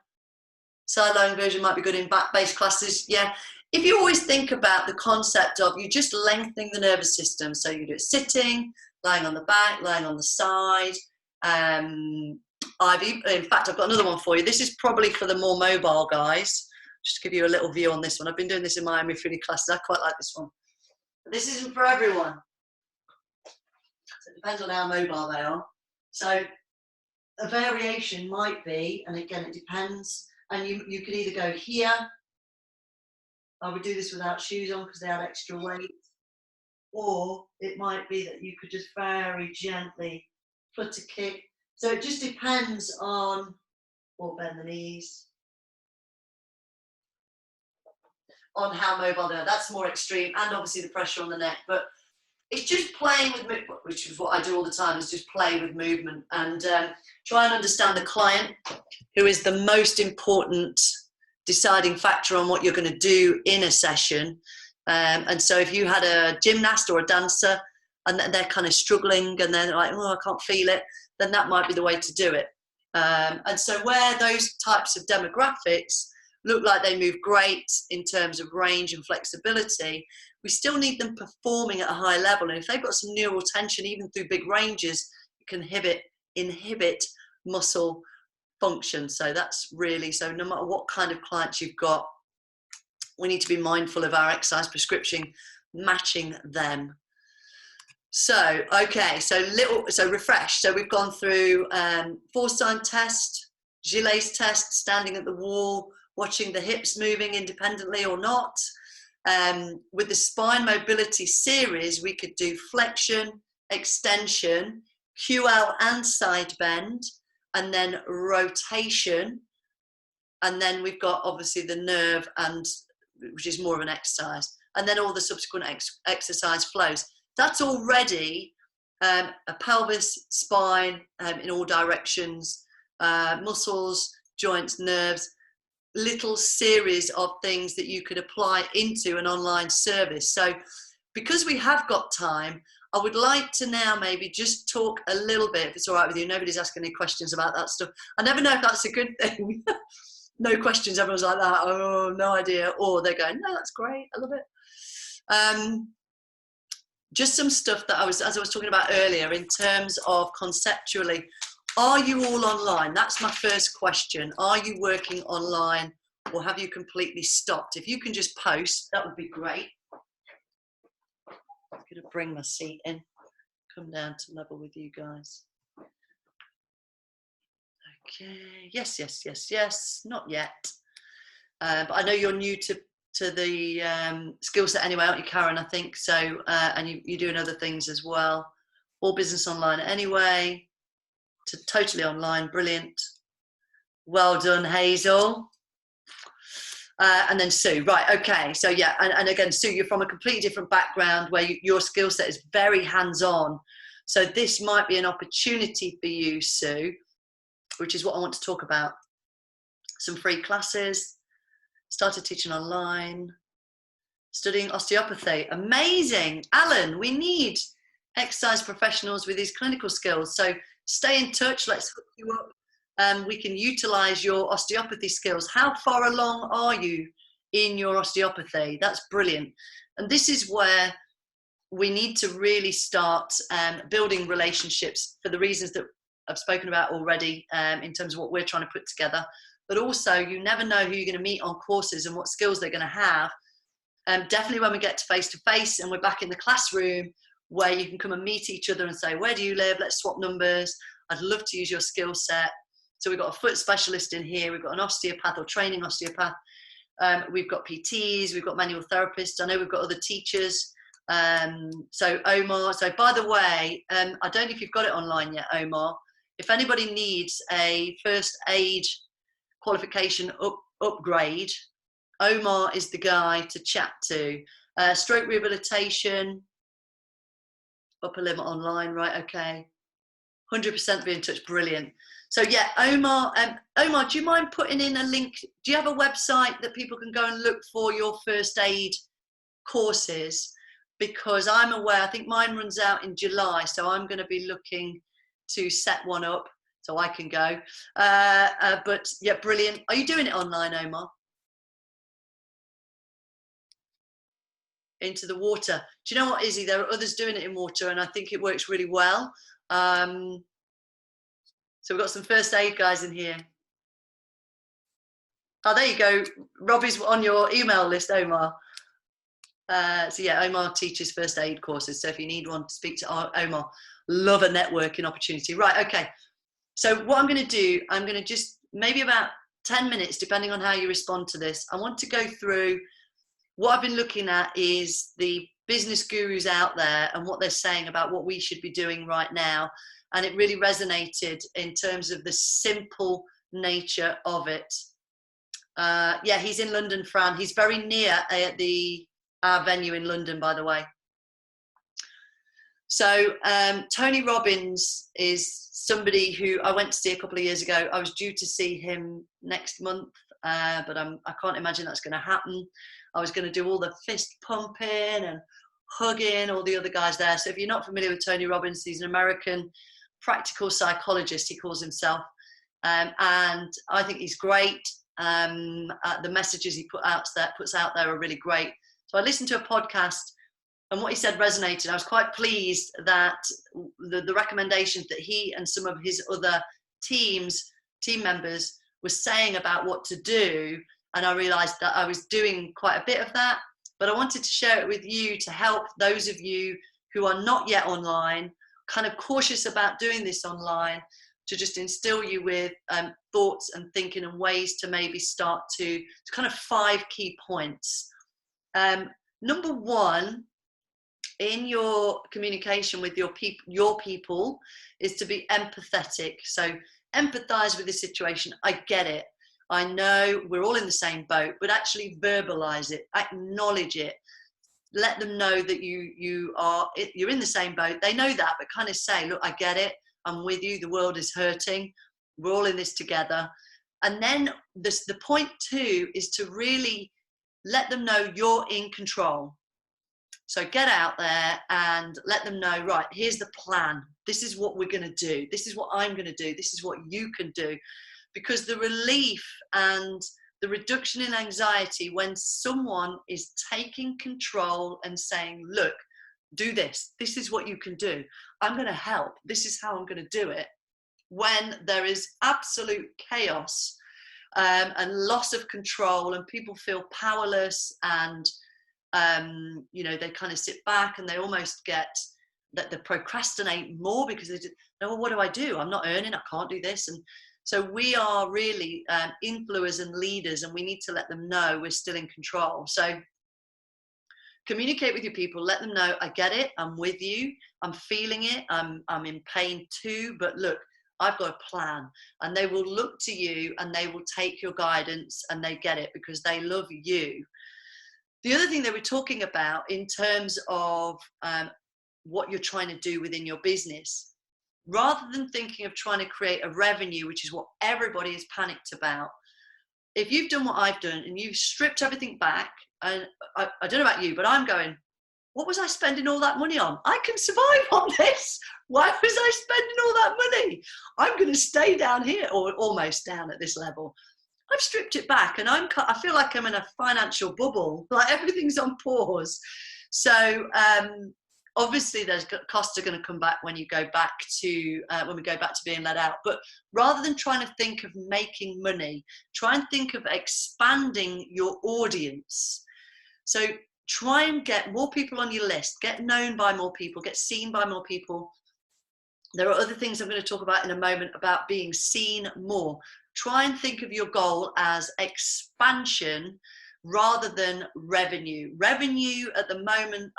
side-lying version, might be good in back-based classes. Yeah, if you always think about the concept of you just lengthening the nervous system, so you do it sitting, lying on the back, lying on the side. In fact, I've got another one for you. This is probably for the more mobile guys. Just to give you a little view on this one. I've been doing this in my myofibrillar classes. I quite like this one. But this isn't for everyone. So it depends on how mobile they are. So a variation might be, and again, it depends, and you could either go here. I would do this without shoes on because they had extra weight. Or it might be that you could just very gently flutter kick. So it just depends on, or bend the knees, on how mobile they are. That's more extreme, and obviously the pressure on the neck. But it's just playing with movement, which is what I do all the time, is just play with movement and try and understand the client, who is the most important deciding factor on what you're going to do in a session. And so if you had a gymnast or a dancer and they're kind of struggling and they're like, oh, I can't feel it, then that might be the way to do it. And so where those types of demographics look like they move great in terms of range and flexibility, we still need them performing at a high level. And if they've got some neural tension, even through big ranges, it can inhibit muscle function. So that's really, so no matter what kind of clients you've got, we need to be mindful of our exercise prescription matching them. So, okay, so refresh. So we've gone through Forstein test, Gillet's test, standing at the wall, watching the hips moving independently or not. With the spine mobility series, we could do flexion, extension, QL and side bend, and then rotation. And then we've got obviously the nerve, and which is more of an exercise. And then all the subsequent exercise flows. That's already a pelvis, spine in all directions, muscles, joints, nerves, little series of things that you could apply into an online service. So because we have got time, I would like to now maybe just talk a little bit, if it's all right with you. Nobody's asking any questions about that stuff. I never know if that's a good thing. No questions, everyone's like that, oh, no idea. Or they're going, no, that's great, I love it. Just some stuff that as I was talking about earlier, in terms of conceptually, are you all online? That's my first question. Are you working online, or have you completely stopped? If you can just post, that would be great. I'm going to bring my seat in, come down to level with you guys. Okay, yes, not yet. But I know you're new to the skill set anyway, aren't you, Karen, I think? So, and you're doing other things as well. All business online anyway. Totally online, brilliant. Well done, Hazel. And then Sue, right, okay. So yeah, and again, Sue, you're from a completely different background where your skill set is very hands-on. So this might be an opportunity for you, Sue, which is what I want to talk about. Some free classes, started teaching online, studying osteopathy. Amazing. Alan, we need exercise professionals with these clinical skills. So stay in touch, let's hook you up. We can utilize your osteopathy skills. How far along are you in your osteopathy? That's brilliant. And this is where we need to really start building relationships for the reasons that I've spoken about already in terms of what we're trying to put together. But also, you never know who you're going to meet on courses and what skills they're going to have. Definitely when we get to face-to-face and we're back in the classroom where you can come and meet each other and say, where do you live? Let's swap numbers. I'd love to use your skill set. So we've got a foot specialist in here. We've got an osteopath or training osteopath. We've got PTs. We've got manual therapists. I know we've got other teachers. So Omar, so by the way, I don't know if you've got it online yet, Omar. If anybody needs a first aid qualification upgrade, Omar is the guy to chat to. Stroke rehabilitation, upper limit online, right, okay. 100% be in touch. Brilliant. So yeah, Omar, Omar, do you mind putting in a link? Do you have a website that people can go and look for your first aid courses? Because I'm aware, I think mine runs out in July, so I'm going to be looking to set one up so I can go. But yeah, brilliant. Are you doing it online, Omar? Into the water. Do you know what, Izzy? There are others doing it in water, and I think it works really well. So we've got some first aid guys in here. Oh, there you go. Robbie's on your email list, Omar. So yeah, Omar teaches first aid courses. So if you need one to speak to Omar, love a networking opportunity. Right, okay. So what I'm going to do, I'm going to just maybe about 10 minutes, depending on how you respond to this. I want to go through what I've been looking at is the business gurus out there and what they're saying about what we should be doing right now. And it really resonated in terms of the simple nature of it. Yeah, he's in London, Fran. He's very near our venue in London, by the way. So Tony Robbins is somebody who I went to see a couple of years ago. I was due to see him next month, but I can't imagine that's going to happen. I was going to do all the fist pumping and hugging all the other guys there. So if you're not familiar with Tony Robbins, he's an American practical psychologist, he calls himself. And I think he's great. The messages he puts out there are really great. So I listened to a podcast, and what he said resonated. I was quite pleased that the recommendations that he and some of his other team members were saying about what to do, and I realized that I was doing quite a bit of that, but I wanted to share it with you to help those of you who are not yet online, kind of cautious about doing this online, to just instill you with thoughts and thinking and ways to maybe start to kind of 5 key points. Number one, in your communication with your people is to be empathetic. So empathize with the situation. I get it. I know we're all in the same boat, but actually verbalize it, acknowledge it. Let them know that you're in the same boat. They know that, but kind of say, look, I get it. I'm with you. The world is hurting. We're all in this together. And then the point 2 is to really let them know you're in control. So get out there and let them know, right, here's the plan. This is what we're going to do. This is what I'm going to do. This is what you can do. Because the relief and the reduction in anxiety when someone is taking control and saying, look, do this. This is what you can do. I'm going to help. This is how I'm going to do it. When there is absolute chaos and loss of control and people feel powerless and they kind of sit back and they almost get that they procrastinate more because they know, well, what do I do? I'm not earning, I can't do this. And so we are really influencers and leaders, and we need to let them know we're still in control. So communicate with your people, let them know, I get it, I'm with you, I'm feeling it, I'm in pain too, but look, I've got a plan. And they will look to you and they will take your guidance, and they get it because they love you. The other thing that we're talking about in terms of what you're trying to do within your business, rather than thinking of trying to create a revenue, which is what everybody is panicked about, if you've done what I've done and you've stripped everything back, and I don't know about you, but I'm going, what was I spending all that money on? I can survive on this. Why was I spending all that money? I'm going to stay down here, or almost down at this level. I've stripped it back, and I feel like I'm in a financial bubble, like everything's on pause. So obviously there's costs are going to come back when you go back to when we go back to being let out. But rather than trying to think of making money, try and think of expanding your audience. So try and get more people on your list, get known by more people, get seen by more people. There are other things I'm going to talk about in a moment about being seen more. Try and think of your goal as expansion rather than revenue. Revenue at the moment,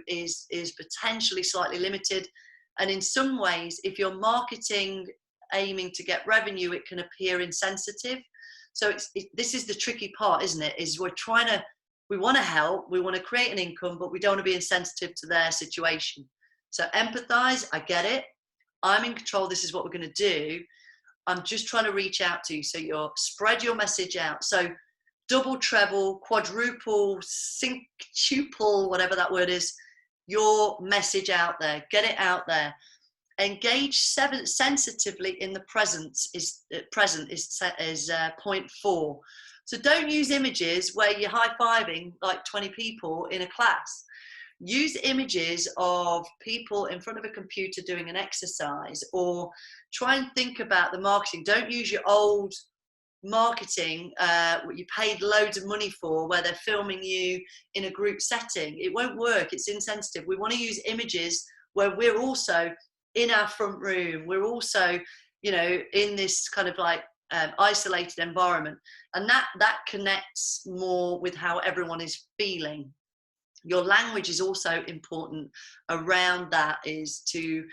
is potentially slightly limited. And in some ways, if you're marketing aiming to get revenue, it can appear insensitive. So this is the tricky part, isn't it? Is we want to help, we want to create an income, but we don't want to be insensitive to their situation. So empathize, I get it. I'm in control, this is what we're going to do. I'm just trying to reach out to you. So you're spread your message out. So double, treble, quadruple, quintuple, whatever that word is, your message out there, get it out there. Engage sensitively in the present is point 4. So don't use images where you're high-fiving like 20 people in a class. Use images of people in front of a computer doing an exercise, or try and think about the marketing. Don't use your old marketing what you paid loads of money for, where they're filming you in a group setting. It won't work. It's insensitive. We want to use images where we're also in our front room. We're also, you know, in this kind of like isolated environment, and that connects more with how everyone is feeling. Your language is also important around that, is to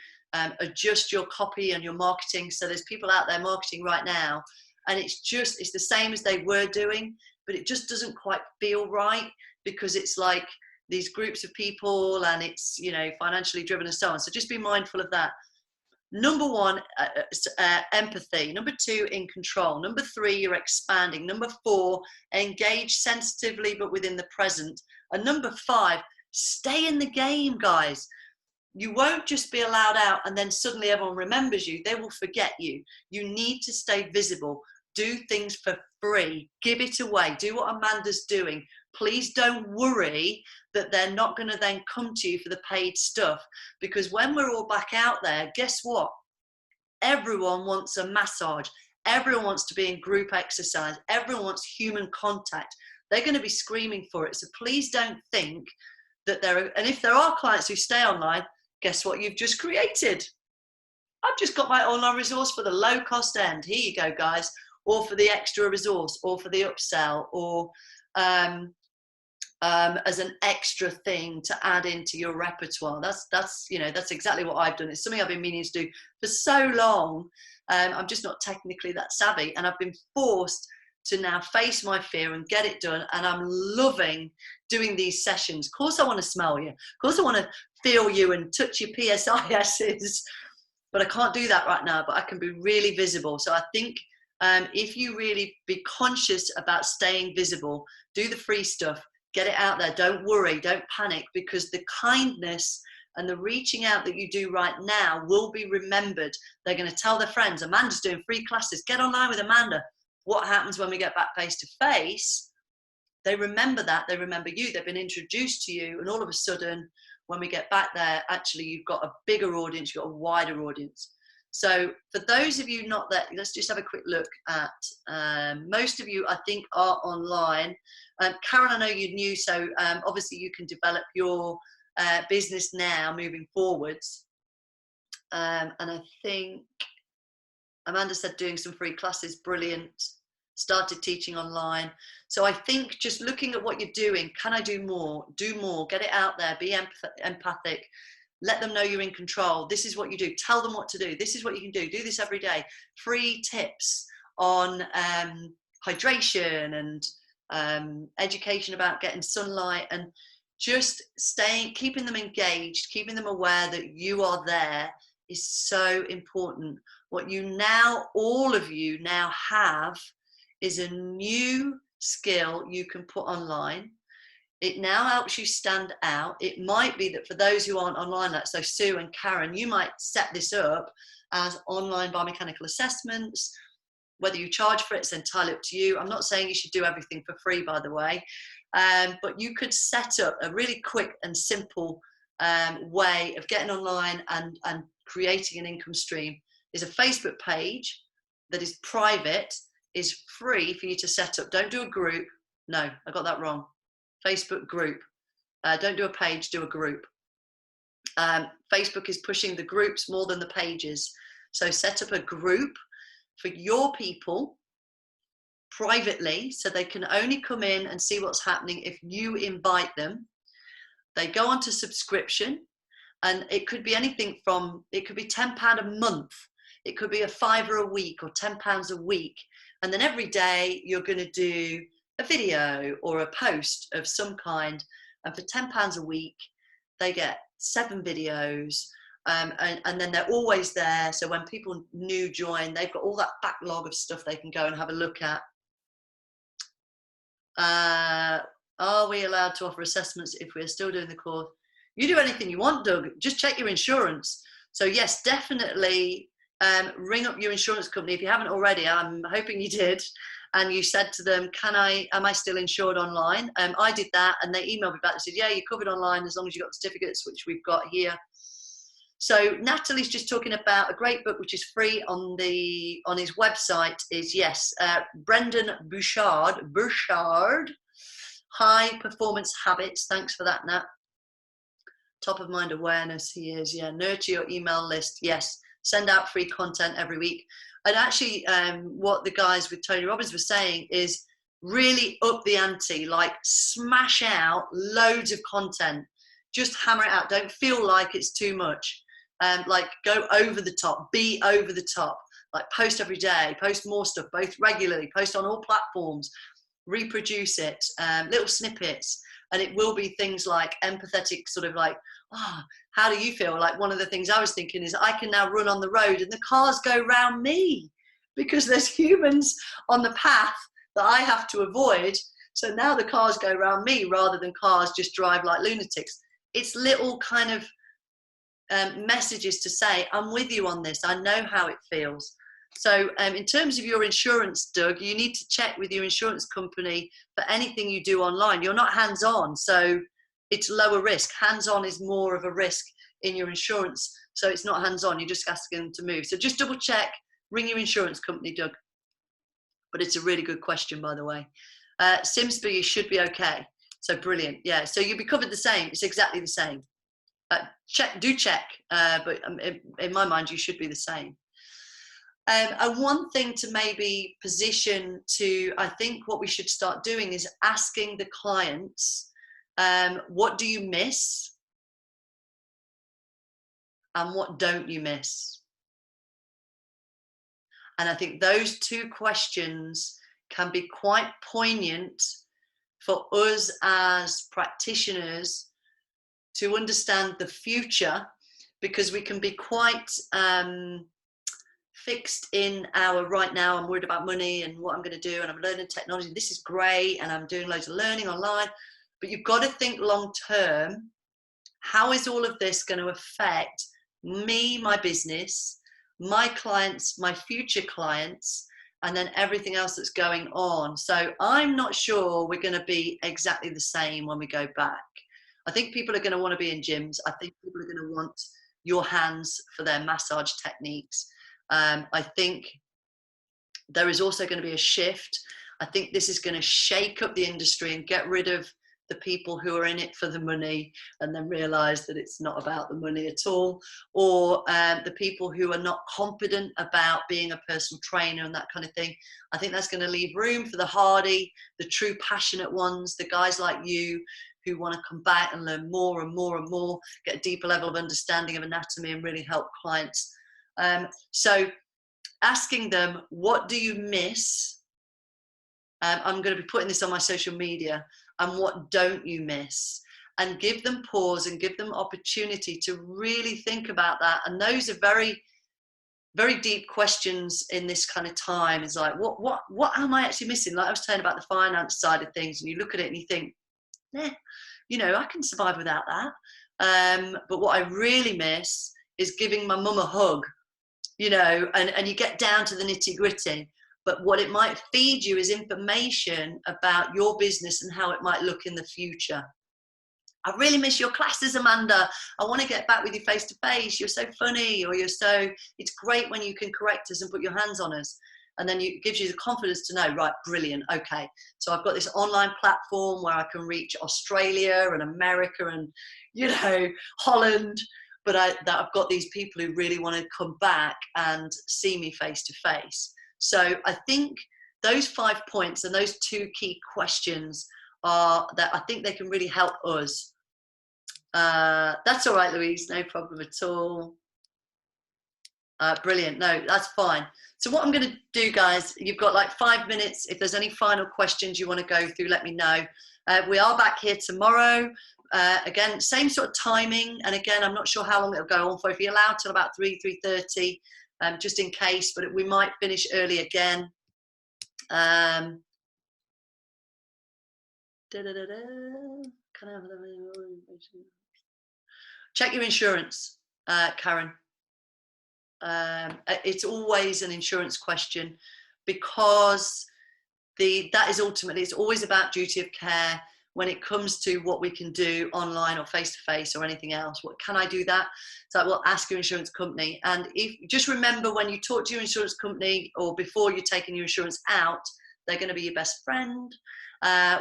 adjust your copy and your marketing. So there's people out there marketing right now, and it's the same as they were doing, but it just doesn't quite feel right, because it's like these groups of people, and it's, you know, financially driven and so on. So just be mindful of that. Number 1, empathy. Number 2, in control. Number 3, you're expanding. Number 4, engage sensitively but within the present. And number 5, stay in the game, guys. You won't just be allowed out and then suddenly everyone remembers you. They will forget you. You need to stay visible. Do things for free. Give it away. Do what Amanda's doing. Please don't worry that they're not going to then come to you for the paid stuff, because when we're all back out there, guess what? Everyone wants a massage. Everyone wants to be in group exercise. Everyone wants human contact. They're going to be screaming for it. So please don't think that and if there are clients who stay online, guess what you've just created? I've just got my online resource for the low cost end. Here you go, guys. Or for the extra resource, or for the upsell, or as an extra thing to add into your repertoire. That's you know, that's exactly what I've done. It's something I've been meaning to do for so long. I'm just not technically that savvy, and I've been forced to now face my fear and get it done. And I'm loving doing these sessions. Of course I want to smell you. Of course I want to feel you and touch your PSISs, but I can't do that right now, but I can be really visible. So I think if you really be conscious about staying visible, do the free stuff, get it out there. Don't worry, don't panic, because the kindness and the reaching out that you do right now will be remembered. They're going to tell their friends, Amanda's doing free classes, get online with Amanda. What happens when we get back face to face? They remember that, they remember you, they've been introduced to you, and all of a sudden, when we get back there, actually you've got a bigger audience, you've got a wider audience. So for those of you not that, let's just have a quick look at, most of you I think are online. Karen, I know you're new, so obviously you can develop your business now moving forwards. And I think Amanda said doing some free classes, brilliant. Started teaching online. So I think just looking at what you're doing, can I do more? Do more, get it out there, be empathic. Let them know you're in control. This is what you do. Tell them what to do. This is what you can do. Do this every day. Free tips on hydration and education about getting sunlight, and just keeping them engaged, keeping them aware that you are there is so important. What you now, all of you now have, is a new skill you can put online. It now helps you stand out. It might be that for those who aren't online, like so Sue and Karen, you might set this up as online biomechanical assessments. Whether you charge for it, it's entirely up to you. I'm not saying you should do everything for free, by the way, but you could set up a really quick and simple way of getting online and creating an income stream. There's a Facebook page that is private, is free for you to set up. Don't do a group. No, I got that wrong. Facebook group. Don't do a page, do a group. Facebook is pushing the groups more than the pages. So set up a group for your people privately, so they can only come in and see what's happening if you invite them. They go onto subscription, and it could be anything from, it could be £10 a month. It could be a £5 a week or £10 a week. And then every day you're going to do a video or a post of some kind, and for £10 a week they get 7 videos, and then they're always there. So when people new join, they've got all that backlog of stuff they can go and have a look at. Are we allowed to offer assessments if we're still doing the course? You do anything you want, Doug. Just check your insurance. So yes, definitely ring up your insurance company if you haven't already. I'm hoping you did. And you said to them, am I still insured online? I did that, and they emailed me back and said, yeah, you're covered online as long as you've got the certificates, which we've got here. So Natalie's just talking about a great book which is free on his website. Is yes, Brendan Bouchard, High Performance Habits. Thanks for that, Nat. Top of mind awareness, he is. Yeah, nurture your email list. Yes, send out free content every week. And actually, what the guys with Tony Robbins were saying is really up the ante, like smash out loads of content. Just hammer it out. Don't feel like it's too much. Like go over the top, be over the top. Like post every day, post more stuff, both regularly, post on all platforms, reproduce it, little snippets. And it will be things like empathetic, sort of like, oh, how do you feel? Like one of the things I was thinking is I can now run on the road and the cars go round me because there's humans on the path that I have to avoid. So now the cars go round me rather than cars just drive like lunatics. It's little kind of messages to say, I'm with you on this. I know how it feels. So in terms of your insurance, Doug, you need to check with your insurance company for anything you do online. You're not hands-on, so it's lower risk. Hands-on is more of a risk in your insurance, so it's not hands-on. You're just asking them to move. So just double check, ring your insurance company, Doug. But it's a really good question, by the way. Simsbury should be okay. So brilliant. Yeah, so you'll be covered the same. It's exactly the same. Check, but in my mind, you should be the same. And one thing to maybe position to, I think what we should start doing is asking the clients, what do you miss? And what don't you miss? And I think those two questions can be quite poignant for us as practitioners to understand the future, because we can be quite fixed in our right now. I'm worried about money and what I'm going to do, and I'm learning technology. This is great, and I'm doing loads of learning online. But you've got to think long term. How is all of this going to affect me, my business, my clients, my future clients, and then everything else that's going on? So I'm not sure we're going to be exactly the same when we go back. I think people are going to want to be in gyms. I think people are going to want your hands for their massage techniques. I think there is also going to be a shift. I think this is going to shake up the industry and get rid of the people who are in it for the money and then realize that it's not about the money at all, or the people who are not confident about being a personal trainer and that kind of thing. I think that's going to leave room for the hardy, the true passionate ones, the guys like you who want to come back and learn more and more and more, get a deeper level of understanding of anatomy and really help clients. So asking them, what do you miss? I'm going to be putting this on my social media. And what don't you miss? And give them pause and give them opportunity to really think about that. And those are very, very deep questions in this kind of time. It's like, what am I actually missing? Like I was saying about the finance side of things, and you look at it and you think, I can survive without that. But what I really miss is giving my mum a hug, and you get down to the nitty gritty. But what it might feed you is information about your business and how it might look in the future. I really miss your classes, Amanda. I want to get back with you face to face. You're so funny, or it's great when you can correct us and put your hands on us. And then it gives you the confidence to know, right, brilliant, okay. So I've got this online platform where I can reach Australia and America and, Holland. But I've got these people who really want to come back and see me face to face. So I think those 5 points and those 2 key questions are that I think they can really help us. That's all right, Louise, no problem at all. Brilliant, no, that's fine. So what I'm going to do, guys, you've got like 5 minutes. If there's any final questions you want to go through, let me know. We are back here tomorrow. again, same sort of timing. And again, I'm not sure how long it'll go on for. If you're allowed till about 3:30, just in case, but we might finish early again. Can I have check your insurance, Karen? It's always an insurance question, because that is ultimately, it's always about duty of care when it comes to what we can do online or face-to-face or anything else. What can I do that? So we'll ask your insurance company. And if just remember, when you talk to your insurance company or before you're taking your insurance out, they're going to be your best friend.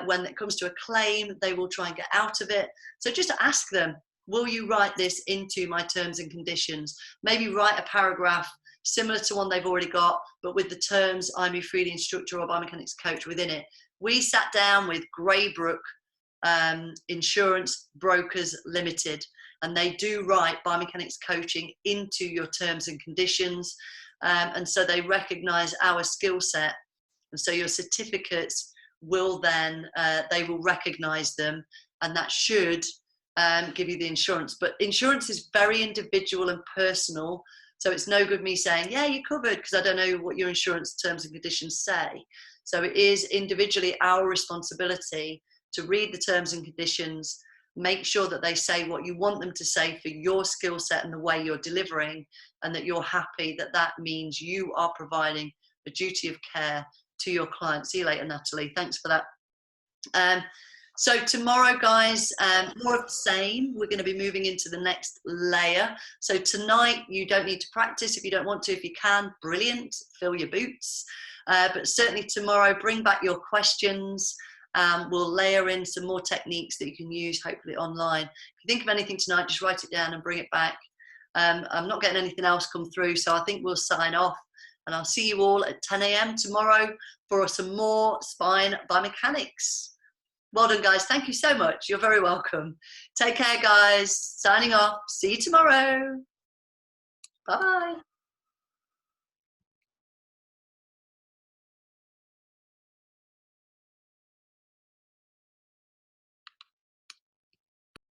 When it comes to a claim, they will try and get out of it. So just ask them, will you write this into my terms and conditions? Maybe write a paragraph similar to one they've already got, but with the terms I'm your 3D instructor or biomechanics coach within it. We sat down with Greybrook Insurance Brokers Limited, and they do write biomechanics coaching into your terms and conditions. And so they recognize our skill set. And so your certificates will then, they will recognize them, and that should give you the insurance. But insurance is very individual and personal. So it's no good me saying, yeah, you're covered, because I don't know what your insurance terms and conditions say. So it is individually our responsibility to read the terms and conditions, make sure that they say what you want them to say for your skill set and the way you're delivering, and that you're happy that that means you are providing a duty of care to your client. See you later, Natalie. Thanks for that. So tomorrow, guys, more of the same. We're going to be moving into the next layer. So tonight, you don't need to practice if you don't want to. If you can, brilliant, fill your boots. But certainly tomorrow, bring back your questions. We'll layer in some more techniques that you can use, hopefully online. If you think of anything tonight, just write it down and bring it back. I'm not getting anything else come through, so I think we'll sign off. And I'll see you all at 10 a.m. tomorrow for some more spine biomechanics. Well done, guys. Thank you so much. You're very welcome. Take care, guys. Signing off. See you tomorrow. Bye.